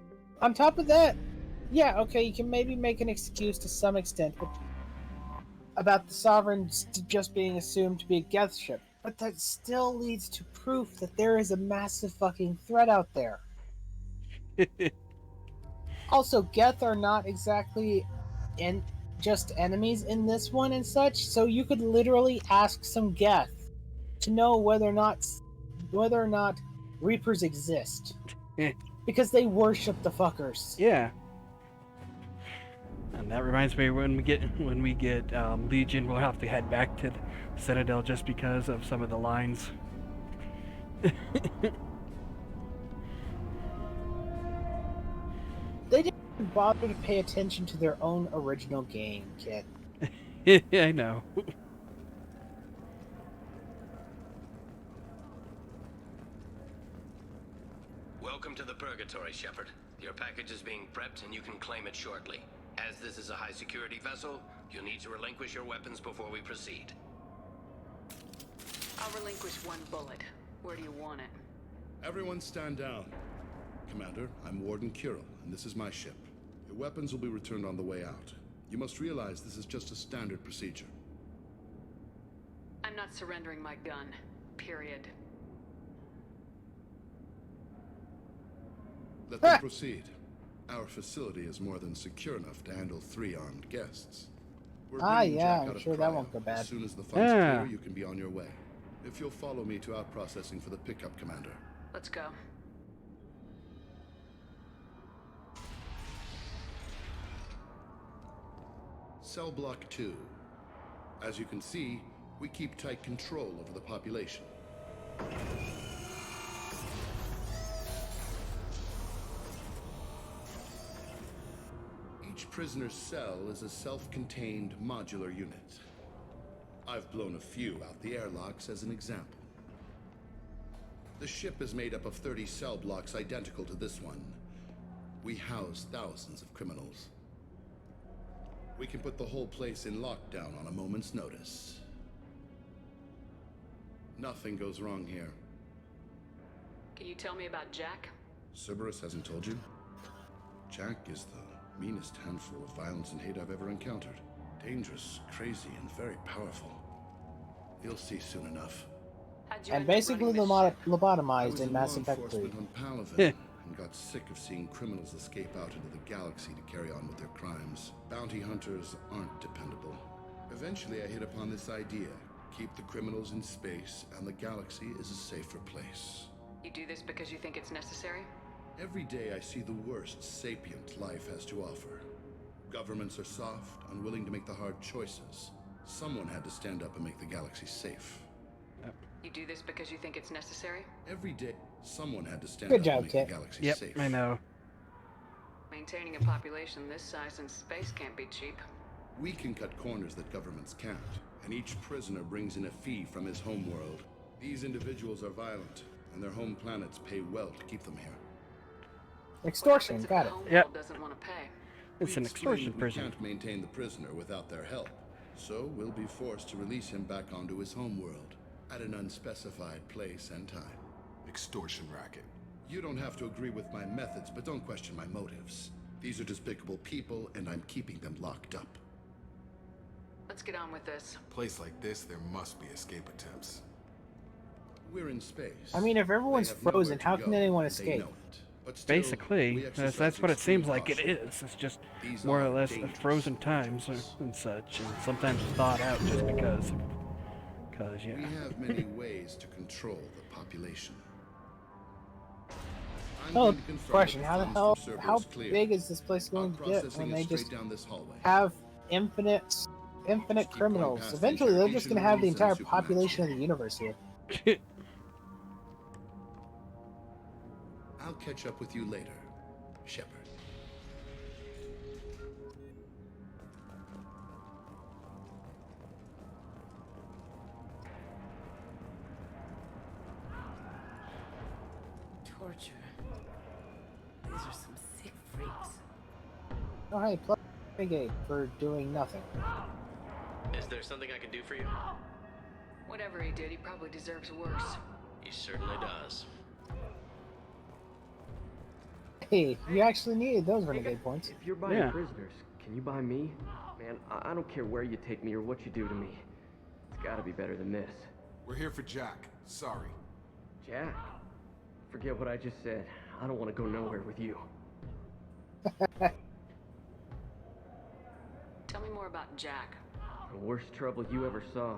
On top of that, yeah, okay, you can maybe make an excuse to some extent about the Sovereign just being assumed to be a Geth ship, but that still leads to proof that there is a massive fucking threat out there. Also, Geth are not exactly just enemies in this one and such, so you could literally ask some Geth to know whether or not Reapers exist. Because they worship the fuckers. Yeah. And that reminds me, when we get Legion, we'll have to head back to the Citadel just because of some of the lines. They didn't bother to pay attention to their own original game, Kit. Yeah, I know. Welcome to the Purgatory, Shepard. Your package is being prepped and you can claim it shortly. As this is a high-security vessel, you'll need to relinquish your weapons before we proceed. I'll relinquish one bullet. Where do you want it? Everyone stand down. Commander, I'm Warden Kirill, and this is my ship. Your weapons will be returned on the way out. You must realize this is just a standard procedure. I'm not surrendering my gun. Period. Let them proceed. Our facility is more than secure enough to handle 3 armed guests. We're bringing yeah, Jack I'm out of sure that cryo. won't go bad. As soon as the funds clear, you can be on your way. If you'll follow me to out processing for the pickup, Commander. Let's go. Cell Block 2. As you can see, we keep tight control over the population. Each prisoner's cell is a self-contained modular unit. I've blown a few out the airlocks as an example. The ship is made up of 30 cell blocks identical to this one. We house thousands of criminals. We can put the whole place in lockdown on a moment's notice. Nothing goes wrong here. Can you tell me about Jack? Cerberus hasn't told you? Jack is the meanest handful of violence and hate I've ever encountered. Dangerous, crazy, and very powerful. You'll see soon enough. And basically lobotomized in Mass Effect 3. On Palaven, and got sick of seeing criminals escape out into the galaxy to carry on with their crimes. Bounty hunters aren't dependable. Eventually I hit upon this idea. Keep the criminals in space, and the galaxy is a safer place. You do this because you think it's necessary? Every day I see the worst sapient life has to offer. Governments are soft, unwilling to make the hard choices. Someone had to stand up and make the galaxy safe. You do this because you think it's necessary? Every day, someone had to stand Good up job, and make Kit. the galaxy Yep, safe. I know. Maintaining a population this size in space can't be cheap. We can cut corners that governments can't, and each prisoner brings in a fee from his homeworld. These individuals are violent, and their home planets pay well to keep them here. Extortion, got it. Yep. Doesn't want to pay. It's an extortion We prison. can't maintain the prisoner without their help, so we'll be forced to release him back onto his homeworld at an unspecified place and time. Extortion racket. You don't have to agree with my methods, but don't question my motives. These are despicable people, and I'm keeping them locked up. Let's get on with this. Place like this, there must be escape attempts. We're in space. I mean, if everyone's They have nowhere frozen, to how go, can anyone and they escape? know it. But still, Basically, we that's exercise what it seems extreme like it caution. is. It's just These more or are less dangerous frozen times and such, and sometimes thought out just because yeah. We have many ways to control the population. I'm Oh, going to confirm question, that how the funds hell, from Cerberus how clear. big is this place going to get Processing when is they straight just down this hallway. have infinite criminals? past Eventually, they're just going to have the interrogations entire and population of the universe here. I'll catch up with you later, Shepard. Torture. These are some sick freaks. Oh, hey, plus Renegade for doing nothing. Is there something I can do for you? Whatever he did, he probably deserves worse. He certainly does. Hey, you actually needed those Renegade points. If you're buying prisoners, can you buy me? Man, I don't care where you take me or what you do to me. It's gotta be better than this. We're here for Jack. Sorry. Jack? Forget what I just said. I don't want to go nowhere with you. Tell me more about Jack. The worst trouble you ever saw.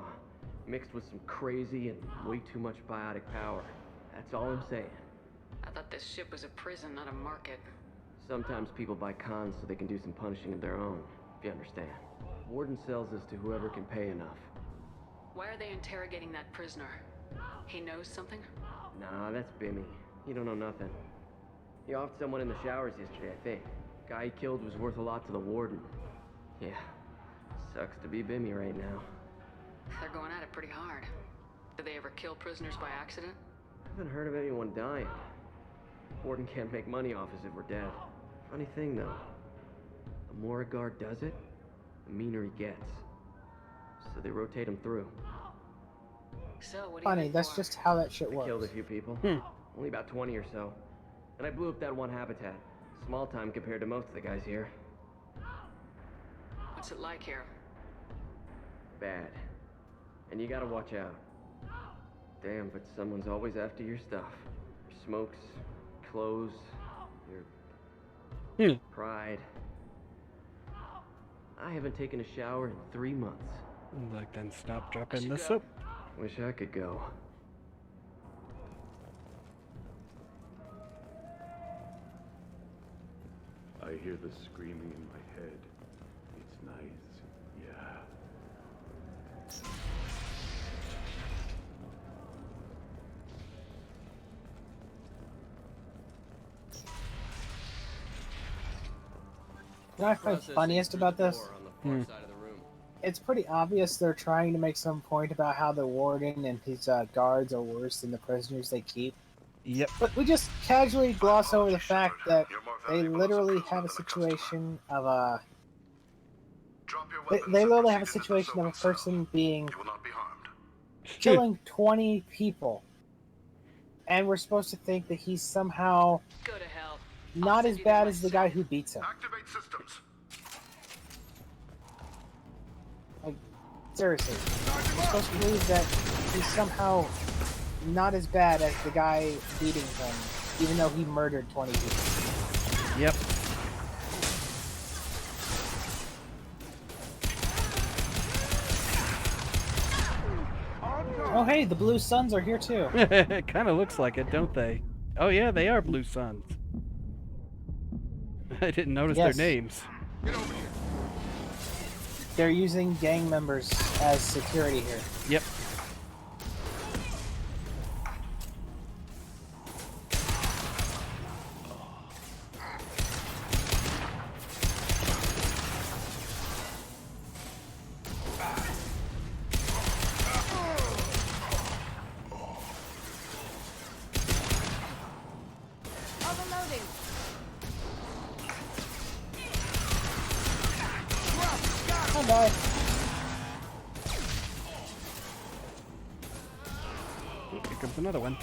Mixed with some crazy and way too much biotic power. That's all I'm saying. I thought this ship was a prison, not a market. Sometimes people buy cons so they can do some punishing of their own, if you understand. Warden sells this to whoever can pay enough. Why are they interrogating that prisoner? He knows something? Nah, that's Bimmy. He don't know nothing. He offed someone in the showers yesterday, I think. Guy he killed was worth a lot to the warden. Yeah, sucks to be Bimmy right now. They're going at it pretty hard. Do they ever kill prisoners by accident? I haven't heard of anyone dying. Warden can't make money off us if we're dead. Funny thing, though. The more a guard does it, the meaner he gets. So they rotate him through. So, what do you Funny, think that's for? just how that shit I works. killed a few people. Only about 20 or so. And I blew up that one habitat. Small time compared to most of the guys here. What's it like here? Bad. And you gotta watch out. Damn, but someone's always after your stuff. Your smokes, clothes, your pride. I haven't taken a shower in 3 months. Like, then stop dropping the soap. Wish I could go. I hear the screaming in my head. It's nice, yeah. You know what I find funniest about this? It's pretty obvious they're trying to make some point about how the warden and his guards are worse than the prisoners they keep. Yep. But we just casually gloss over the fact that they literally have a situation of a... They literally have a situation of a person being... killing 20 people. And we're supposed to think that he's somehow... Go to hell. not as bad as the guy who beats him. Activate systems. Like, seriously. We're supposed to believe that he's somehow not as bad as the guy beating him, even though he murdered 20 people. Yep. Oh hey, the Blue Suns are here too. It kind of looks like it, don't they? Oh yeah, they are Blue Suns. I didn't notice Yes. their names. Get over here. they're using gang members as security here. Yep. Overloading. Oh, bye. Here comes another one.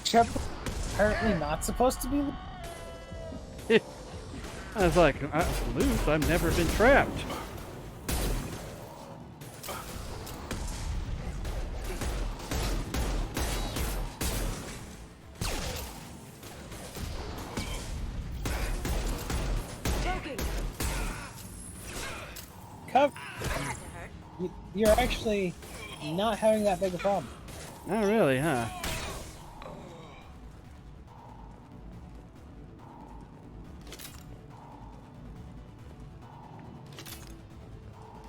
Shepard apparently not supposed to be. I was like, loose? I've never been trapped. Cover. You're actually not having that big a problem. Not really, huh?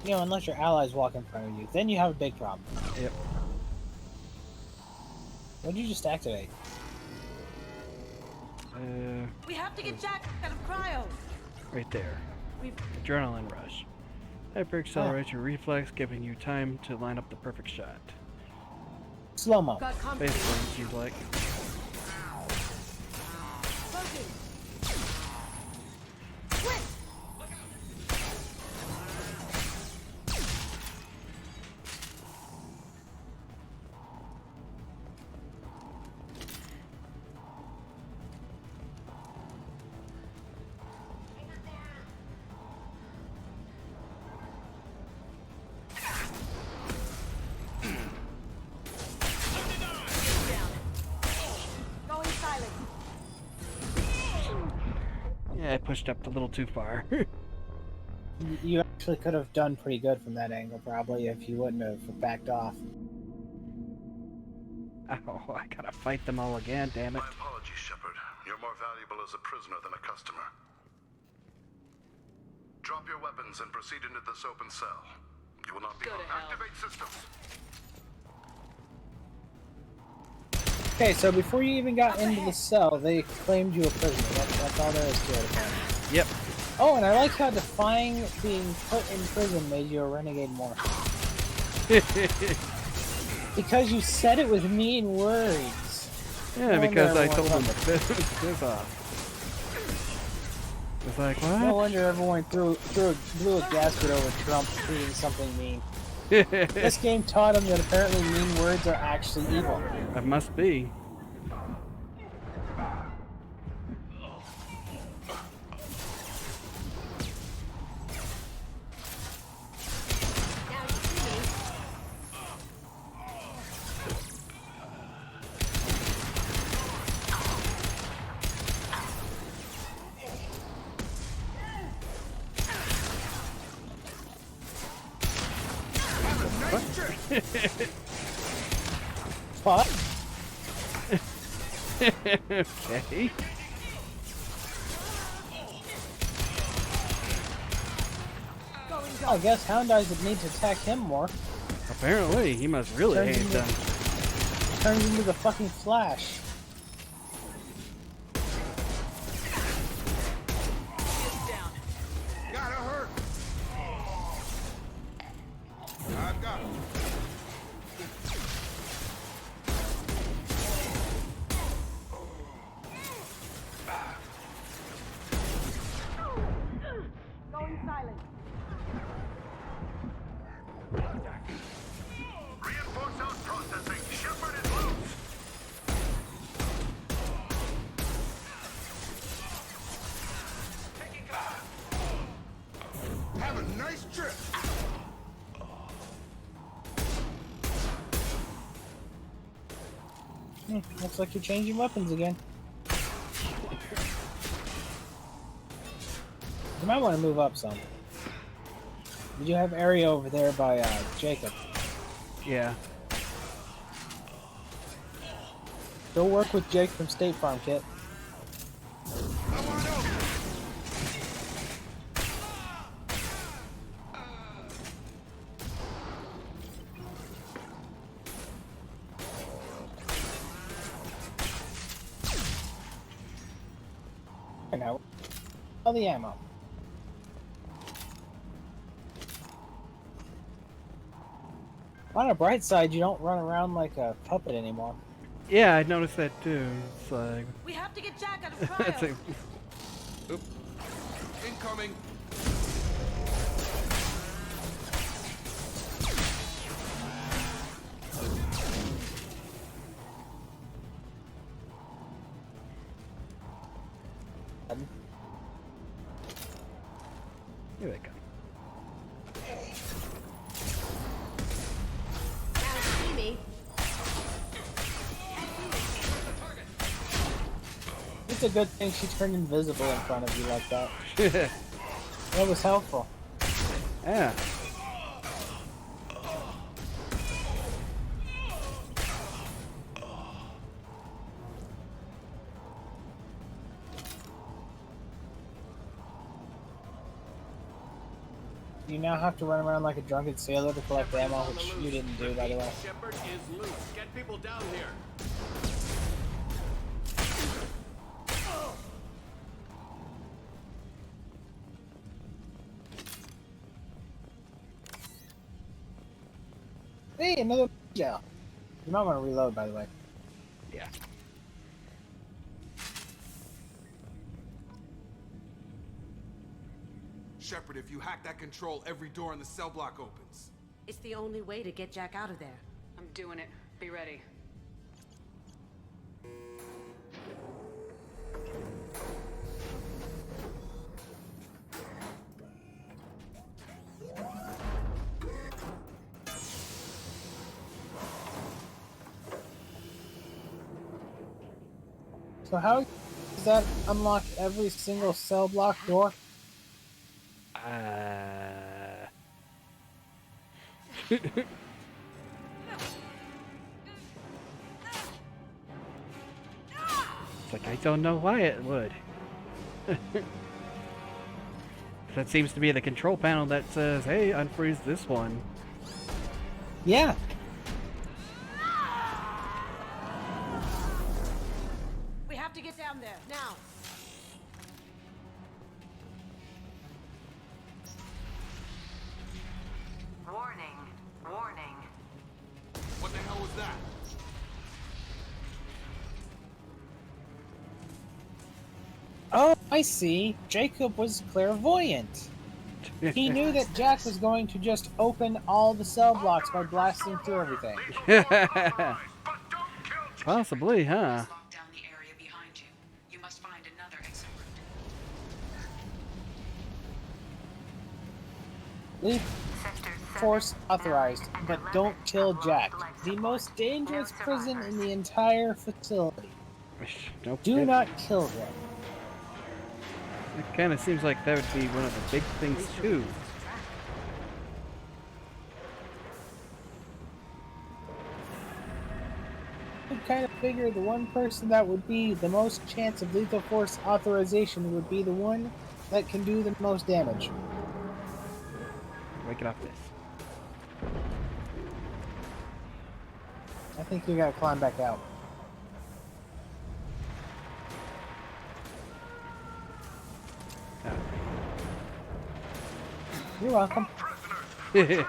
You know, unless your allies walk in front of you, then you have a big problem. Yep. What did you just activate? We have to get Jack out of cryo. Right there. Adrenaline rush. Hyper accelerates your reflex, giving you time to line up the perfect shot. Slow-mo. Basically, it seems like. Yeah, I pushed up a little too far. You actually could have done pretty good from that angle, probably, if you wouldn't have backed off. Oh, I gotta fight them all again, damn it. My apologies, Shepard. You're more valuable as a prisoner than a customer. Drop your weapons and proceed into this open cell. You will not be able to activate systems. Okay, so before you even got into the cell, they claimed you a prisoner. That's all there is to it, apparently. Yep. Oh, and I like how defying being put in prison made you a renegade more. Because you said it with mean words. Yeah, because I told them to piss off. It's like, what? No wonder everyone blew a gasket over Trump tweeting something mean. This game taught him that apparently mean words are actually evil. That must be. What? Okay. I guess Hound Eyes would need to attack him more. Apparently, he must really hate them. Turns into the fucking Flash. Gotta hurt. I've got him. Going silent. Reinforce out processing. Shepard is loose. Have a nice trip. Looks like you're changing weapons again. You might want to move up some. Did you have area over there by Jacob? Yeah. Go work with Jake from State Farm, Kit. Now, all the ammo. On a bright side, you don't run around like a puppet anymore. Yeah, I noticed that too. It's like... We have to get Jack out of cryo. It's like... Oop. Incoming. Here they come. See me. It's a good thing she turned invisible in front of you like that. That was helpful. Yeah. You now have to run around like a drunken sailor to collect ammo, which you didn't do, by the way. Shepard is loose. Get people down here. Hey, another gel. You might want to reload, by the way. Yeah. Shepard, if you hack that control, every door in the cell block opens. It's the only way to get Jack out of there. I'm doing it. Be ready. So how does that unlock every single cell block door? It's like, I don't know why it would. That seems to be the control panel that says, hey, unfreeze this one. Yeah. We have to get down there, now. Warning. Warning. What the hell was that? Oh, I see. Jacob was clairvoyant. He knew that Jack was going to just open all the cell blocks by blasting through everything. Possibly, huh? Lock down the area behind you. You must find another exit route. Leave force authorized, but don't kill Jack. The most dangerous prison in the entire facility. Nope. Do not kill him. It kind of seems like that would be one of the big things too. I kind of figure the one person that would be the most chance of lethal force authorization would be the one that can do the most damage. Wake it off this. I think you gotta climb back out. You're welcome. It's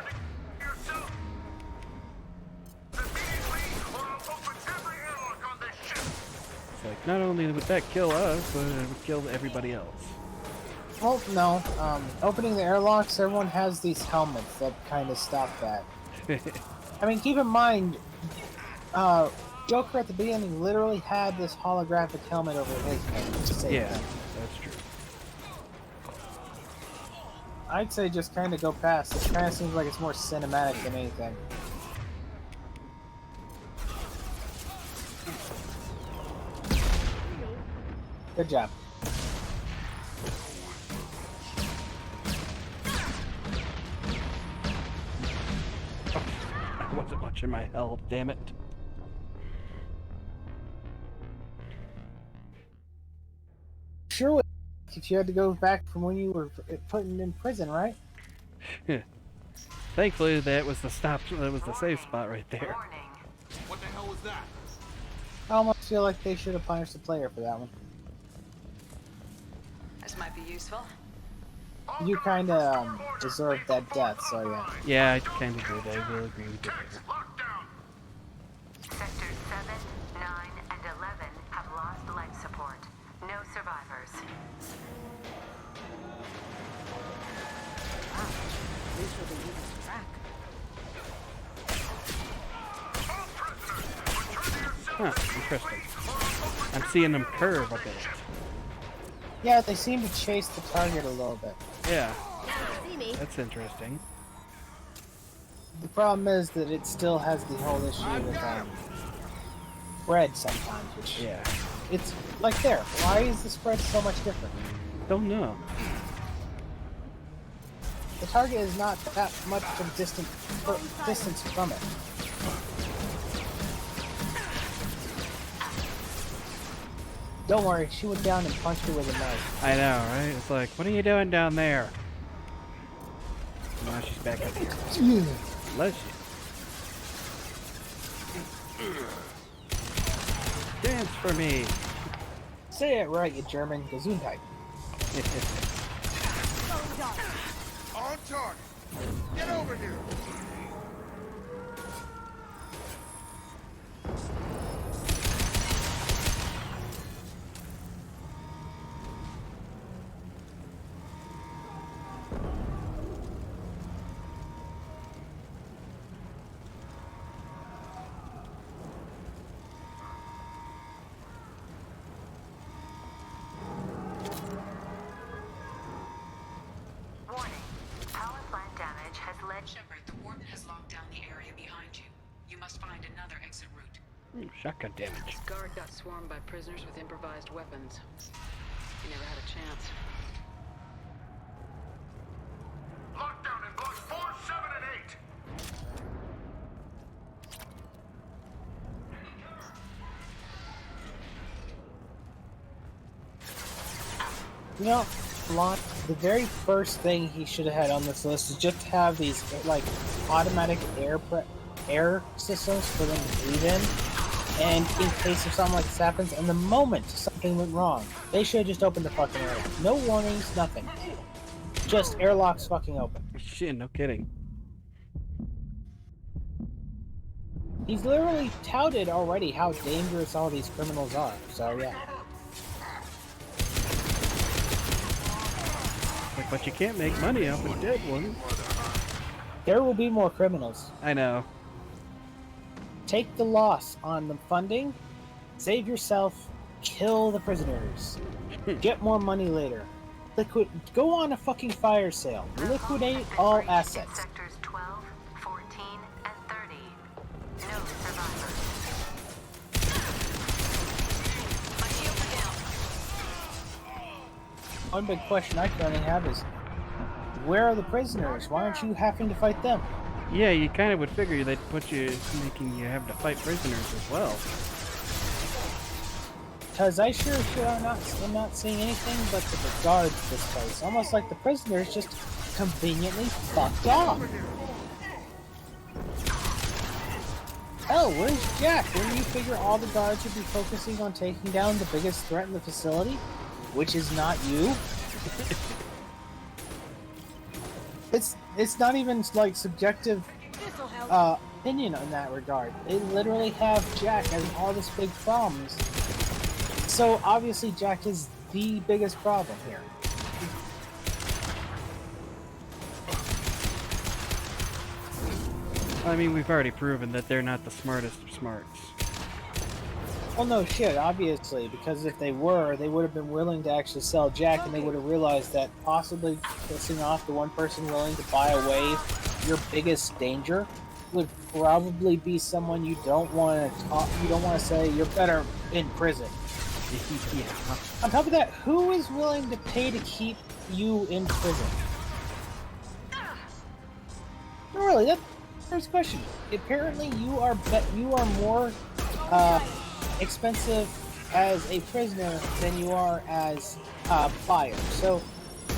like, not only would that kill us, but it would kill everybody else. Well, no. Opening the airlocks, everyone has these helmets that kind of stop that. I mean, keep in mind, Joker at the beginning literally had this holographic helmet over his head to save Yeah, him. that's true. I'd say just kind of go past. It kind of seems like it's more cinematic than anything. Good job. I wasn't watching my health, damn it. Sure would if you had to go back from when you were put in prison, right? Thankfully, that was the safe spot right there. What the hell was that? I almost feel like they should have punished the player for that one. This might be useful. You kind of deserved that death, so yeah. Yeah, I kind of did. I will agree with you there. Sectors 7, 9, and 11 have lost life support. No survivors. Wow, these will be easy to track. Huh, interesting. I'm seeing them curve a bit. Yeah, they seem to chase the target a little bit. Yeah. That's interesting. The problem is that it still has the whole issue with spread sometimes, which it's like there. Why is the spread so much different? Don't know. The target is not that much of distance from it. Don't worry, she went down and punched her with a knife. I know, right? It's like, what are you doing down there? Now she's back up here. Bless you. Dance for me. Say it right, you German Gesundheit. On target. Get over here. Shepard, the warden has locked down the area behind you. You must find another exit route. Shotgun damage. This guard got swarmed by prisoners with improvised weapons. He never had a chance. Lockdown in blocks 4, 7, and 8. You know, Lon, the very first thing he should have had on this list is just have these like automatic air systems for them to breathe in, and in case of something like this happens, and the moment something went wrong, they should have just opened the fucking airlock. No warnings, nothing. Just airlocks fucking open. Shit, no kidding. He's literally touted already how dangerous all these criminals are, so yeah. Like, but you can't make money off of dead ones. There will be more criminals. I know. Take the loss on the funding, save yourself, kill the prisoners. Get more money later. Go on a fucking fire sale. Liquidate all assets. Sectors 12, 14, and 30. No survivors. One big question I currently have is, where are the prisoners? Why aren't you having to fight them? Yeah, you kind of would figure they'd put you, making you have to fight prisoners as well. Because I sure am not seeing anything but the guards this place. Almost like the prisoners just conveniently fucked off. Hell, where's Jack? Wouldn't you figure all the guards would be focusing on taking down the biggest threat in the facility? Which is not you? It's not even like subjective opinion in that regard. They literally have Jack having all this big problems. So obviously Jack is the biggest problem here. I mean, we've already proven that they're not the smartest of smarts. Well, no shit, obviously, because if they were, they would have been willing to actually sell Jack, and they would have realized that possibly pissing off the one person willing to buy away your biggest danger would probably be someone you don't want to talk. You don't want to say you're better in prison. Yeah. On top of that, who is willing to pay to keep you in prison? No, really, there's a question. Apparently, you are more expensive as a prisoner than you are as a buyer. So,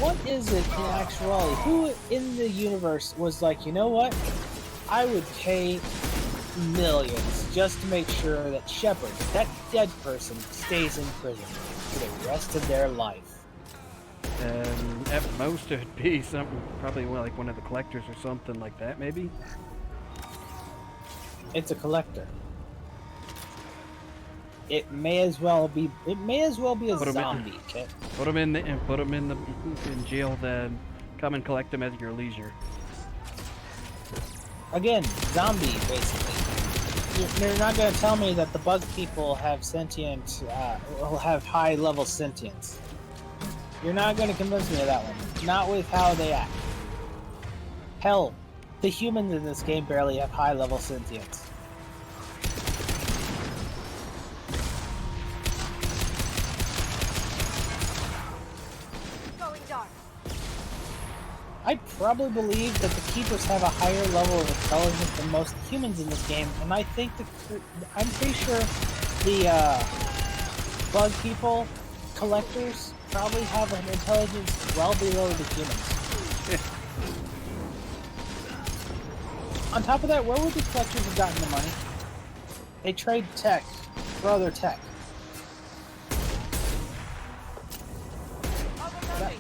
what is it in actuality? Who in the universe was like, you know what? I would pay millions just to make sure that Shepard, that dead person, stays in prison for the rest of their life. At most, it would be something, probably like one of the collectors or something like that, maybe. It's a collector. It may as well be. It may as well be a zombie, Kit. Put them in jail, then come and collect them at your leisure. Again, zombie, basically. You're not going to tell me that the bug people have sentient, will have high-level sentience. You're not going to convince me of that one. Not with how they act. Hell, the humans in this game barely have high-level sentience. Going dark. I probably believe that the Keepers have a higher level of intelligence than most humans in this game, and I think I'm pretty sure the bug people, collectors, probably have an intelligence well below the humans. On top of that, where would the collectors have gotten the money? They trade tech for other tech.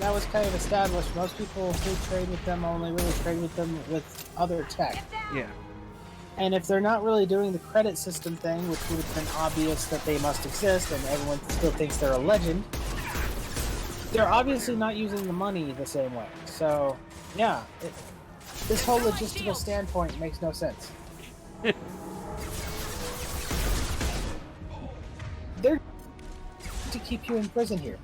That was kind of established. Most people who trade with them only really trade with them with other tech. Yeah. And if they're not really doing the credit system thing, which would have been obvious that they must exist, and everyone still thinks they're a legend, they're obviously not using the money the same way. So, yeah, this whole logistical standpoint makes no sense. They're to keep you in prison here.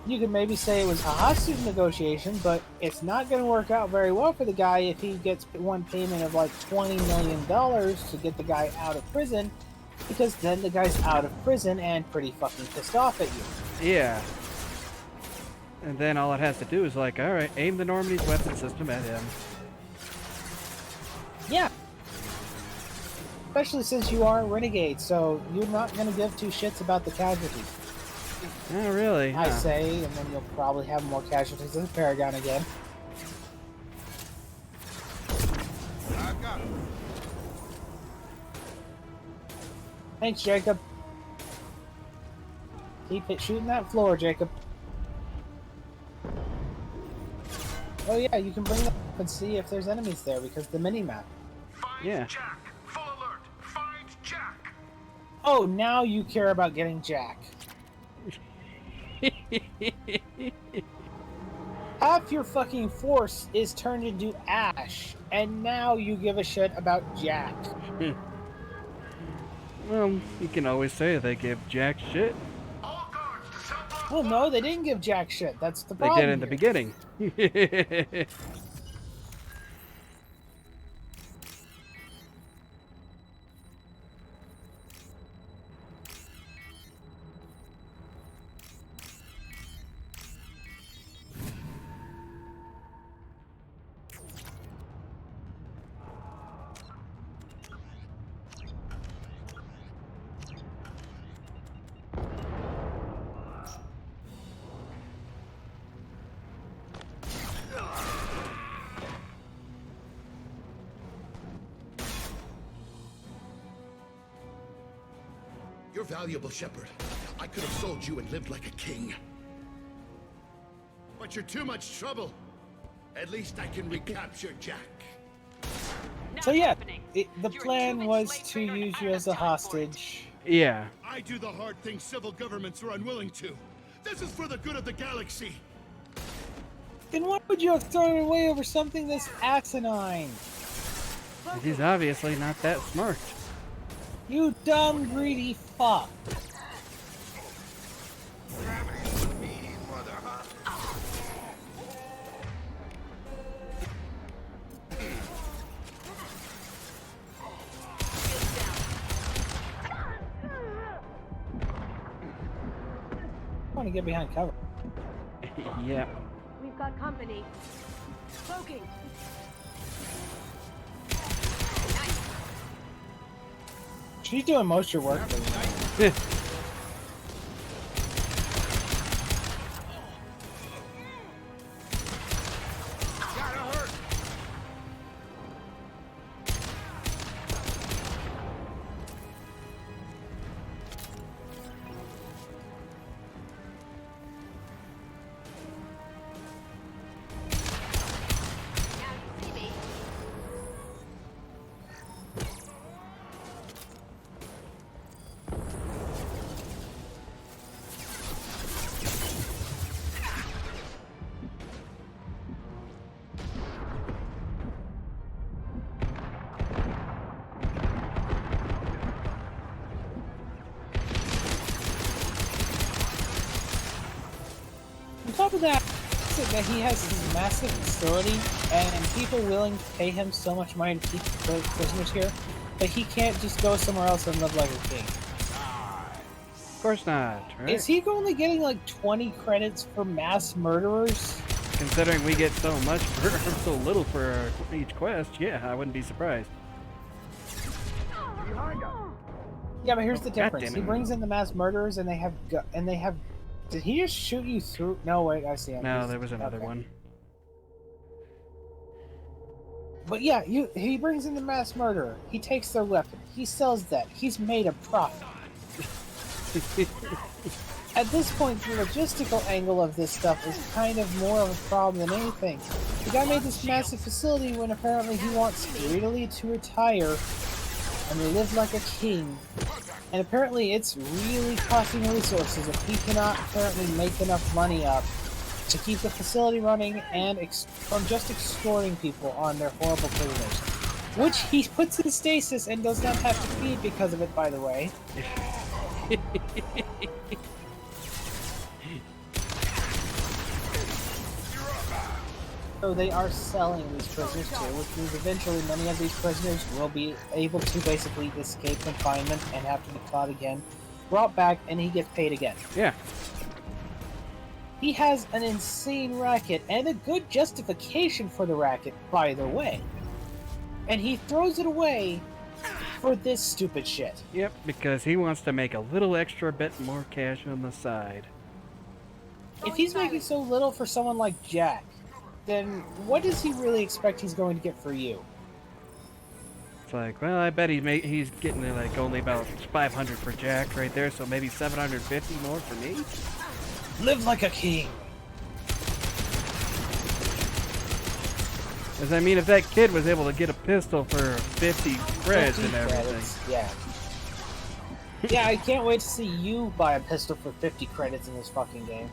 You could maybe say it was a hostage negotiation, but it's not going to work out very well for the guy if he gets one payment of like $20 million to get the guy out of prison, because then the guy's out of prison and pretty fucking pissed off at you. Yeah. And then all it has to do is like, alright, aim the Normandy's weapon system at him. Yeah. Especially since you are a renegade, so you're not going to give two shits about the casualties. Oh, really? I say, and then you'll probably have more casualties than Paragon again. I've got him. Thanks, Jacob. Keep it shooting that floor, Jacob. Oh yeah, you can bring them up and see if there's enemies there because the mini-map. Yeah. Jack! Full alert! Find Jack! Oh, now you care about getting Jack. Half your fucking force is turned into ash, and now you give a shit about Jack. Well, you can always say they give Jack shit. Well, no, they didn't give Jack shit. That's the They problem. did in the beginning. You're valuable, Shepard. I could have sold you and lived like a king. But you're too much trouble. At least I can recapture Jack. So yeah, the plan was to use you as a hostage. Yeah. I do the hard things civil governments are unwilling to. This is for the good of the galaxy. Then why would you have thrown it away over something this asinine? He's obviously not that smart. You dumb, greedy fuck. want to get behind cover. Yeah. We've got company. Cloaking. She's doing most of your work for you. On top of that, that he has this massive facility and people willing to pay him so much money to keep prisoners here, but he can't just go somewhere else and live like a king. Of course not, right? Is he only getting like 20 credits for mass murderers? Considering we get so much for so little for each quest, yeah, I wouldn't be surprised. Yeah, but here's the God difference. damn He it. brings in the mass murderers and they have Did he just shoot you through? No, wait, I see him. No, there was another okay. one. But yeah, he brings in the mass murderer. He takes their weapon. He sells that. He's made a profit. At this point, the logistical angle of this stuff is kind of more of a problem than anything. The guy made this massive facility when apparently he wants greedily to retire and live like a king. And apparently it's really costing resources if he cannot apparently make enough money up to keep the facility running and from just extorting people on their horrible prisoners. Which he puts in stasis and does not have to feed because of it, by the way. So they are selling these prisoners too, which means eventually many of these prisoners will be able to basically escape confinement and have to be caught again, brought back, and he gets paid again. Yeah. He has an insane racket and a good justification for the racket, by the way. And he throws it away for this stupid shit. Yep, because he wants to make a little extra bit more cash on the side. If he's making so little for someone like Jack, then what does he really expect he's going to get for you? It's like, well, I bet he's getting like only about 500 for Jack right there, so maybe 750 more for me. Live like a king. Because I mean, if that kid was able to get a pistol for 50 creds and everything, credits, yeah. Yeah, I can't wait to see you buy a pistol for 50 credits in this fucking game.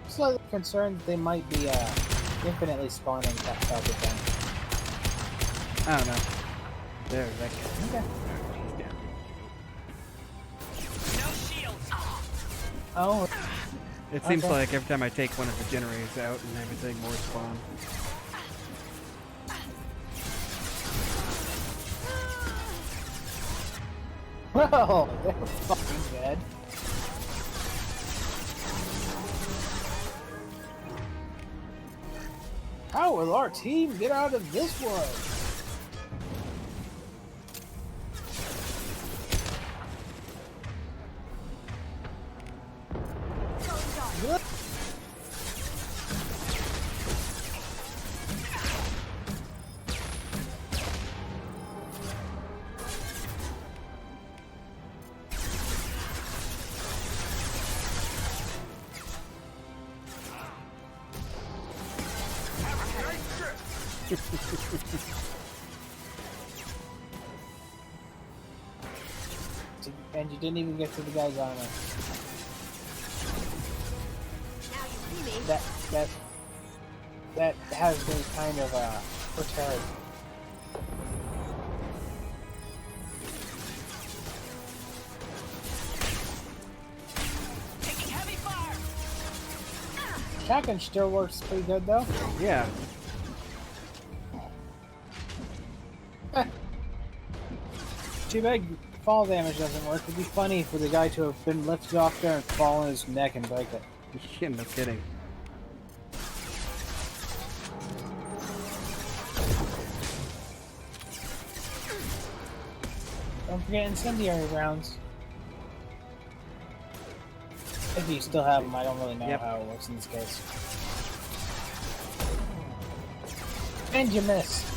Slightly concerned they might be infinitely spawning that type of thing. I don't know. There, that guy. Okay. He's down. No shields. Oh. It seems like every time I take one of the generators out and everything, more spawn. Well, they're fucking dead. How will our team get out of this one? And you didn't even get to the guy's armor. Now you see me. That has been kind of perturbed. Taking heavy fire. Shotgun still works pretty good though. Yeah. Too bad fall damage doesn't work. It'd be funny for the guy to have been lifted off there and fall on his neck and break it. Yeah, no kidding. Don't forget incendiary rounds. If you still have them, I don't really know how it works in this case. And you miss.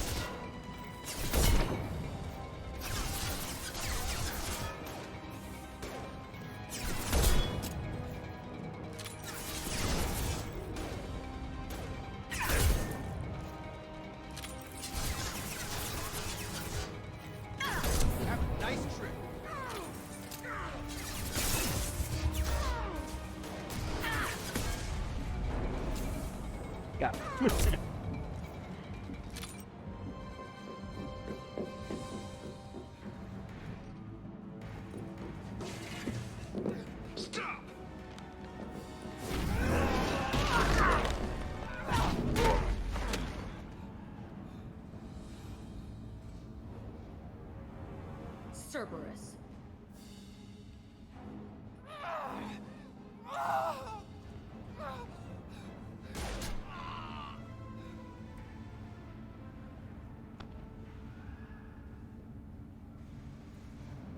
Nice trick. Got it. Cerberus.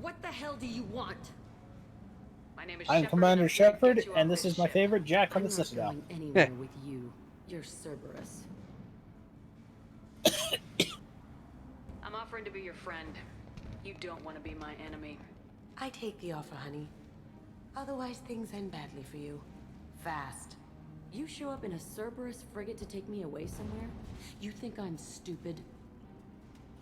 What the hell do you want? My name is I'm Shepard, Commander and I'm here to Shepard, get you and off this is my ship. favorite Jack on I'm the not Citadel. going anywhere with you. You're Cerberus. I'm offering to be your friend. You don't want to be my enemy. I take the offer, honey. Otherwise, things end badly for you. Fast. You show up in a Cerberus frigate to take me away somewhere? You think I'm stupid?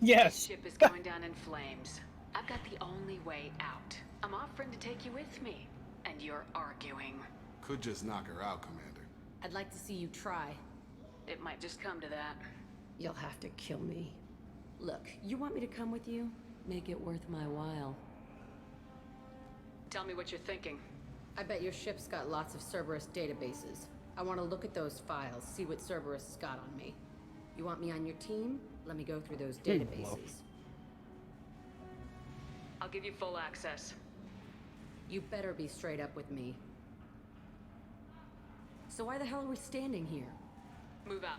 Yes. The ship is going down in flames. I've got the only way out. I'm offering to take you with me, and you're arguing. Could just knock her out, Commander. I'd like to see you try. It might just come to that. You'll have to kill me. Look, you want me to come with you? Make it worth my while. Tell me what you're thinking. I bet your ship's got lots of Cerberus databases. I want to look at those files, see what Cerberus has got on me. You want me on your team? Let me go through those databases. I'll give you full access. You better be straight up with me. So why the hell are we standing here? Move out.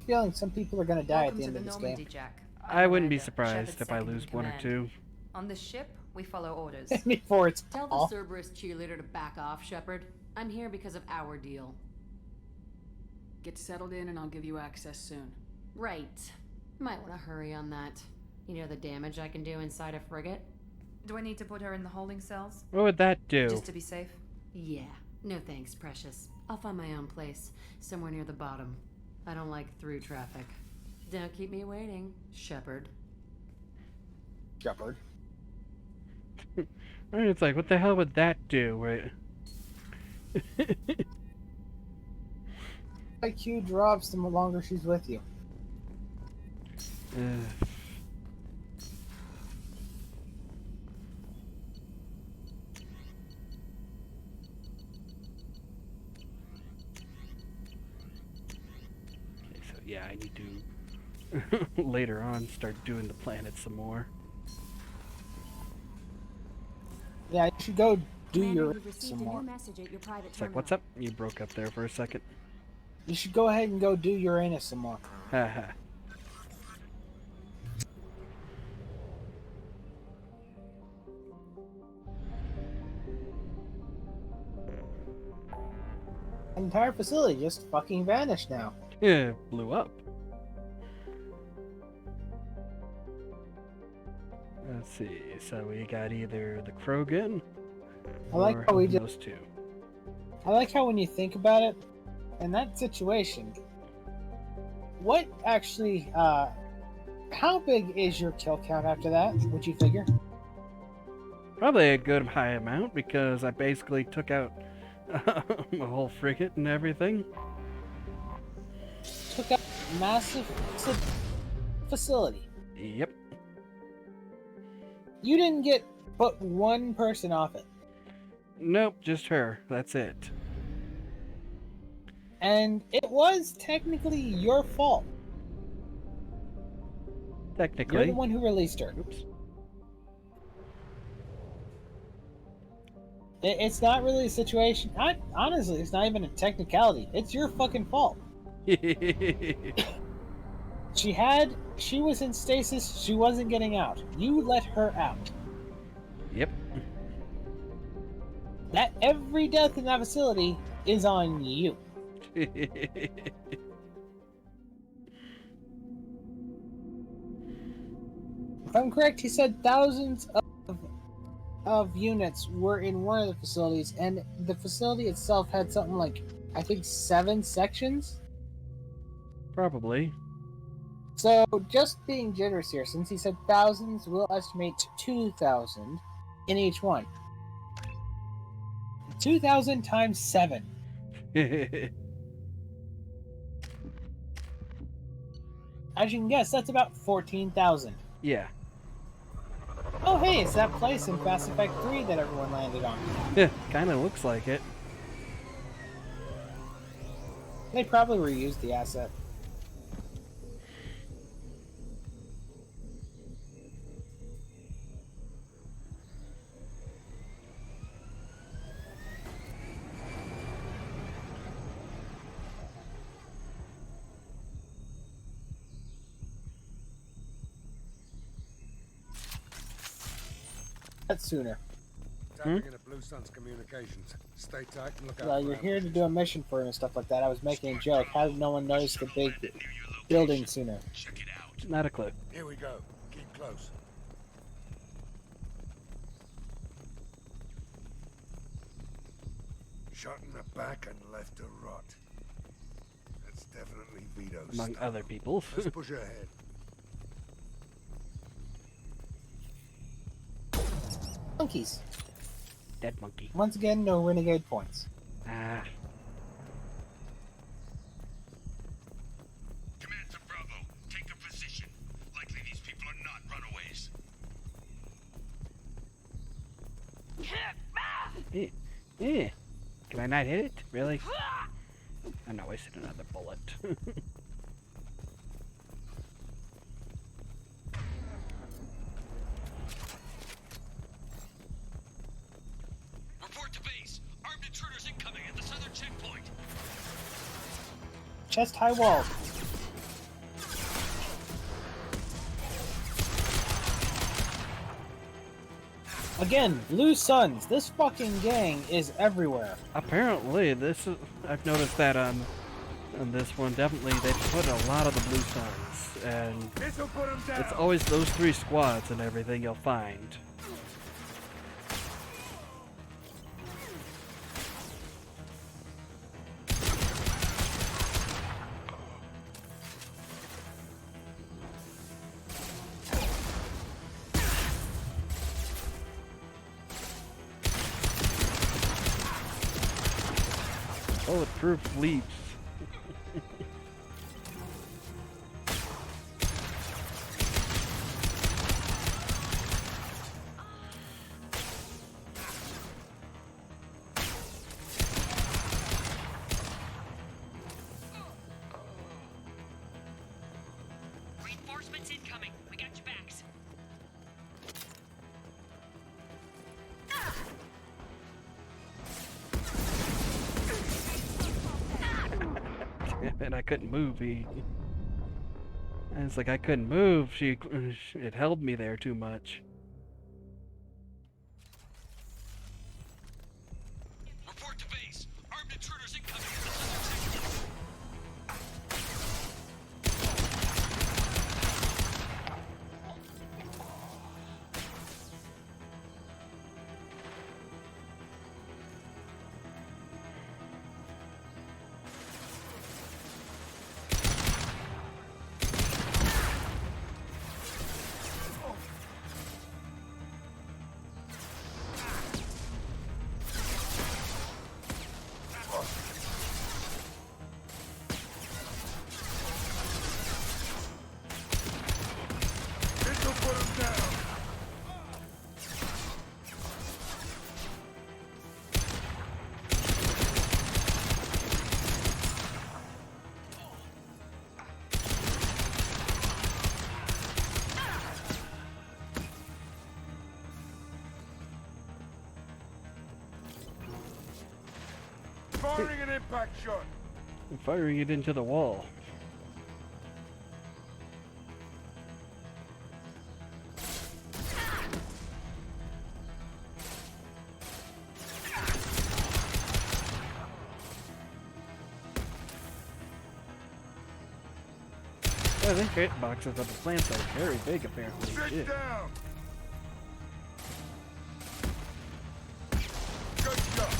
Feeling some people are gonna die at the end of this game. Jack. I wouldn't be Commander, surprised Shepard's if I second in lose one or command. two. On the ship, we follow orders. Before it's Tell the all. Cerberus cheerleader to back off, Shepard. I'm here because of our deal. Get settled in and I'll give you access soon. Right. Might want to hurry on that. You know the damage I can do inside a frigate? Do I need to put her in the holding cells? What would that do? Just to be safe? Yeah. No thanks, precious. I'll find my own place. Somewhere near the bottom. I don't like through traffic. Don't keep me waiting, Shepard. Shepard. It's like, what the hell would that do? Right? IQ drops the longer she's with you. Okay, so yeah, I need to later on start doing the planet some more. Yeah, you should go do Commander, your you've received some a more. new message at your private It's like, terminal. what's up? You broke up there for a second. You should go ahead and go do Uranus some more. Haha. entire facility just fucking vanished now. Yeah, blew up. Let's see. So we got either the Krogan I like or how we those two. I like how when you think about it, in that situation, what actually, how big is your kill count after that, would you figure? Probably a good high amount because I basically took out a whole frigate and everything. Took out a massive facility. Yep. You didn't get but one person off it. Nope, just her. That's it. And it was technically your fault. Technically. You're the one who released her. Oops. It's not really a situation. Honestly, it's not even a technicality. It's your fucking fault. She was in stasis. She wasn't getting out. You let her out. Yep. That every death in that facility is on you. If I'm correct, he said thousands of units were in one of the facilities, and the facility itself had something like, I think, 7 sections? Probably. So, just being generous here, since he said thousands, we'll estimate 2,000 in each one. 2,000 times 7. As you can guess, that's about 14,000. Yeah. Oh hey, it's that place in Fast Effect 3 that everyone landed on. Yeah, kinda looks like it. They probably reused the asset. Sooner. Tapping into Blue Sun's communications. Stay tight and look out. Well, you're here to do a mission for him and stuff like that. I was making a joke. How did no one notice the big building sooner? Check it out. Not a clue. Here we go. Keep close. Shot in the back and left to rot. That's definitely Vito's Among stuff. other people. Let's push ahead. Monkeys. Dead monkey. Once again, no renegade points. Ah. Command to Bravo. Take a position. Likely these people are not runaways. Can I not hit it? Really? I'm not wasting another bullet. Report to base. Armed intruders incoming at the southern checkpoint. Chest high wall. Again, Blue Suns. This fucking gang is everywhere. Apparently, this is. I've noticed that on this one. Definitely, they put a lot of the Blue Suns, and it's always those 3 squads and everything you'll find. Bulletproof leaps. Reinforcements incoming. We got your backs. And I couldn't move. And it's like I couldn't move. It held me there too much. Report to base. Armed intruders incoming at the impact shot. And firing it into the wall. I think hitboxes of the plants are very big, apparently. Sit down. Good shot.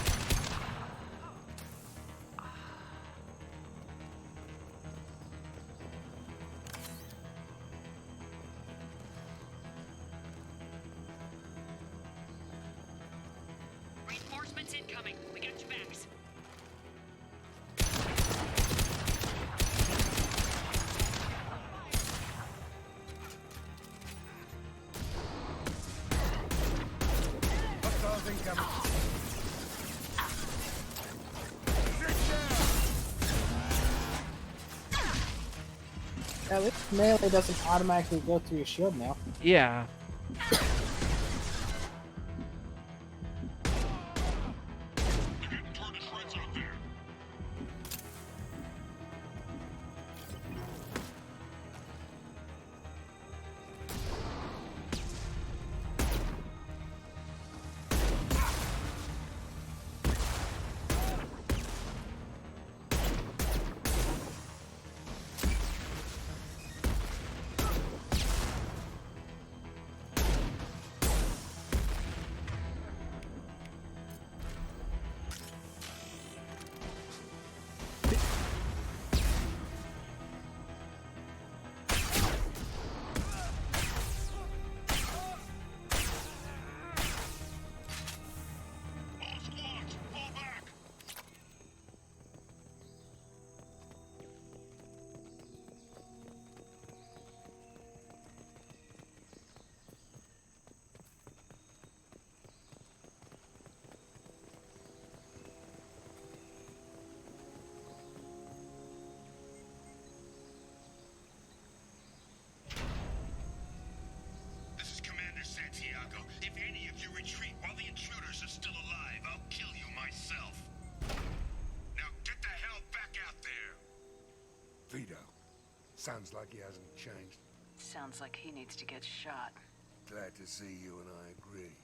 Reinforcements incoming. We got your backs. At least melee doesn't automatically go through your shield now. Yeah. This is Commander Santiago. If any of you retreat while the intruders are still alive, I'll kill you myself. Now get the hell back out there. Vito. Sounds like he hasn't changed. Sounds like he needs to get shot. Glad to see you and I agree.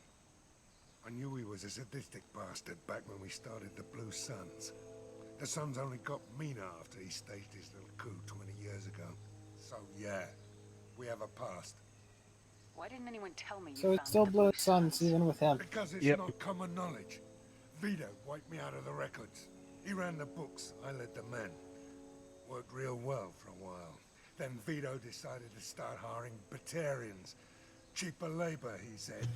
I knew he was a sadistic bastard back when we started the Blue Suns. The Suns only got meaner after he staged his little coup 20 years ago. So yeah, we have a past. Why didn't anyone tell me you So found it's still the Blue Suns even with him. Because it's Yep. not common knowledge. Vito wiped me out of the records. He ran the books, I led the men. Worked real well for a while. Then Vito decided to start hiring Batarians. Cheaper labor, he said.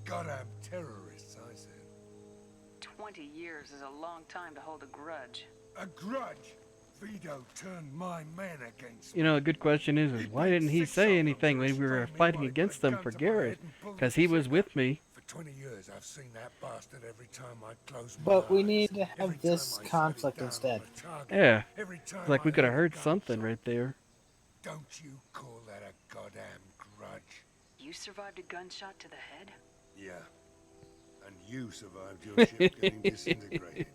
Goddamn terrorists, I said. 20 years is a long time to hold a grudge. A grudge? Vito turned my men against me. You know, a good question is why didn't he say anything when we were fighting against them for Garrett? Because he was with me. For 20 years, I've seen that bastard every time I close my But we eyes. need to have this conflict instead. Yeah. Every time Like we I could have hear heard guns, something right there. Don't you call that a goddamn grudge? You survived a gunshot to the head? Yeah. And you survived your ship getting disintegrated.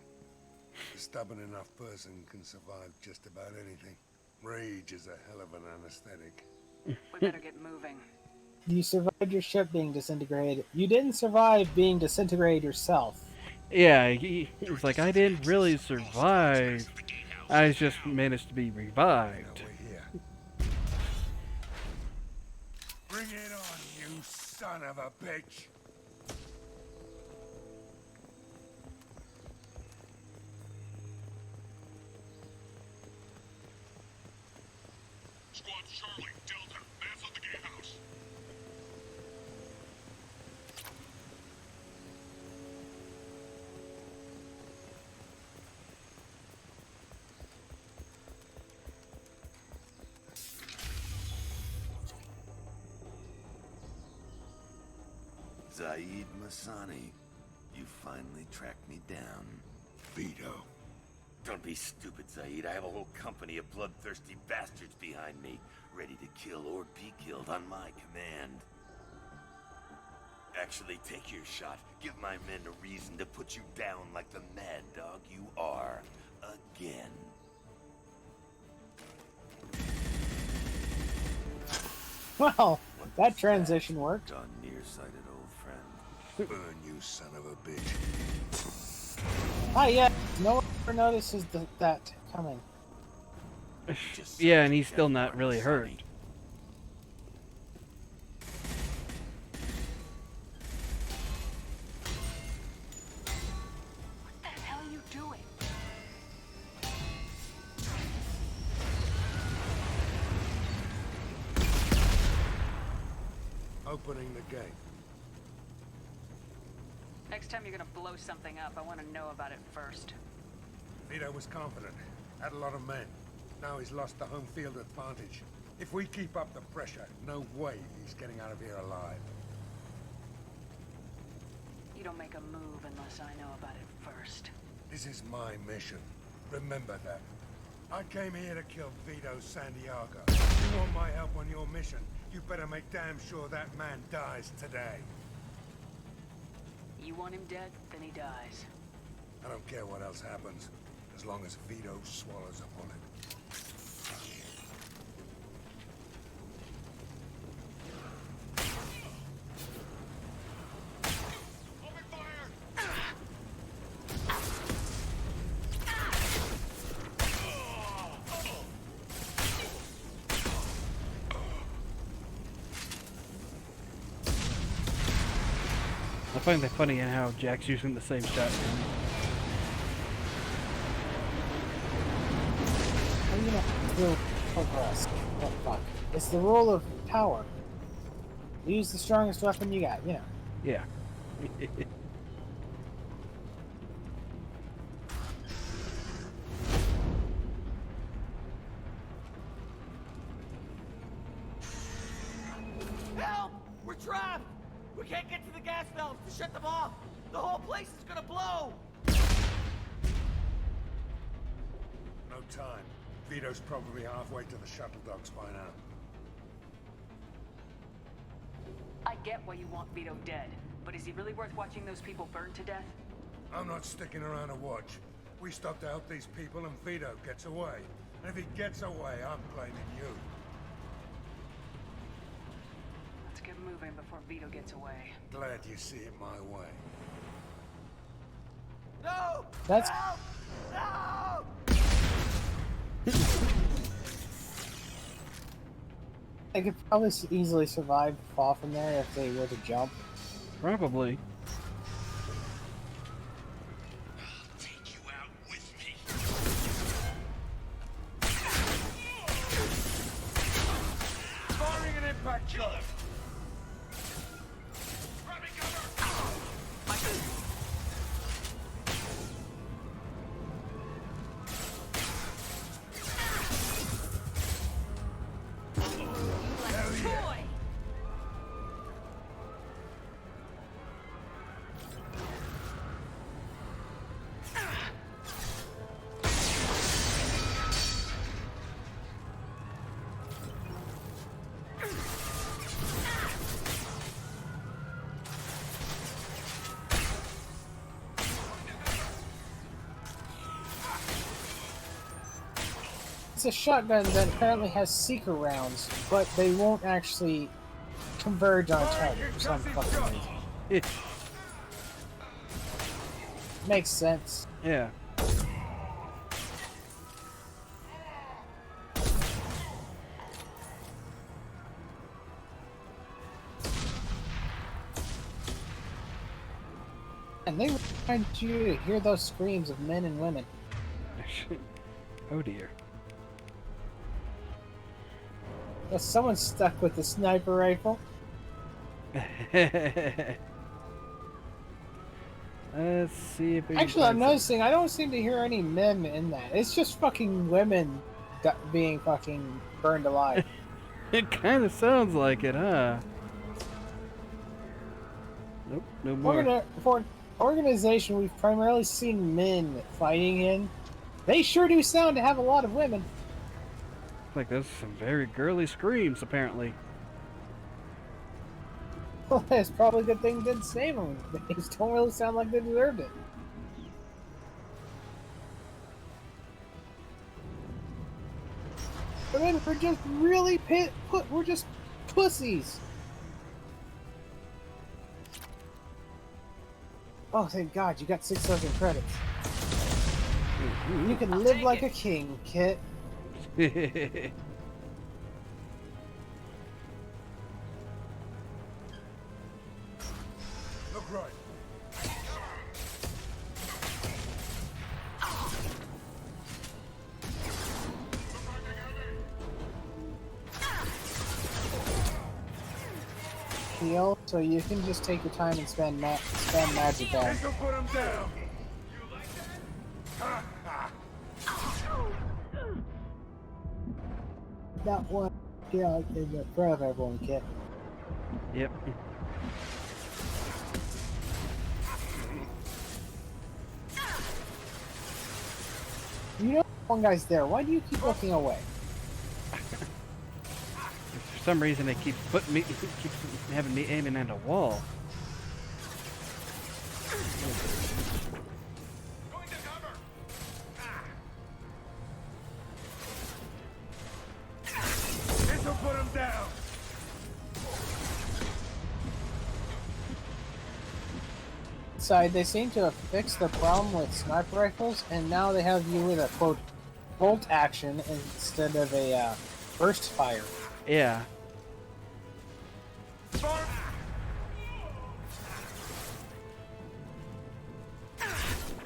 A stubborn enough person can survive just about anything. Rage is a hell of an anesthetic. We better get moving. You survived your ship being disintegrated. You didn't survive being disintegrated yourself. Yeah, he was like, I didn't really survive. I just managed to be revived. Bring it on, you son of a bitch! Squad Charlie, Delta, mass on the gatehouse. Zaid Masani, you finally tracked me down. Vito. Don't be stupid, Zaid. I have a whole company of bloodthirsty bastards behind me, ready to kill or be killed on my command. Actually, take your shot. Give my men a reason to put you down like the mad dog you are. again. Well, that transition worked. Done nearsighted, old friend. Burn, you son of a bitch. Ah, yeah. No one ever notices that coming. Yeah, and he's still not really hurt. What the hell are you doing? Opening the gate. Next time you're gonna blow something up, I want to know about it first. Vito was confident. Had a lot of men. Now he's lost the home field advantage. If we keep up the pressure, no way he's getting out of here alive. You don't make a move unless I know about it first. This is my mission. Remember that. I came here to kill Vito Santiago. You want my help on your mission, you better make damn sure that man dies today. You want him dead, then he dies. I don't care what else happens, as long as Vito swallows up on it. I find that funny in how Jack's using the same shotgun. Well, you know, it's the rule of progress. Oh, fuck. It's the rule of power. Use the strongest weapon you got, you know. Yeah. Help! We're trapped! We can't get to the gas valves to shut them off! The whole place is gonna blow! No time. Vito's probably halfway to the shuttle docks by now. I get why you want Vito dead, but is he really worth watching those people burn to death? I'm not sticking around to watch. We stop to help these people and Vito gets away. And if he gets away, I'm blaming you. Let's get moving before Vito gets away. Glad you see it my way. No! That's... Help! No! They could probably easily survive fall from there if they were to jump. Probably. Firing an impact shot! It's a shotgun that apparently has seeker rounds, but they won't actually converge on target for some fucking reason. Makes sense. Yeah. And they want you to hear those screams of men and women. Oh dear. Yeah, someone's stuck with the sniper rifle. Let's see if we Actually, I'm noticing I don't seem to hear any men in that. It's just fucking women being fucking burned alive. It kind of sounds like it, huh? Nope, no more. For an organization we've primarily seen men fighting in, they sure do sound to have a lot of women. Like there's some very girly screams, apparently. Well, it's probably a good thing didn't save them. They just don't really sound like they deserved it. But then we're just really we're just pussies. Oh, thank God, you got 6,000 credits. You can live like a king, Kit. Look right. Heal, so you can just take your time and spend magic on. This'll put him down. That one, yeah, in the front of everyone, Kit. Yep. You know one guy's there. Why do you keep looking away? For some reason, they keep having me aiming at a wall. This'll put him down. Side, they seem to have fixed the problem with sniper rifles, and now they have you with a quote bolt action instead of a burst fire. Yeah.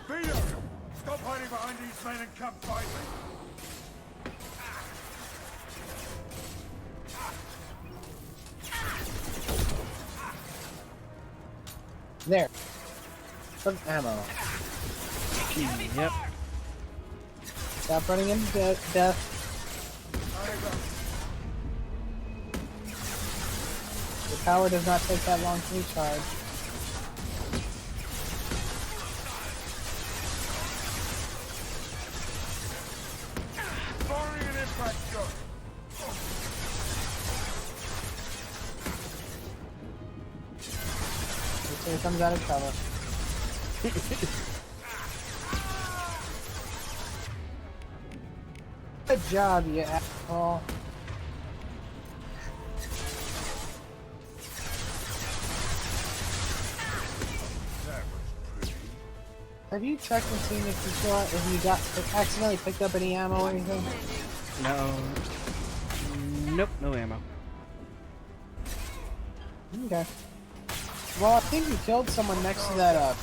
Peter, stop hiding behind these men and come fight me. There. Some ammo. Yep. Stop running into death. The power does not take that long to recharge. Firing an impact shot. Here it comes out of cover. Good job, you asshole. Have you checked and seen if you got accidentally picked up any ammo or anything? No. Nope, no ammo. Okay. Well, I think you killed someone next to that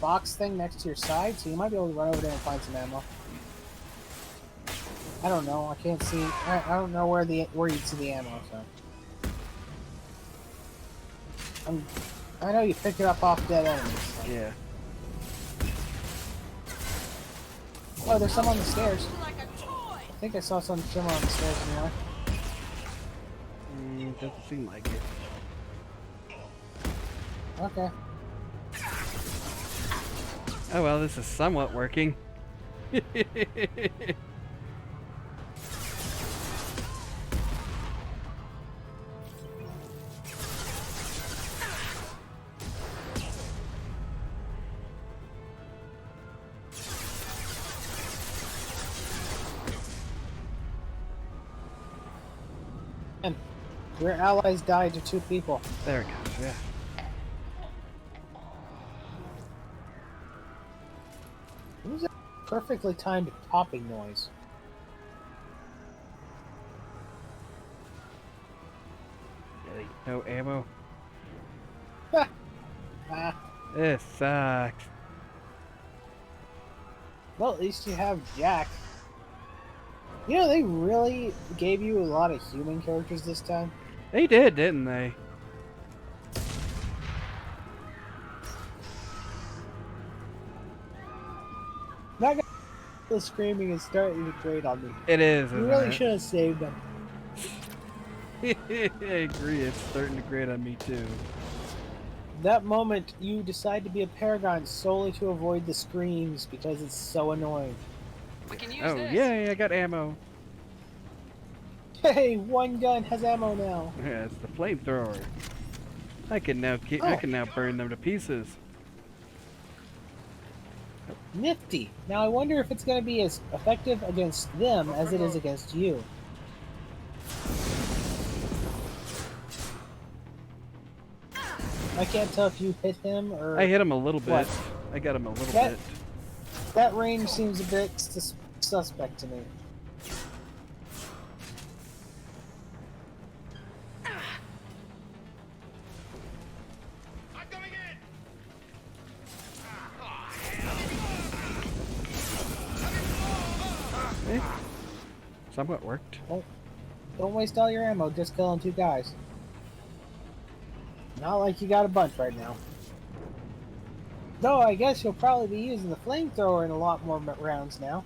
box thing next to your side, so you might be able to run over there and find some ammo. I don't know. I can't see. I don't know where you'd see the ammo. So I know you pick it up off dead enemies. So. Yeah. Oh, there's some on the stairs. I think I saw some shimmer on the stairs anyway. Doesn't seem like it. Okay. Oh well, this is somewhat working. And your allies died to 2 people. There it goes, yeah. What was that perfectly timed popping noise? Really? No ammo? Ah. This sucks. Well, at least you have Jack. You know, they really gave you a lot of human characters this time. They did, didn't they? Not gonna the screaming is starting to grate on me. It is, You isn't really it? should have saved them. I agree, it's starting to grate on me too. That moment, you decide to be a Paragon solely to avoid the screams because it's so annoying. We can use Oh, this. yay, I got ammo. Hey, one gun has ammo now. Yeah, it's the flamethrower. I can now burn them to pieces. Nifty. Now I wonder if it's going to be as effective against them as it is against you. I can't tell if you hit him or... I hit him a little bit. What? I got him a little bit. That range seems a bit suspect to me. Eh, somewhat worked. Don't waste all your ammo just killing 2 guys. Not like you got a bunch right now. Though I guess you'll probably be using the flamethrower in a lot more rounds now.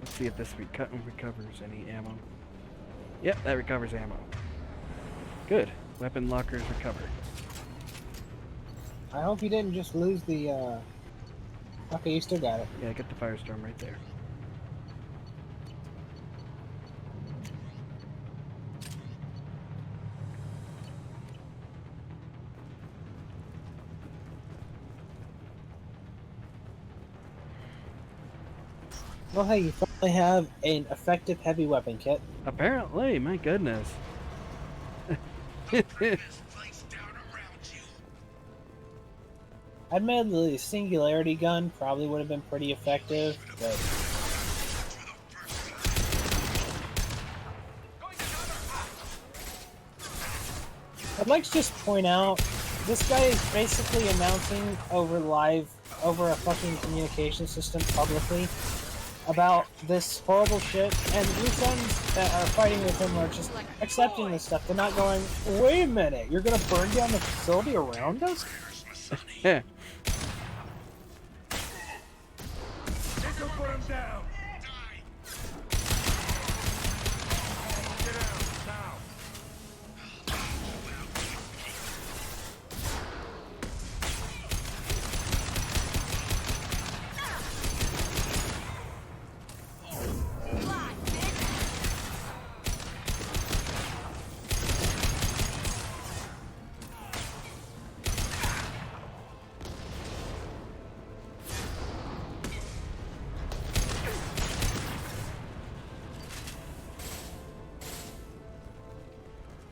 Let's see if this recovers any ammo. Yep, that recovers ammo. Good. Weapon lockers recover. I hope you didn't just lose the, Okay, you still got it. Yeah, I got the firestorm right there. Well, hey, you finally have an effective heavy weapon kit. Apparently, my goodness. Admittedly, the singularity gun probably would have been pretty effective, but... I'd like to just point out, this guy is basically announcing over a fucking communication system publicly about this horrible shit, and the blue sons that are fighting with him are just accepting this stuff. They're not going, wait a minute, you're gonna burn down the facility around us? Yeah. This'll put him down. Get out now.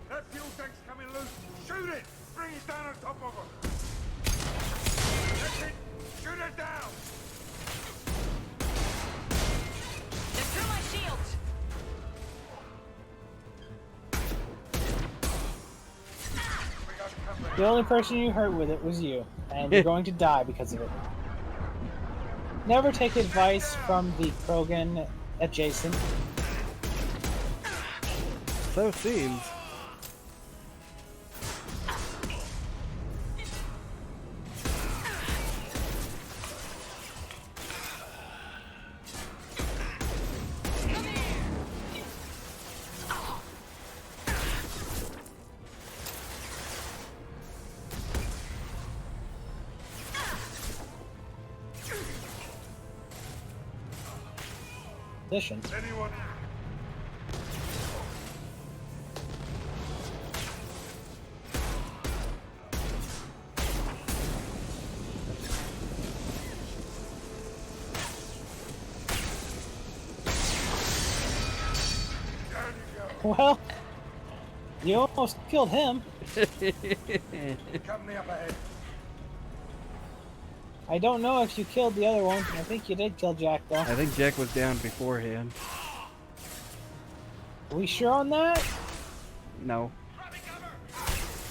That fuel tank's coming loose. Shoot it! Bring it down on top of her. That's it. Shoot it down. They're through my shields. The only person you hurt with it was you, and you're going to die because of it. Never take advice from the Krogan adjacent. So it seems. Anyone? Well, you almost killed him. Company up ahead. I don't know if you killed the other one. I think you did kill Jack, though. I think Jack was down beforehand. Are we sure on that? No.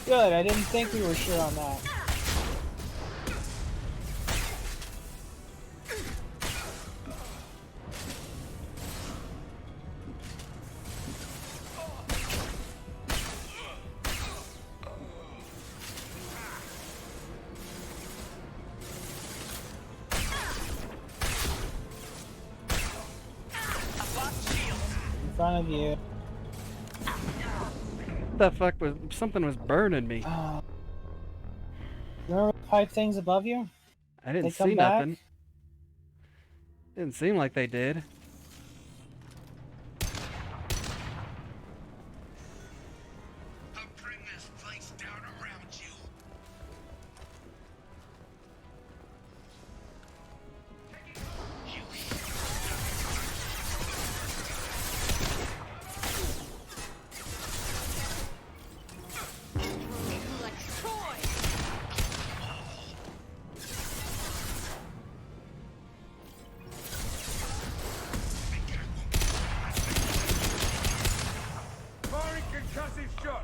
Good, I didn't think we were sure on that. In front of you. What the fuck was... Something was burning me. Remember the pipe things above you? I didn't They come see back? nothing. Didn't seem like they did. fucking chassis shut!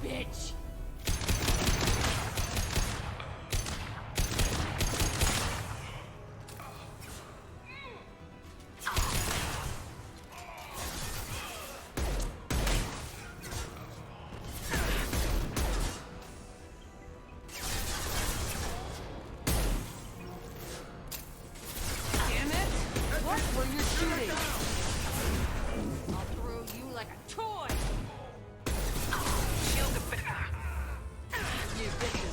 Bitch! Damn it! What were you shooting? I'll throw you like a toy! Shield the you victim.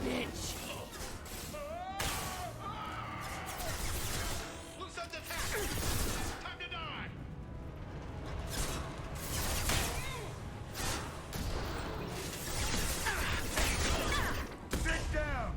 Bitch! Sit down!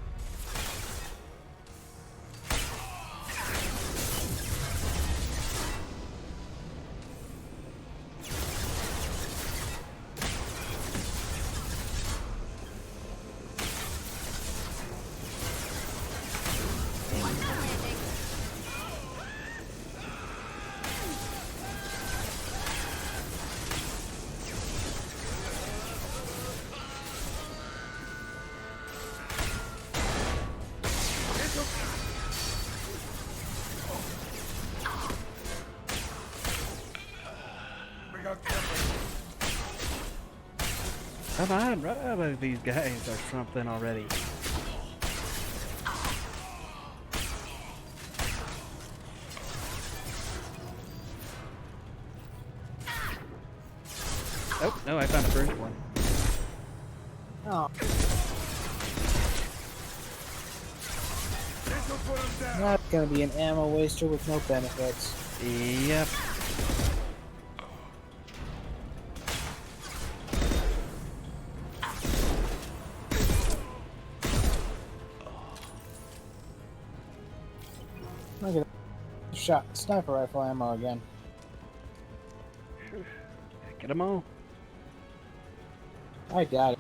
Come on, run out of these guys or something already. Oh, no, I found the first one. Oh. That's gonna be an ammo waster with no benefits. Yep. Look at that. Shot sniper rifle ammo again. Get them all. I got it.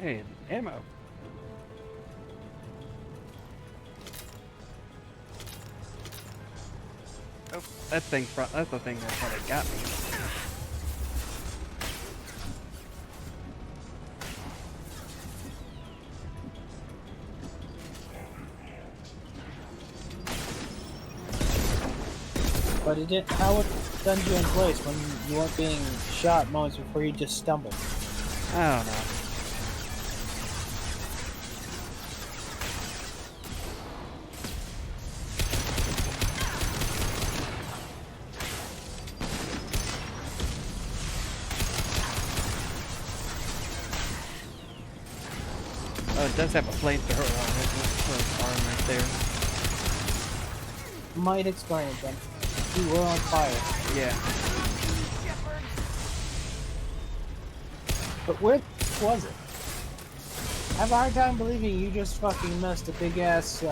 Hey, ammo. Oh, that's the thing that probably got me. But it didn't. How would it stun you in place when you weren't being shot moments before you just stumbled? I don't know. Oh, it does have a flamethrower on it. That's arm right there. Might explain it then. You were on fire. Yeah. But where was it? I have a hard time believing you just fucking messed a big ass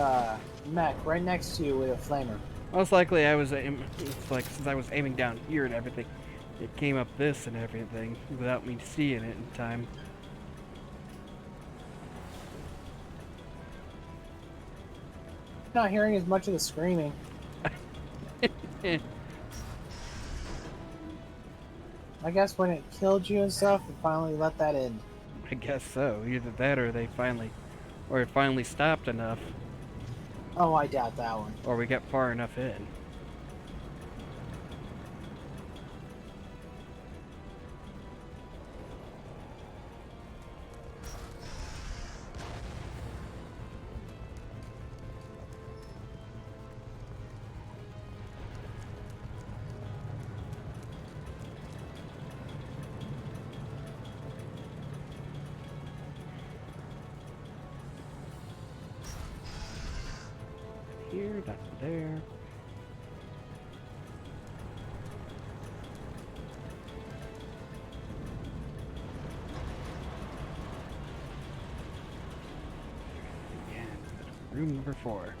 mech right next to you with a flamer. Most likely I was it's like since I was aiming down here and everything, it came up this and everything without me seeing it in time. Not hearing as much of the screaming. I guess when it killed you and stuff, it finally let that in. I guess so. Either that or it finally stopped enough. Oh, I doubt that one. Or we got far enough in. nothing there. Room number 4.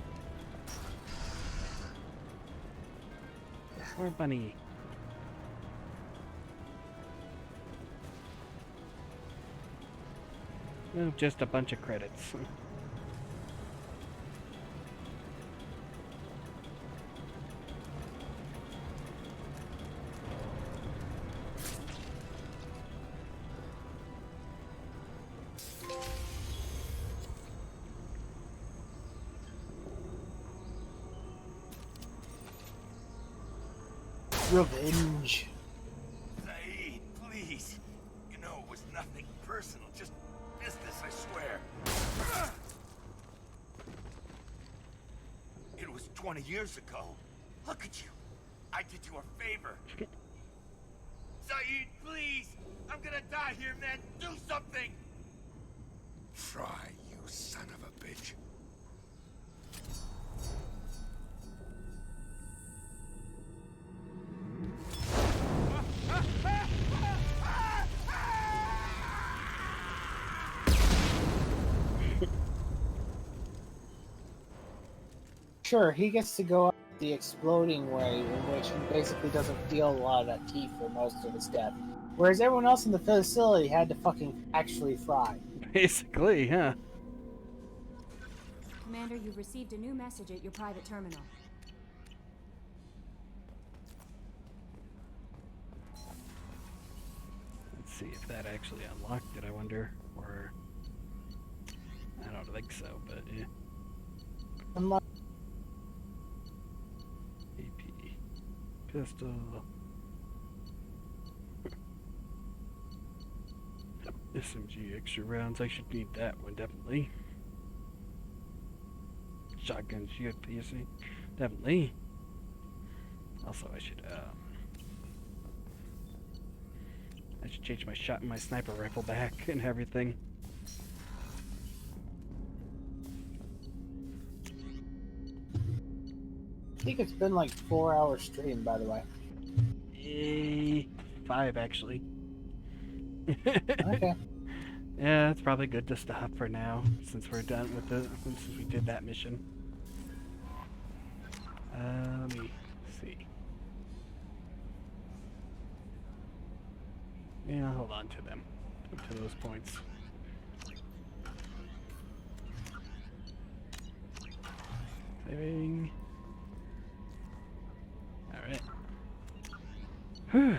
Poor bunny. Oh, just a bunch of credits. Revenge. Zaid, please. You know it was nothing personal, just business, I swear. It was 20 years ago. Look at you. I did you a favor. Zaid, please. I'm gonna die here, man. Do something. Try, you son of a bitch. Sure, he gets to go up the exploding way, in which he basically doesn't feel a lot of that heat for most of his death. Whereas everyone else in the facility had to fucking actually fry. Basically, huh? Commander, you've received a new message at your private terminal. Let's see if that actually unlocked it, I wonder. Or... I don't think so, but yeah. Unlock. AP. Pistol. SMG extra rounds. I should need that one, definitely. Shotgun shield PC. Definitely. Also, I should change my sniper rifle back and everything. I think it's been like 4 hours stream, by the way. 5 actually. Okay. Yeah, it's probably good to stop for now, since we're done with since we did that mission. Let me see. Yeah, hold on to them. Up to those points. Saving. Alright. Whew.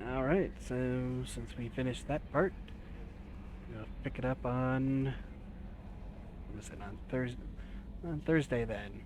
Alright, so since we finished that part, we'll pick it up on... what was it, on Thursday then.